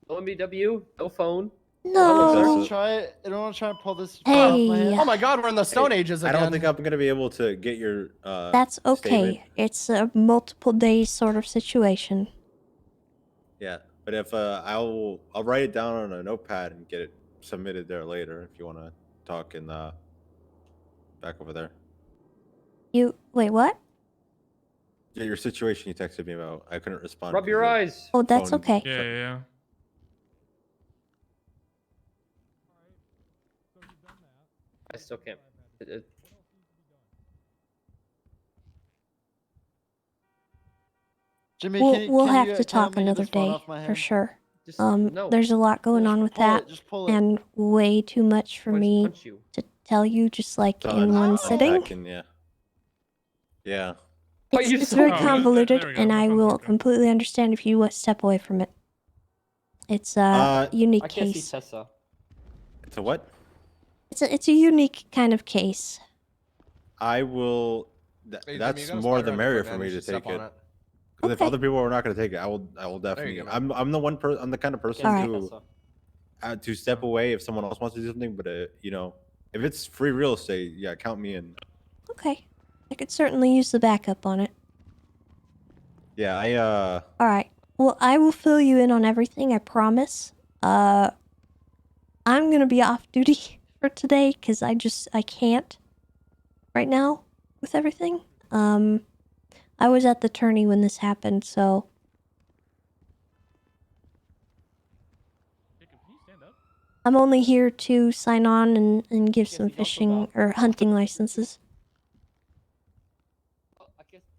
No MBW, no phone. No. I don't want to try it. I don't want to try and pull this. Hey. off my head. Oh my God, we're in the Stone Ages I again. don't think I'm gonna be able to get your. That's okay. statement. It's a multiple days sort of situation. Yeah, but if I'll write it down on a notepad and get it submitted there later if you want to talk in back over there. You wait, what? Yeah, your situation you texted me about. I couldn't respond. Rub your eyes. Oh, that's phone- okay. Yeah. I still can't. Jimmy, We'll can have you, to can I talk help me get another this phone day off my for hand? sure. No. There's a lot going on with pull that, it, just pull it. and way too much for me punch you. to tell you just like So in one sitting. attacking, yeah. Yeah. It's very convoluted, and I will completely understand if you step away from it. It's a unique I can't see case. Tessa. It's a what? It's a unique kind of case. I will. Hey, Jimmy, That's you got a more spider the on your merrier foot, for man. me You to should step take on it. it. Because if Okay. other people are not going to take it, I will definitely. go, I'm the one person. I'm the kind of person Alright. to step away if someone else wants to do something. But if it's free real estate, yeah, count me in. Okay. I could certainly use the backup on it. Yeah, Alright. Well, I will fill you in on everything, I promise. I'm gonna be off duty for today, because I can't right now with everything. I was at the tourney when this happened, so... I'm only here to sign on and give some fishing or hunting licenses.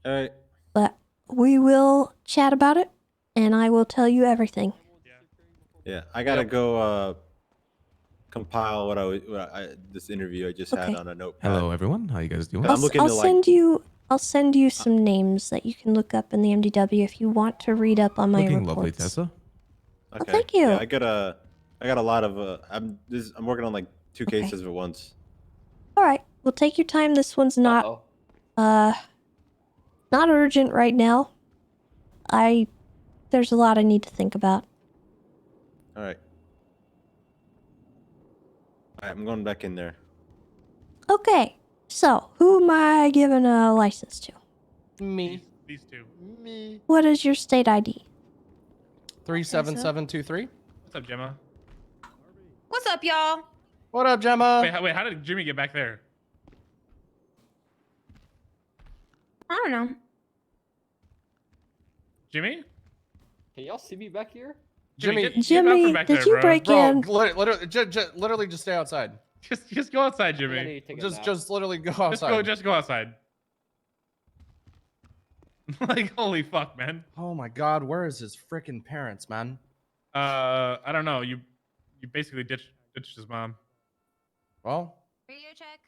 Alright. But we will chat about it, and I will tell you everything. Yeah, I gotta go compile this interview I just had Okay. on a notepad. Hello, everyone. How you guys doing? I'm looking I'll to send you some names that you can look up in the MDW if you want to read up on my Looking reports. lovely, Tessa. Okay. thank you. Yeah, I got a lot of I'm working on like 2 cases at once. All right. Well, take your time. This one's not not urgent right now. There's a lot I need to think about. All right. All right, I'm going back in there. Okay. So, who am I giving a license to? Me. These two. Me. What is your state ID? 37723. What's up, Gemma? What's up, y'all? What up, Gemma? Wait, how did Jimmy get back there? I don't know. Jimmy? Can y'all see me back here? Jimmy, get out from back did there, you bro. break in? Literally, just stay outside. Just go outside, Jimmy. Just literally go outside. Just go outside. Like, holy fuck, man. Oh my God, where is his freaking parents, man? I don't know. You basically ditched his mom. Well, Radio check.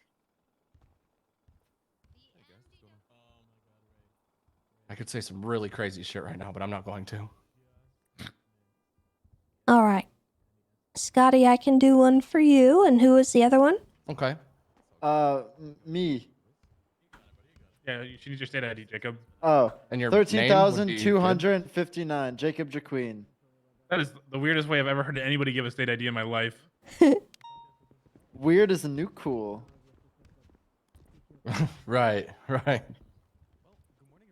I could say some really crazy shit right now, but I'm not going to. All right. Scotty, I can do one for you. And who is the other one? Okay. Me. Yeah, she needs your state ID, Jacob. Oh, And your name would be good. 13,259. Jacob Jaqueen. That is the weirdest way I've ever heard anybody give a state ID in my life. Weird is the new cool. Right.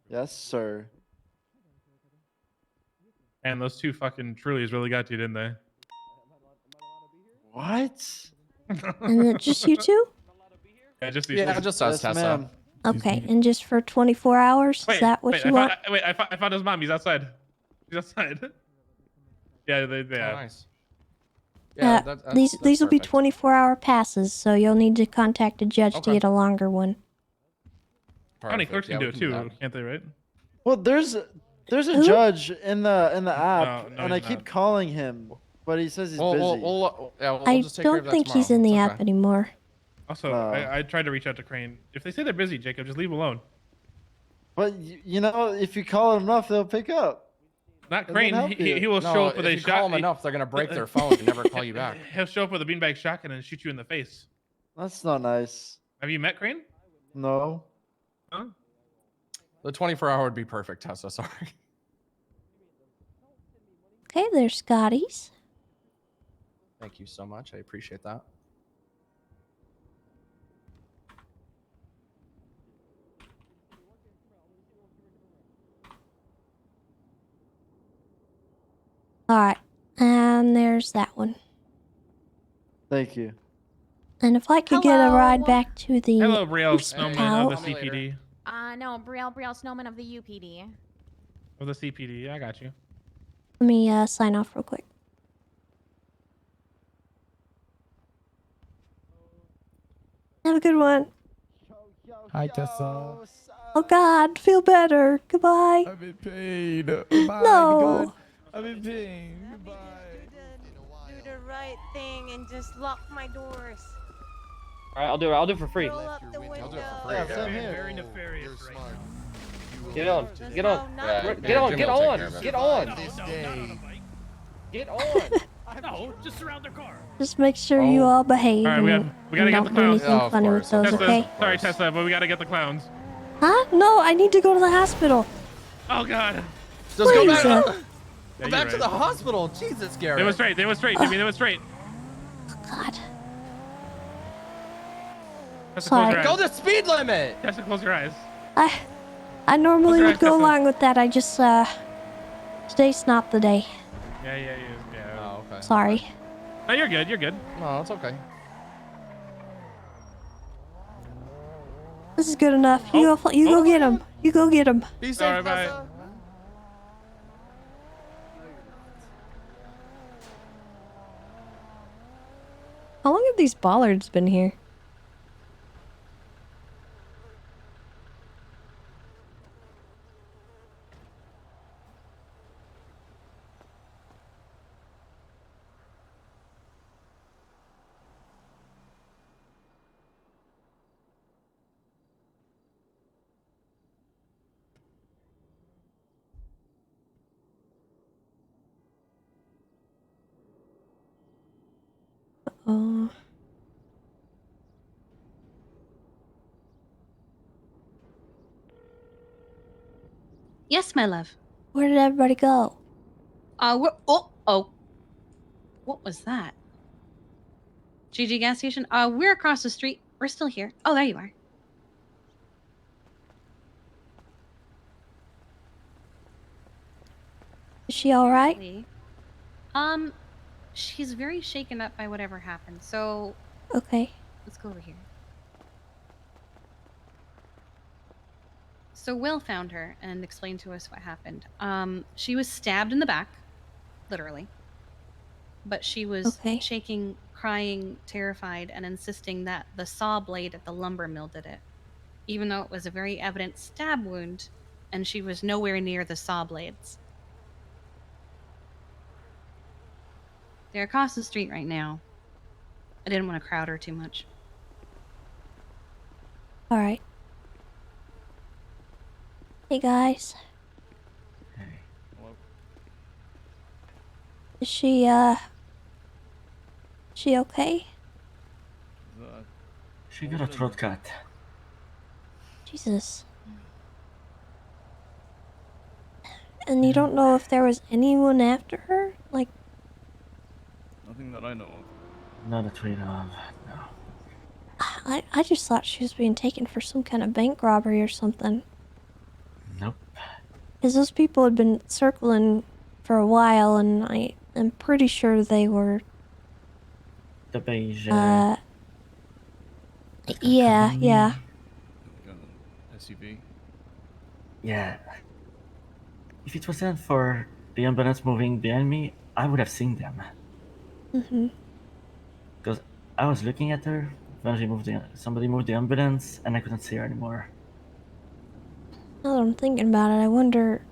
Yes, sir. And those two fucking Trulies really got you, didn't they? What? And then just you two? Yeah, just these. Yeah, just us, Yes, Tessa. ma'am. Okay, and just for 24 hours? Is that what you want? I found his mom. He's outside. She's outside. Yeah, they Oh, have. nice. Yeah, these will be perfect. 24-hour passes, so you'll need to contact a judge to Okay. get a longer one. County clerks can Yeah, do we it can too, that. can't they? Right? Well, there's a Who? judge in the app, No, and I he's keep not. calling him, but he says he's busy. We'll I just take care don't of that think he's tomorrow. in the It's app okay. anymore. Also, I tried to reach out to Crane. If they say they're busy, Jacob, just leave them alone. But you know, if you call him enough, they'll pick up. Not And Crane. then help you. He will show up with if a you call them shot. enough, they're gonna break their phone and never call you back. He'll show up with a beanbag shotgun and shoot you in the face. That's not nice. Have you met Crane? No. Huh? The 24-hour would be perfect, Tessa. Sorry. Okay, there's Scotty's. Thank you so much. I appreciate that. All right, and there's that one. Thank you. And if I could get a Hello. ride back to the Hello, Brielle Snowman out. of the CPD. No, Brielle Snowman of the UPD. Of the CPD, I got you. Let me sign off real quick. Have a good one. Hi, Tessa. Oh God, feel better. Goodbye. I'm in pain. Bye. No. I'm in pain. Goodbye. Do the right thing and just lock my doors. All right, I'll do it. I'll do it for free. Roll up the window. Yeah, same here. Very nefarious right now. Get on. Get on. Yeah, Get on. Get on. Get on. Get on. No, just surround their car. Just make sure you all behave. All right, we gotta and get the don't do clowns. anything funny with those, Tessa, okay? sorry, Tessa, but we gotta get the clowns. Huh? No, I need to go to the hospital. Oh God. Just go back. Please, Yeah, Go you're back to right. the hospital. Jesus, Garrett. They went straight. They went straight. Jimmy, they went straight. God. Tessa, Sorry. close your Go eyes. the speed limit. Tessa, close your eyes. I normally your would eyes, go Tessa. along with that. I just today's not the day. Yeah. Oh, okay. Sorry. No, you're good. You're good. No, it's okay. This is good enough. You go get him. You go get him. Be safe, All right, bye. Tessa. How long have these bollards been here? Oh. Yes, my love. Where did everybody go? Oh. What was that? GG gas station? We're across the street. We're still here. Oh, there you are. Is she all right? She's very shaken up by whatever happened. So Okay. let's go over here. So Will found her and explained to us what happened. She was stabbed in the back, literally. But she was shaking, crying, terrified, and insisting that the saw blade at the lumber mill did it. Even though it was a very evident stab wound, and she was nowhere near the saw blades. They're across the street right now. I didn't want to crowd her too much. All right. Hey guys. Hello. Is she okay? She got a throat cut. Jesus. And you don't know if there was anyone after her? Like, Nothing that I know of. Not that we know of, no. I just thought she was being taken for some kind of bank robbery or something. Nope. Because those people had been circling for a while, and I am pretty sure they were... The beige. Yeah, yeah. Like a SUV. Yeah. If it wasn't for the ambulance moving behind me, I would have seen them. Mm-hmm. Because I was looking at her when somebody moved the ambulance, and I couldn't see her anymore. Now that I'm thinking about it, I wonder...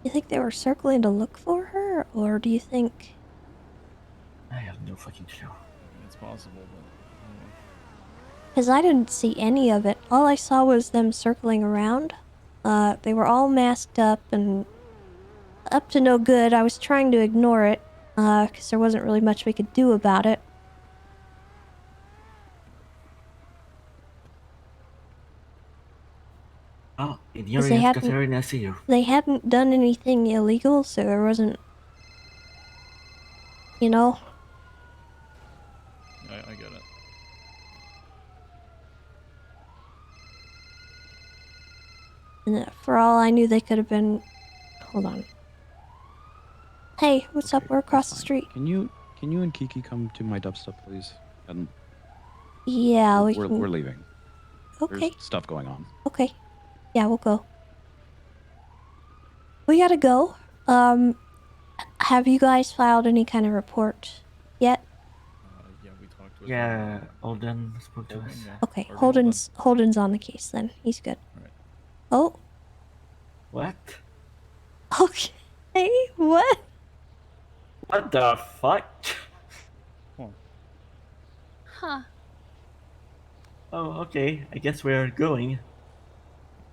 You think they were circling to look for her, or do you think... I have no fucking clue. It's possible, but... Because I didn't see any of it. All I saw was them circling around. They were all masked up and up to no good. I was trying to ignore it, because there wasn't really much we could do about it. Oh, in your 'Cause they got her in ICU. They hadn't done anything illegal, so there wasn't... You know? I get it. And for all I knew, they could have been... Hold on. Hey, what's up? We're across the street. Can you and Kiki come to my dubstep, please? And Yeah, we're can... we're leaving. Okay. There's stuff going on. Okay. Yeah, we'll go. We gotta go. Have you guys filed any kind of report yet? Yeah, we talked to Yeah, Alden spoke to us. Yeah. Okay, Holden's on the case then. He's good. Right. Oh. What? Okay, what? What the fuck? Huh. Oh, okay. I guess we're going.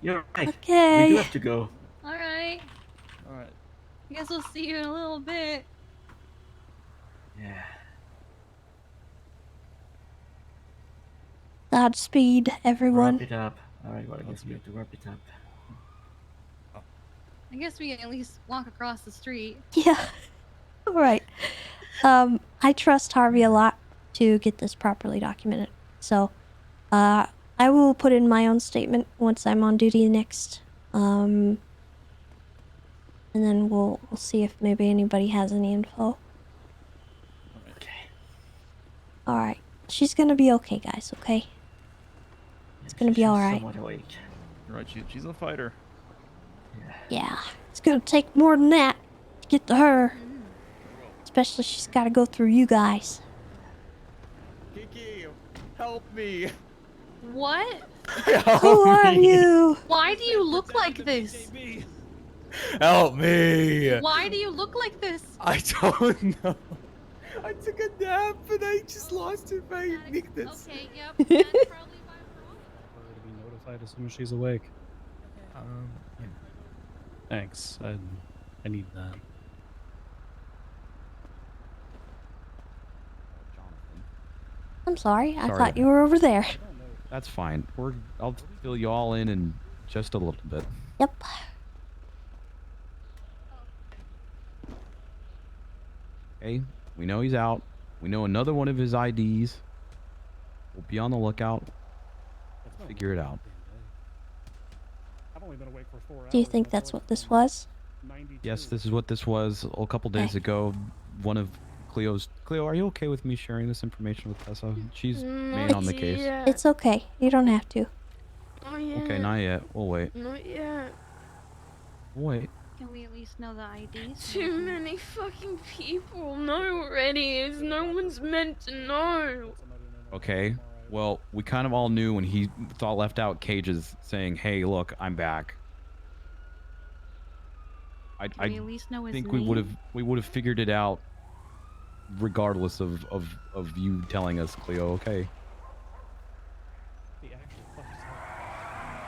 You're right. Okay. We do have to go. Alright. Alright. I guess we'll see you in a little bit. Yeah. Godspeed, everyone. Wrap it up. Alright, well, I guess we have to wrap it up. I guess we can at least walk across the street. Yeah. Alright. I trust Harvey a lot to get this properly documented. So, I will put in my own statement once I'm on duty next. And then we'll see if maybe anybody has any info. Okay. Alright. She's gonna be okay, guys, okay? It's gonna be alright. Somewhat awake. You're right, she's a fighter. Yeah. It's gonna take more than that to get to her. Especially she's gotta go through you guys. Kiki, help me. What? Who are you? Why do you look like this? Help me. Why do you look like this? I don't know. I took a nap and I just lost it by weakness. Okay, yep. To be notified as soon as she's awake. Yeah. Thanks. I need that. I'm sorry. I Sorry thought you were over there. That's fine. I'll fill you all in just a little bit. Yep. Okay, we know he's out. We know another one of his IDs. We'll be on the lookout. Figure it out. I've only been awake for 4 hours. Do you think that's what this was? Yes, this is what this was a couple days ago. One of Cleo, are you okay with me sharing this information with Tessa? She's main on the case. It's okay. You don't have to. Okay, not yet. We'll wait. Not yet. We'll wait. Can we at least know the IDs? Too many fucking people know already. No one's meant to know. Okay. Well, we kind of all knew when he left out cages saying, "Hey, look, I'm back." I we at least know his think name? we would have figured it out, regardless of you telling us, Cleo. Okay.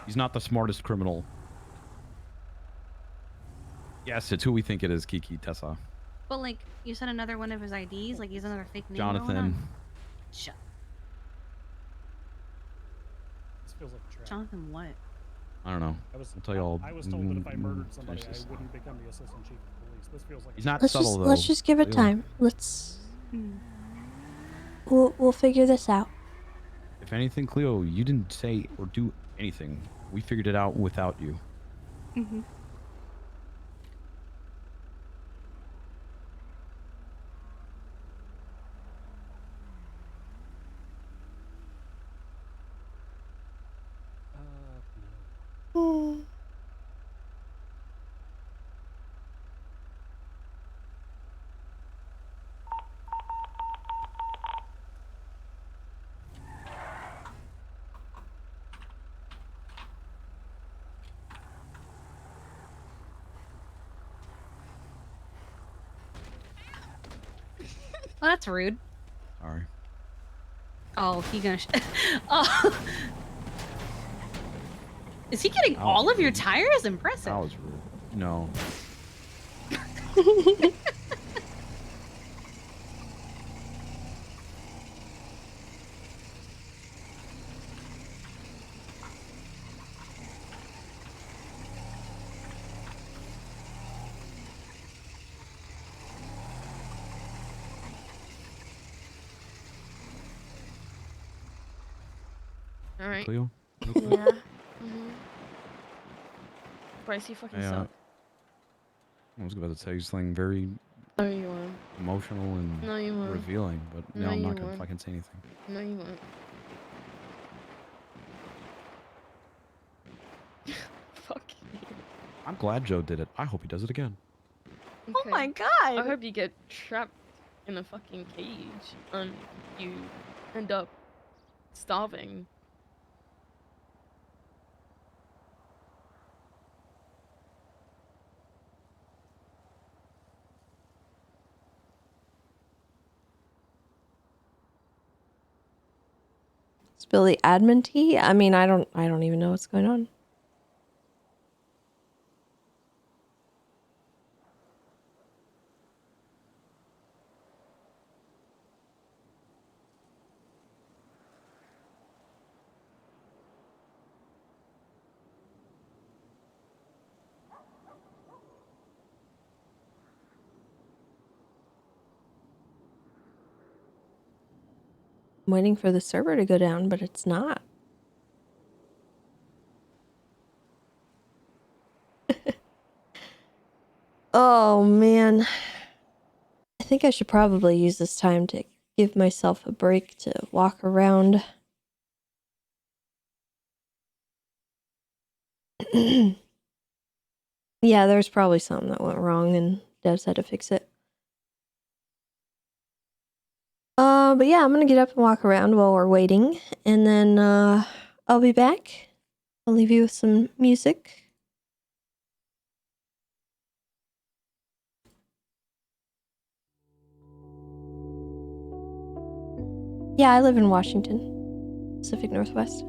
He's not the smartest criminal. Yes, it's who we think it is, Kiki, Tessa. But like, you said another one of his IDs, like he's another fake name going Jonathan. on? Shut. This feels like a trap. Jonathan what? I don't know. I'll tell you all. I was told that if I murdered somebody, finish this. I wouldn't become the assistant chief of police. This feels like He's not Let's subtle, just though. let's just give it Leo. time. Let's we'll figure this out. If anything, Cleo, you didn't say or do anything. We figured it out without you. Mm-hmm. Well, that's rude. Sorry. Oh, he gonna. Oh. Is he getting all of your tires? Impressive. That was rude. No. All right. Cleo? Yeah. Mm-hmm. Bryce, you fucking I, suck. I was about to say something very No, you won't. emotional and No, you won't. revealing, but No, now I'm you not gonna won't. fucking say anything. No, you won't. Fuck you. I'm glad Joe did it. I hope he does it again. Okay. my god! I hope you get trapped in a fucking cage and you end up starving. Spill the admin tea? I mean, I don't even know what's going on. I'm waiting for the server to go down, but it's not. Oh man. I think I should probably use this time to give myself a break to walk around. Yeah, there's probably something that went wrong and devs had to fix it. But yeah, I'm gonna get up and walk around while we're waiting, and then I'll be back. I'll leave you with some music. Yeah, I live in Washington, Pacific Northwest.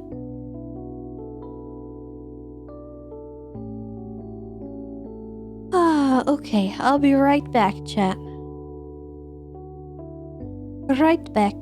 Okay, I'll be right back, chat. Right back.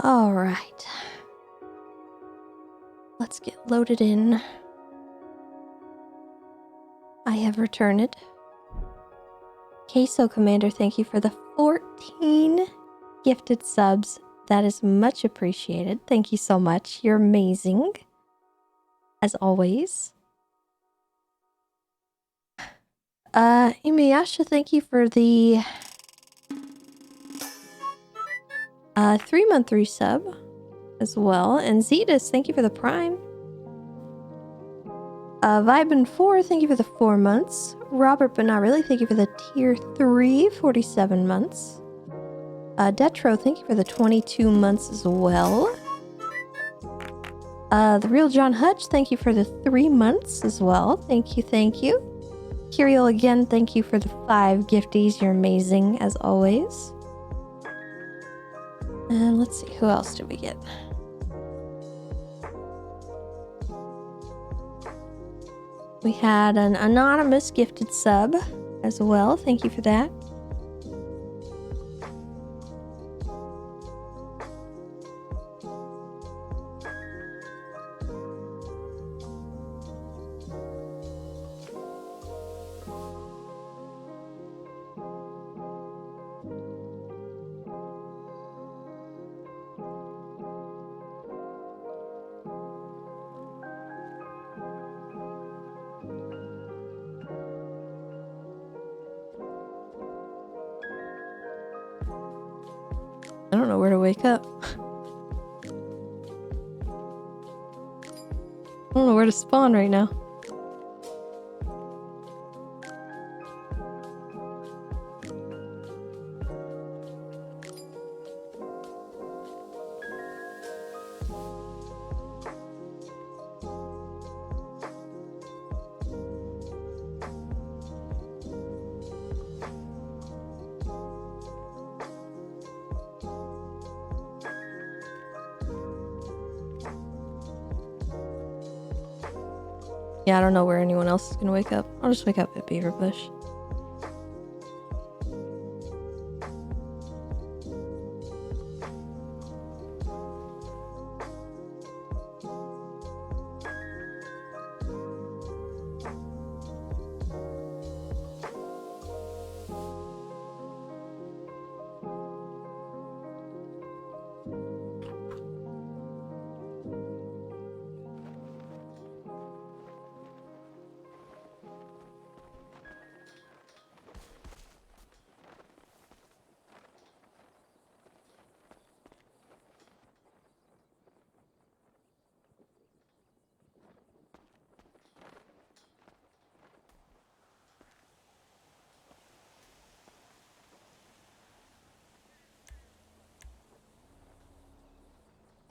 All right. Let's get loaded in. I have returned. Queso Commander, thank you for the 14 gifted subs. That is much appreciated. Thank you so much. You're amazing. As always. Imiyasha, thank you for the 3-month resub as well. And Zetas, thank you for the Prime. Vibin4, thank you for the 4 months. Robert, but not really, thank you for the tier 3, 47 months. Detro, thank you for the 22 months as well. The Real John Hutch, thank you for the 3 months as well. Thank you, thank you. Kiriel, again, thank you for the 5 gifties. You're amazing, as always. And let's see, who else did we get? We had an anonymous gifted sub as well. Thank you for that. I don't know where to wake up. I don't know where to spawn right now. Yeah, I don't know where anyone else is gonna wake up. I'll just wake up at Beaver Bush.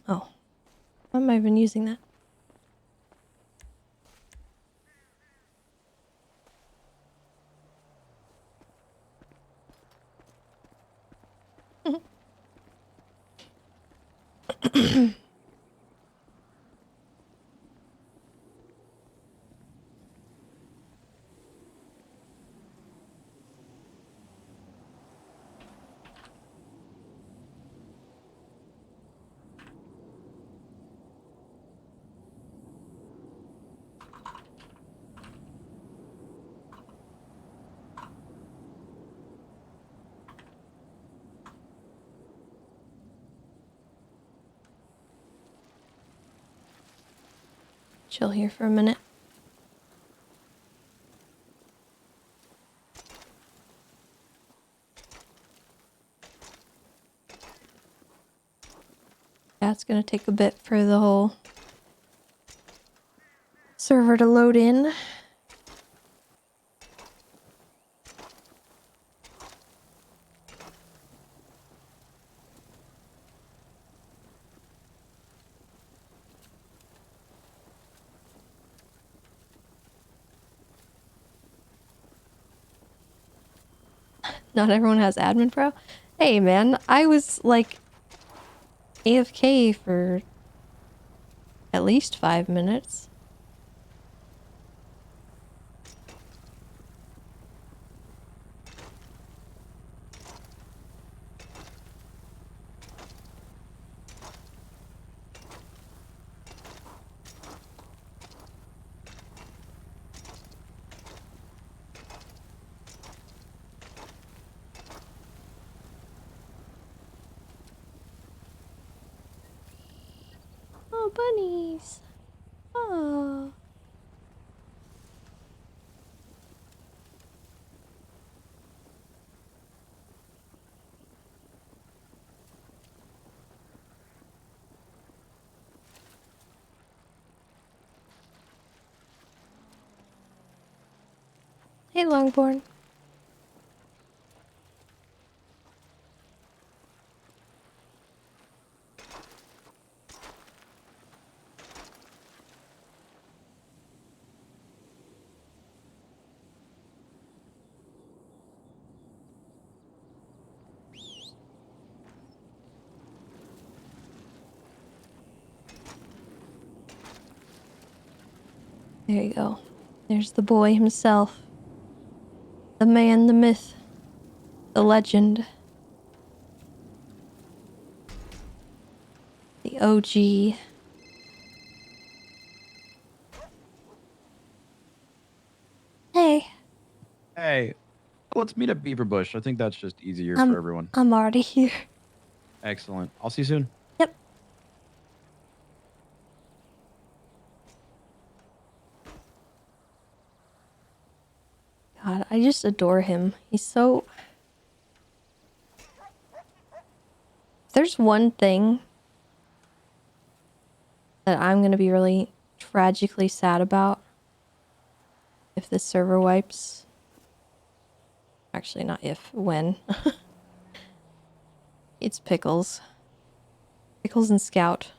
Oh. Why am I even using that? Chill here for a minute. Yeah, it's gonna take a bit for the whole server to load in. Not everyone has admin pro. Hey man, I was like AFK for at least 5 minutes. bunnies. Oh. Hey, Longborn. There you go. There's the boy himself. The man, the myth, the legend. The OG. Hey, Hey, let's meet at Beaver Bush. I think that's just easier for everyone. I'm already here. Excellent. I'll see you soon. Yep. God, I just adore him. He's so... If there's one thing that I'm gonna be really tragically sad about if this server wipes. Actually, not if, when. It's Pickles. Pickles and Scout.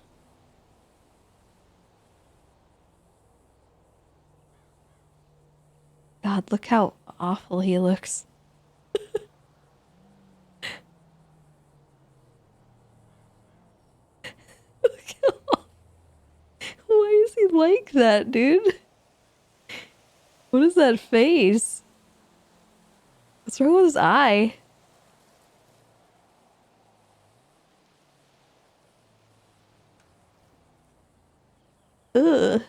God, look how awful he looks. Why is he like that, dude? What is that face? What's wrong with his eye? Ugh.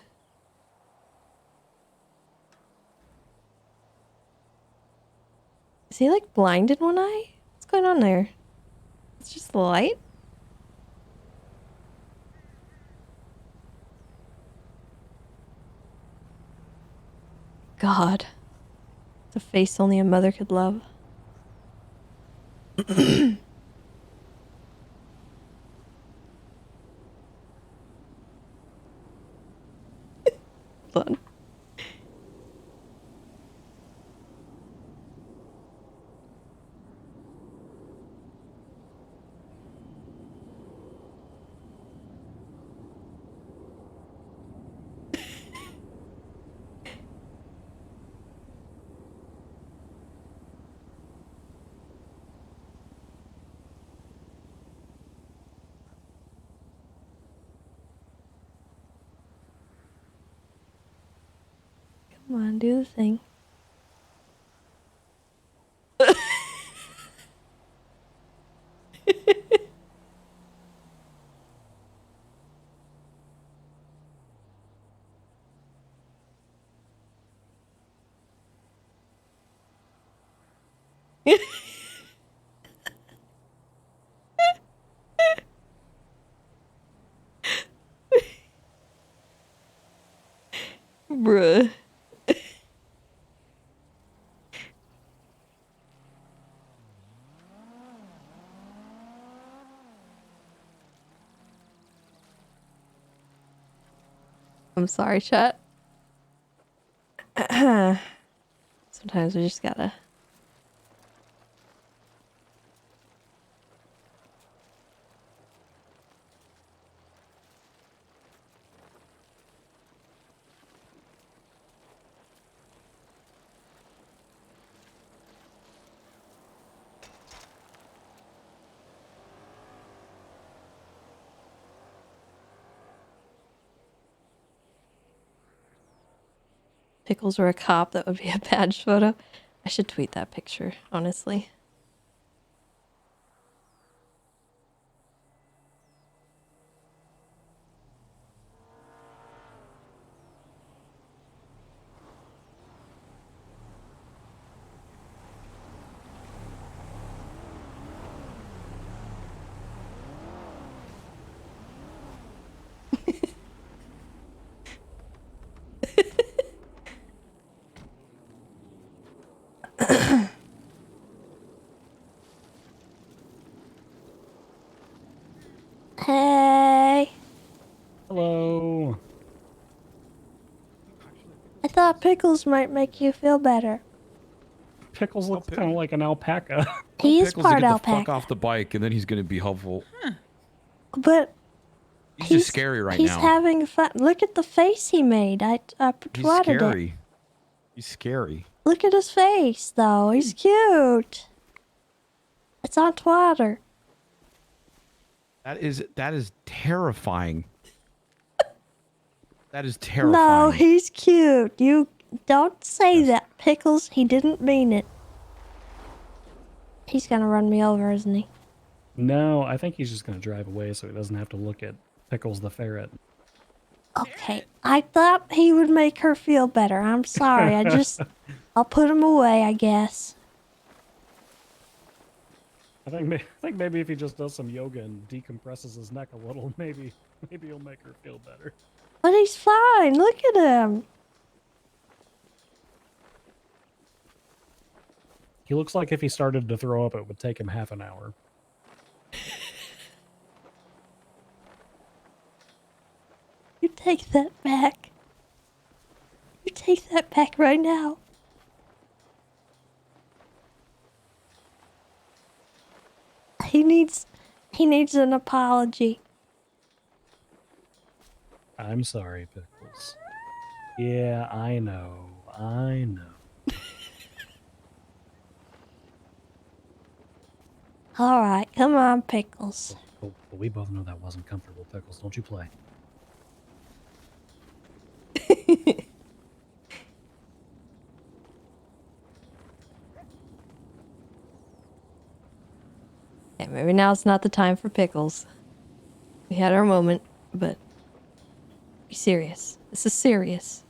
Is he like blind in one eye? What's going on there? It's just the light? God. It's a face only a mother could love. Hold on. Come on, do the thing. Bruh. I'm sorry, chat. Sometimes we just gotta... Pickles were a cop, that would be a badge photo. I should tweet that picture, honestly. Hello. I thought pickles might make you feel better. Pickles looks kind of like an alpaca. He is Pickles to part get the fuck alpaca. off the bike, and then he's gonna be helpful. But He's just scary right he's now. having fun. Look at the face he made. I He's twatted it. scary. He's scary. Look at his face, though. He's cute. It's on Twitter. That is terrifying. That is No, terrifying. he's cute. You don't say that, Pickles. He didn't mean it. He's gonna run me over, isn't he? No, I think he's just going to drive away so he doesn't have to look at Pickles the ferret. Okay, I thought he would make her feel better. I'm sorry. I'll put him away, I guess. I think maybe if he just does some yoga and decompresses his neck a little, maybe he'll make her feel better. But he's fine. Look at him. He looks like if he started to throw up, it would take him half an hour. You take that back. You take that back right now. He needs an apology. I'm sorry, Pickles. Yeah, I know. All right, come on, Pickles. But we both know that wasn't comfortable, Pickles. Don't you play. Yeah, maybe now's not the time for Pickles. We had our moment, but be serious. This is serious.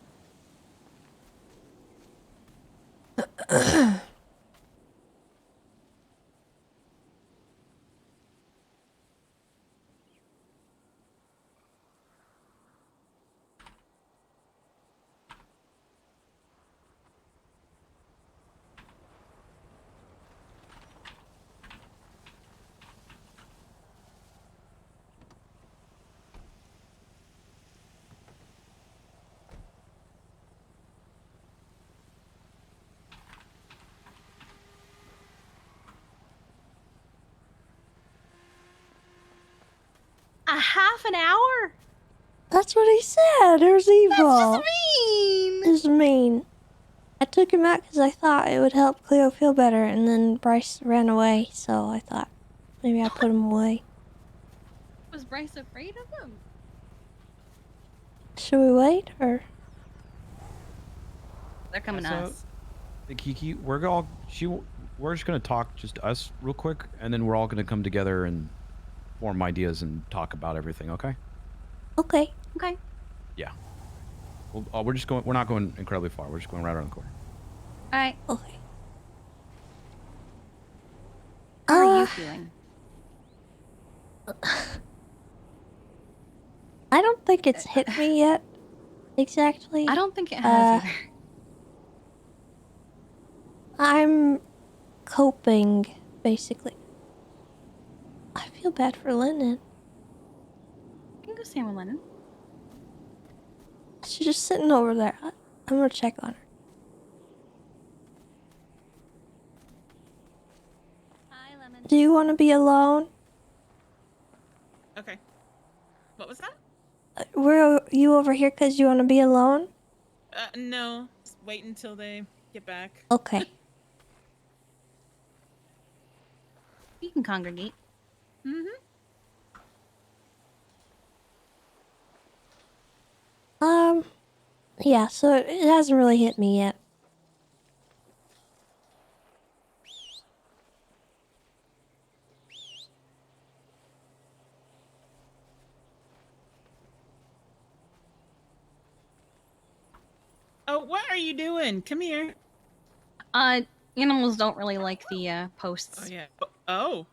A half an hour? That's what he said. There's evil. That's just mean. It's mean. I took him out because I thought it would help Cleo feel better, and then Bryce ran away, so I thought maybe I'd put him away. Was Bryce afraid of him? Should we wait, or? They're coming to us. Hey, Kiki, we're just gonna talk, just us, real quick, and then we're all gonna come together and form ideas and talk about everything. Okay? Okay. Okay. Yeah. Well, we're not going incredibly far. We're just going right around the corner. All right. Okay. How are you feeling? I don't think it's hit me yet. Exactly. I don't think it has either. I'm coping, basically. I feel bad for Lennon. You can go stand with Lennon. She's just sitting over there. I'm gonna check on her. Hi, Lemon. Do you want to be alone? Okay. What was that? Were you over here because you want to be alone? No. Just wait until they get back. Okay. You can congregate. Mm-hmm. Yeah, so it hasn't really hit me yet. Oh, what are you doing? Come here. Animals don't really like the posts. Oh yeah. Oh.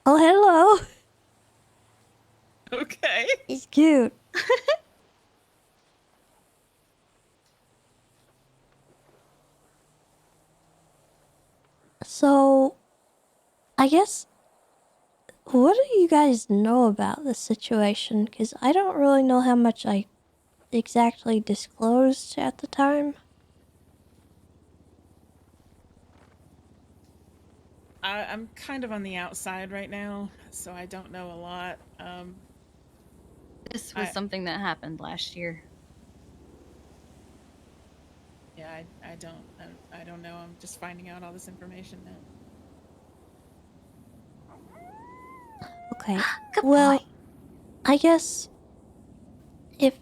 Oh, hello. Okay. He's cute. So, I guess What do you guys know about this situation? Because I don't really know how much I exactly disclosed at the time. I'm kind of on the outside right now, so I don't know a lot. This was I- something that happened last year. Yeah, I don't know. I'm just finding out all this information now. Okay. Well, I guess if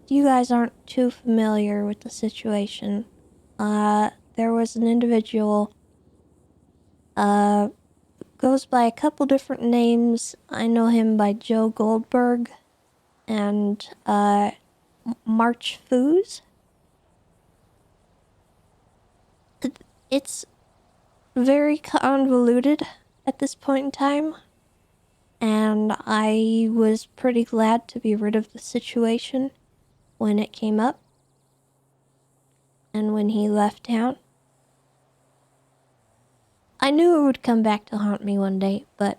you guys aren't too familiar with the situation, there was an individual, goes by a couple different names. I know him by Joe Goldberg and, March Foos. It's very convoluted at this point in time, and I was pretty glad to be rid of the situation when it came up and when he left town. I knew it would come back to haunt me one day, but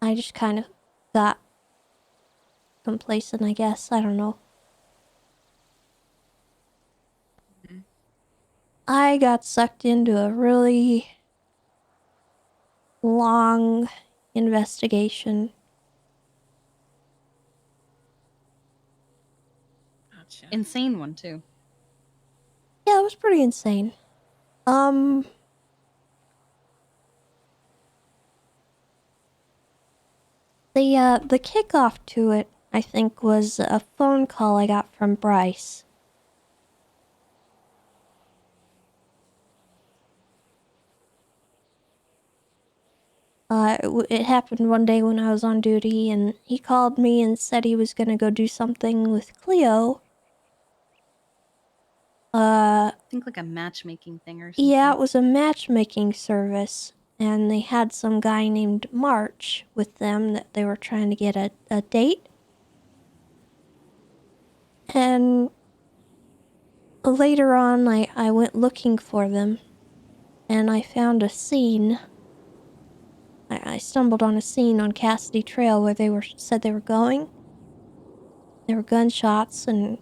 I just kind of got complacent, I guess. I don't know. I got sucked into a really long investigation. Gotcha. Insane one too. Yeah, it was pretty insane. The kickoff to it, I think, was a phone call I got from Bryce. It happened one day when I was on duty, and he called me and said he was gonna go do something with Cleo. I think like a matchmaking thing or something. Yeah, it was a matchmaking service, and they had some guy named March with them that they were trying to get a date. And later on, I went looking for them, and I found a scene. I stumbled on a scene on Cassidy Trail where they said they were going. There were gunshots and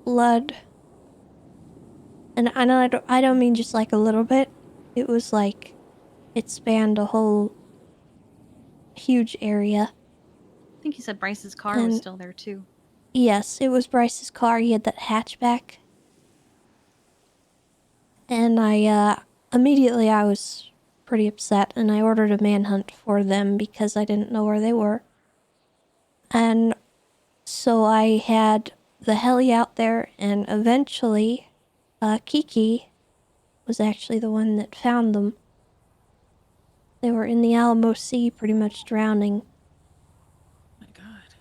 blood. And I don't mean just like a little bit. It was like it spanned a whole huge area. I think he said Bryce's car was still there too. Yes, it was Bryce's car. He had that hatchback. And immediately I was pretty upset, and I ordered a manhunt for them because I didn't know where they were. And so I had the heli out there, and eventually, Kiki was actually the one that found them. They were in the Alamo Sea, pretty much drowning. My God.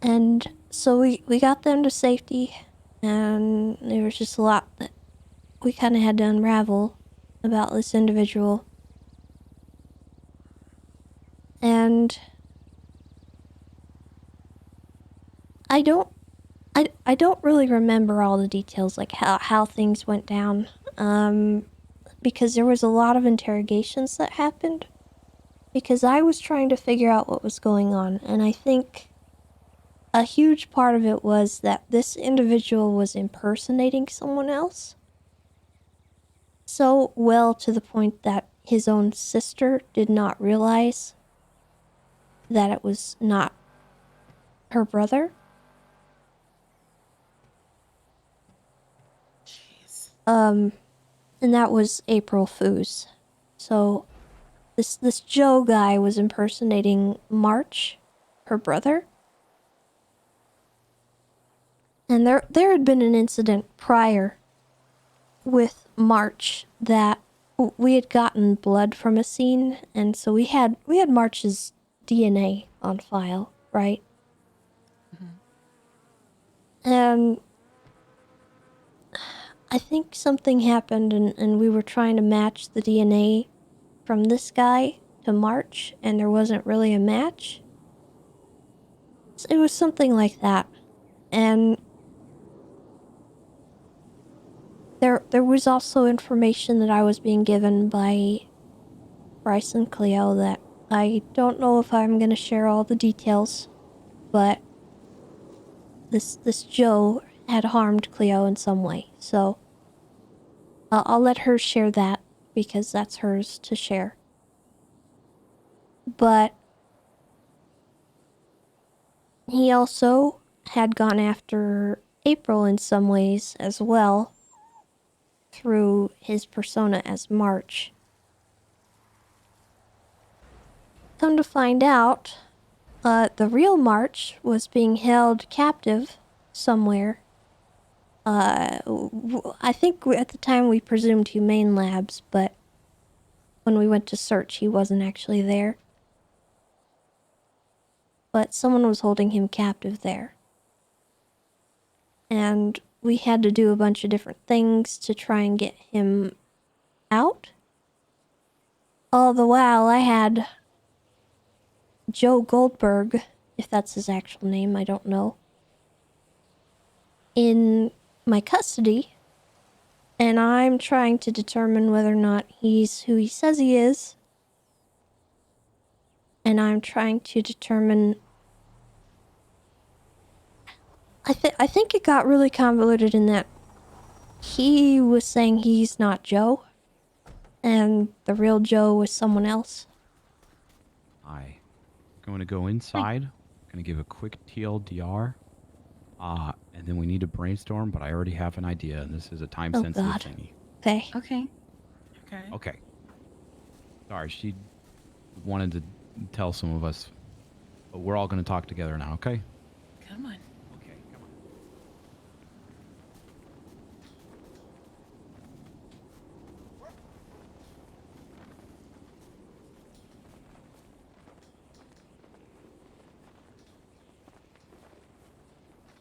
And so we got them to safety, and there was just a lot that we kind of had to unravel about this individual. And I don't really remember all the details, like how things went down, because there was a lot of interrogations that happened, because I was trying to figure out what was going on, and I think a huge part of it was that this individual was impersonating someone else so well to the point that his own sister did not realize that it was not her brother. Jeez. And that was April Foos. So this Joe guy was impersonating March, her brother. And there had been an incident prior with March that we had gotten blood from a scene, and so we had March's DNA on file, right? And I think something happened, and we were trying to match the DNA from this guy to March, and there wasn't really a match. It was something like that. And There was also information that I was being given by Bryce and Cleo that I don't know if I'm gonna share all the details, but this Joe had harmed Cleo in some way, so I'll let her share that because that's hers to share. But he also had gone after April in some ways as well through his persona as March. Come to find out, the real March was being held captive somewhere. I think at the time we presumed Humane Labs, but when we went to search, he wasn't actually there. But someone was holding him captive there. And we had to do a bunch of different things to try and get him out. All the while, I had Joe Goldberg, if that's his actual name, I don't know, in my custody, and I'm trying to determine whether or not he's who he says he is, and I'm trying to determine... I think it got really convoluted in that he was saying he's not Joe, and the real Joe was someone else. I'm going to go inside. I'm going to give a quick TLDR. And then we need to brainstorm, but I already have an idea, and this is a time-sensitive thingy. Okay. Okay. Okay. Sorry, she wanted to tell some of us, but we're all going to talk together now, okay? Come on. Okay, come on.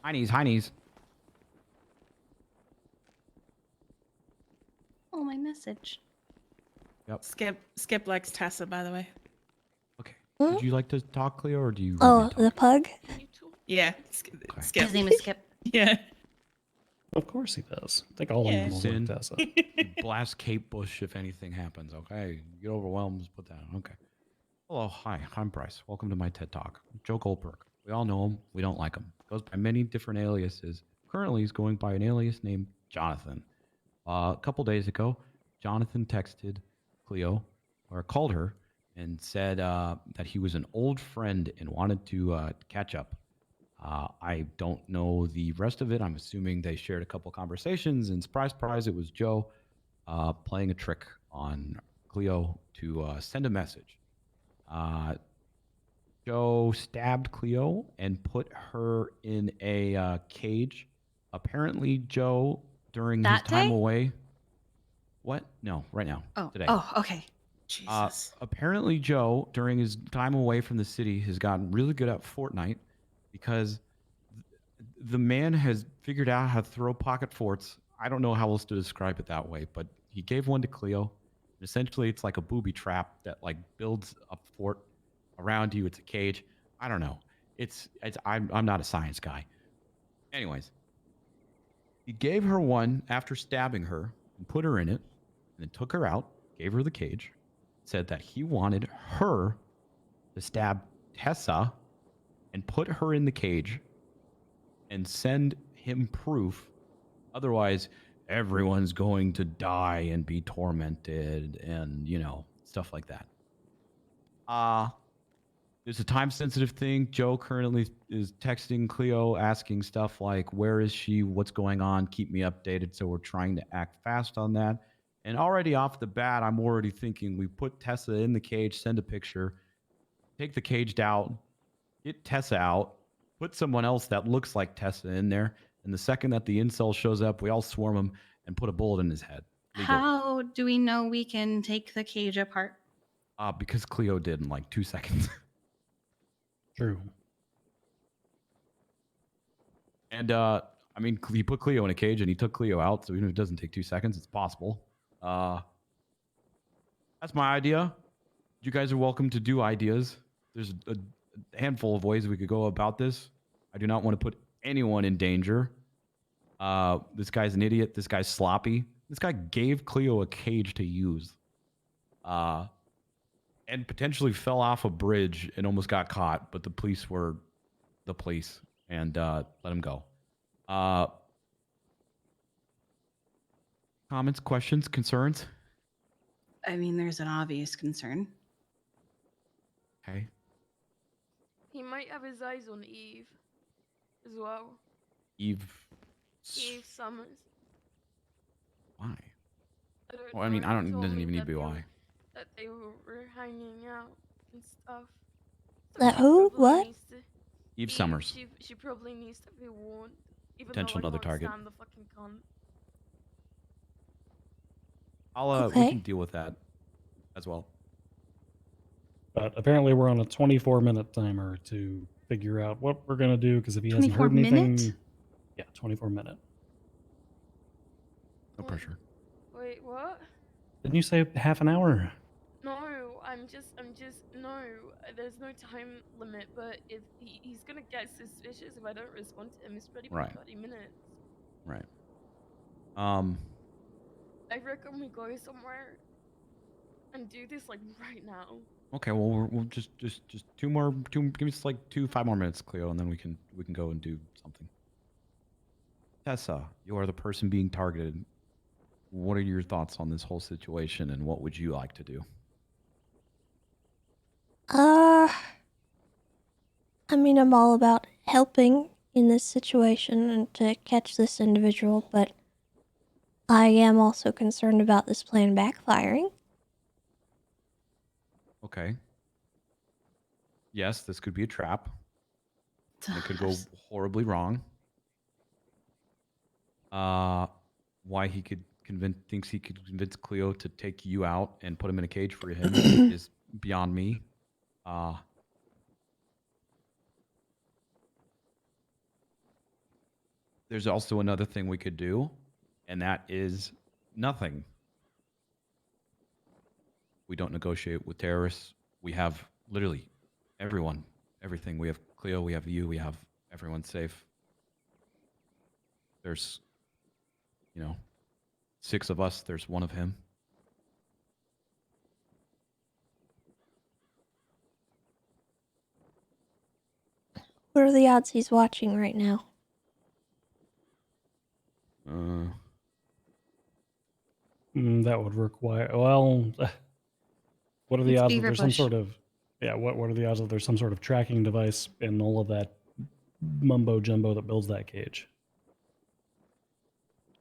Heinies. Oh, my message. Yep. Skip likes Tessa, by the way. Okay. Would you like to talk, Cleo, or do you? Oh, the pug? Yeah. Skip. His name is Skip. Yeah. Of course he does. I think all animals like Tessa. Blast Cape Bush if anything happens, okay? You get overwhelmed, just put that on, okay. Hello, hi, I'm Bryce. Welcome to my TED Talk. Joe Goldberg. We all know him. We don't like him. Goes by many different aliases. Currently, he's going by an alias named Jonathan. A couple days ago, Jonathan texted Cleo, or called her, and said that he was an old friend and wanted to catch up. I don't know the rest of it. I'm assuming they shared a couple conversations, and surprise, it was Joe playing a trick on Cleo to send a message. Joe stabbed Cleo and put her in a cage. Apparently, Joe, during his time away... What? No, right now. Oh, today. Oh, okay. Jesus. Apparently, Joe, during his time away from the city, has gotten really good at Fortnite because the man has figured out how to throw pocket forts. I don't know how else to describe it that way, but he gave one to Cleo. Essentially, it's like a booby trap that like builds a fort around you. It's a cage. I don't know. I'm not a science guy. Anyways, he gave her one after stabbing her and put her in it, and then took her out, gave her the cage, said that he wanted her to stab Tessa and put her in the cage and send him proof. Otherwise, everyone's going to die and be tormented and, you know, stuff like that. It's a time-sensitive thing. Joe currently is texting Cleo asking stuff like, where is she? What's going on? Keep me updated. So we're trying to act fast on that. And already off the bat, I'm already thinking we put Tessa in the cage, send a picture, take the cage out, get Tessa out, put someone else that looks like Tessa in there. And the second that the incel shows up, we all swarm him and put a bullet in his head. Legal. How do we know we can take the cage apart? Because Cleo did in like 2 seconds. True. And, I mean, he put Cleo in a cage and he took Cleo out, so even if it doesn't take 2 seconds, it's possible. That's my idea. You guys are welcome to do ideas. There's a handful of ways we could go about this. I do not want to put anyone in danger. This guy's an idiot. This guy's sloppy. This guy gave Cleo a cage to use. And potentially fell off a bridge and almost got caught, but the police were the police and let him go. Comments, questions, concerns? I mean, there's an obvious concern. Okay. He might have his eyes on Eve as well. Eve. Eve Summers. Why? I don't Well, I mean, know, I he don't. It told doesn't me even need to that be they why. were- That they were hanging out and stuff. So That she who? probably What? needs to- Eve Summers. She probably needs to be warned. Even Potential though I another can't target. stand the fucking cunt. We Okay. can deal with that as well. But apparently we're on a 24-minute timer to figure out what we're going to do, because if he hasn't 24 heard anything... minute? Yeah, 24-minute. No pressure. Wait, what? Didn't you say half an hour? No, I'm just, no, there's no time limit, but if he's gonna get suspicious if I don't respond to him, it's already been Right. 30 minutes. Right. I reckon we go somewhere and do this like right now. Okay. Well, we'll just two more. Give me just like 5 more minutes, Cleo, and then we can go and do something. Tessa, you are the person being targeted. What are your thoughts on this whole situation, and what would you like to do? I mean, I'm all about helping in this situation and to catch this individual, but I am also concerned about this plan backfiring. Okay. Yes, this could be a trap. It could go horribly wrong. Why he thinks he could convince Cleo to take you out and put him in a cage for him is beyond me. There's also another thing we could do, and that is nothing. We don't negotiate with terrorists. We have literally everyone, everything. We have Cleo, we have you, we have everyone safe. There's, 6 of us, there's 1 of him. What are the odds he's watching right now? That would require... Well, what are the It's odds that Beaver there's some Bush. sort of... Yeah, what are the odds that there's some sort of tracking device in all of that mumbo-jumbo that builds that cage?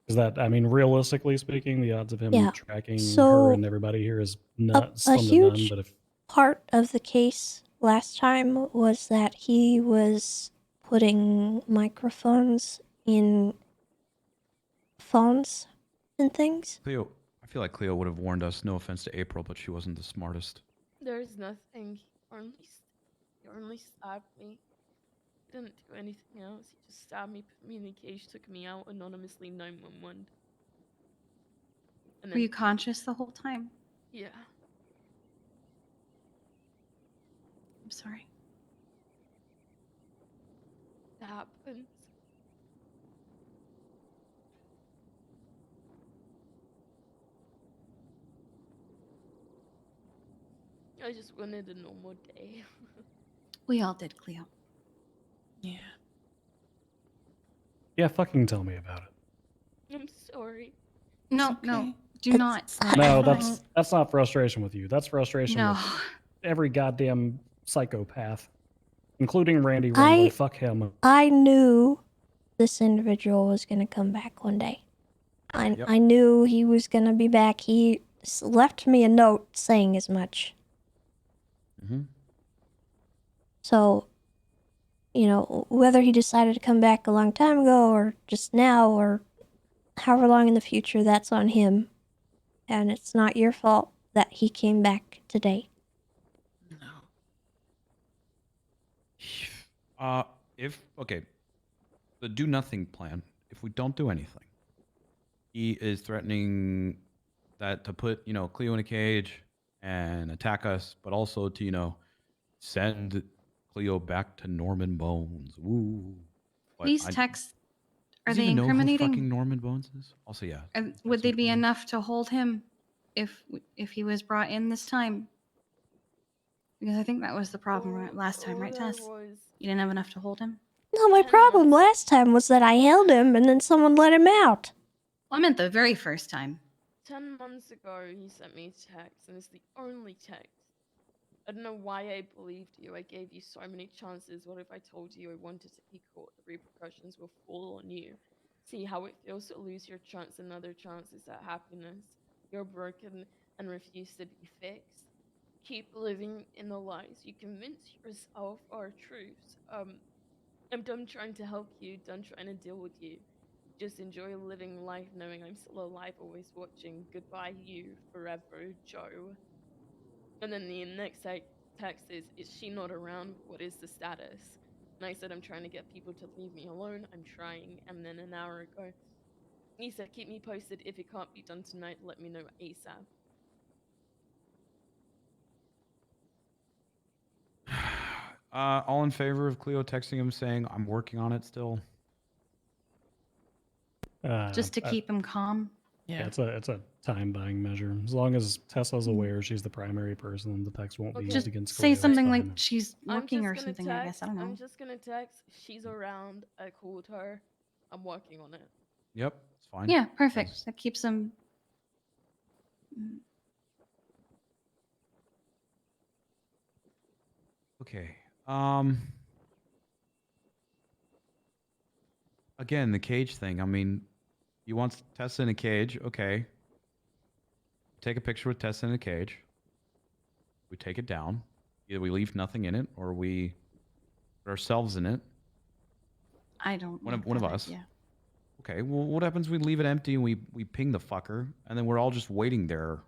Is that, I mean, realistically speaking, the odds of him tracking her and everybody here is not A slim to none, huge but if... part of the case last time was that he was putting microphones in phones and things. Cleo, I feel like Cleo would have warned us. No offense to April, but she wasn't the smartest. There's nothing. He only stabbed me. He didn't do anything else. He just stabbed me, put me in a cage, took me out anonymously 911. And Were you conscious the whole time? Yeah. I'm sorry. That happens. I just wanted a normal day. We all did, Cleo. Yeah. Yeah, fucking tell me about it. I'm sorry. No, no, do not. No, that's not frustration with you. That's frustration No. with every goddamn psychopath, including Randy Runway. Fuck him. I knew this individual was going to come back one day. I knew he was going to be back. He left me a note saying as much. Mm-hmm. So, whether he decided to come back a long time ago or just now or however long in the future, that's on him. And it's not your fault that he came back today. The do nothing plan. If we don't do anything, he is threatening that to put Cleo in a cage and attack us, but also to send Cleo back to Norman Bones. Woo! But Please text Are Does they he even know who incriminating? fucking Norman Bones is? Also, yeah. Would they be enough to hold him if he was brought in this time? Because I think that was the problem last time, right, Tess? You didn't have enough to hold him? No, my problem last time was that I held him and then someone let him out. Well, I meant the very first time. 10 months ago, he sent me a text, and it's the only text. I don't know why I believed you. I gave you so many chances. What if I told you I wanted to be caught? The repercussions will fall on you. See how it feels to lose your chance and other chances at happiness. You're broken and refuse to be fixed. Keep living in the lies you convince yourself are truths. I'm done trying to help you, done trying to deal with you. Just enjoy living life knowing I'm still alive, always watching. Goodbye, you, forever, Joe. And then the next text is she not around? What is the status? And I said, I'm trying to get people to leave me alone. I'm trying. And then an hour ago, he said, keep me posted. If it can't be done tonight, let me know ASAP. All in favor of Cleo texting him saying, I'm working on it still? Just to keep him calm. Yeah, it's a time buying measure. As long as Tessa's aware she's the primary person, the text won't be used Just against say Cleo. something It's like fine. she's working or Text, something, I guess. I don't know. I'm just gonna text. She's around. I called her. I'm working on it. Yep, it's fine. Yeah, perfect. That keeps him. Okay. Again, the cage thing. I mean, you want Tessa in a cage. Okay. Take a picture with Tessa in a cage. We take it down. Either we leave nothing in it or we put ourselves in it. I don't. One like of that us. idea. Okay, well, what happens if we leave it empty and we ping the fucker and then we're all just waiting there?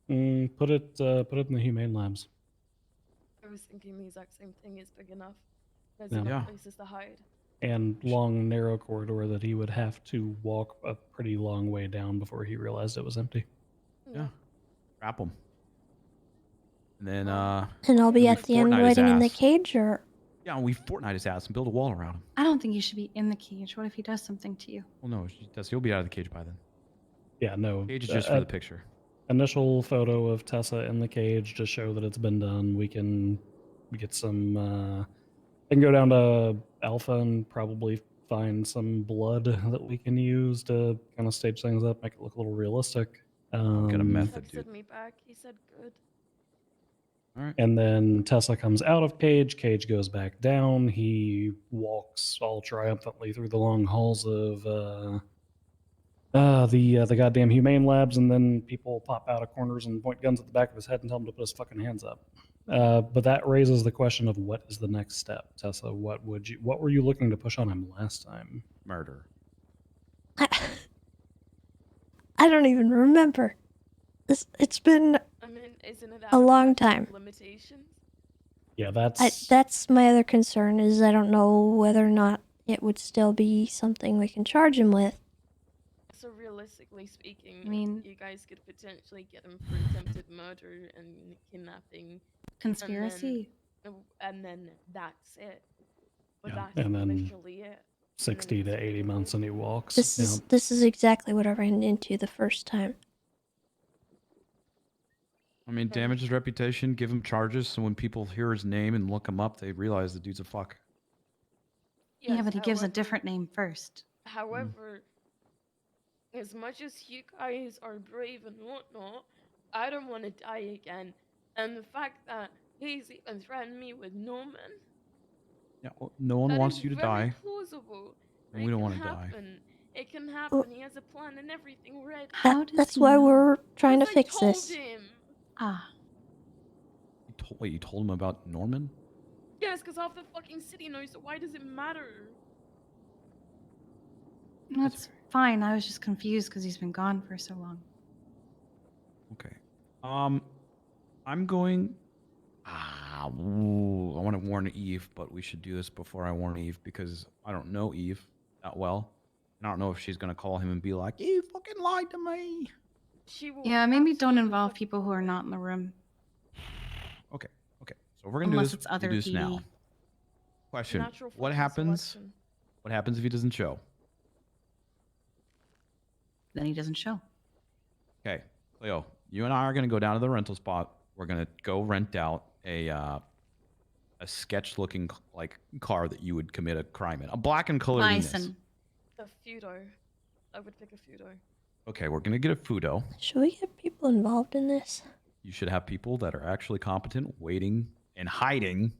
Put it in the humane labs. I was thinking the exact same thing. Is big enough. There's Yeah. enough Yeah. places to hide. And long, narrow corridor that he would have to walk a pretty long way down before he realized it was empty. Yeah. Trap him. And then, And I'll be we at the end Fortnite his waiting in the ass. cage, or Yeah, we Fortnite his ass and build a wall around him. I don't think you should be in the cage. What if he does something to you? Well, no, he'll be out of the cage by then. Yeah, no. Cage is just for the picture. Initial photo of Tessa in the cage to show that it's been done. We get some. I can go down to Alpha and probably find some blood that we can use to kind of stage things up, make it look a little realistic. Get a method, Texted dude. me back. He said good. All right. And then Tessa comes out of cage. Cage goes back down. He walks all triumphantly through the long halls of the goddamn humane labs, and then people pop out of corners and point guns at the back of his head and tell him to put his fucking hands up. But that raises the question of what is the next step, Tessa? What were you looking to push on him last time? Murder. I don't even remember. It's been I mean, isn't it a long time. Limitations? Yeah, that's That's my other concern, is I don't know whether or not it would still be something we can charge him with. So realistically speaking, I mean- you guys could potentially get him for attempted murder and kidnapping. Conspiracy. And then that's it. But Yeah, that's and then literally it. 60 to 80 months and he walks. This is exactly what I ran into the first time. I mean, damage his reputation, give him charges, so when people hear his name and look him up, they realize the dude's a fuck. Yeah, but he gives a different name first. However, as much as you guys are brave and whatnot, I don't want to die again. And the fact that he's even threatened me with Norman, Yeah, well, no one that wants is you to very die. plausible. And It we don't can want to die. happen. It can happen. He has a plan and everything ready. That's why we're trying to I fix told this. him. Ah. Wait, you told him about Norman? Yes, because half the fucking city knows, so why does it matter? That's fine. I was just confused because he's been gone for so long. Okay. I'm going... I want to warn Eve, but we should do this before I warn Eve, because I don't know Eve that well. And I don't know if she's going to call him and be like, you fucking lied to me. Yeah, maybe don't involve people who are not in the room. Okay. So we're going to do Unless this. it's other We'll do this now. PD. Question. Natural What fucking happens? selection. What happens if he doesn't show? then he doesn't show. Okay, Cleo, you and I are going to go down to the rental spot. We're going to go rent out a sketch-looking like car that you would commit a crime in. A black and colored Venus. Bison. A Fudo. I would pick a Fudo. Okay, we're going to get a Fudo. Should we get people involved in this? You should have people that are actually competent, waiting and hiding.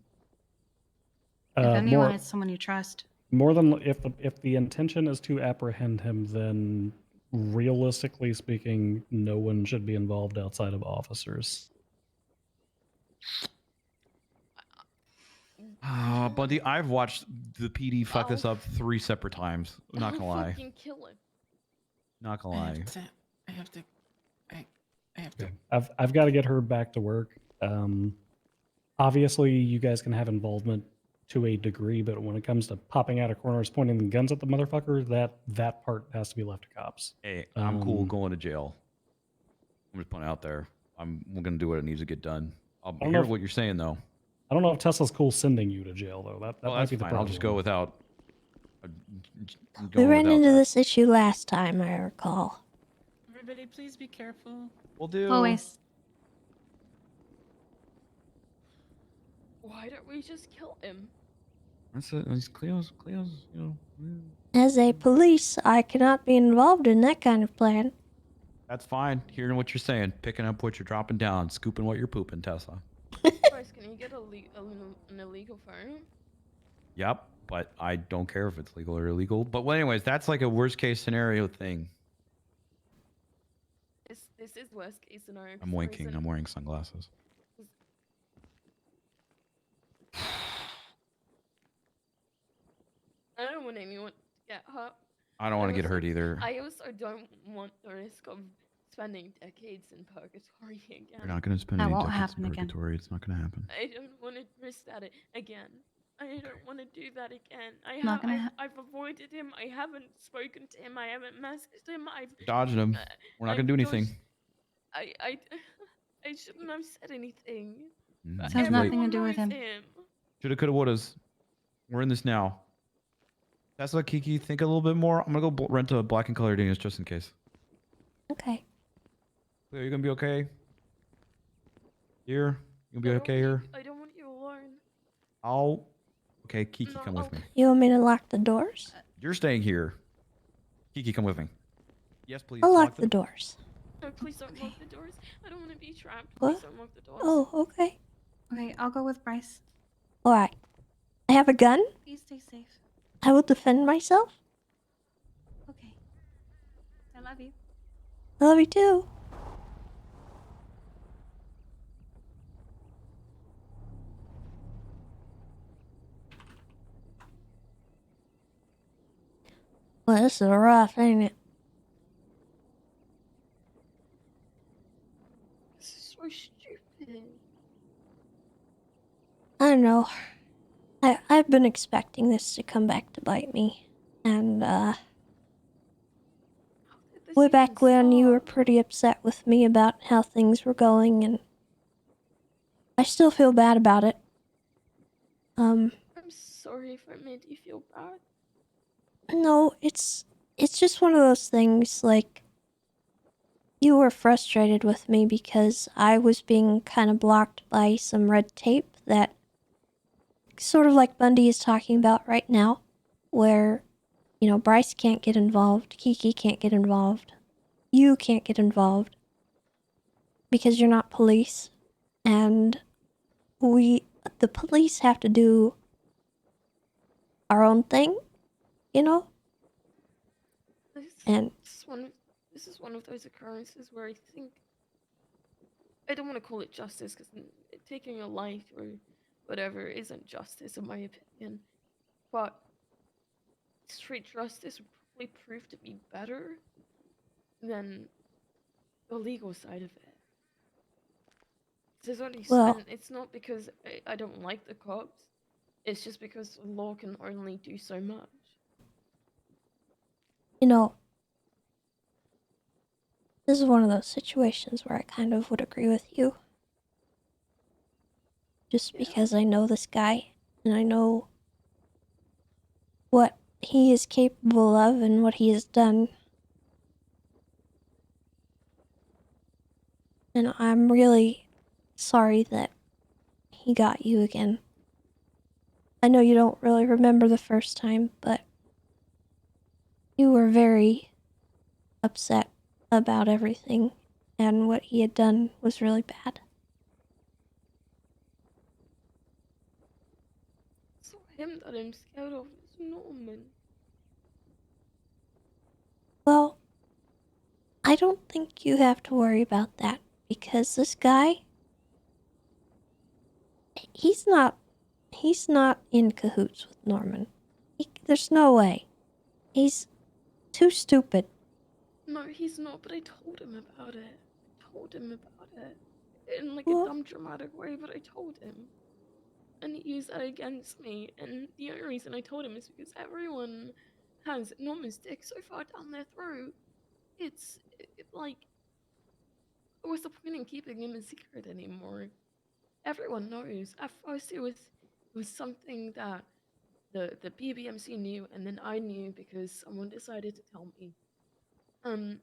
If anyone, More, it's someone you trust. more than if the intention is to apprehend him, then realistically speaking, no one should be involved outside of officers. Buddy, I've watched the PD fuck this up 3 separate times. I'm not gonna lie. Fucking kill him. Not gonna lie. I have to. Okay. I've got to get her back to work. Obviously, you guys can have involvement to a degree, but when it comes to popping out of corners, pointing guns at the motherfucker, that part has to be left to cops. Hey, I'm cool going to jail. I'm just putting it out there. We're gonna do what it needs to get done. I'll hear what you're saying though. I don't know if Tesla's cool sending you to jail though. That Well, might that's be the fine. problem. I'll just go without. We ran into this issue last time, I recall. Everybody, please be careful. We'll do. Always. Why don't we just kill him? That's it. It's Cleo's, you know. As a police, I cannot be involved in that kind of plan. That's fine. Hearing what you're saying, picking up what you're dropping down, scooping what you're pooping, Tesla. Bryce, can you get an illegal phone? Yep, but I don't care if it's legal or illegal. But well, anyways, that's like a worst case scenario thing. This is worst case scenario. I'm winking. I'm wearing sunglasses. I don't want anyone to get hurt. I don't want to get hurt either. I also don't want the risk of spending decades in purgatory again. We're not going to spend That any won't decades in happen again. purgatory. It's not going to happen. I don't want to risk that again. I don't want to do that again. I've avoided him. I haven't spoken to him. I haven't messaged him. I've Dodged him. We're not going to do anything. I shouldn't have said anything. This has nothing to do with him. Shoulda, coulda, wouldas. We're in this now. Tesla, Kiki, think a little bit more. I'm going to go rent a black and colored Venus just in case. Okay. Are you going to be okay? Here? You going to be okay here? I don't want you alone. Okay, Kiki, come with me. You want me to lock the doors? You're staying here. Kiki, come with me. Yes, please. I'll lock the doors. No, please don't lock the doors. I don't want to be trapped. What? Please don't lock the doors. Oh, okay. Okay, I'll go with Bryce. Alright. I have a gun. Please stay safe. I will defend myself. Okay. I love you. I love you too. Well, this is rough, ain't it? This is so stupid. I know. I've been expecting this to come back to bite me. And, way back when you were pretty upset with me about how things were going, and I still feel bad about it. I'm sorry if I made you feel bad. No, it's just one of those things, like, you were frustrated with me because I was being kind of blocked by some red tape that, sort of like Bundy is talking about right now, where, you know, Bryce can't get involved, Kiki can't get involved, you can't get involved, because you're not police, and the police have to do our own thing, you know? This is one of those occurrences where I think I don't want to call it justice because taking a life or whatever isn't justice in my opinion, but straight justice would probably prove to be better than the legal side of it. There's only Well, it's not because I don't like the cops. It's just because the law can only do so much. you know, this is one of those situations where I kind of would agree with you. Just because I know this guy, and I know what he is capable of and what he has done. And I'm really sorry that he got you again. I know you don't really remember the first time, but you were very upset about everything, and what he had done was really bad. It's not him that I'm scared of, it's Norman. Well, I don't think you have to worry about that, because this guy, he's not in cahoots with Norman. There's no way. He's too stupid. No, he's not, but I told him about it. I told him about it. In like Well- a dumb dramatic way, but I told him. And he used that against me, and the only reason I told him is because everyone has Norman's dick so far down their throat. It's like, what's the point in keeping him a secret anymore? Everyone knows. At first, it was something that the BBMC knew, and then I knew because someone decided to tell me. And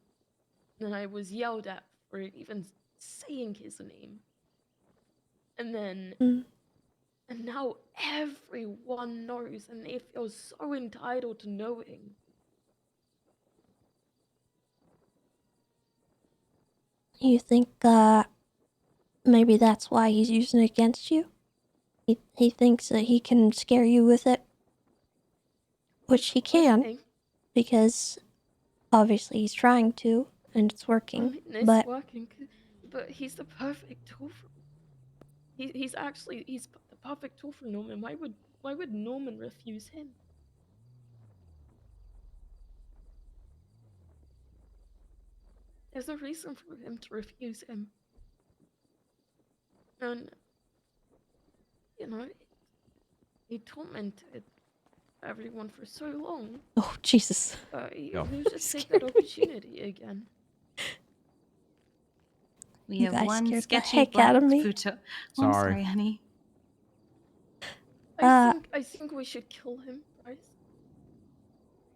I was yelled at for even saying his name. And then, and now everyone knows, and they feel so entitled to knowing. You think, maybe that's why he's using it against you? He thinks that he can scare you with it? Which he can, because obviously he's trying to, and it's working. I mean, it's but working, but he's the perfect tool for. He's the perfect tool for Norman. Why would Norman refuse him? There's no reason for him to refuse him. And you know, he tormented everyone for so long. Oh, Jesus. He'll just take that opportunity again. We You have guys one scared the sketchy heck out of black me. Futo. Oh, I'm sorry, honey. I think we should kill him, Bryce.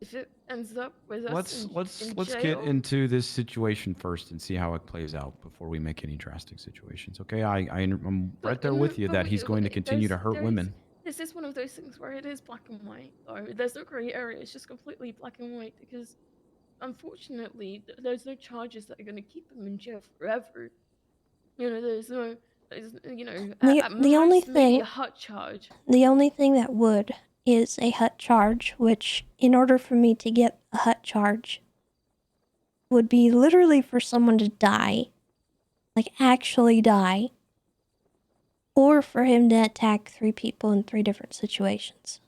If it ends up with us Let's get into this situation first and see how it plays out before we make any drastic situations. Okay, I'm right there with you that he's going to continue to hurt women. This is one of those things where it is black and white, though. There's no gray area. It's just completely black and white because, unfortunately, there's no charges that are going to keep him in jail forever. You know, there's you know, at the only most, maybe thing, a hut charge. the only thing that would is a hut charge, which, in order for me to get a hut charge, would be literally for someone to die, like actually die, or for him to attack 3 people in 3 different situations.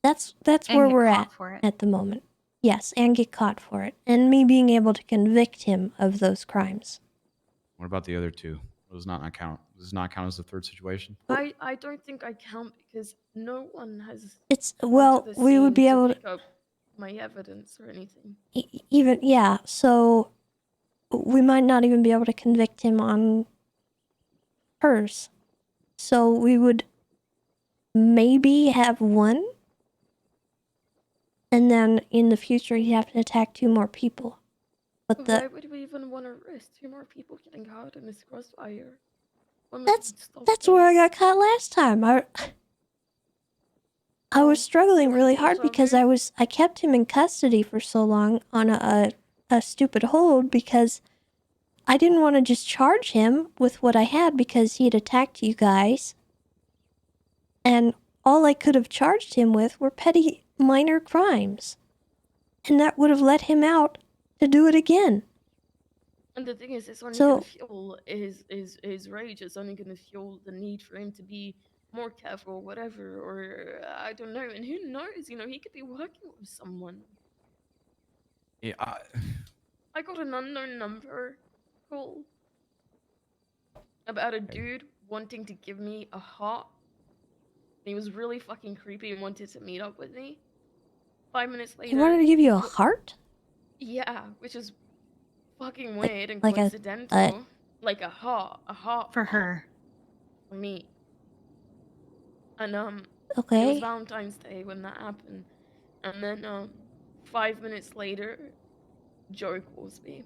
That's And where get we're caught for it. at the moment. Yes, and get caught for it, and me being able to convict him of those crimes. What about the other 2? Does not count. Does not count as the third situation. I don't think I count because no one has. It's gone well, to the we would scene be able pick to up my evidence or anything. even yeah. So we might not even be able to convict him on hers. So we would maybe have 1, and then in the future he'd have to attack 2 more people. But Why would we even want to risk 2 more people getting caught in this crossfire? that's where I got caught last time. I was struggling really hard because I kept him in custody for so long on a stupid hold because I didn't want to just charge him with what I had because he had attacked you guys. And all I could have charged him with were petty minor crimes. And that would have let him out to do it again. And the thing is, it's only So- gonna fuel his rage. It's only gonna fuel the need for him to be more careful, whatever, or I don't know. And who knows? You know, he could be working with someone. Yeah. I got an unknown number call about a dude wanting to give me a heart. He was really fucking creepy and wanted to meet up with me. 5 minutes later, He wanted to give you a heart? Yeah, which is fucking weird and like a- coincidental. Like a heart for her, for me. And it Okay. was Valentine's Day when that happened. And then 5 minutes later, Joe calls me.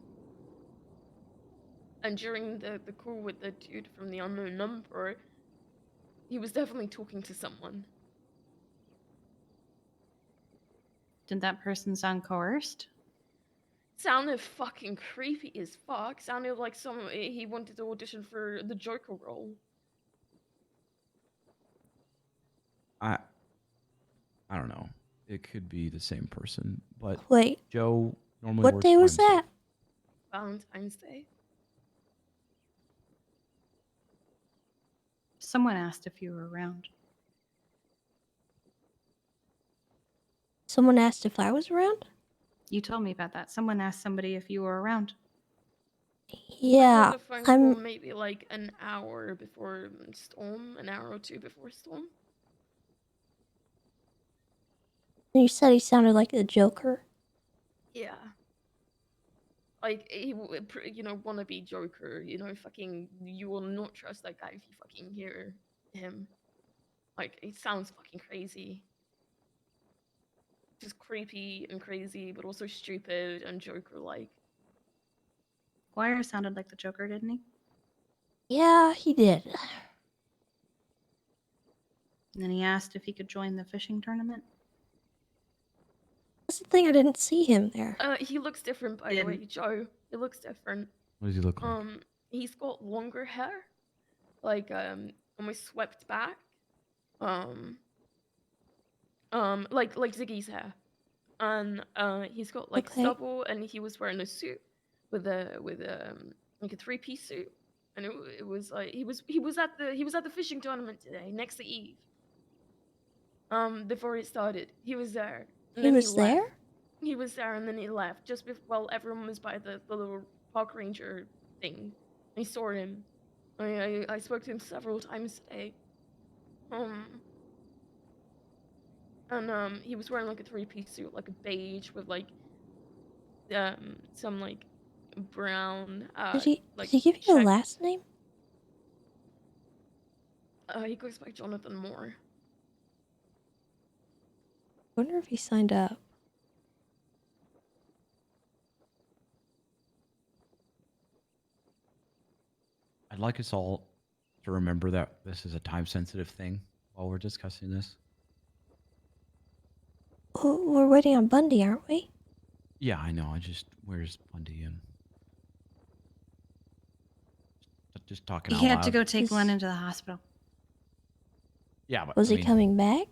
And during the call with the dude from the unknown number, he was definitely talking to someone. Did that person sound coerced? Sounded fucking creepy as fuck. Sounded like he wanted to audition for the Joker role. I don't know. It could be the same person, but Wait, Joe normally what works day by was himself. that? Valentine's Day. Someone asked if you were around. Someone asked if I was around? You told me about that. Someone asked somebody if you were around. Yeah, I got a phone call I'm. maybe like an hour before Storm, an hour or two before Storm. You said he sounded like the Joker. Yeah. Like, wannabe Joker, fucking, you will not trust that guy if you fucking hear him. Like, it sounds fucking crazy. Just creepy and crazy, but also stupid and Joker-like. Guire sounded like the Joker, didn't he? Yeah, he did. And then he asked if he could join the fishing tournament. That's the thing, I didn't see him there. He looks different, by the way, Joe. He looks different. What does he look like? He's got longer hair. Like, almost swept back. Like Ziggy's hair. And, he's got, like, stubble, and he was wearing a suit with like a 3-piece suit. And it was like, he was at the fishing tournament today, next to Eve. Before it started. He was there. And He then was left. there? He was there and then he left just while everyone was by the little park ranger thing. I saw him. I spoke to him several times today. And he was wearing like a 3-piece suit, like a beige with like some like brown Did like he give you a check. last name? He goes by Jonathan Moore. I wonder if he signed up. I'd like us all to remember that this is a time-sensitive thing while we're discussing this. Oh, we're waiting on Bundy, aren't we? Yeah, I know. Where's Bundy in? Just talking out He had loud. to go take Glenn into the hospital. Yeah, but Was he coming back?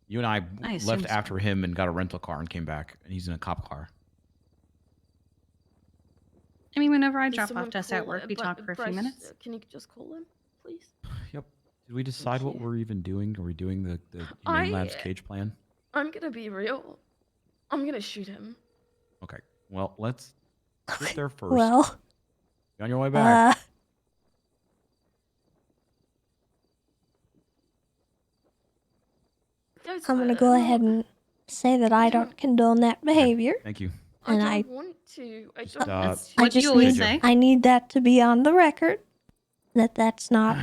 You and I assume left so. after him and got a rental car and came back, and he's in a cop car. I mean, whenever I Does drop someone off Tessa at call, work, we talk for a few Bryce, minutes. Can you just call him, please? Yep. Did we decide what we're even doing? Are we doing the Humane Labs cage plan? I'm gonna be real. I'm gonna shoot him. Okay. Well, let's get there first. Well, Be on your way back. I'm gonna go ahead and say that I don't condone that behavior. Thank you. And I don't want to. I don't want to. I just need, I need that to be on the record. That's not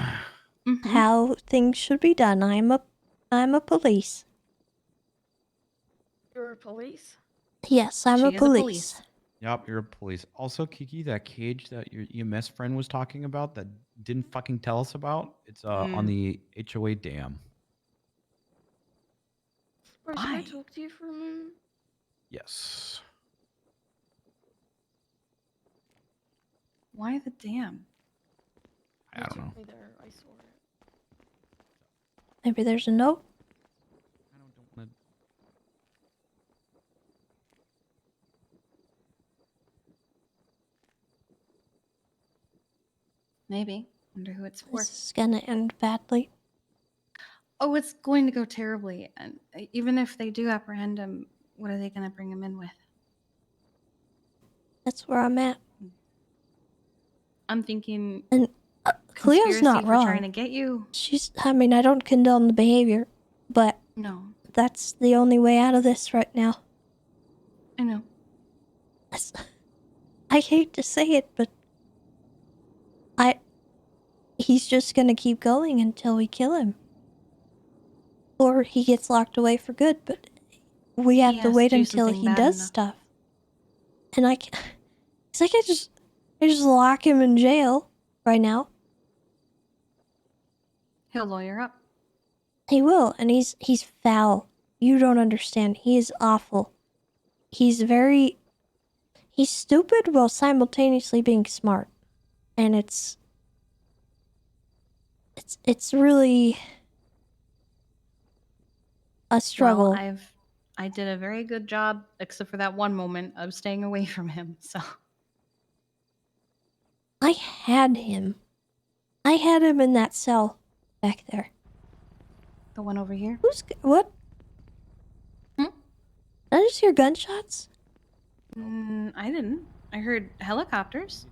how things should be done. I'm a police. You're a police? Yes, I'm a police. Yep, you're a police. Also, Kiki, that cage that your EMS friend was talking about that didn't fucking tell us about, it's on the HOA dam. Bryce, can I talk to you for a moment? Yes. Why the dam? I don't know. There, I saw it. Maybe there's a note. Maybe. Wonder who it's for. This is gonna end badly. Oh, it's going to go terribly. And even if they do apprehend him, what are they going to bring him in with? That's where I'm at. I'm thinking. And Cleo's conspiracy not for wrong. trying to get you. I mean, I don't condone the behavior, but No, that's the only way out of this right now. I know. I hate to say it, but he's just gonna keep going until we kill him. Or he gets locked away for good, but we have to has wait to do until something he bad does enough. stuff. And it's like They just lock him in jail right now. He'll lawyer up. He will, and he's foul. You don't understand. He is awful. He's stupid while simultaneously being smart. And it's really a struggle. Well, I did a very good job, except for that one moment, of staying away from him, so. I had him. I had him in that cell back there. The one over here? What? Did I just hear gunshots? I didn't. I heard helicopters.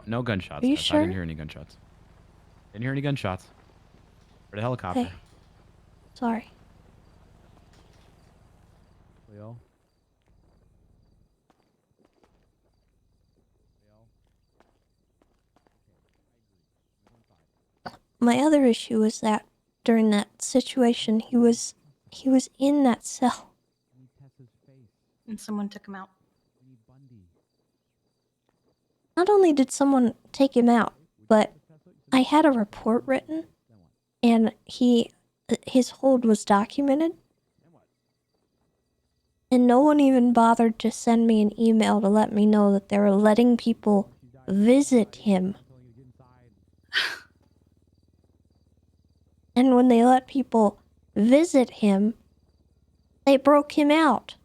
No gunshots. Are you Tess. sure? I didn't hear any gunshots. Didn't hear any gunshots. Heard a helicopter. Okay. Sorry. Leo. My other issue is that during that situation, he was in that cell. And someone took him out. Not only did someone take him out, but I had a report written, and his hold was documented. And no one even bothered to send me an email to let me know that they were letting people visit him. And when they let people visit him, they broke him out.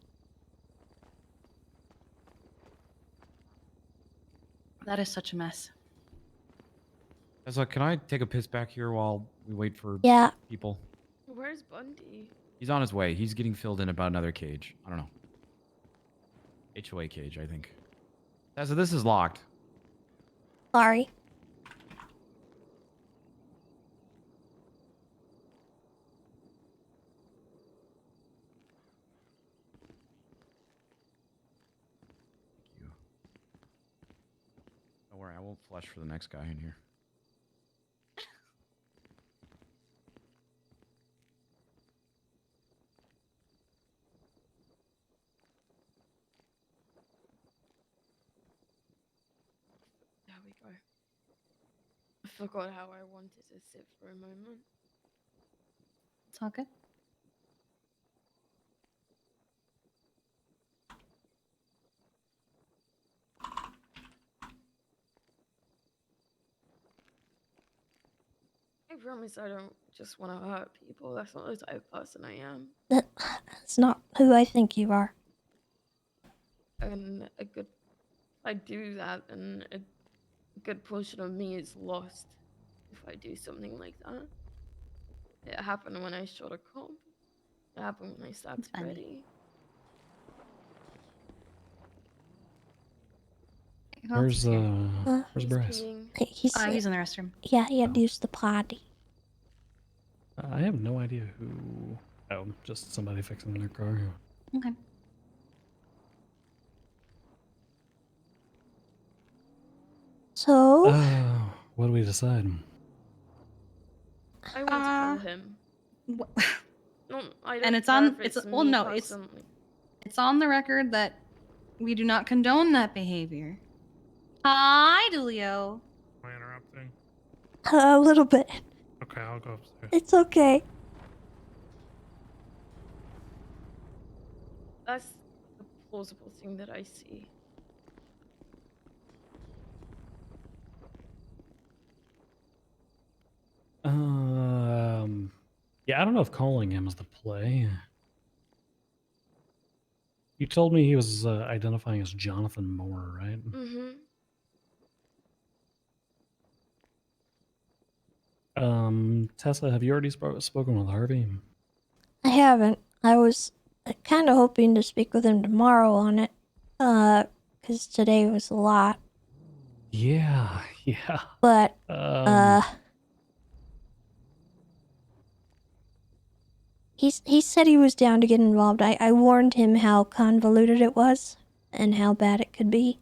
That is such a mess. Tessa, can I take a piss back here while we wait for people? Where's Bundy? He's on his way. He's getting filled in about another cage. I don't know. HOA cage, I think. Tessa, this is locked. Sorry. Don't worry, I won't flush for the next guy in here. There we go. I forgot how I wanted to sit for a moment. It's all good. I promise I don't just want to hurt people. That's not the type of person I am. That's not who I think you are. And I do that, and a good portion of me is lost if I do something like that. It happened when I shot a cop. It happened when I stabbed Freddy. Where's Bryce? He's in the restroom. Yeah, he had to use the potty. I have no idea who. Oh, just somebody fixing their car. Okay. So? What do we decide? I want to kill him. No, I don't And it's care on. if It's me well, no, personally. it's on the record that we do not condone that behavior. Hi, Dulio. Am I interrupting? A little bit. Okay, I'll go upstairs. It's okay. That's the plausible thing that I see. Yeah, I don't know if calling him is the play. You told me he was identifying as Jonathan Moore, right? Mm-hmm. Tessa, have you already spoken with Harvey? I haven't. I was kind of hoping to speak with him tomorrow on it. Because today was a lot. Yeah. But, he said he was down to get involved. I warned him how convoluted it was and how bad it could be.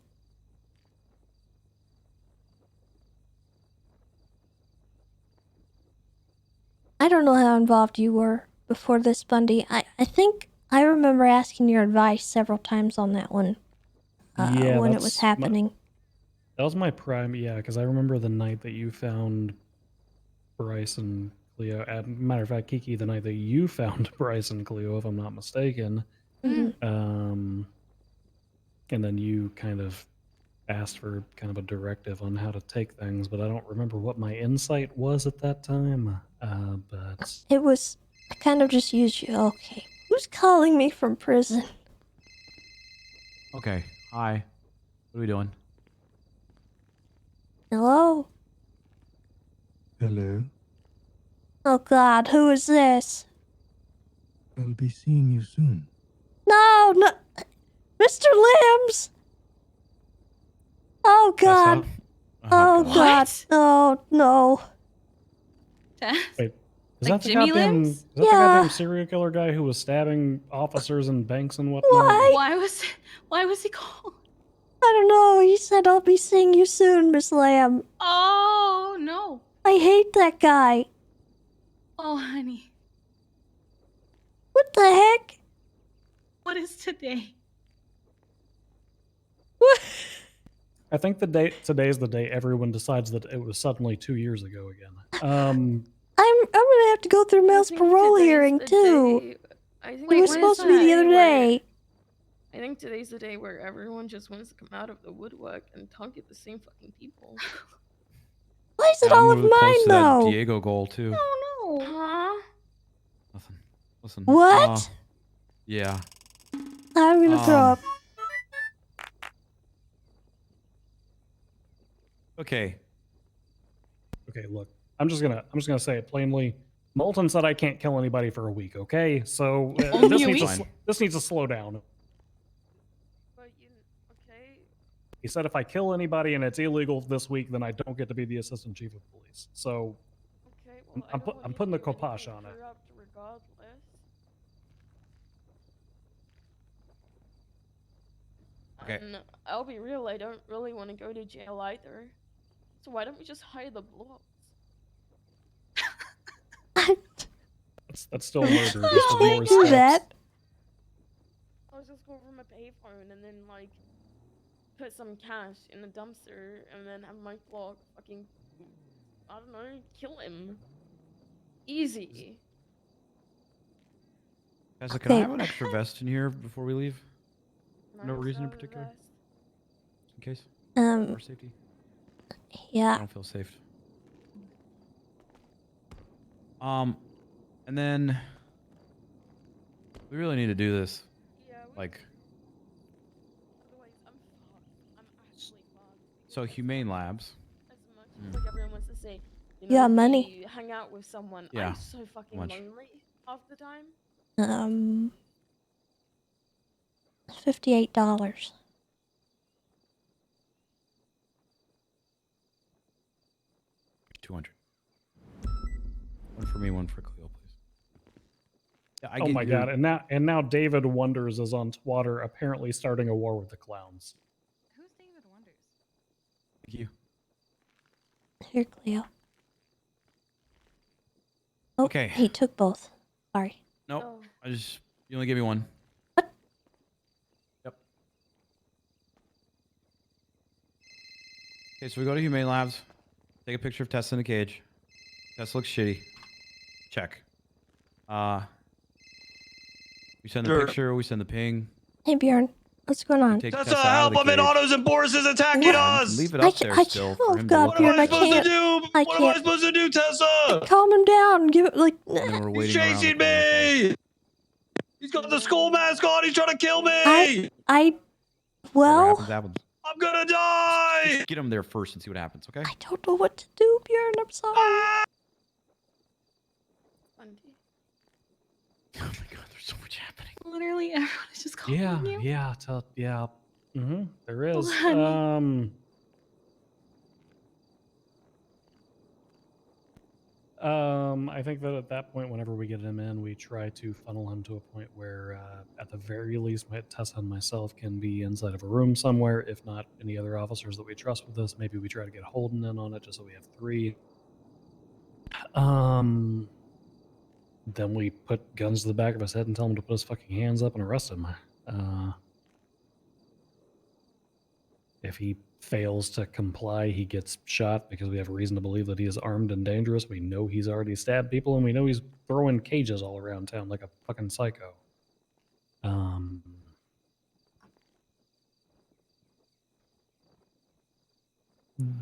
I don't know how involved you were, before this, Bundy. I think I remember asking your advice several times on that one. Yeah, when it was happening. That was my prime, yeah, because I remember the night that you found Bryce and Cleo. Matter of fact, Kiki, the night that you found Bryce and Cleo, if I'm not mistaken. Mhm. And then you kind of asked for kind of a directive on how to take things, but I don't remember what my insight was at that time. But It was. I kind of just used you. Okay. Who's calling me from prison? Okay. Hi. What are we doing? Hello? Hello. Oh God, who is this? I'll be seeing you soon. No, no. Mr. Limbs! Oh God. Oh God. Oh no. wait, is Like that the Jimmy goddamn? Limbs? Is that the goddamn serial killer guy who was stabbing officers and banks and whatnot? Why was he called? I don't know. He said I'll be seeing you soon, Miss Lamb. Oh no. I hate that guy. Oh honey. What the heck? What is today? I think today's the day everyone decides that it was suddenly 2 years ago again. I'm gonna have to go through Mel's parole hearing too. I think It was supposed to be the other day. I think today's the day where everyone just wants to come out of the woodwork and target the same fucking people. Why is it I'm all of really close mine to that though? Diego goal too. Oh no. Huh? Listen. What? Yeah. I'm gonna throw up. Okay. Okay, look, I'm just gonna say it plainly. Moulton said I can't kill anybody for a week. Okay, so this needs to slow down. He said if I kill anybody and it's illegal this week, then I don't get to be the assistant chief of police. So I'm putting the kibosh on it. Okay. And I'll be real, I don't really want to go to jail either. So why don't we just hire the blocks? That's still murder. Just with can't more do steps. that. I was just going from a payphone and then like put some cash in the dumpster and then have my block fucking, I don't know, kill him. Easy. Tessa, can I Okay. have an extra vest in here before we leave? No reason in particular? In case? For safety? Yeah. I don't feel safe. And then we really need to do this. Like, so Humane Labs. Like everyone wants to say, you Yeah, know, money. you hang out with someone. Yeah, I'm so fucking much. lonely half the time. $58. $200. One for me, one for Cleo, please. Yeah, I Oh get my your- god! And now David Wonders is on Twitter, apparently starting a war with the clowns. Who's David Wonders? Thank you. Here, Cleo. Oh, Okay. he took both. Sorry. Nope. You only gave me one. Yep. Okay, so we go to Humane Labs. Take a picture of Tessa in a cage. Tessa looks shitty. Check. We send the picture. We send the ping. Hey, Bjorn. What's going on? Take Tessa, Tessa out help! of the I'm in cage. autos and Boris is attacking What? us! Leave it up there still for him to God, look Bjorn, What I am I supposed to can't. do? I What am I can't. supposed to do, Tessa? Calm him down. Give it like. And then we're He's waiting around the chasing corner. me! He's got the skull mask on! He's trying to kill me! I. Whatever Well, happens, happens. I'm gonna die! Just get him there first and see what happens, okay? I don't know what to do, Bjorn. I'm sorry. Oh my god, there's so much happening. Literally everyone is just calling Yeah, you. yeah, yeah. There is. honey. I think that at that point, whenever we get him in, we try to funnel him to a point where, at the very least, Tessa and myself can be inside of a room somewhere. If not, any other officers that we trust with us, maybe we try to get Holden in on it, just so we have 3. then we put guns to the back of his head and tell him to put his fucking hands up and arrest him. If he fails to comply, he gets shot because we have reason to believe that he is armed and dangerous. We know he's already stabbed people, and we know he's throwing cages all around town like a fucking psycho.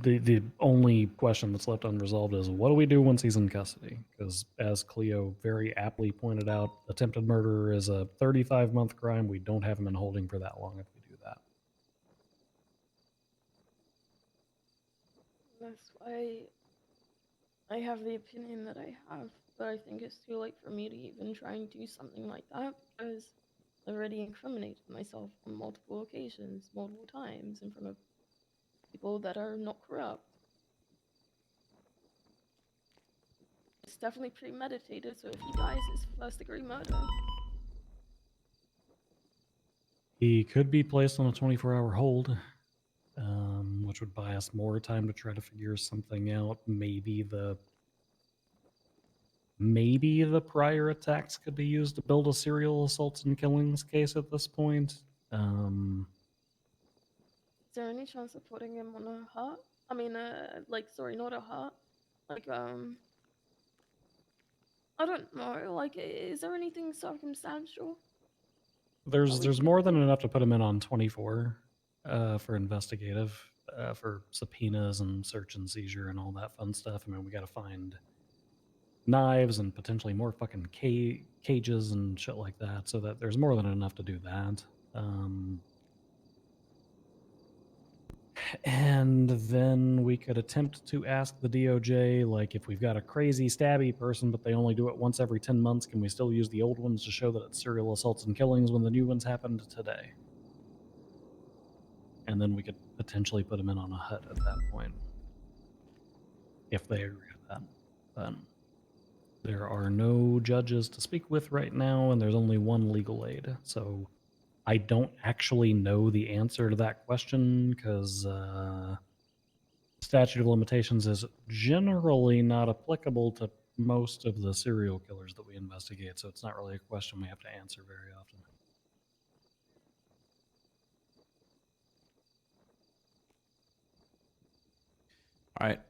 The only question that's left unresolved is what do we do once he's in custody? Because as Cleo very aptly pointed out, attempted murder is a 35-month crime. We don't have him in holding for that long if we do that. That's why I have the opinion that I have, but I think it's too late for me to even try and do something like that because I've already incriminated myself on multiple occasions, multiple times, in front of people that are not corrupt. It's definitely premeditated, so if he dies, it's first-degree murder. He could be placed on a 24-hour hold, which would buy us more time to try to figure something out. Maybe the prior attacks could be used to build a serial assaults and killings case at this point. Is there any chance of putting him on a hut? I mean, sorry, not a hut. Like, I don't know. Like, is there anything circumstantial? There's more than enough to put him in on 24 for investigative, for subpoenas and search and seizure and all that fun stuff. I mean, we got to find knives and potentially more fucking cages and shit like that, so that there's more than enough to do that. And then we could attempt to ask the DOJ, like, if we've got a crazy stabby person, but they only do it once every 10 months, can we still use the old ones to show that it's serial assaults and killings when the new ones happened today? And then we could potentially put them in on a hut at that point, if they agree with that. But there are no judges to speak with right now, and there's only one legal aid, so I don't actually know the answer to that question because statute of limitations is generally not applicable to most of the serial killers that we investigate, so it's not really a question we have to answer very often. All right,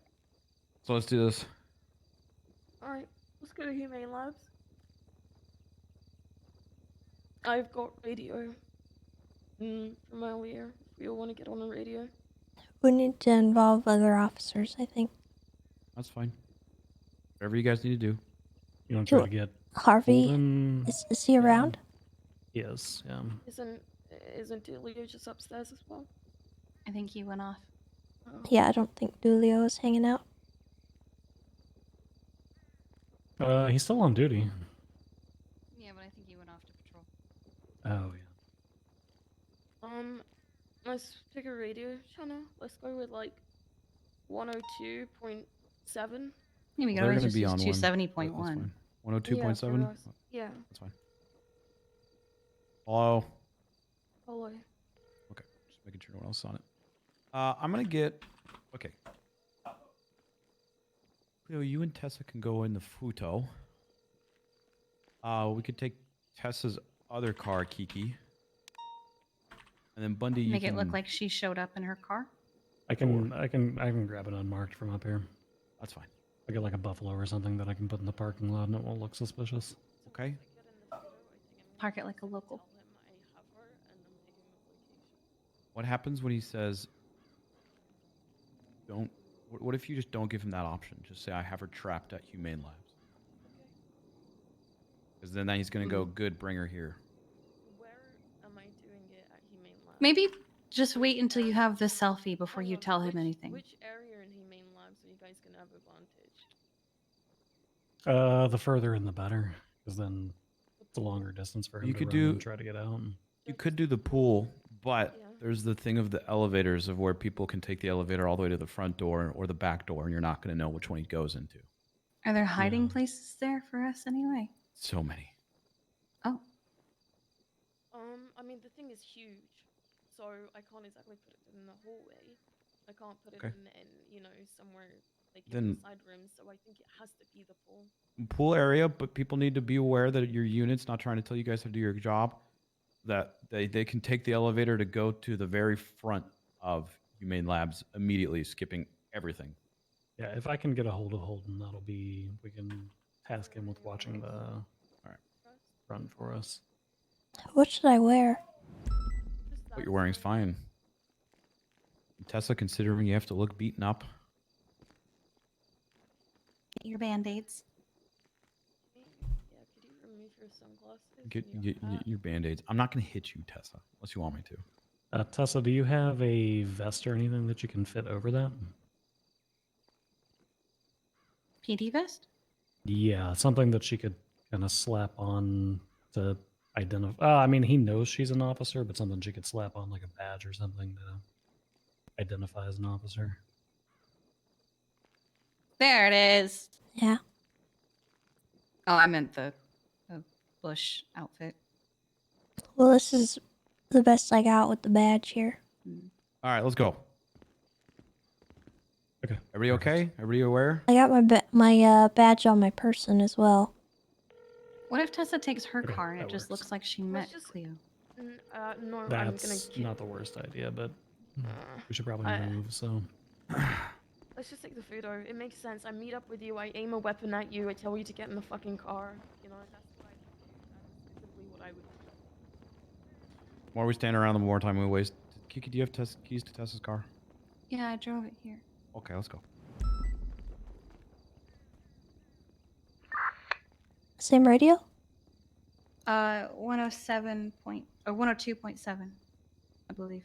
so let's do this. Alright, let's go to Humane Labs. I've got radio from earlier, if we all want to get on the radio. We need to involve other officers, I think. That's fine. Whatever you guys need to do. You want to try to get Harvey? Holden? Is he around? Yes, yeah. Isn't Delio just upstairs as well? I think he went off. Yeah, I don't think Dulio is hanging out. He's still on duty. Yeah, but I think he went off to patrol. Oh, yeah. Let's pick a radio channel. Let's go with like 102.7. Yeah, we could always just use 270.1. 102.7? Yeah. That's fine. Hello? Hello. Okay, just making sure no one else is on it. I'm gonna get... Okay. Cleo, you and Tessa can go in the Futo. We could take Tessa's other car, Kiki. And then Bundy, you Make can... it look like she showed up in her car. I can grab it unmarked from up here. That's fine. I get like a buffalo or something that I can put in the parking lot and it won't look suspicious. Okay. Park it like a local. What happens when he says, don't... What if you just don't give him that option? Just say, I have her trapped at Humane Labs. Because then he's going to go, good, bring her here. Where am I doing it at Humane Labs? Maybe just wait until you have the selfie before you tell him anything. Which area in Humane Labs are you guys going to have advantage? The further in the better, because then it's a longer distance for him You to could run do... and try to get out. You could do the pool, but there's the thing of the elevators of where people can take the elevator all the way to the front door or the back door, and you're not going to know which one he goes into. Are there hiding places there for us anyway? So many. Oh. I mean, the thing is huge, so I can't exactly put it in the hallway. I can't put it in, you know, somewhere like in Then the side rooms, so I think it has to be the pool. pool area, but people need to be aware that your unit's not trying to tell you guys how to do your job. That they can take the elevator to go to the very front of Humane Labs immediately, skipping everything. Yeah, if I can get a hold of Holden, that'll be, we can task him with watching the front for us. What should I wear? What you're wearing is fine. Tessa, considering you have to look beaten up. Get your band-aids. Yeah, could you remove your sunglasses? Get your band-aids. I'm not going to hit you, Tessa, unless you want me to. Tessa, do you have a vest or anything that you can fit over that? PD vest? Yeah, something that she could kind of slap on to identify. I mean, he knows she's an officer, but something she could slap on like a badge or something to identify as an officer. There it is. Yeah. Oh, I meant the bush outfit. Well, this is the best I got with the badge here. All right, let's go. Okay. Everybody okay? Everybody aware? I got my badge on my person as well. What if Tessa takes her Okay, car and it that just works. looks like she met Cleo? No, That's not the worst idea, but we should probably move, so. Let's just take the photo. It makes sense. I meet up with you. I aim a weapon at you. I tell you to get in the fucking car. You know, that's what I would do. That is typically what I would do. The more we stand around, the more time we waste. Kiki, do you have keys to Tessa's car? Yeah, I drove it here. Okay, let's go. Same radio? 107 point or 102.7, I believe.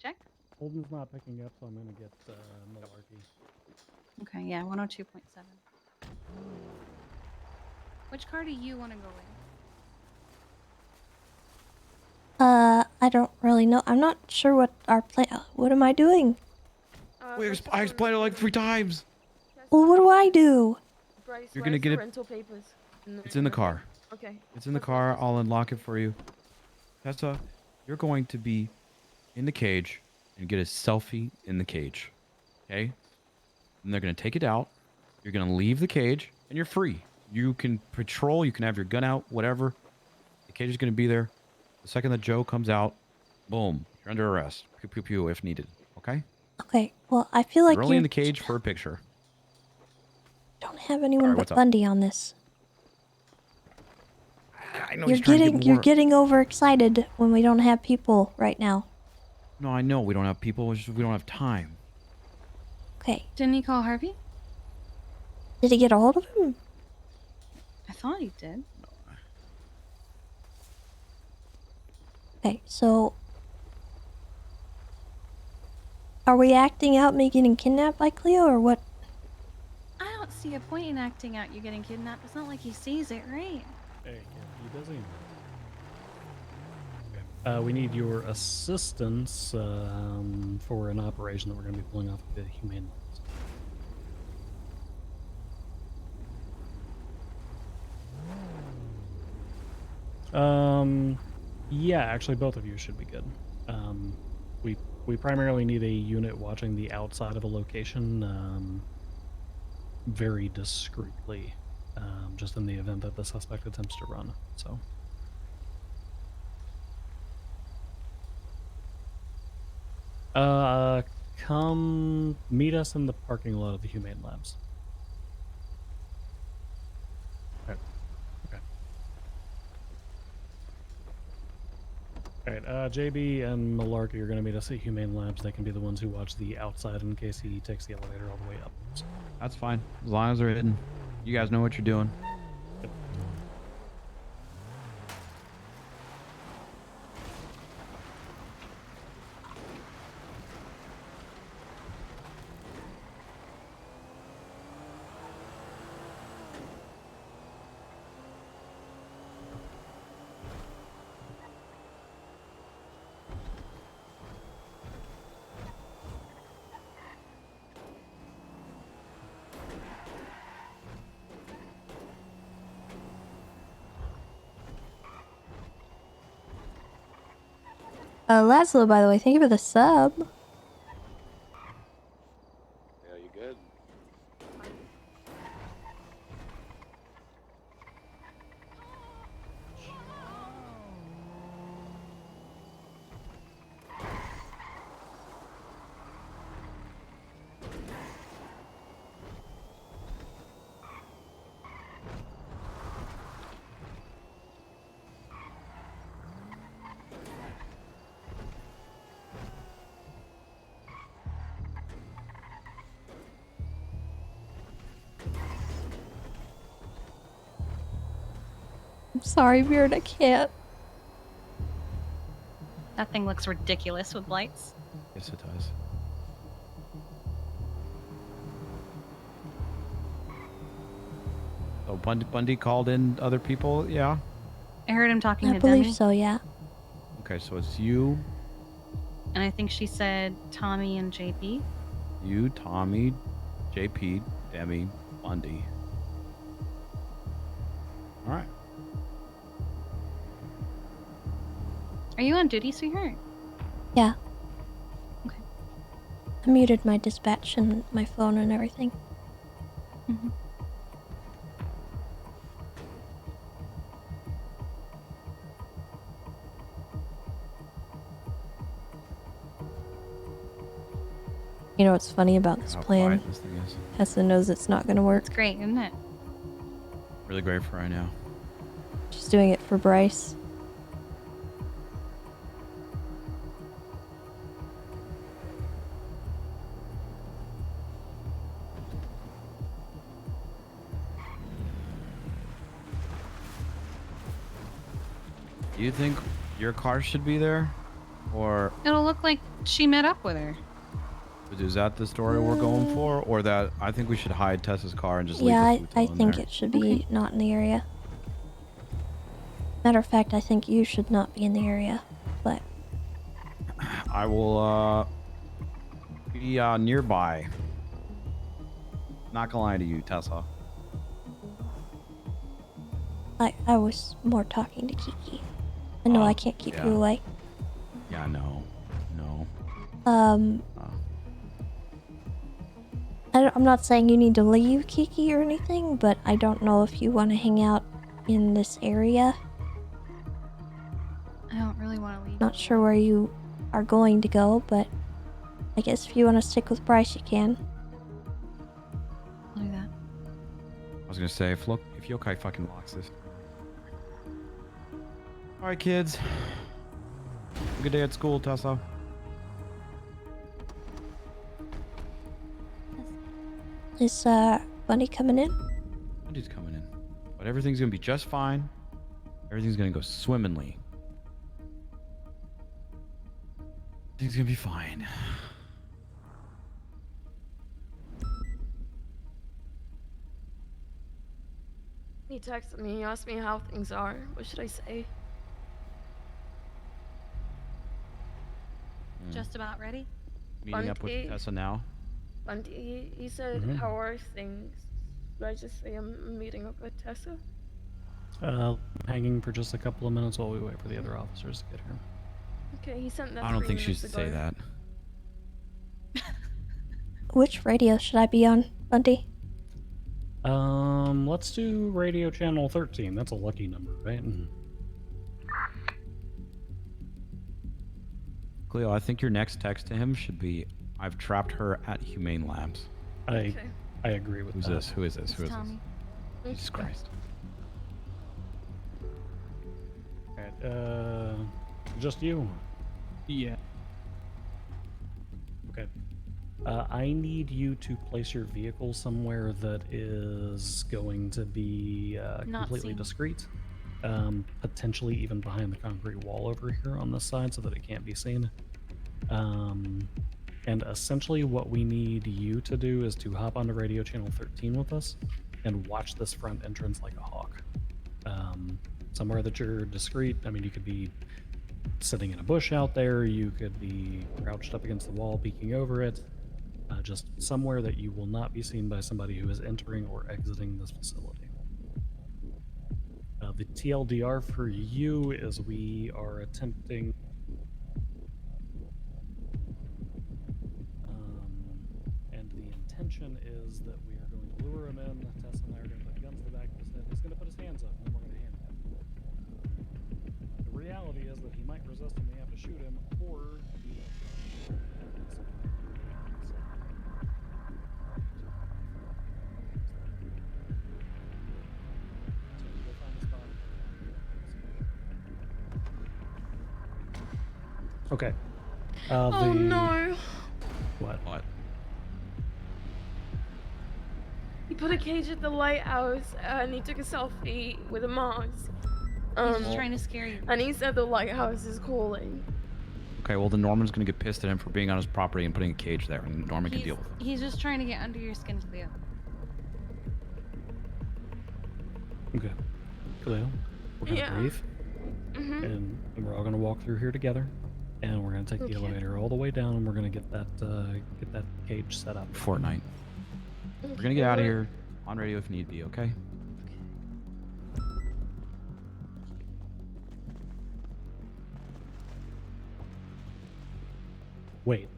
Check. Holden's not picking up, so I'm gonna get Malarkey. Okay, yeah, 102.7. Which car do you want to go in? I don't really know. I'm not sure what our plan. What am I doing? I explained it like 3 times. Well, what do I do? Bryce, You're gonna get it. rental papers. It's in the car. Okay. It's in the car. I'll unlock it for you. Tessa, you're going to be in the cage and get a selfie in the cage. Okay? And they're going to take it out. You're going to leave the cage and you're free. You can patrol. You can have your gun out, whatever. The cage is going to be there. The second that Joe comes out, boom, you're under arrest. Pew, pew, pew if needed. Okay? Okay, well, I feel like you're only in the cage for a picture. Don't have anyone Sorry, but what's up? Bundy on this. I know You're he's trying to get you're more. getting overexcited when we don't have people right now. No, I know we don't have people. It's just we don't have time. Okay. Didn't he call Harvey? Did he get a hold of him? I thought he did. Okay, so are we acting out me getting kidnapped by Cleo or what? I don't see a point in acting out you getting kidnapped. It's not like he sees it, right? Hey, you busy? Okay. We need your assistance for an operation that we're going to be pulling off of the Humane Labs. Yeah, actually, both of you should be good. We primarily need a unit watching the outside of a location very discreetly, just in the event that the suspect attempts to run. So. Come meet us in the parking lot of the Humane Labs. Okay. Alright, JB and Malarkey are going to meet us at Humane Labs. They can be the ones who watch the outside in case he takes the elevator all the way up. So. That's fine. As long as they're hidden. You guys know what you're doing. Yep. Laszlo, by the way, thank you for the sub. Yeah, you good? I'm sorry, Beard, I can't. That thing looks ridiculous with lights. Yes, it does. Oh, Bundy called in other people, yeah? I heard him talking I to believe Demi, so, yeah. Okay, so it's you, and I think she said Tommy and JP. you, Tommy, JP, Demi, Bundy. All right. Are you on duty, sweetheart? Yeah. Okay. I muted my dispatch and my phone and everything. Mhm. You know what's funny about this How plan? quiet this thing is. Tessa knows it's not gonna work. It's great, isn't it? Really great for right now. She's doing it for Bryce. Do you think your car should be there? Or It'll look like she met up with her. is that the story we're going for? Or that I think we should hide Tessa's car and just leave Yeah, the I futon in think there? it should be not in the area. Matter of fact, I think you should not be in the area. But I will be nearby. Not gonna lie to you, Tessa. I was more talking to Kiki. I know I can't keep you yeah. away. Yeah, no. I'm not saying you need to leave Kiki or anything, but I don't know if you want to hang out in this area. I don't really want to leave. Not sure where you are going to go, but I guess if you want to stick with Bryce, you can. I'll do that. I was gonna say, if Yokai fucking locks this. Alright, kids. Good day at school, Tessa. Is Bunny coming in? Bundy's coming in. But everything's gonna be just fine. Everything's gonna go swimmingly. Everything's gonna be fine. He texted me, he asked me how things are. What should I say? Just about ready? Meeting up with Bundy. Tessa now. Bundy, he said, Mhm. how are things? Should I just say I'm meeting up with Tessa? Hanging for just a couple of minutes while we wait for the other officers to get here. Okay, he sent that I don't 3 think she minutes should say ago. that. Which radio should I be on, Bundy? Let's do radio channel 13. That's a lucky number, right? Cleo, I think your next text to him should be, I've trapped her at Humane Labs. I agree with Who's that. this? Who is this? Who is Tommy. this? Jesus Christ. Alright, just you? Yeah. Okay. I need you to place your vehicle somewhere that is going to be Not completely seen. discreet. Potentially even behind the concrete wall over here on this side so that it can't be seen. And essentially what we need you to do is to hop onto radio channel 13 with us and watch this front entrance like a hawk. Somewhere that you're discreet. I mean, you could be sitting in a bush out there, you could be crouched up against the wall peeking over it. Just somewhere that you will not be seen by somebody who is entering or exiting this facility. The TLDR for you is we are attempting intention is that we are going to lure him in. Tessa and I are going to put guns to the back of his head. He's going to put his hands up, and then we're going to handcuff him. The reality is that he might resist, and we have to shoot him, or he will Okay. Oh no. What? What? He put a cage at the lighthouse and he took a selfie with a mask. He's just trying to scare you. And he said the lighthouse is calling. Okay, well then Norman's gonna get pissed at him for being on his property and putting a cage there, and Norman can deal with it. He's just trying to get under your skin, Cleo. Okay. Cleo, we're going to breathe. And we're all going to walk through here together. And we're going to take the elevator all the way down, and we're going to get that cage set up. Fortnite. We're gonna get out of here on radio if need be, okay? Wait.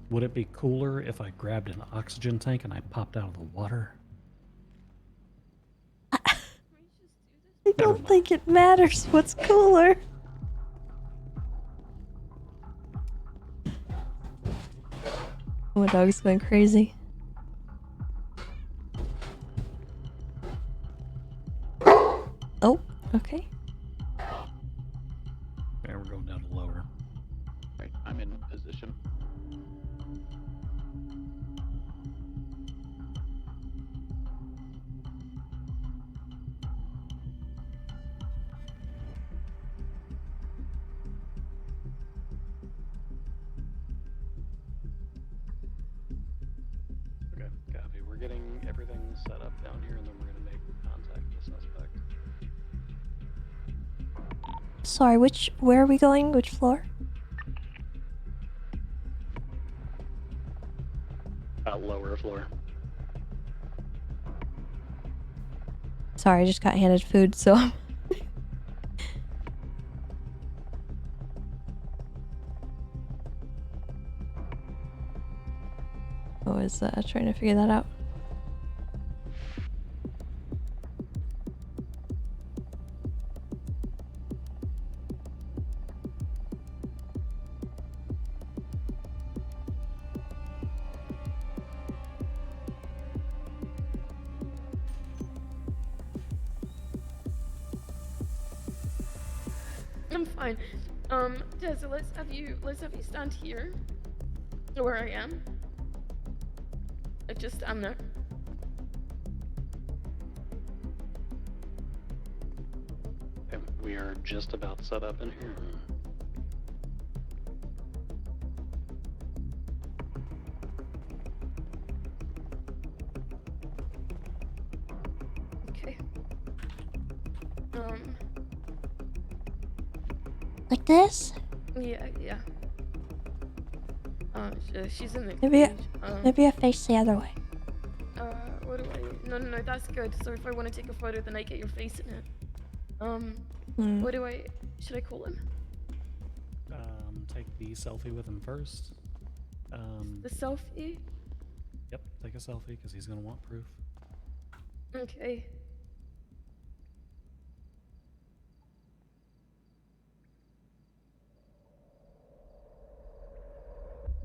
Would it be cooler if I grabbed an oxygen tank and I popped out of the water? I don't think it matters what's cooler. My dog's going crazy. Oh, okay. Okay, we're going down to lower. Right, I'm in position. Okay. Copy. We're getting everything set up down here, and then we're gonna make contact with the suspect. Sorry, where are we going? Which floor? Lower floor. Sorry, I just got handed food, so I was trying to figure that out. I'm fine. Tessa, let's have you stand here. Where I am. Just stand there. Okay, we are just about set up in here. Okay. Like this? Yeah. She's in the Maybe cage. maybe I face the other way. What do I... No, that's good. So if I want to take a photo, then I get your face in it. What do I... Should I call him? Take the selfie with him first. The selfie? Yep, take a selfie, because he's going to want proof. Okay.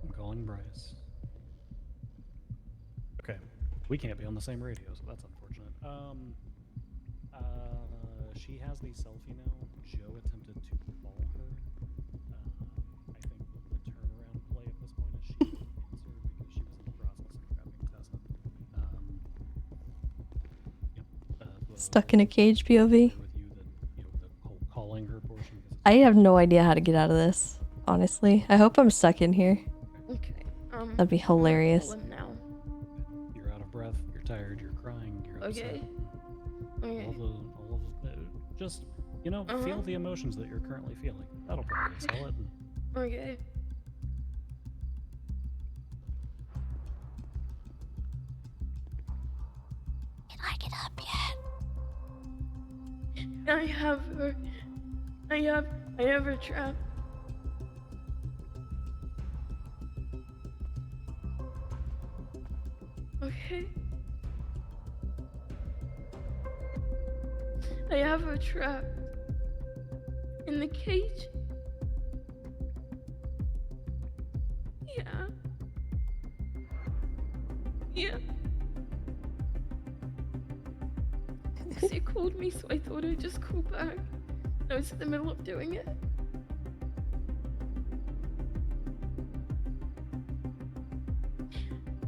I'm calling Bryce. Okay, we can't be on the same radio, so that's unfortunate. She has the selfie now. Joe attempted to call her. I think the turnaround play at this point is she didn't answer because she was in the process of grabbing Tessa. Stuck in a cage, POV. Calling her portion. I have no idea how to get out of this, honestly. I hope I'm stuck in here. Okay. That'd be hilarious. Call him now. You're out of breath, you're tired, you're crying, you're upset. Okay. Just, feel the emotions that you're currently feeling. That'll probably sell it. Okay. Can I get up yet? I have her. I have her trapped. Okay. I have her trapped in the cage. Yeah. Yeah. Because you called me, so I thought I'd just call back. I was in the middle of doing it.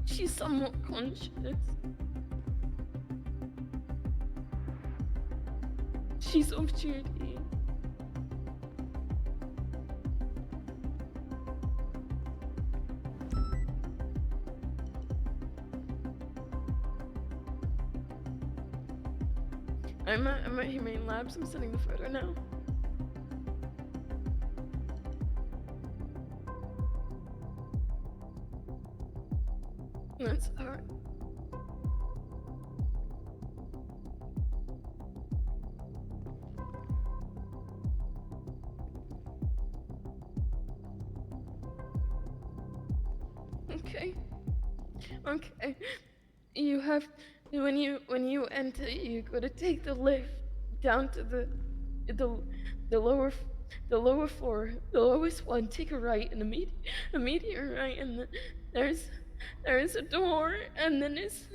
She's somewhat conscious. She's off duty. I'm at Humane Labs. I'm sending the photo now. That's her. Okay. Okay. You have when you enter, you gotta take the lift down to the lower the lower floor, the lowest one. Take a right and immediate right, and there's a door, and then it's.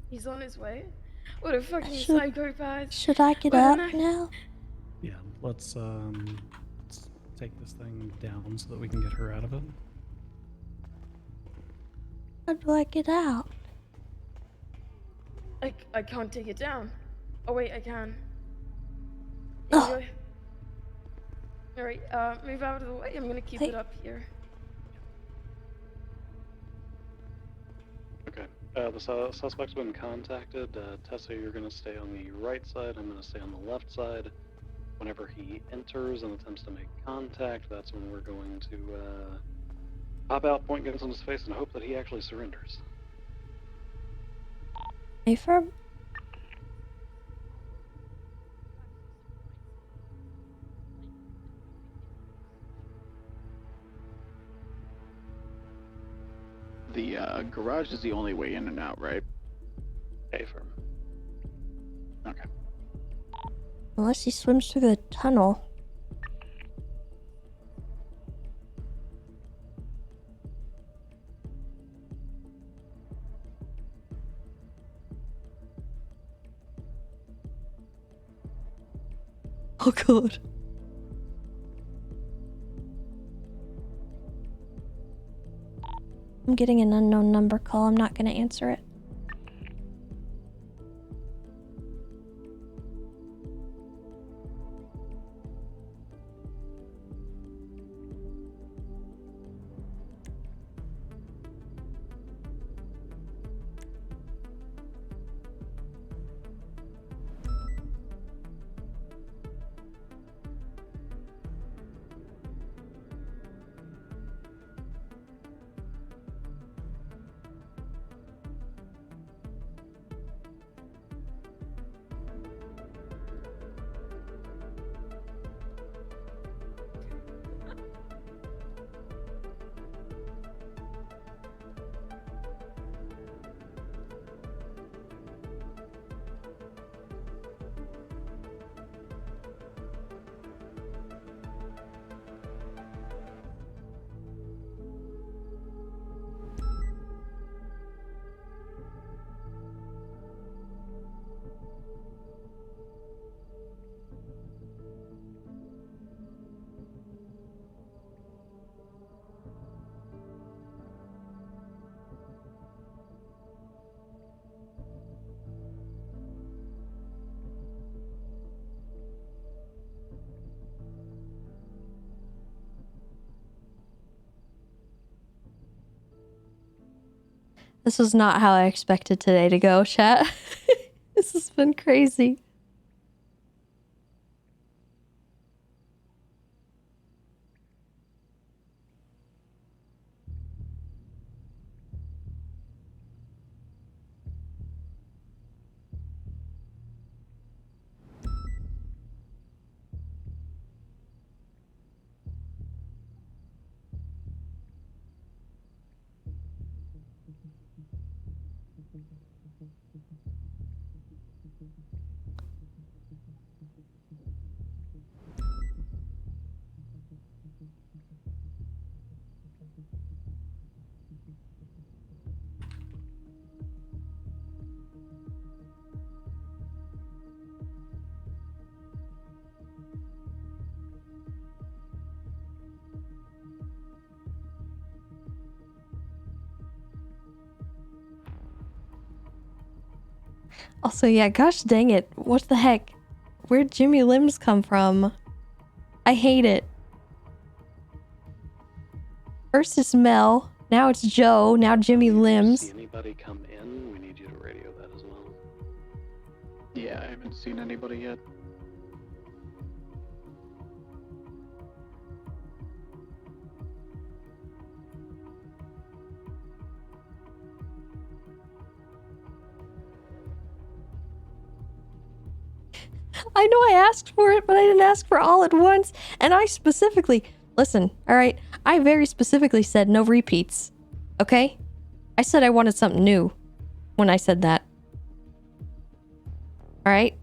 He's on his way. What a fucking psychopath. Should I get What up an now? Yeah, let's take this thing down so that we can get her out of it. How do I get out? I can't take it down. Oh wait, I can. Oh. Alright, move out of the way. I'm gonna keep it up here. Okay. The suspect's been contacted. Tessa, you're going to stay on the right side. I'm going to stay on the left side. Whenever he enters and attempts to make contact, that's when we're going to pop out, point guns in his face, and hope that he actually surrenders. Hey, firm. The garage is the only way in and out, right? A firm. Okay. Unless he swims through the tunnel. Oh god. I'm getting an unknown number call. I'm not gonna answer it. This is not how I expected today to go, chat. This has been crazy. Also, yeah, gosh dang it. What the heck? Where'd Jimmy Limbs come from? I hate it. First it's Mel, now it's Joe, now Jimmy If you see Limbs. anybody come in, we need you to radio that as well. Yeah, I haven't seen anybody yet. I know I asked for it, but I didn't ask for all at once. And I specifically, listen, all right, I very specifically said no repeats. Okay? I said I wanted something new when I said that. All right?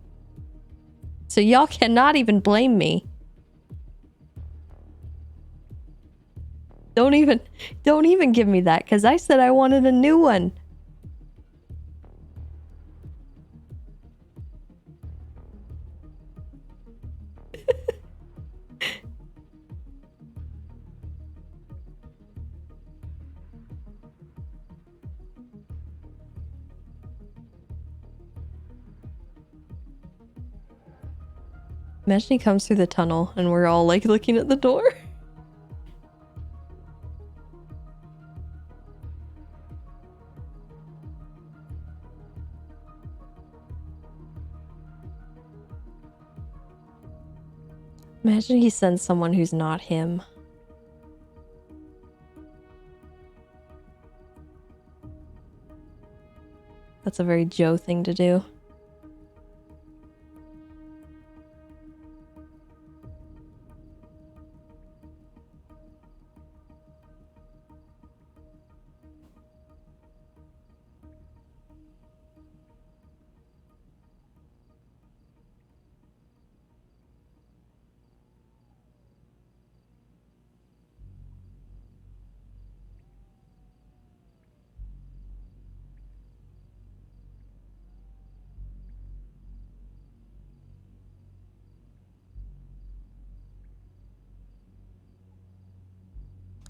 So y'all cannot even blame me. Don't even give me that, because I said I wanted a new one. Imagine he comes through the tunnel and we're all like looking at the door. Imagine he sends someone who's not him. That's a very Joe thing to do.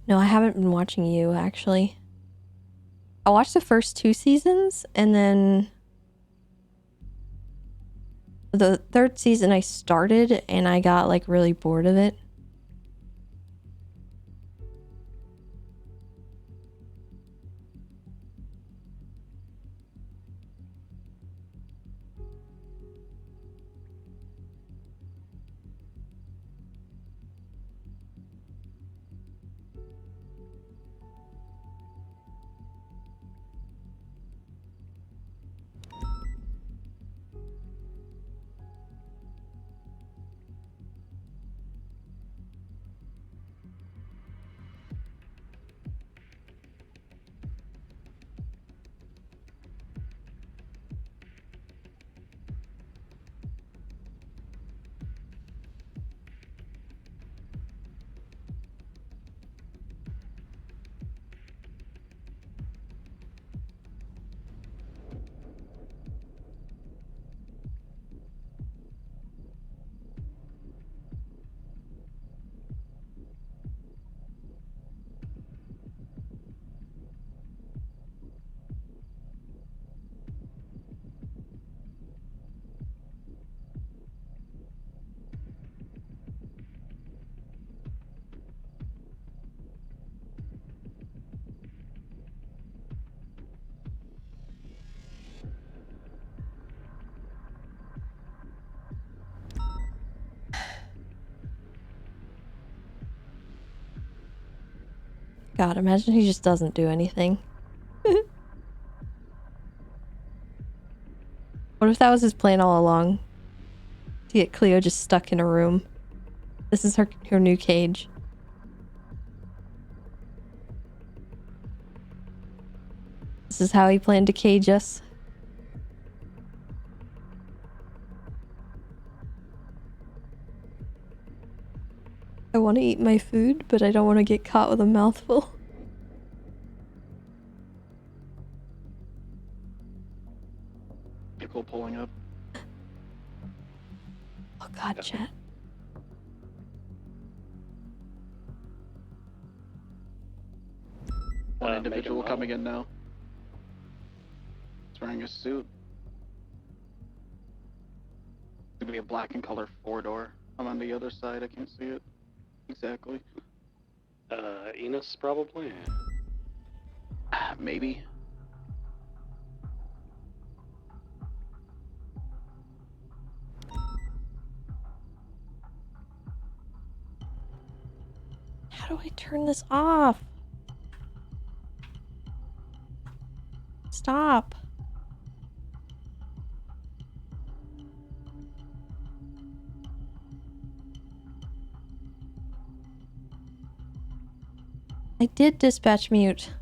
No, I haven't been watching you, actually. I watched the first 2 seasons, and then the 3rd season I started, and I got, like, really bored of it. God, imagine he just doesn't do anything. What if that was his plan all along? To get Cleo just stuck in a room. This is her new cage. This is how he planned to cage us. I want to eat my food, but I don't want to get caught with a mouthful. Vehicle pulling up. Oh god, chat. One individual coming in now. He's wearing a suit. to be a black and color 4-door. I'm on the other side. I can't see it exactly. Enos probably. Maybe. How do I turn this off? Stop. I did dispatch mute.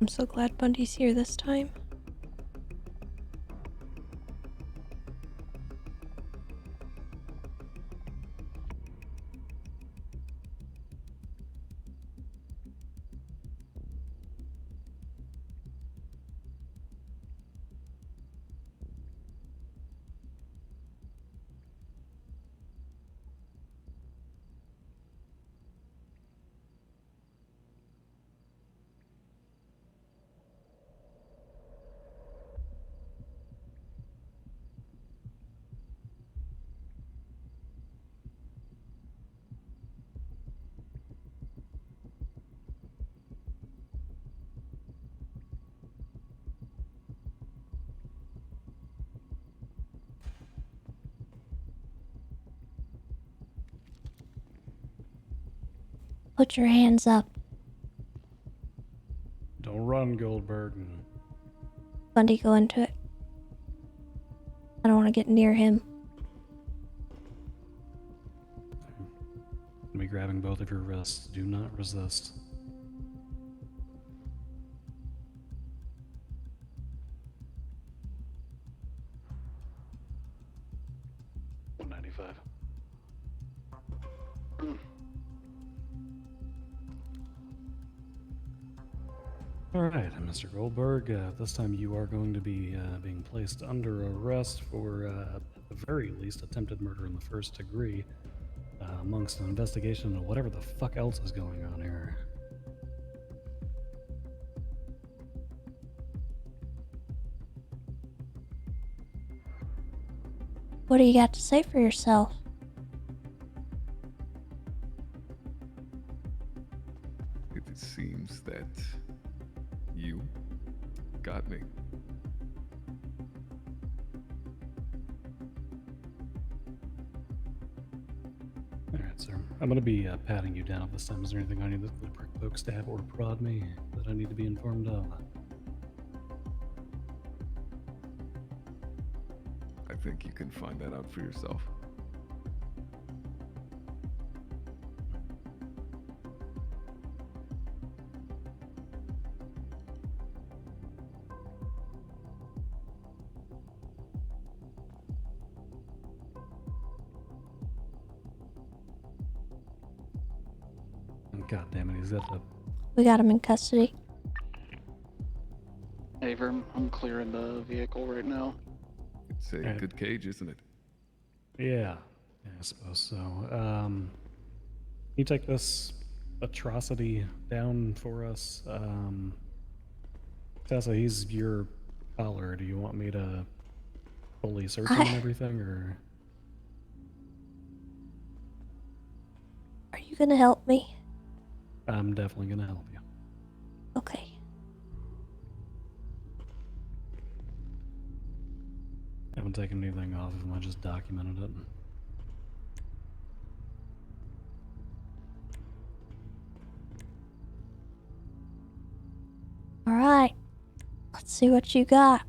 I'm so glad Bundy's here this time. Put your hands up. Don't run, Goldberg. Bundy, go into it. I don't want to get near him. I'll be grabbing both of your wrists. Do not resist. All right, Mr. Goldberg, this time you are going to be being placed under arrest for, at the very least, attempted murder in the first degree, amongst an investigation of whatever the fuck else is going on here. What do you got to say for yourself? It seems that you got me. All right, sir. I'm going to be patting you down at this time. Is there anything I need to prick, poke, stab, or prod me that I need to be informed of? I think you can find that out for yourself. God damn it, he's got the... We got him in custody. Aver, I'm clearing the vehicle right now. It's a Right. good cage, isn't it? Yeah, I suppose so. You take this atrocity down for us. Tessa, he's your collar. Do you want me to fully search him and everything, or? Are you gonna help me? I'm definitely gonna help you. Okay. I haven't taken anything off of him, I just documented it. Alright. Let's see what you got.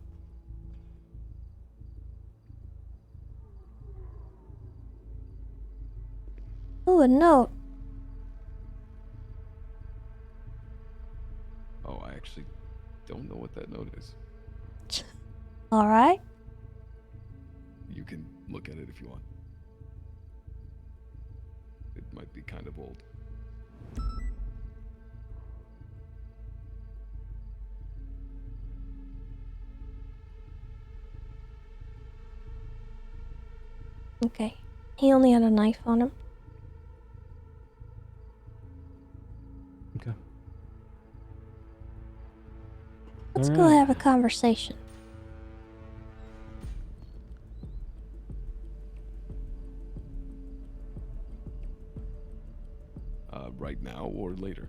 Ooh, a note. Oh, I actually don't know what that note is. Alright. You can look at it if you want. It might be kind of old. Okay. He only had a knife on him. Okay. Let's go have a conversation. Right now or later?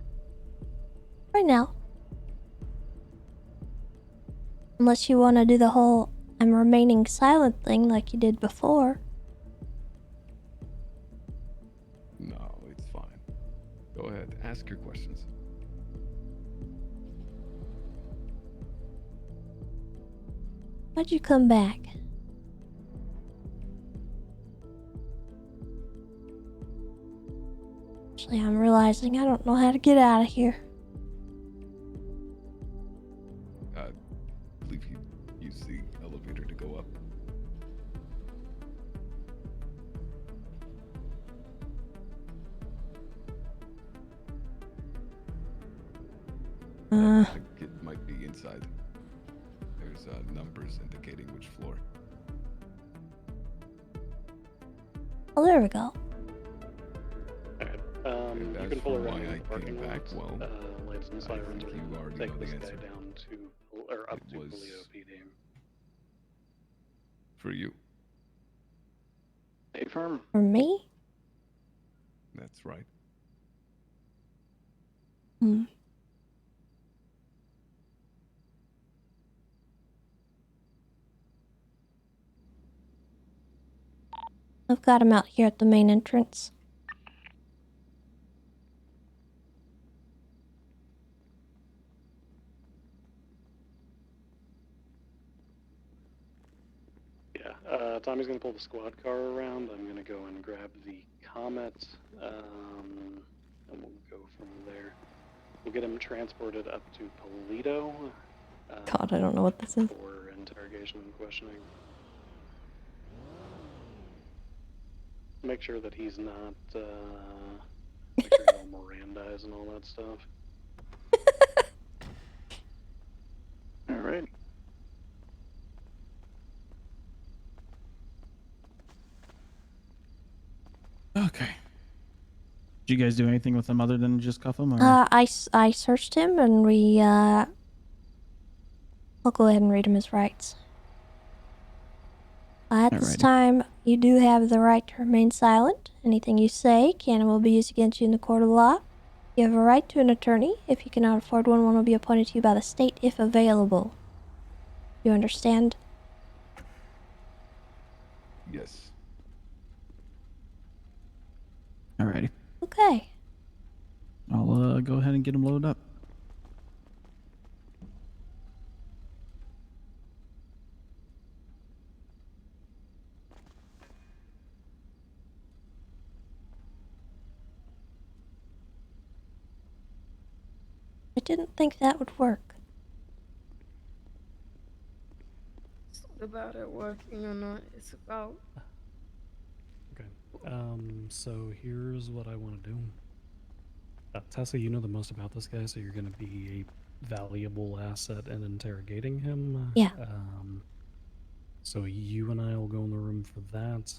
Right now. Unless you want to do the whole I'm remaining silent thing like you did before. No, it's fine. Go ahead, ask your questions. Why'd you come back? Actually, I'm realizing I don't know how to get out of here. I believe you use the elevator to go up. I think it might be inside. There's numbers indicating which floor. Oh, there we go. You as can pull for around why the I parking came back, lot. well, Lights and I sirens think you already take know the this answer. guy down to, or up It to was Polito PD. for you. Hey, firm. For me? That's right. Hmm. I've got him out here at the main entrance. Yeah, Tommy's gonna pull the squad car around. I'm gonna go and grab the Comet, and we'll go from there. We'll get him transported up to Polito. God, I don't know what this is. For interrogation and questioning. Make sure that he's not, make sure you don't Mirandize and all that stuff. Alright. Okay. Did you guys do anything with him other than just cuff him? Or? I searched him and we, I'll go ahead and read him his rights. At this Alrighty. time, you do have the right to remain silent. Anything you say can and will be used against you in the court of law. You have a right to an attorney. If you cannot afford one, one will be appointed to you by the state if available. You understand? Yes. Alrighty. Okay. I'll go ahead and get him loaded up. I didn't think that would work. It's not about it working or not, it's about... Okay. So here's what I want to do. Tessa, you know the most about this guy, so you're going to be a valuable asset in interrogating him. Yeah. So you and I will go in the room for that.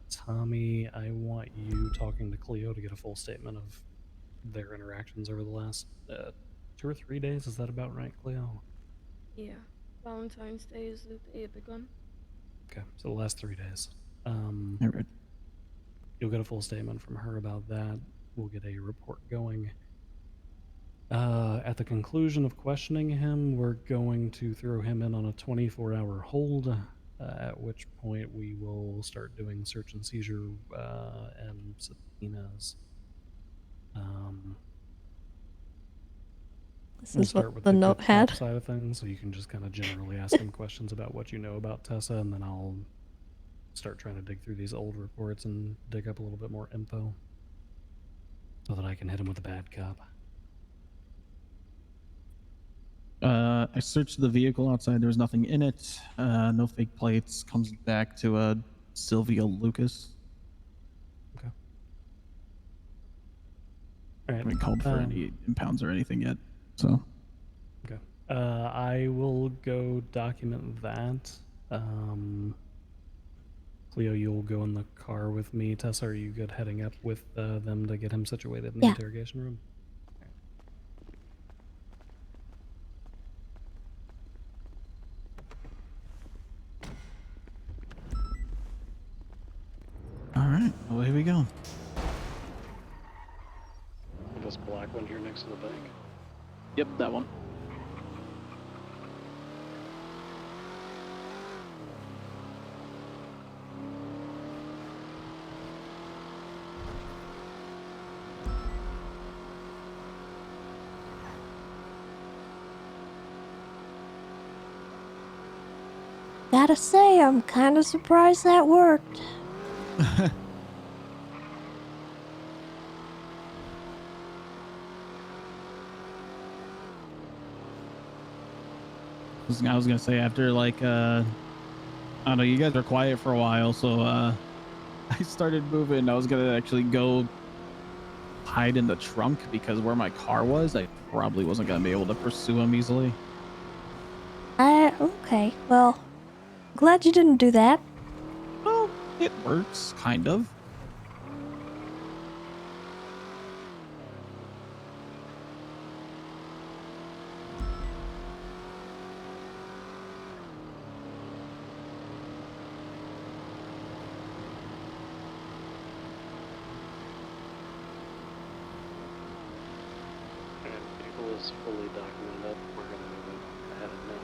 Tommy, I want you talking to Cleo to get a full statement of their interactions over the last 2 or 3 days. Is that about right, Cleo? Yeah. Valentine's Day is the day it begun. Okay, so the last 3 days. All right. You'll get a full statement from her about that. We'll get a report going. At the conclusion of questioning him, we're going to throw him in on a 24-hour hold, at which point we will start doing search and seizure and subpoenas. This We'll is start what with the the note good had. cop side of things, so you can just kind of generally ask him questions about what you know about Tessa, and then I'll start trying to dig through these old reports and dig up a little bit more info so that I can hit him with the bad cop. I searched the vehicle outside. There was nothing in it. No fake plates. Comes back to Sylvia Lucas. Okay. I haven't called for any impounds or anything yet. So. Okay. I will go document that. Cleo, you'll go in the car with me. Tessa, are you good heading up with them to get him situated in the interrogation room? All right. Well, here we go. This black one here next to the bank. Yep, that one. Gotta say, I'm kind of surprised that worked. I was gonna say after like I don't know, you guys were quiet for a while, so I started moving. I was gonna actually go hide in the trunk because where my car was, I probably wasn't gonna be able to pursue him easily. Okay, well, glad you didn't do that. Well, it works, kind of. Vehicle is fully documented up. We're gonna move ahead now.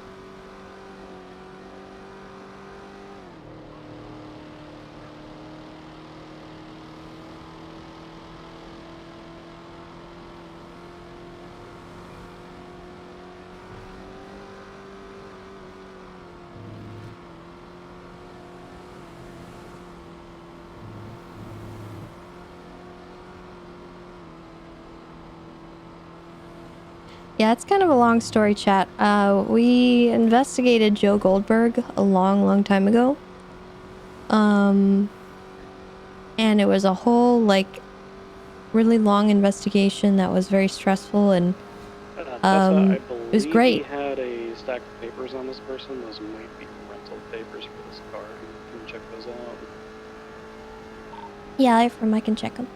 Yeah, it's kind of a long story, chat. We investigated Joe Goldberg a long time ago. And it was a whole, like, really long investigation that was very stressful and, Tessa, I it was believe great. he had a stack of papers on this person. Those might be rental papers for this car. Can you check those out? Yeah, I can check them.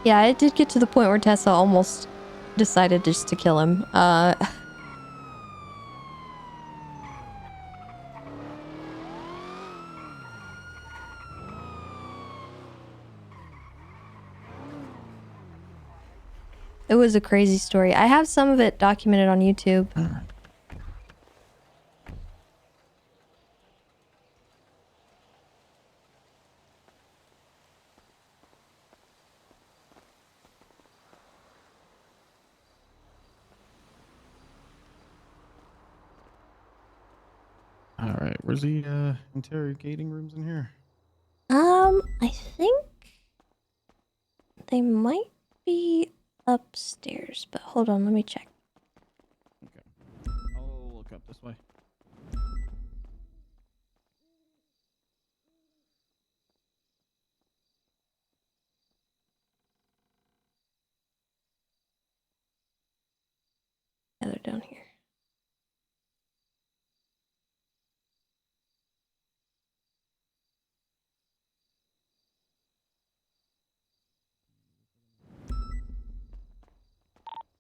Yeah, it did get to the point where Tessa almost decided just to kill him. It was a crazy story. I have some of it documented on YouTube. All right, where's the interrogating rooms in here? I think they might be upstairs, but hold on, let me check. Okay, I'll look up this way.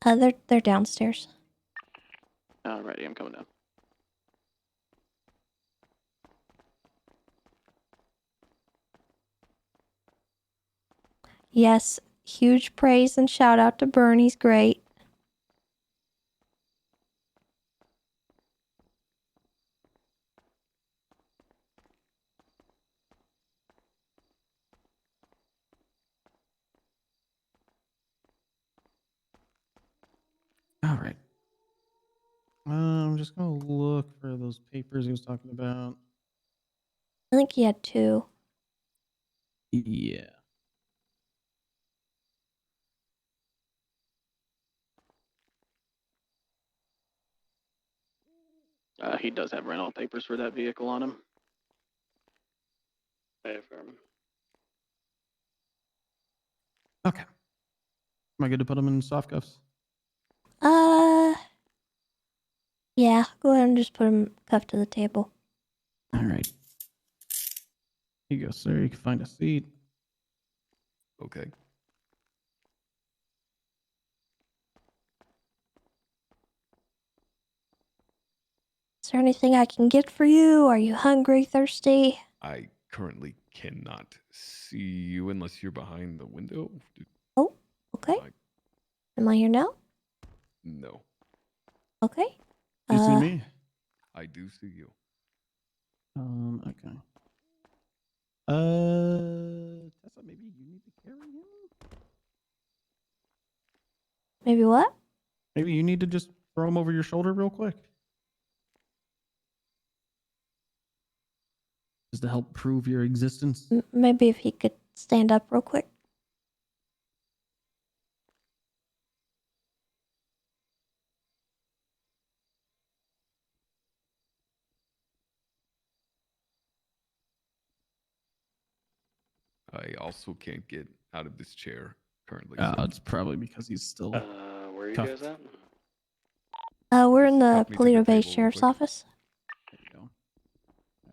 They're downstairs. Alrighty, I'm coming down. Yes, huge praise and shout out to Bernie's great. All right. I'm just gonna look for those papers he was talking about. I think he had 2. Yeah. He does have rental papers for that vehicle on him. Hey, firm. Okay. Am I good to put them in soft cuffs? Yeah, go ahead and just put him cuffed to the table. All right. Here you go, sir. You can find a seat. Okay. Is there anything I can get for you? Are you hungry, thirsty? I currently cannot see you unless you're behind the window. Oh, okay. Am I here now? No. Okay. Do you see me? I do see you. Okay. Tessa, maybe you need to carry him? Maybe what? Maybe you need to just throw him over your shoulder real quick. Just to help prove your existence. Maybe if he could stand up real quick. I also can't get out of this chair currently. It's probably because he's still Where are you cuffed. guys at? We're in the help me to the Polito Bay table real Sheriff's quick. Office. There you go.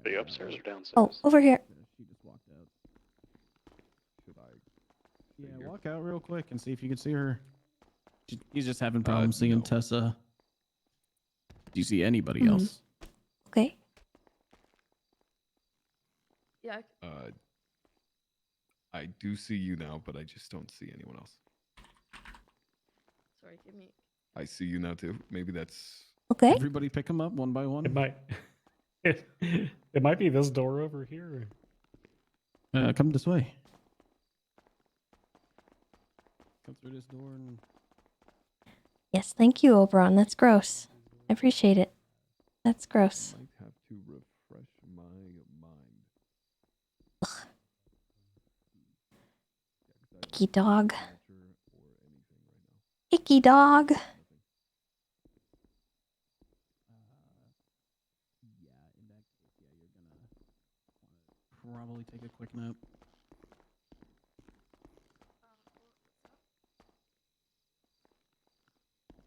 Are you upstairs or downstairs? Oh, over here. She just walked out. Should I? Yeah, walk out real quick and see if you can see her. He's just having problems seeing no. Tessa. Do you see anybody else? Okay. Yeah. I do see you now, but I just don't see anyone else. Sorry, give me. I see you now too. Maybe that's okay. Everybody pick them up one by one. It might. It might be this door over here. Come this way. Come through this door and. Yes, thank you, Oberon. That's gross. I appreciate it. That's gross. I might have to refresh my mind. Icky dog. Icky dog. Probably take a quick nap.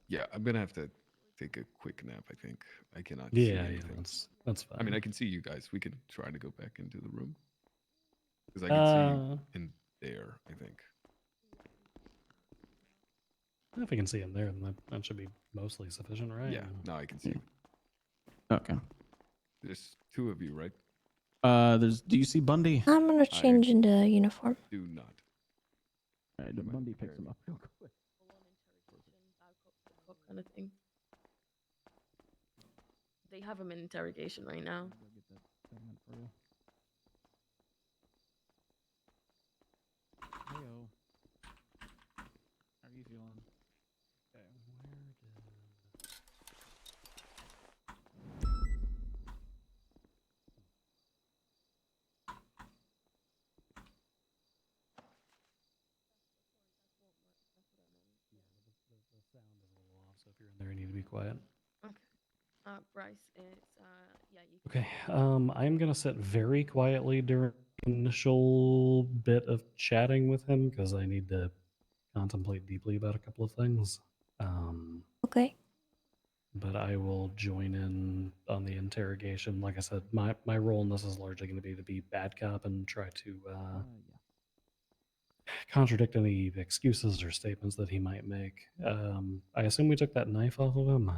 Yeah, I'm gonna have to take a quick nap. I think I cannot see Yeah, anything. that's fine. I mean, I can see you guys. We could try to go back into the room because I can see in there. I think. If we can see him there, then that should be mostly sufficient, right? Yeah. No, I can see. You. Okay. There's 2 of you, right? Do you see Bundy? I'm gonna change into uniform. Do not. All right, Bundy picks him up real quick. Kind of thing. They have him in interrogation right now. Heyo. How are you feeling? Okay, the sound is a little off, so if you're in there, you need to be quiet. Okay. Bryce, it's yeah. You Okay. I'm gonna sit very quietly during the initial bit of chatting with him because I need to contemplate deeply about a couple of things. Okay. But I will join in on the interrogation. Like I said, my role in this is largely going to be bad cop and try to contradict any excuses or statements that he might make. I assume we took that knife off of him.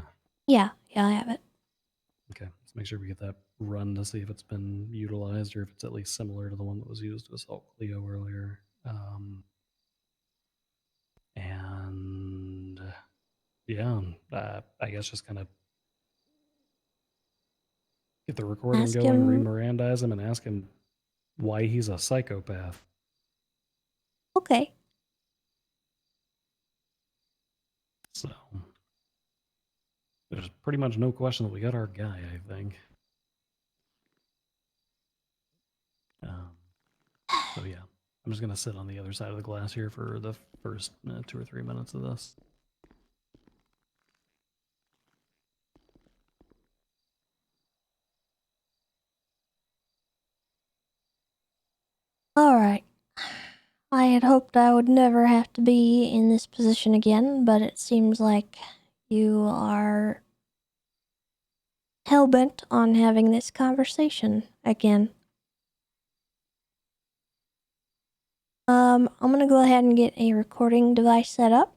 Yeah, I have it. Okay, let's make sure we get that run to see if it's been utilized or if it's at least similar to the one that was used to assault Cleo earlier. And yeah, I guess just kind of get the recording Ask going, him. re-Mirandize him, and ask him why he's a psychopath. Okay. So there's pretty much no question that we got our guy, I think. So yeah, I'm just gonna sit on the other side of the glass here for the first 2 or 3 minutes of this. All right. I had hoped I would never have to be in this position again, but it seems like you are hell-bent on having this conversation again. I'm gonna go ahead and get a recording device set up.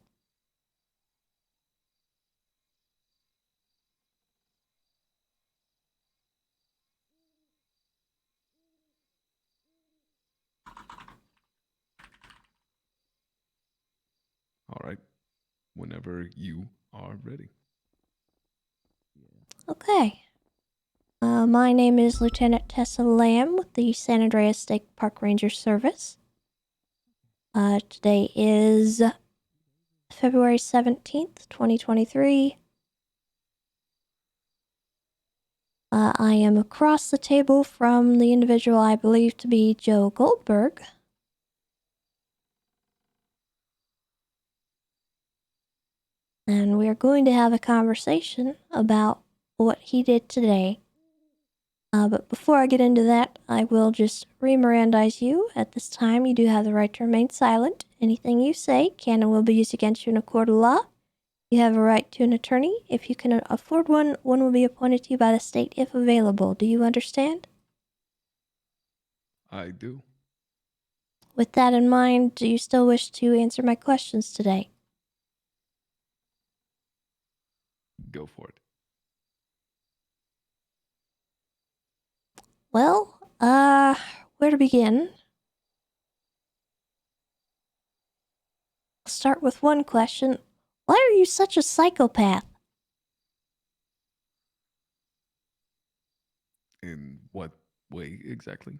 All right. Whenever you are ready. Okay. My name is Lieutenant Tessa Lamb with the San Andreas State Park Ranger Service. Today is February 17th, 2023. I am across the table from the individual I believe to be Joe Goldberg. And we are going to have a conversation about what he did today. But before I get into that, I will just re-Mirandize you. At this time, you do have the right to remain silent. Anything you say can and will be used against you in a court of law. You have a right to an attorney. If you can afford one, one will be appointed to you by the state if available. Do you understand? I do. With that in mind, do you still wish to answer my questions today? Go for it. Well, where to begin? I'll start with one question. Why are you such a psychopath? In what way exactly?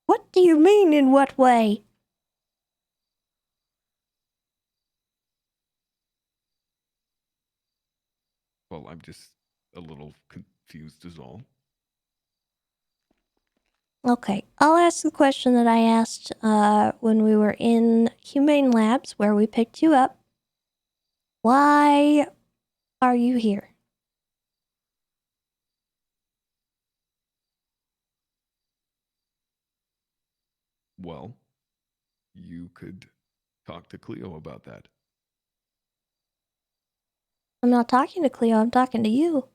What do you mean, in what way? Well, I'm just a little confused is all. Okay, I'll ask the question that I asked when we were in Humane Labs, where we picked you up. Why are you here? Well, you could talk to Cleo about that. I'm not talking to Cleo, I'm talking to you.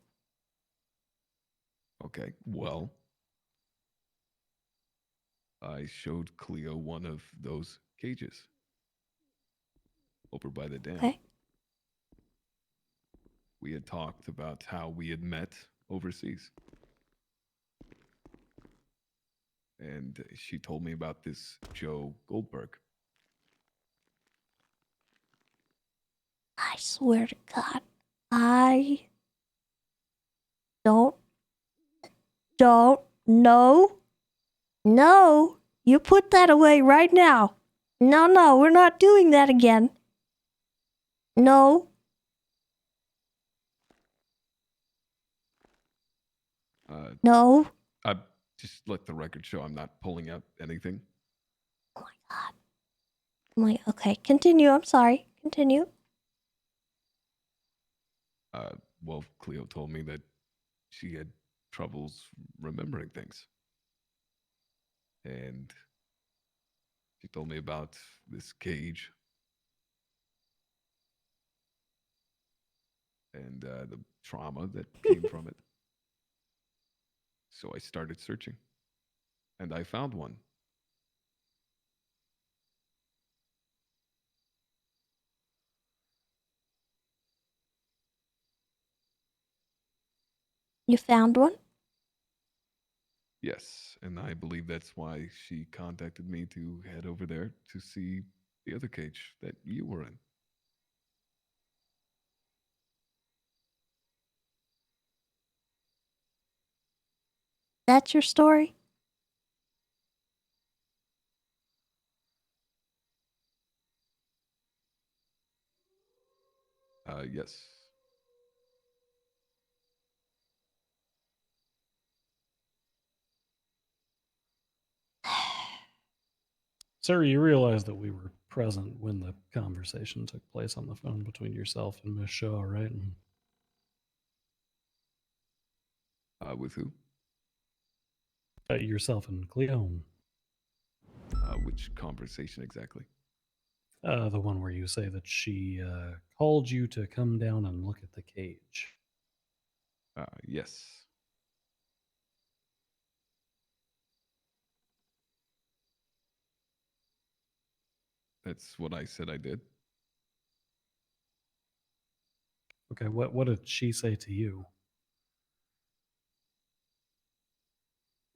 Okay, well, I showed Cleo one of those cages over by the dam. Okay. We had talked about how we had met overseas. And she told me about this Joe Goldberg. I swear to God, I don't know. No, you put that away right now. No, we're not doing that again. No. No. Just let the record show I'm not pulling out anything. Oh my God. Okay, continue. I'm sorry. Continue. Well, Cleo told me that she had troubles remembering things. And she told me about this cage and the trauma that came from it. So I started searching. and I found one. You found one? Yes, and I believe that's why she contacted me to head over there to see the other cage that you were in. That's your story? Yes. Sir, you realize that we were present when the conversation took place on the phone between yourself and Miss Shaw, right? With who? Yourself and Cleo. Which conversation exactly? The one where you say that she called you to come down and look at the cage. Yes. That's what I said I did. Okay, what did she say to you?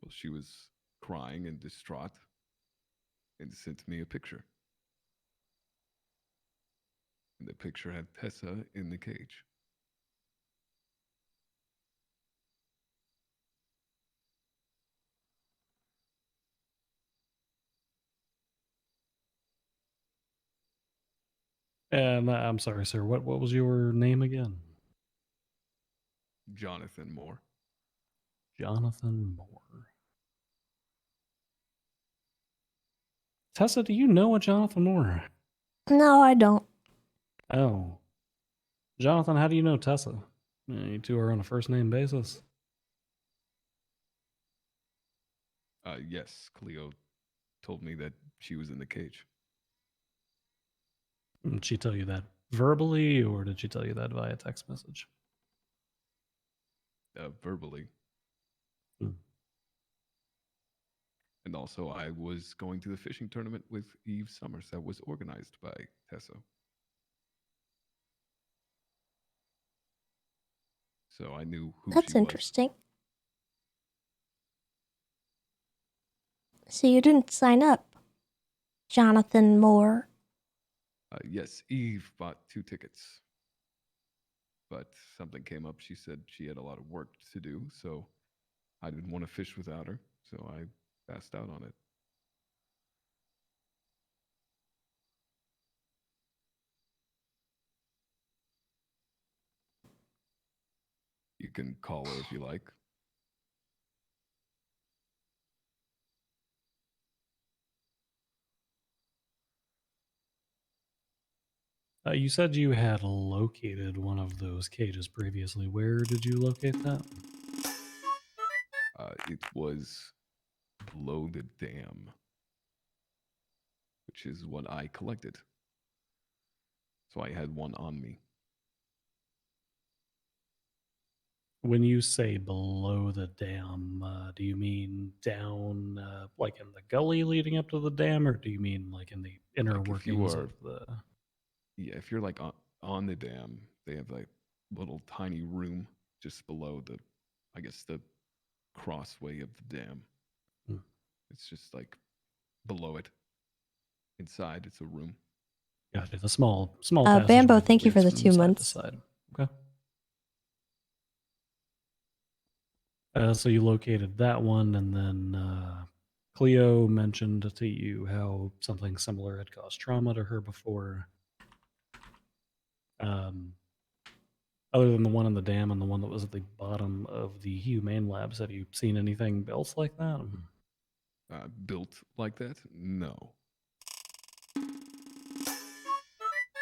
Well, she was crying and distraught and sent me a picture. And the picture had Tessa in the cage. And I'm sorry, sir. What was your name again? Jonathan Moore. Jonathan Moore. Tessa, do you know a Jonathan Moore? No, I don't. Oh. Jonathan, how do you know Tessa? You two are on a first name basis. Yes, Cleo told me that she was in the cage. Did she tell you that verbally, or did she tell you that via text message? Verbally. Hmm. And also, I was going to the fishing tournament with Eve Summers that was organized by Tessa. So I knew who That's she was. interesting. So you didn't sign up, Jonathan Moore. Yes, Eve bought 2 tickets. But something came up. She said she had a lot of work to do, so I didn't want to fish without her, so I passed out on it. You can call her if you like. You said you had located one of those cages previously. Where did you locate that? It was below the dam, which is what I collected. So I had one on me. When you say below the dam, do you mean down, like in the gully leading up to the dam, or do you mean like in the inner Like if you workings are, of the? yeah, if you're like on the dam, they have like little tiny room just below the, I guess the crossway of the dam. Hmm. It's just like below it. Inside, it's a room. Gotcha. The small Bambo, passageway that thank you for leads the from 2 side months. to side. Okay. So you located that one, and then Cleo mentioned to you how something similar had caused trauma to her before. Other than the one in the dam and the one that was at the bottom of the Humane Labs, have you seen anything else like that? Built like that? No.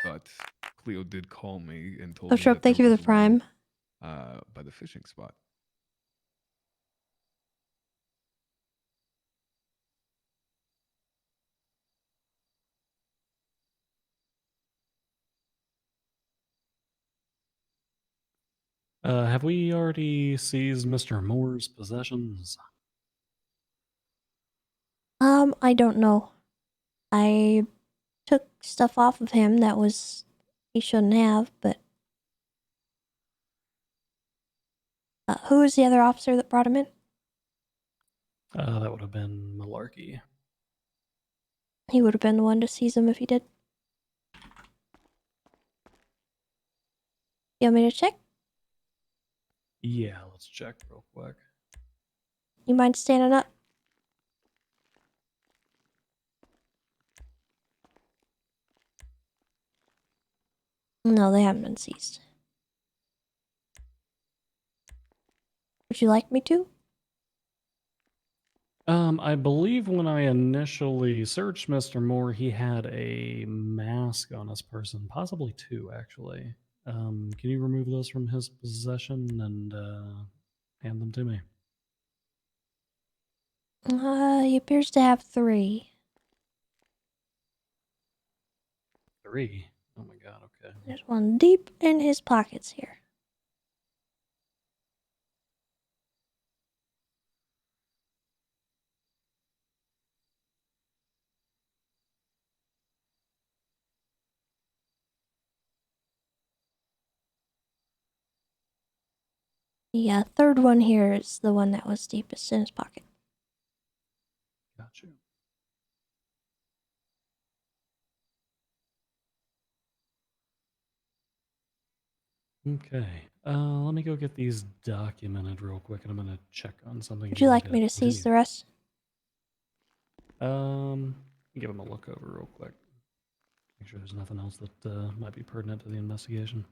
But Cleo did call me and told Oh, me Shrub, that thank there you for was the Prime. one by the fishing spot. Have we already seized Mr. Moore's possessions? I don't know. I took stuff off of him that was he shouldn't have, but who was the other officer that brought him in? That would have been Malarkey. He would have been the one to seize him if he did. You want me to check? Yeah, let's check real quick. You mind standing up? No, they haven't been seized. Would you like me to? I believe when I initially searched Mr. Moore, he had a mask on his person, possibly two, actually. Can you remove those from his possession and hand them to me? He appears to have 3. 3? Oh my god, okay. There's one deep in his pockets here. The third one here is the one that was deepest in his pocket. Gotcha. Okay. Let me go get these documented real quick, and I'm gonna check on something. Would if you you'd like me to seize continue. the rest? Give him a look over real quick. Make sure there's nothing else that might be pertinent to the investigation.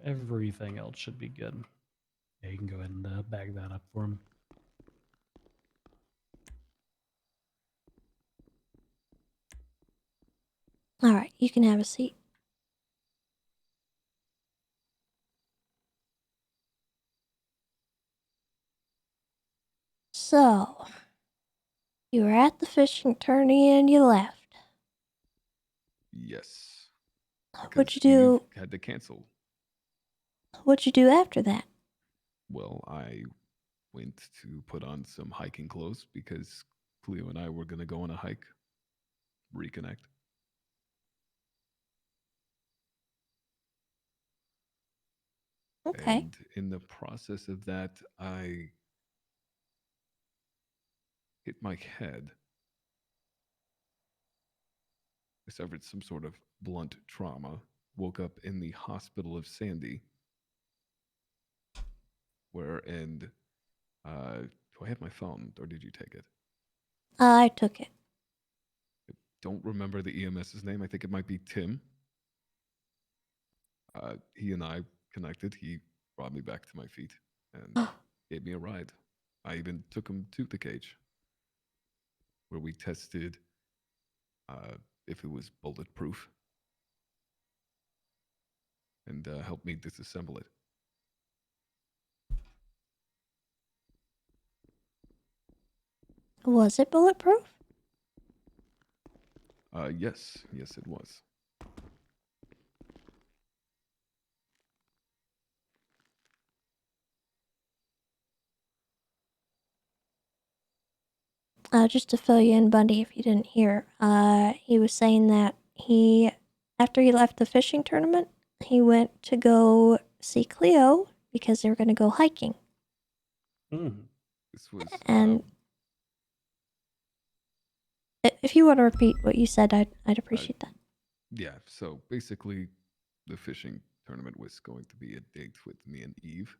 Everything else should be good. Yeah, you can go ahead and bag that up for him. Alright, you can have a seat. So, you were at the fishing tourney and you left. Yes. What'd you do? Eve had to cancel. What'd you do after that? Well, I went to put on some hiking clothes because Cleo and I were going to go on a hike, reconnect. Okay. And in the process of that, I hit my head. I suffered some sort of blunt trauma. Woke up in the hospital of Sandy. Do I have my phone or did you take it? I took it. Don't remember the EMS's name. I think it might be Tim. He and I connected. He brought me back to my feet and gave me a ride. I even took him to the cage where we tested if it was bulletproof and helped me disassemble it. Was it bulletproof? Yes, it was. Just to fill you in, Bundy, if you didn't hear, he was saying that after he left the fishing tournament, he went to go see Cleo because they were going to go hiking. This was. And if you want to repeat what you said, I'd appreciate that. Yeah, so basically, the fishing tournament was going to be a date with me and Eve,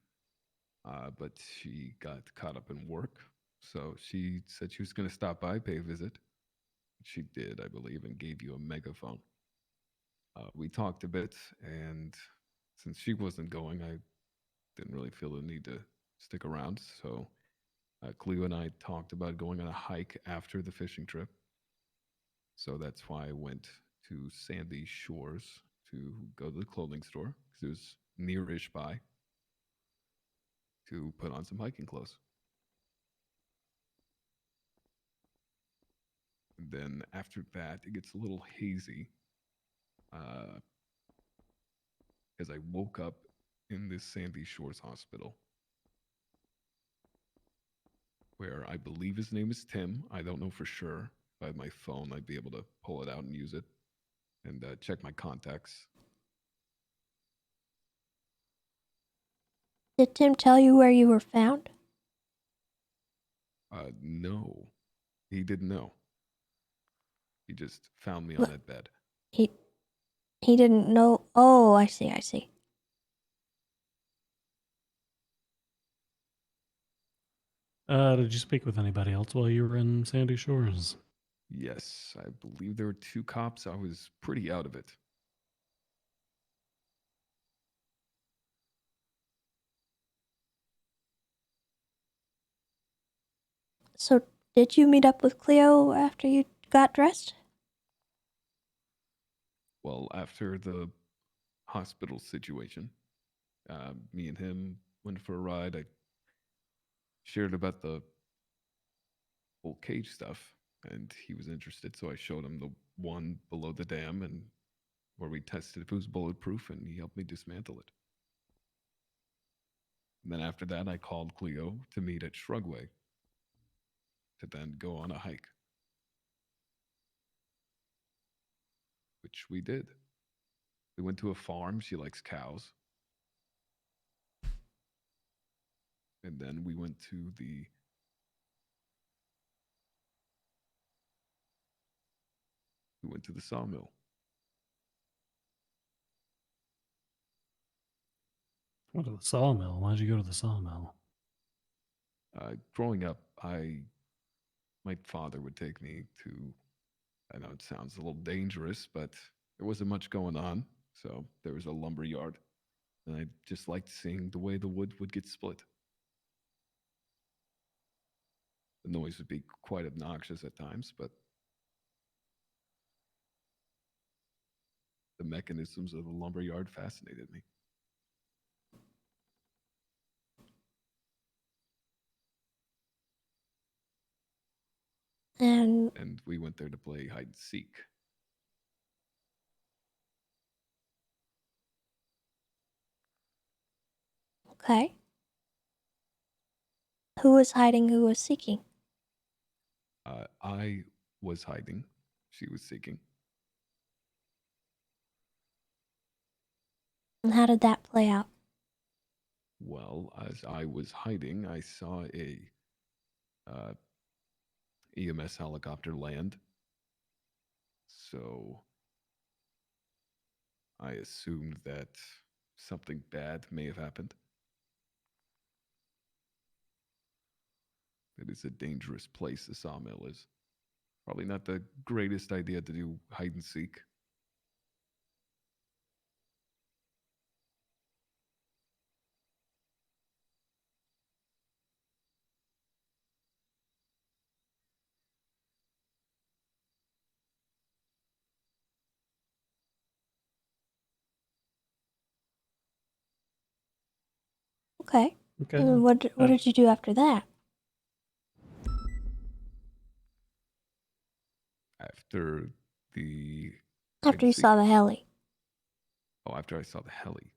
but she got caught up in work, so she said she was going to stop by, pay a visit. She did, I believe, and gave you a megaphone. We talked a bit, and since she wasn't going, I didn't really feel the need to stick around. So Cleo and I talked about going on a hike after the fishing trip. So that's why I went to Sandy Shores to go to the clothing store because it was near-ish by to put on some hiking clothes. And then after that, it gets a little hazy as I woke up in this Sandy Shores hospital, where I believe his name is Tim. I don't know for sure. If I had my phone, I'd be able to pull it out and use it and check my contacts. Did Tim tell you where you were found? No, he didn't know. He just found me on that bed. He didn't know. Oh, I see. I see. Did you speak with anybody else while you were in Sandy Shores? Yes, I believe there were 2 cops. I was pretty out of it. So, did you meet up with Cleo after you got dressed? Well, after the hospital situation, me and him went for a ride. I shared about the whole cage stuff, and he was interested, so I showed him the one below the dam and where we tested if it was bulletproof, and he helped me dismantle it. And then after that, I called Cleo to meet at Shrugway to then go on a hike, which we did. We went to a farm. She likes cows. And then we went to the sawmill. Go to the sawmill. Why'd you go to the sawmill? Growing up, my father would take me to, I know it sounds a little dangerous, but there wasn't much going on. So there was a lumber yard. And I just liked seeing the way the wood would get split. The noise would be quite obnoxious at times, but the mechanisms of the lumber yard fascinated me. And we went there to play hide and seek. Okay. Who was hiding? Who was seeking? I was hiding. She was seeking. And how did that play out? Well, as I was hiding, I saw a EMS helicopter land. So I assumed that something bad may have happened. It is a dangerous place, the sawmill is. Probably not the greatest idea to do hide and seek. Okay. Okay. And what did you do after that? After the After you saw the heli. Oh, after I saw the heli.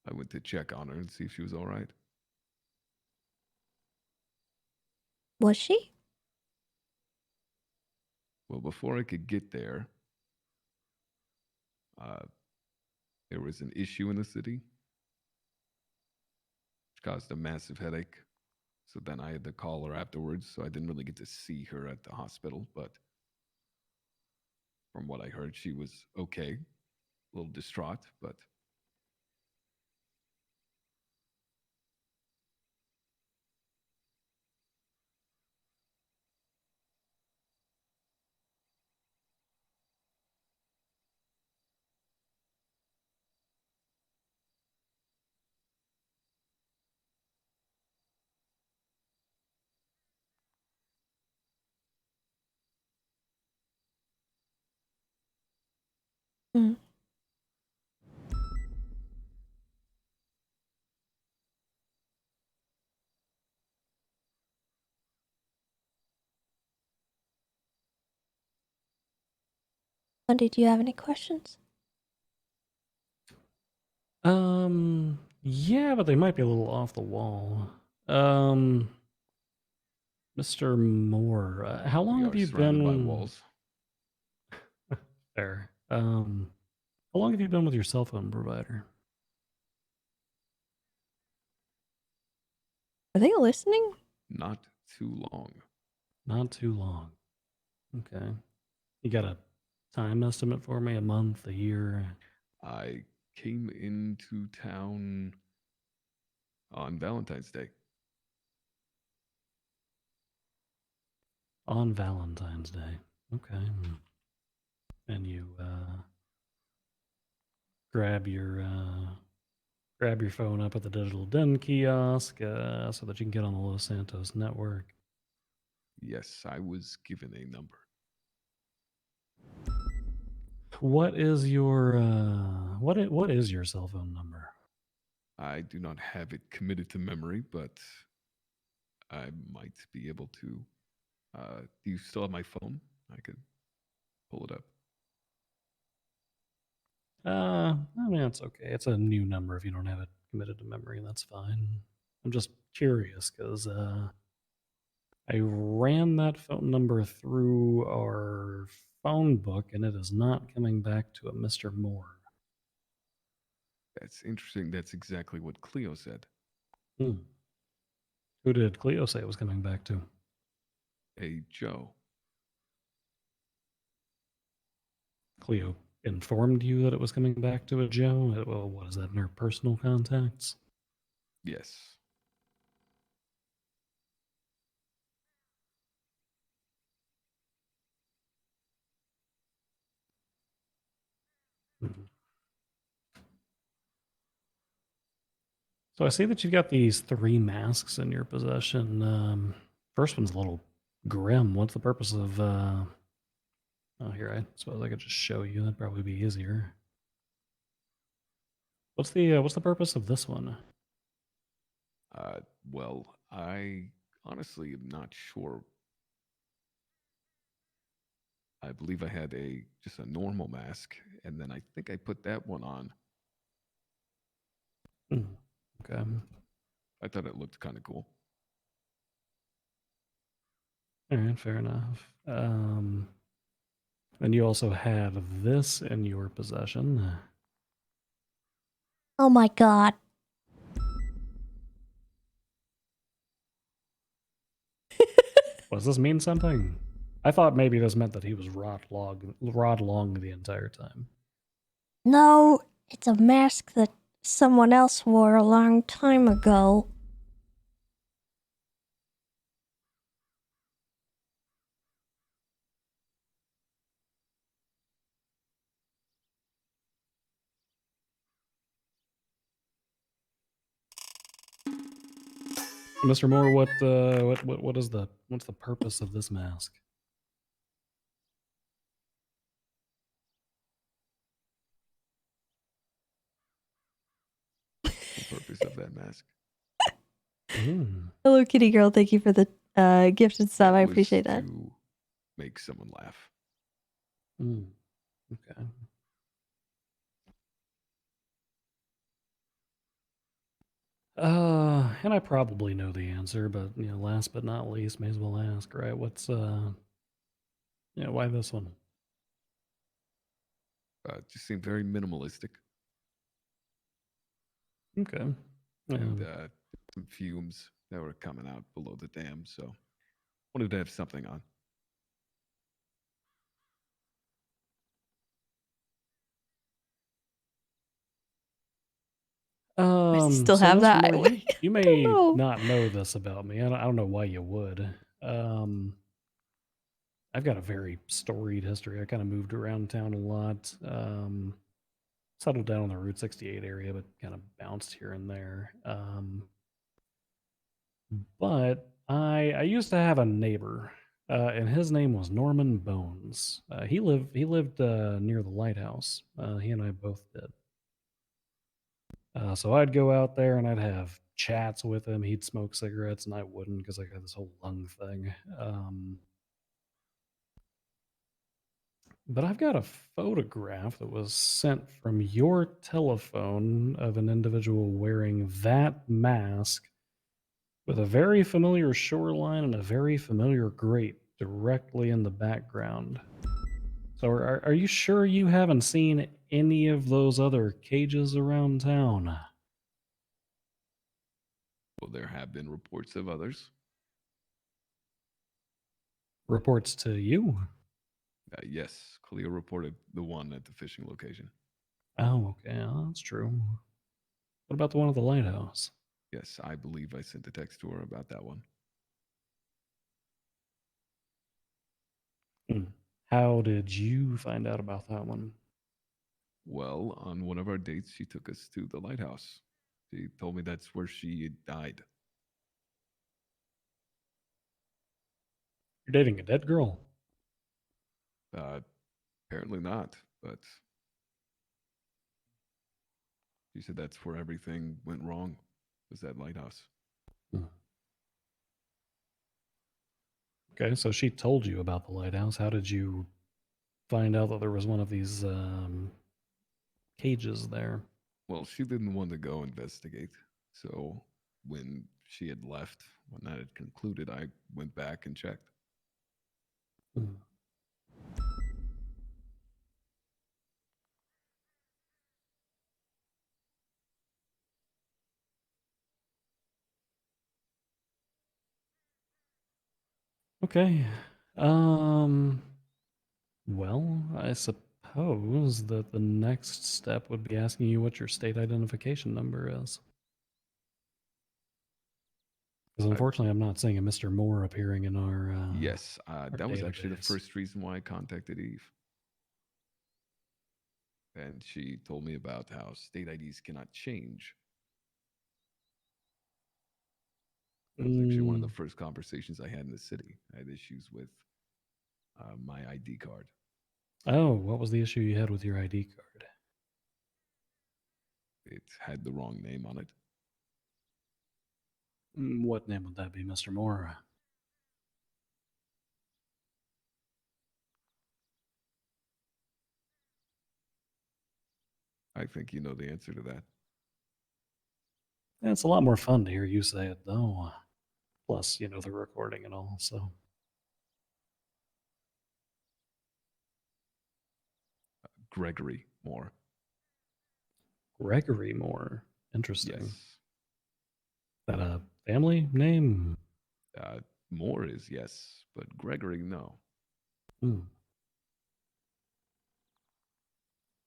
I went to check on her and see if she was all right. Was she? Well, before I could get there, there was an issue in the city, which caused a massive headache. So then I had to call her afterwards, so I didn't really get to see her at the hospital. But from what I heard, she was okay, a little distraught, but Mm. Monday, do you have any questions? Yeah, but they might be a little off the wall. Mr. Moore, how long We have are you surrounded by been walls. there? How long have you been with your cell phone provider? Are they listening? Not too long. Not too long. Okay. You got a time estimate for me? A month, a year? I came into town on Valentine's Day. On Valentine's Day. Okay. And you grab your phone up at the digital den kiosk so that you can get on the Los Santos network. Yes, I was given a number. What is your what is your cell phone number? I do not have it committed to memory, but I might be able to. Do you still have my phone? I could pull it up. I mean, it's okay. It's a new number if you don't have it committed to memory. That's fine. I'm just curious because I ran that phone number through our phone book and it is not coming back to a Mr. Moore. That's interesting. That's exactly what Cleo said. Hmm. Who did Cleo say it was coming back to? A Joe. Cleo informed you that it was coming back to a Joe? Well, what is that in her personal contacts? Yes. So I see that you've got these 3 masks in your possession. First one's a little grim. What's the purpose of oh, here, I suppose I could just show you. That'd probably be easier. What's the purpose of this one? Well, I honestly am not sure. I believe I had just a normal mask, and then I think I put that one on. Okay. I thought it looked kind of cool. All right, fair enough. And you also have this in your possession. Oh my god. Does this mean something? I thought maybe this meant that he was rod long the entire time. No, it's a mask that someone else wore a long time ago. Mr. Moore, what's the purpose of this mask? The purpose of that mask. Hello, kitty girl. Thank you for the gifted sub. I was appreciate that. To make someone laugh. Okay. And I probably know the answer, but last but not least, may as well ask, right? What's why this one? It just seemed very minimalistic. Okay. And some fumes that were coming out below the dam, so wanted to have something on. Still so have Mr. that? Moore, you may know. not know this about me. I don't know why you would. I've got a very storied history. I kind of moved around town a lot. Settled down in the Route 68 area, but kind of bounced here and there. But I used to have a neighbor, and his name was Norman Bones. He lived near the lighthouse. He and I both did. So I'd go out there and I'd have chats with him. He'd smoke cigarettes and I wouldn't because I got this whole lung thing. But I've got a photograph that was sent from your telephone of an individual wearing that mask with a very familiar shoreline and a very familiar grate directly in the background. So are you sure you haven't seen any of those other cages around town? Well, there have been reports of others. Reports to you? Yes, Cleo reported the one at the fishing location. Oh, okay, that's true. What about the one at the lighthouse? Yes, I believe I sent a text to her about that one. How did you find out about that one? Well, on one of our dates, she took us to the lighthouse. She told me that's where she had died. You're dating a dead girl? Apparently not, but she said that's where everything went wrong, was that lighthouse. Okay, so she told you about the lighthouse. How did you find out that there was one of these cages there? Well, she didn't want to go investigate. So when she had left, when that had concluded, I went back and checked. Okay. Well, I suppose that the next step would be asking you what your state identification number is. Because unfortunately, I'm not seeing a Mr. Moore appearing in our Yes, that was actually the database. first reason why I contacted Eve. And she told me about how state IDs cannot change. That was actually one of the first conversations I had in the city. I had issues with my ID card. Oh, what was the issue you had with your ID card? It had the wrong name on it. What name would that be, Mr. Moore? I think you know the answer to that. Yeah, it's a lot more fun to hear you say it, though. Plus, you know, the recording and all, so. Gregory Moore. Gregory Moore. Interesting. Yes. Is that a family name? Moore is yes, but Gregory, no.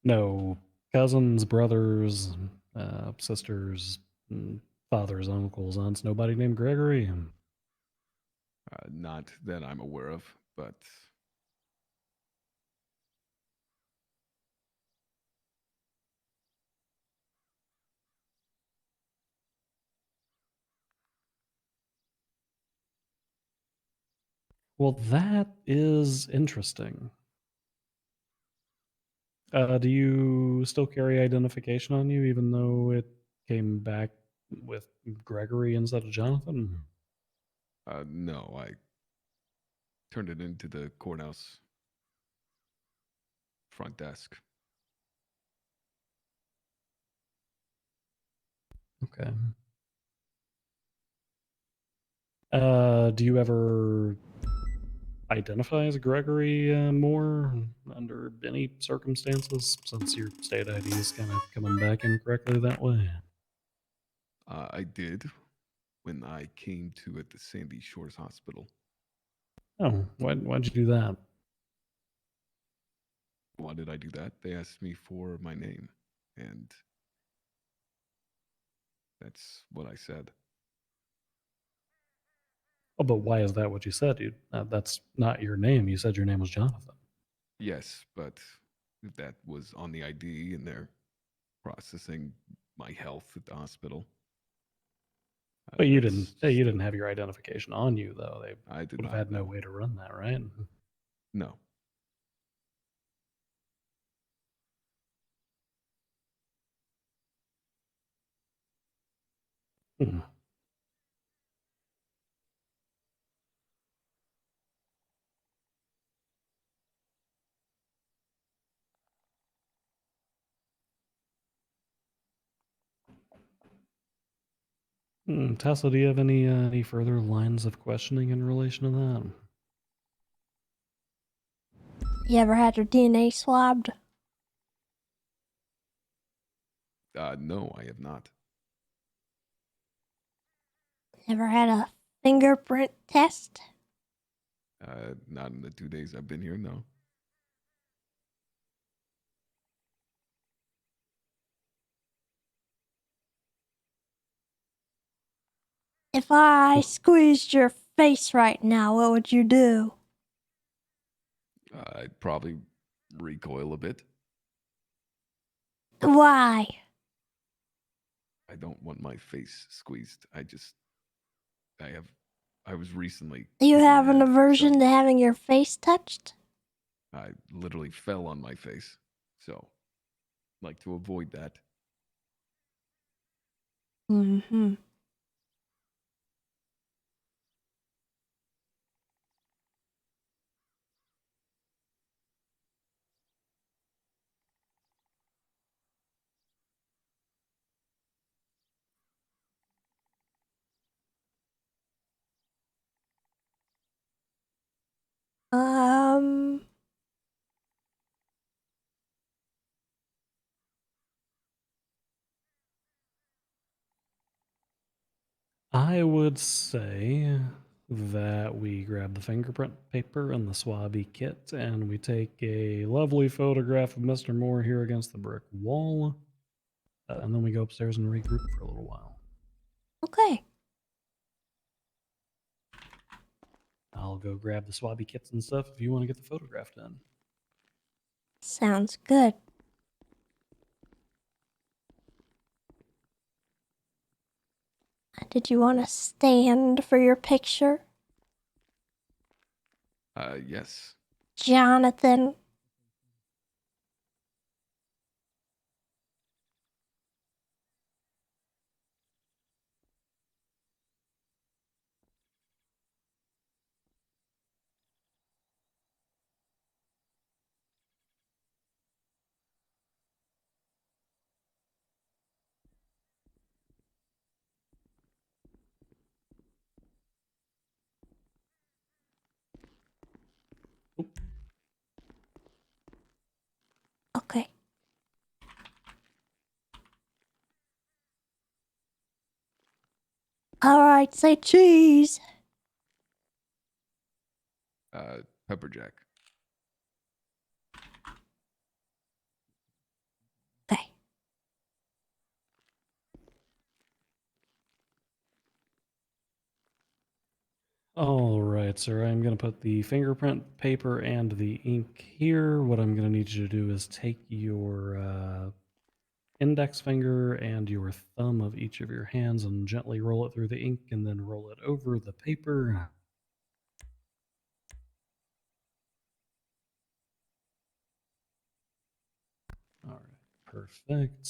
No cousins, brothers, sisters, fathers, uncles, aunts, nobody named Gregory? Not that I'm aware of, but Well, that is interesting. Do you still carry identification on you, even though it came back with Gregory instead of Jonathan? no, I turned it into the courthouse front desk. Okay. Do you ever identify as Gregory Moore under any circumstances, since your state ID is kind of coming back incorrectly that way? I did when I came to at the Sandy Shores Hospital. Oh, why'd you do that? Why did I do that? They asked me for my name, and that's what I said. Oh, but why is that what you said, dude? That's not your name. You said your name was Jonathan. Yes, but that was on the ID, and they're processing my health at the hospital. But you didn't have your identification on you, though. They I did would have not had no know. way to run that, right? No. Hmm. Tessa, do you have any further lines of questioning in relation to that? You ever had your DNA swabbed? No, I have not. Ever had a fingerprint test? Not in the 2 days I've been here, no. If I squeezed your face right now, what would you do? I'd probably recoil a bit. Why? I don't want my face squeezed. I was recently. You hit in the have an head, aversion so to having your face touched? I literally fell on my face. So, like to avoid that. Mm-hmm. I would say that we grab the fingerprint paper and the swabby kit, and we take a lovely photograph of Mr. Moore here against the brick wall, and then we go upstairs and regroup for a little while. Okay. I'll go grab the swabby kits and stuff if you want to get the photograph done. Sounds good. Did you want to stand for your picture, Yes. Jonathan? Okay. All right, say cheese. Pepper jack. Okay. All right, sir. I'm going to put the fingerprint paper and the ink here. What I'm going to need you to do is take your index finger and your thumb of each of your hands and gently roll it through the ink and then roll it over the paper. All right, perfect.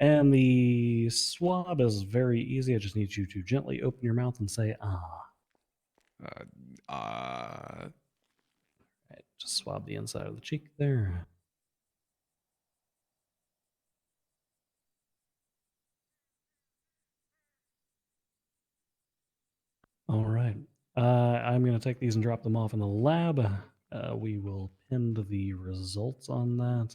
And the swab is very easy. I just need you to gently open your mouth and say, ah. Right, just swab the inside of the cheek there. All right. I'm going to take these and drop them off in the lab. We will pin the results on that.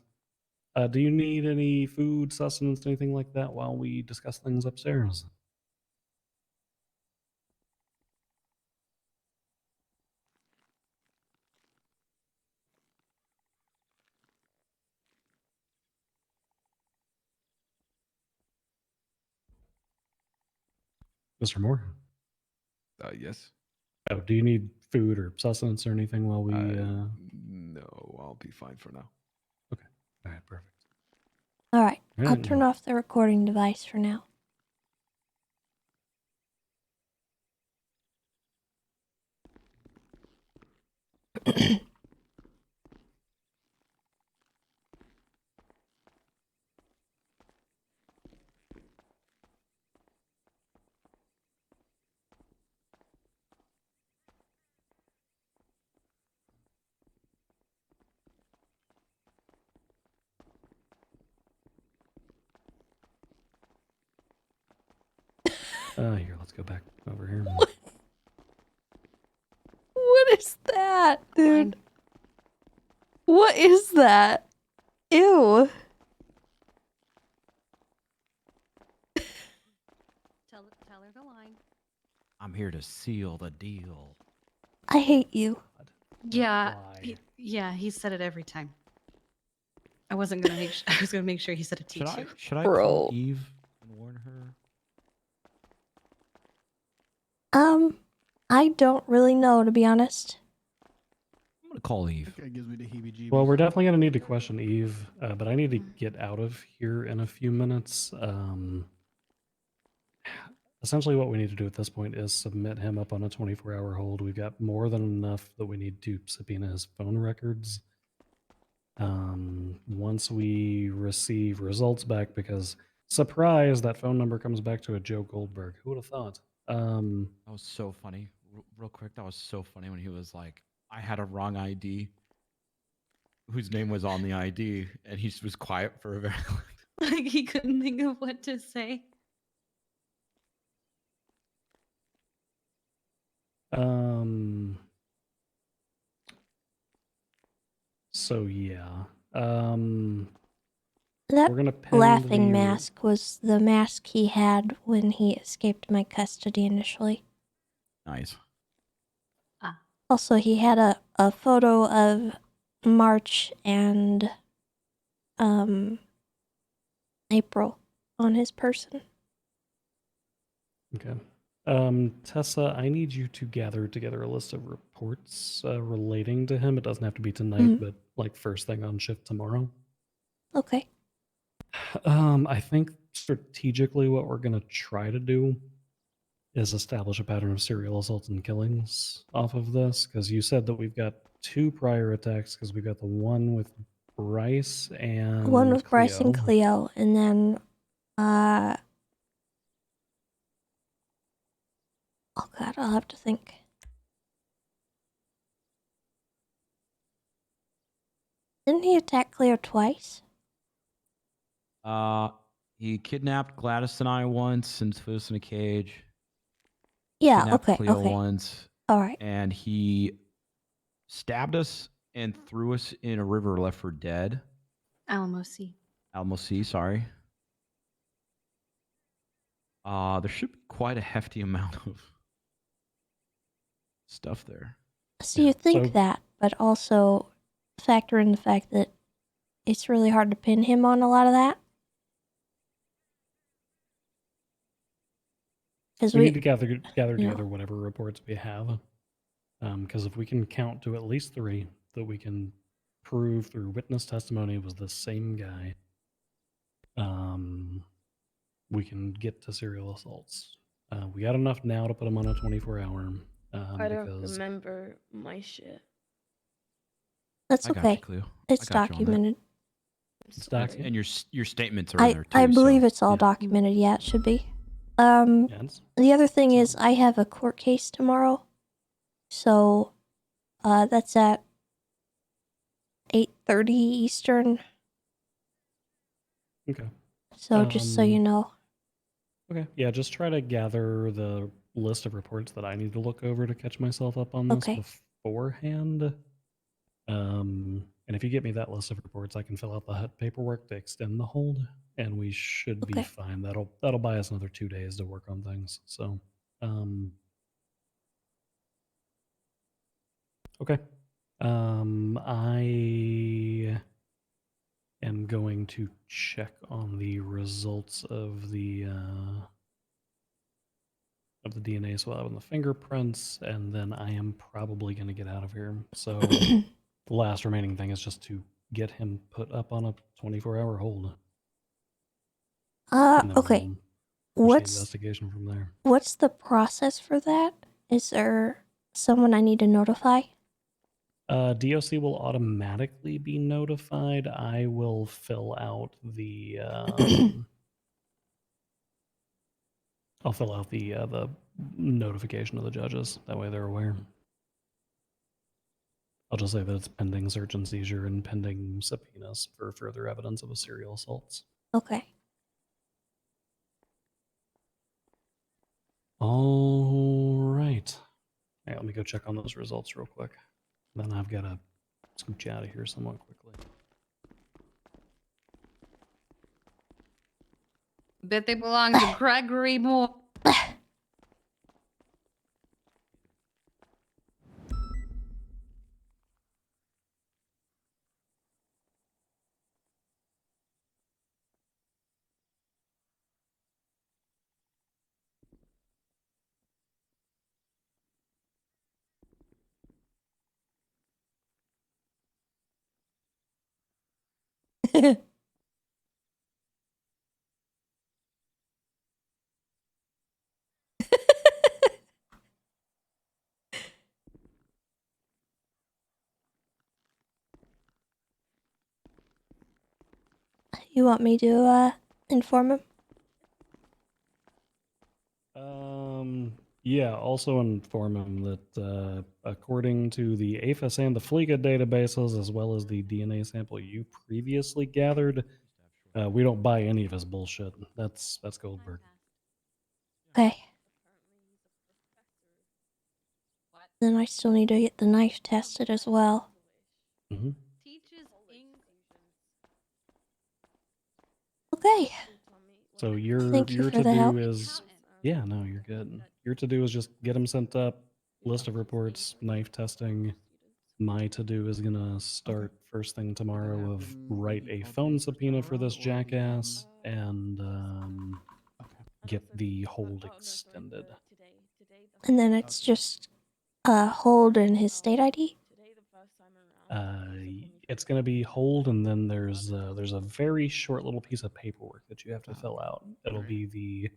Do you need any food, sustenance, anything like that while we discuss things upstairs? Mr. Moore? Yes. Oh, do you need food or sustenance or anything while we... No, I'll be fine for now. Okay. All right, perfect. All right. All I'll right. turn off the recording device for now. Here, let's go back over here. What is that, dude? What is that? Ew. Tell her the line. I'm here to seal the deal. I hate you. Yeah, he said it every time. I wasn't gonna make. I was gonna make sure he said it to you too. Should I call Eve and warn her? I don't really know, to be honest. I'm gonna call Eve. That gives me the heebie-jeebies. Well, we're definitely going to need to question Eve, but I need to get out of here in a few minutes. Essentially, what we need to do at this point is submit him up on a 24-hour hold. We've got more than enough that we need to subpoena his phone records. Once we receive results back, because surprise, that phone number comes back to a Joe Goldberg. Who would have thought? That was so funny. Real quick, that was so funny when he was like, I had a wrong ID. Whose name was on the ID, and he was quiet for a very long time. Like he couldn't think of what to say. So yeah. That we're gonna pin laughing the- mask was the mask he had when he escaped my custody initially. Nice. Also, he had a photo of March and April on his person. Okay. Tessa, I need you to gather together a list of reports relating to him. It doesn't have to be tonight, but like first thing on shift tomorrow. Okay. I think strategically what we're going to try to do is establish a pattern of serial assaults and killings off of this, because you said that we've got 2 prior attacks, because we've got the one with Bryce and One with Bryce and Cleo, and then oh god, I'll have to think. Didn't he attack Cleo twice? He kidnapped Gladys and I once and threw us in a cage. Yeah, Kidnapped okay, Cleo okay. once. All right. And he stabbed us and threw us in a river left for dead. Alamo Sea. Alamo Sea, sorry. There should be quite a hefty amount of stuff there. So you think So- that, but also factor in the fact that it's really hard to pin him on a lot of that. Because we need to gather you know. together whatever reports we have. Because if we can count to at least 3 that we can prove through witness testimony was the same guy, we can get to serial assaults. We got enough now to put him on a 24-hour. I don't Because remember my shit. That's I got okay. you, Cleo. It's I got you on that. documented. It's documented. And your statements are in there too. I believe so- it's all documented. Yeah, it should be. it's- The other thing is I have a court case tomorrow, so that's at 8:30 Eastern. Okay. So just so you know. Okay. Yeah, just try to gather the list of reports that I need to look over to catch myself up on this Okay. beforehand. And if you get me that list of reports, I can fill out the HUD paperwork to extend the hold, and we should be Okay. fine. That'll buy us another 2 days to work on things. So, okay. I am going to check on the results of the DNA swab and the fingerprints, and then I am probably going to get out of here. So the last remaining thing is just to get him put up on a 24-hour hold. And then Okay. we'll push the What's investigation from there? what's the process for that? Is there someone I need to notify? DOC will automatically be notified. I will fill out the I'll fill out the notification of the judges. That way they're aware. I'll just say that it's pending search and seizure and pending subpoenas for further evidence of a serial assaults. Okay. All right. Hey, let me go check on those results real quick. Then I've got to scooch out of here somewhat quickly. Bet they belong to Gregory Moore. You want me to inform him? Yeah, also inform him that according to the APHIS and the Fleeka databases, as well as the DNA sample you previously gathered, we don't buy any of his bullshit. That's Goldberg. Okay. Then I still need to get the knife tested as well. Mm-hmm. Okay. So your Thank you your for to the do help. is no, you're good. Your to do is just get him sent up, list of reports, knife testing. My to do is gonna start first thing tomorrow of write a phone subpoena for this jackass and get the hold extended. And then it's just hold and his state ID? It's gonna be hold, and then there's a very short little piece of paperwork that you have to fill out. It'll be the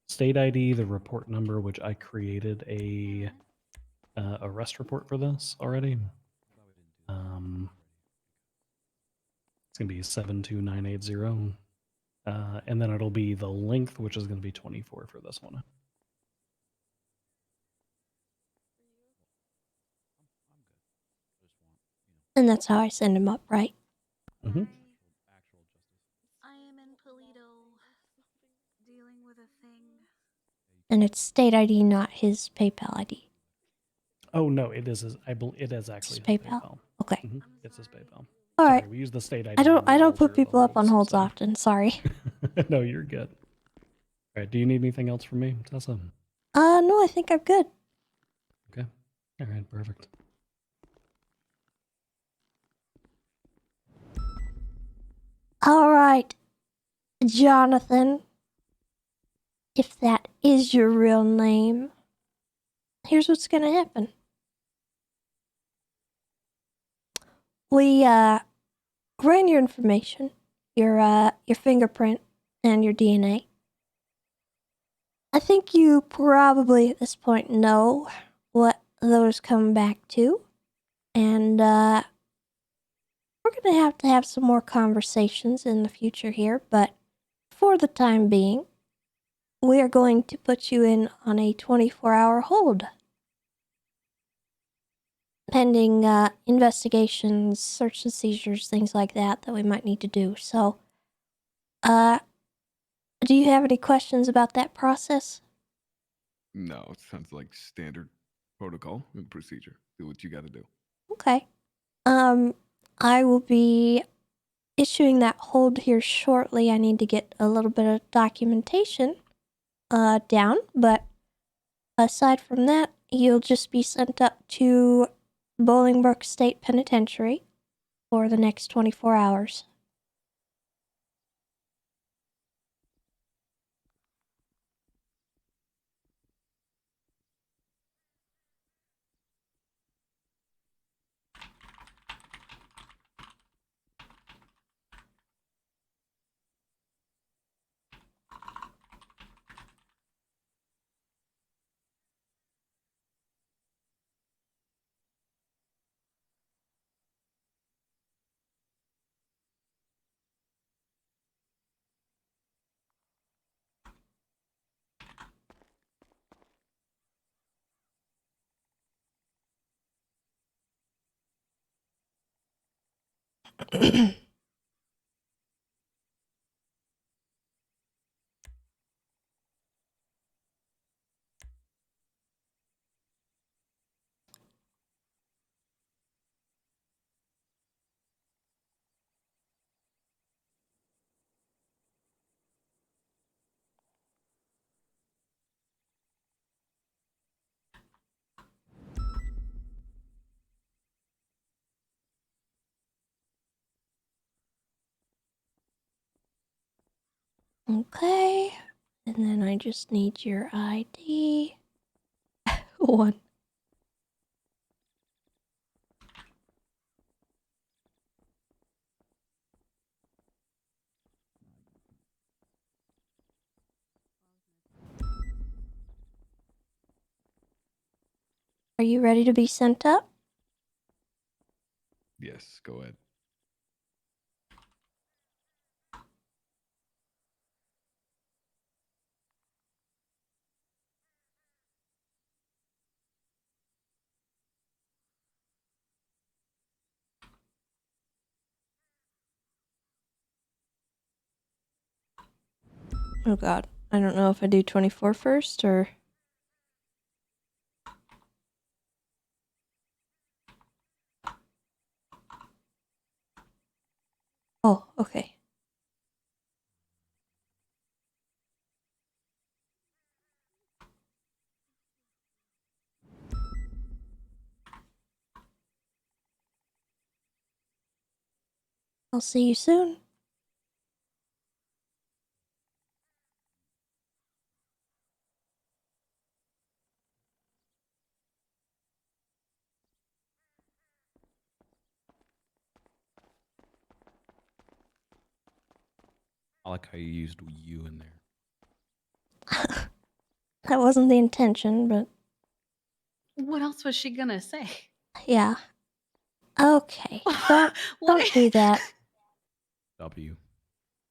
state ID, the report number, which I created a arrest report for this already. It's gonna be 72980, and then it'll be the length, which is gonna be 24 for this one. And that's how I send him up, right? Mm-hmm. I am in Toledo dealing with a thing. And it's state ID, not his PayPal ID. Oh no, it is. It is actually his PayPal. Okay. Mm-hmm. It's his PayPal. All Sorry, right. we use the state ID. I don't to put alter the people up on holds so- often. Sorry. No, you're good. All right. Do you need anything else from me, Tessa? No, I think I'm good. Okay. All right. Perfect. All right, Jonathan. If that is your real name, here's what's gonna happen. We ran your information, your fingerprint, and your DNA. I think you probably at this point know what those come back to, and we're gonna have some more conversations in the future here, but for the time being, we are going to put you in on a 24-hour hold. Pending investigations, search and seizures, things like that we might need to do. So, do you have any questions about that process? No, it sounds like standard protocol and procedure. Do what you got to do. Okay. I will be issuing that hold here shortly. I need to get a little bit of documentation down, but aside from that, you'll just be sent up to Bolingbrook State Penitentiary for the next 24 hours. Okay. And then I just need your ID. One. Are you ready to be sent up? Yes, go ahead. Oh god. I don't know if I do 24 first or... Oh, okay. I'll see you soon. I like how you used you in there. That wasn't the intention, but What else was she gonna say? yeah. Okay. Don't do that. W.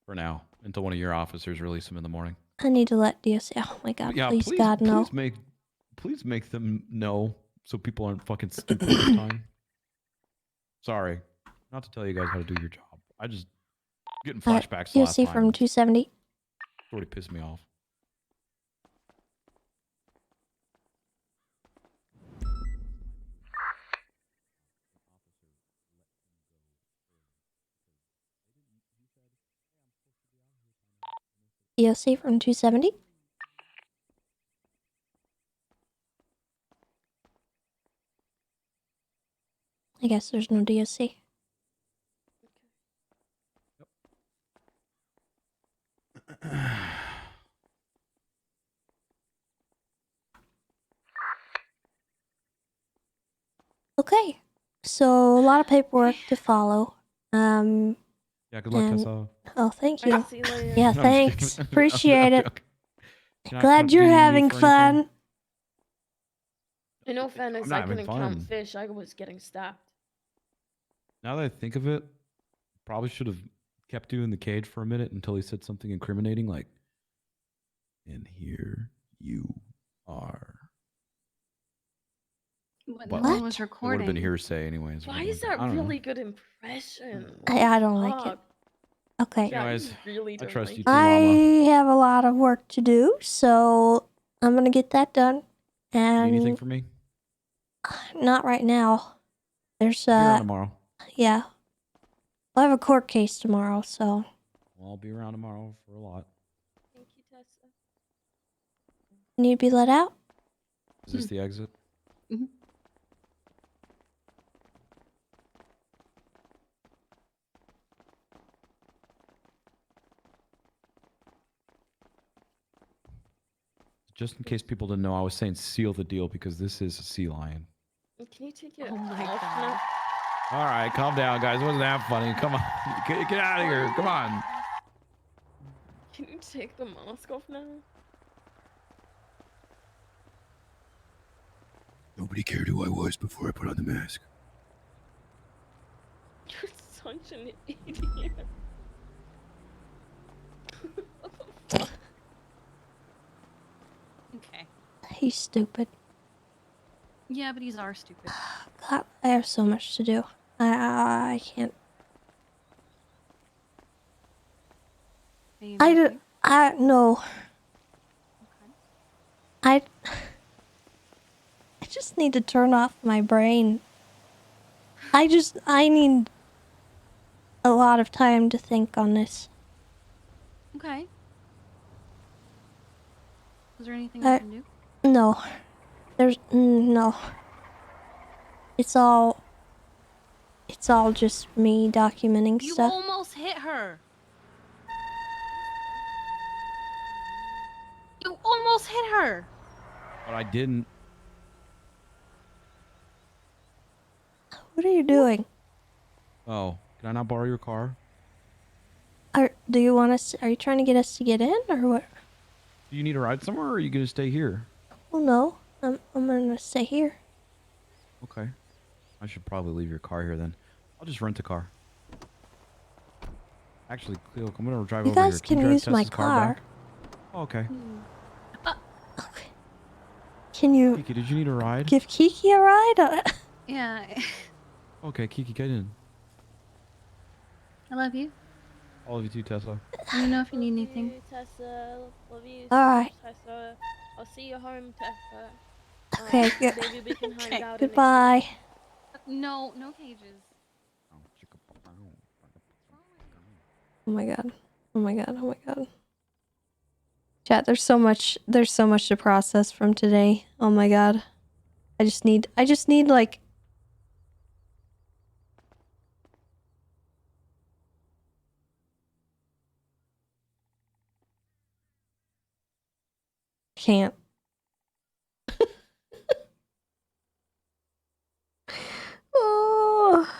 For now, until one of your officers release him in the morning. I need to let DSC. Oh my god, Yeah, please, God, no. please make them know so people aren't fucking stupid this time. Sorry, not to tell you guys how to do your job. I just getting flashbacks to last DSC time. from 270. Sort of pissed me off. DSC from 270. I guess there's no DSC. Okay. So a lot of paperwork to follow. Yeah, good luck, and- Tessa. Oh, thank Alright, you. see you later. Yeah, I'm just thanks. kidding. Appreciate it. joking. You're not Glad you're needing me having for anything? fun. In all fairness, I'm not I having couldn't count fun. fish. I was getting stabbed. Now that I think of it, probably should have kept you in the cage for a minute until he said something incriminating like, and here you are. But But no one was it would have recording. been hearsay anyways. Why is that I don't know. really good impression? I don't like it. Okay. Yeah, Anyways, I really I don't trust like you it. too, I Llama. have a lot of work to do, so I'm gonna get that done. Need anything And from me? not right now. There's Be around tomorrow. yeah. I'll have a court case tomorrow, so Well, I'll be around tomorrow for a lot. Thank you, Tessa. you need to be let out. Is this the exit? Mhm. Just in case people didn't know, I was saying seal the deal because this is a sea lion. Can you take it Oh my off God. now? All right, calm down, guys. It wasn't that funny. Come on. Get out of here. Come on. Can you take the mask off now? Nobody cared who I was before I put on the mask. You're such an idiot. Okay. He's stupid. Yeah, but he's our stupid. God, I have so much to do. I can't. No. I just need to turn off my brain. I need a lot of time to think on this. Okay. Is there anything I can do? No. There's no. It's all just me documenting You stuff. almost hit her. car. But I didn't. What are you doing? Oh, can I not borrow your car? Do you want us? Are you trying to get us to get in, or what? Do you need a ride somewhere, or are you gonna stay here? Well, no. I'm gonna stay here. Okay. I should probably leave your car here then. I'll just rent a car. Actually, Cleo, I'm gonna drive You over here. guys Can can you drive use my Tessa's car car. back? Oh, okay. Can you Kiki, did you need a ride? give Kiki a ride? Yeah. Okay, Kiki, get in. I love you. All of you too, Tessa. Let me know if you need Love anything. you, Tessa. Love you, Alright. Tessa. I'll see you home, Tessa. Okay, good. Maybe we can hang out in the Goodbye. No, no cages. Oh my god. Oh my god. Oh my god. Chat, there's so much to process from today. Oh my god. I just need like can't. Oh.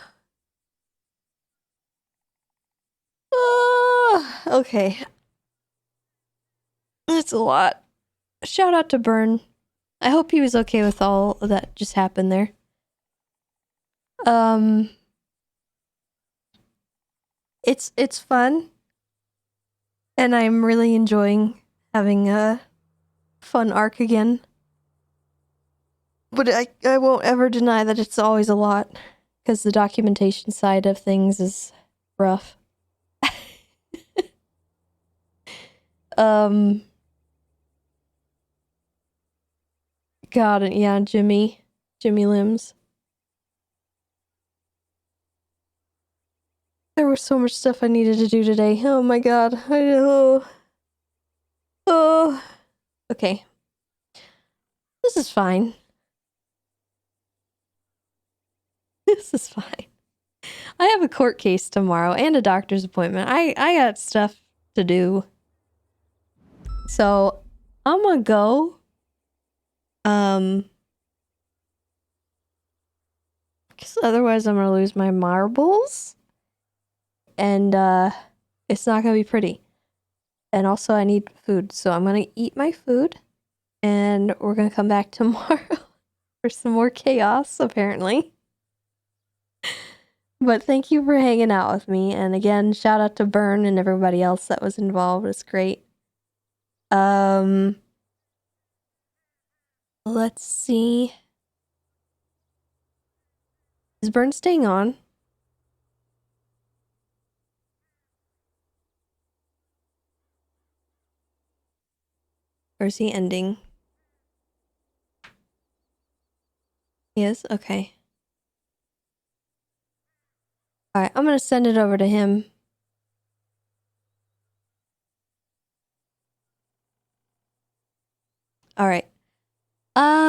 Oh. Okay. That's a lot. Shout out to Burn. I hope he was okay with all that just happened there. It's fun. And I'm really enjoying having a fun arc again. But I won't ever deny that it's always a lot, because the documentation side of things is rough. God, yeah, Jimmy Limbs. There was so much stuff I needed to do today. Oh my god. I know. Oh. Okay. This is fine. This is fine. I have a court case tomorrow and a doctor's appointment. I got stuff to do. So, I'm gonna go. Because otherwise I'm gonna lose my marbles. And, it's not gonna be pretty. And also I need food. So I'm gonna eat my food. And we're gonna come back tomorrow for some more chaos, apparently. But thank you for hanging out with me. And again, shout out to Burn and everybody else that was involved. It's great. Let's see. Is Burn staying on? Or is he ending? He is? Okay. Alright, I'm gonna send it over to him. Alright.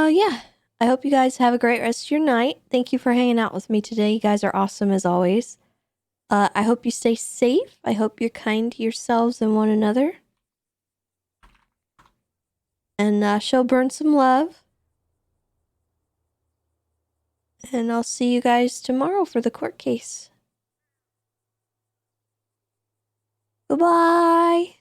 Yeah. I hope you guys have a great rest of your night. Thank you for hanging out with me today. You guys are awesome as always. I hope you stay safe. I hope you're kind to yourselves and one another. And show Burn some love. And I'll see you guys tomorrow for the court case. Goodbye.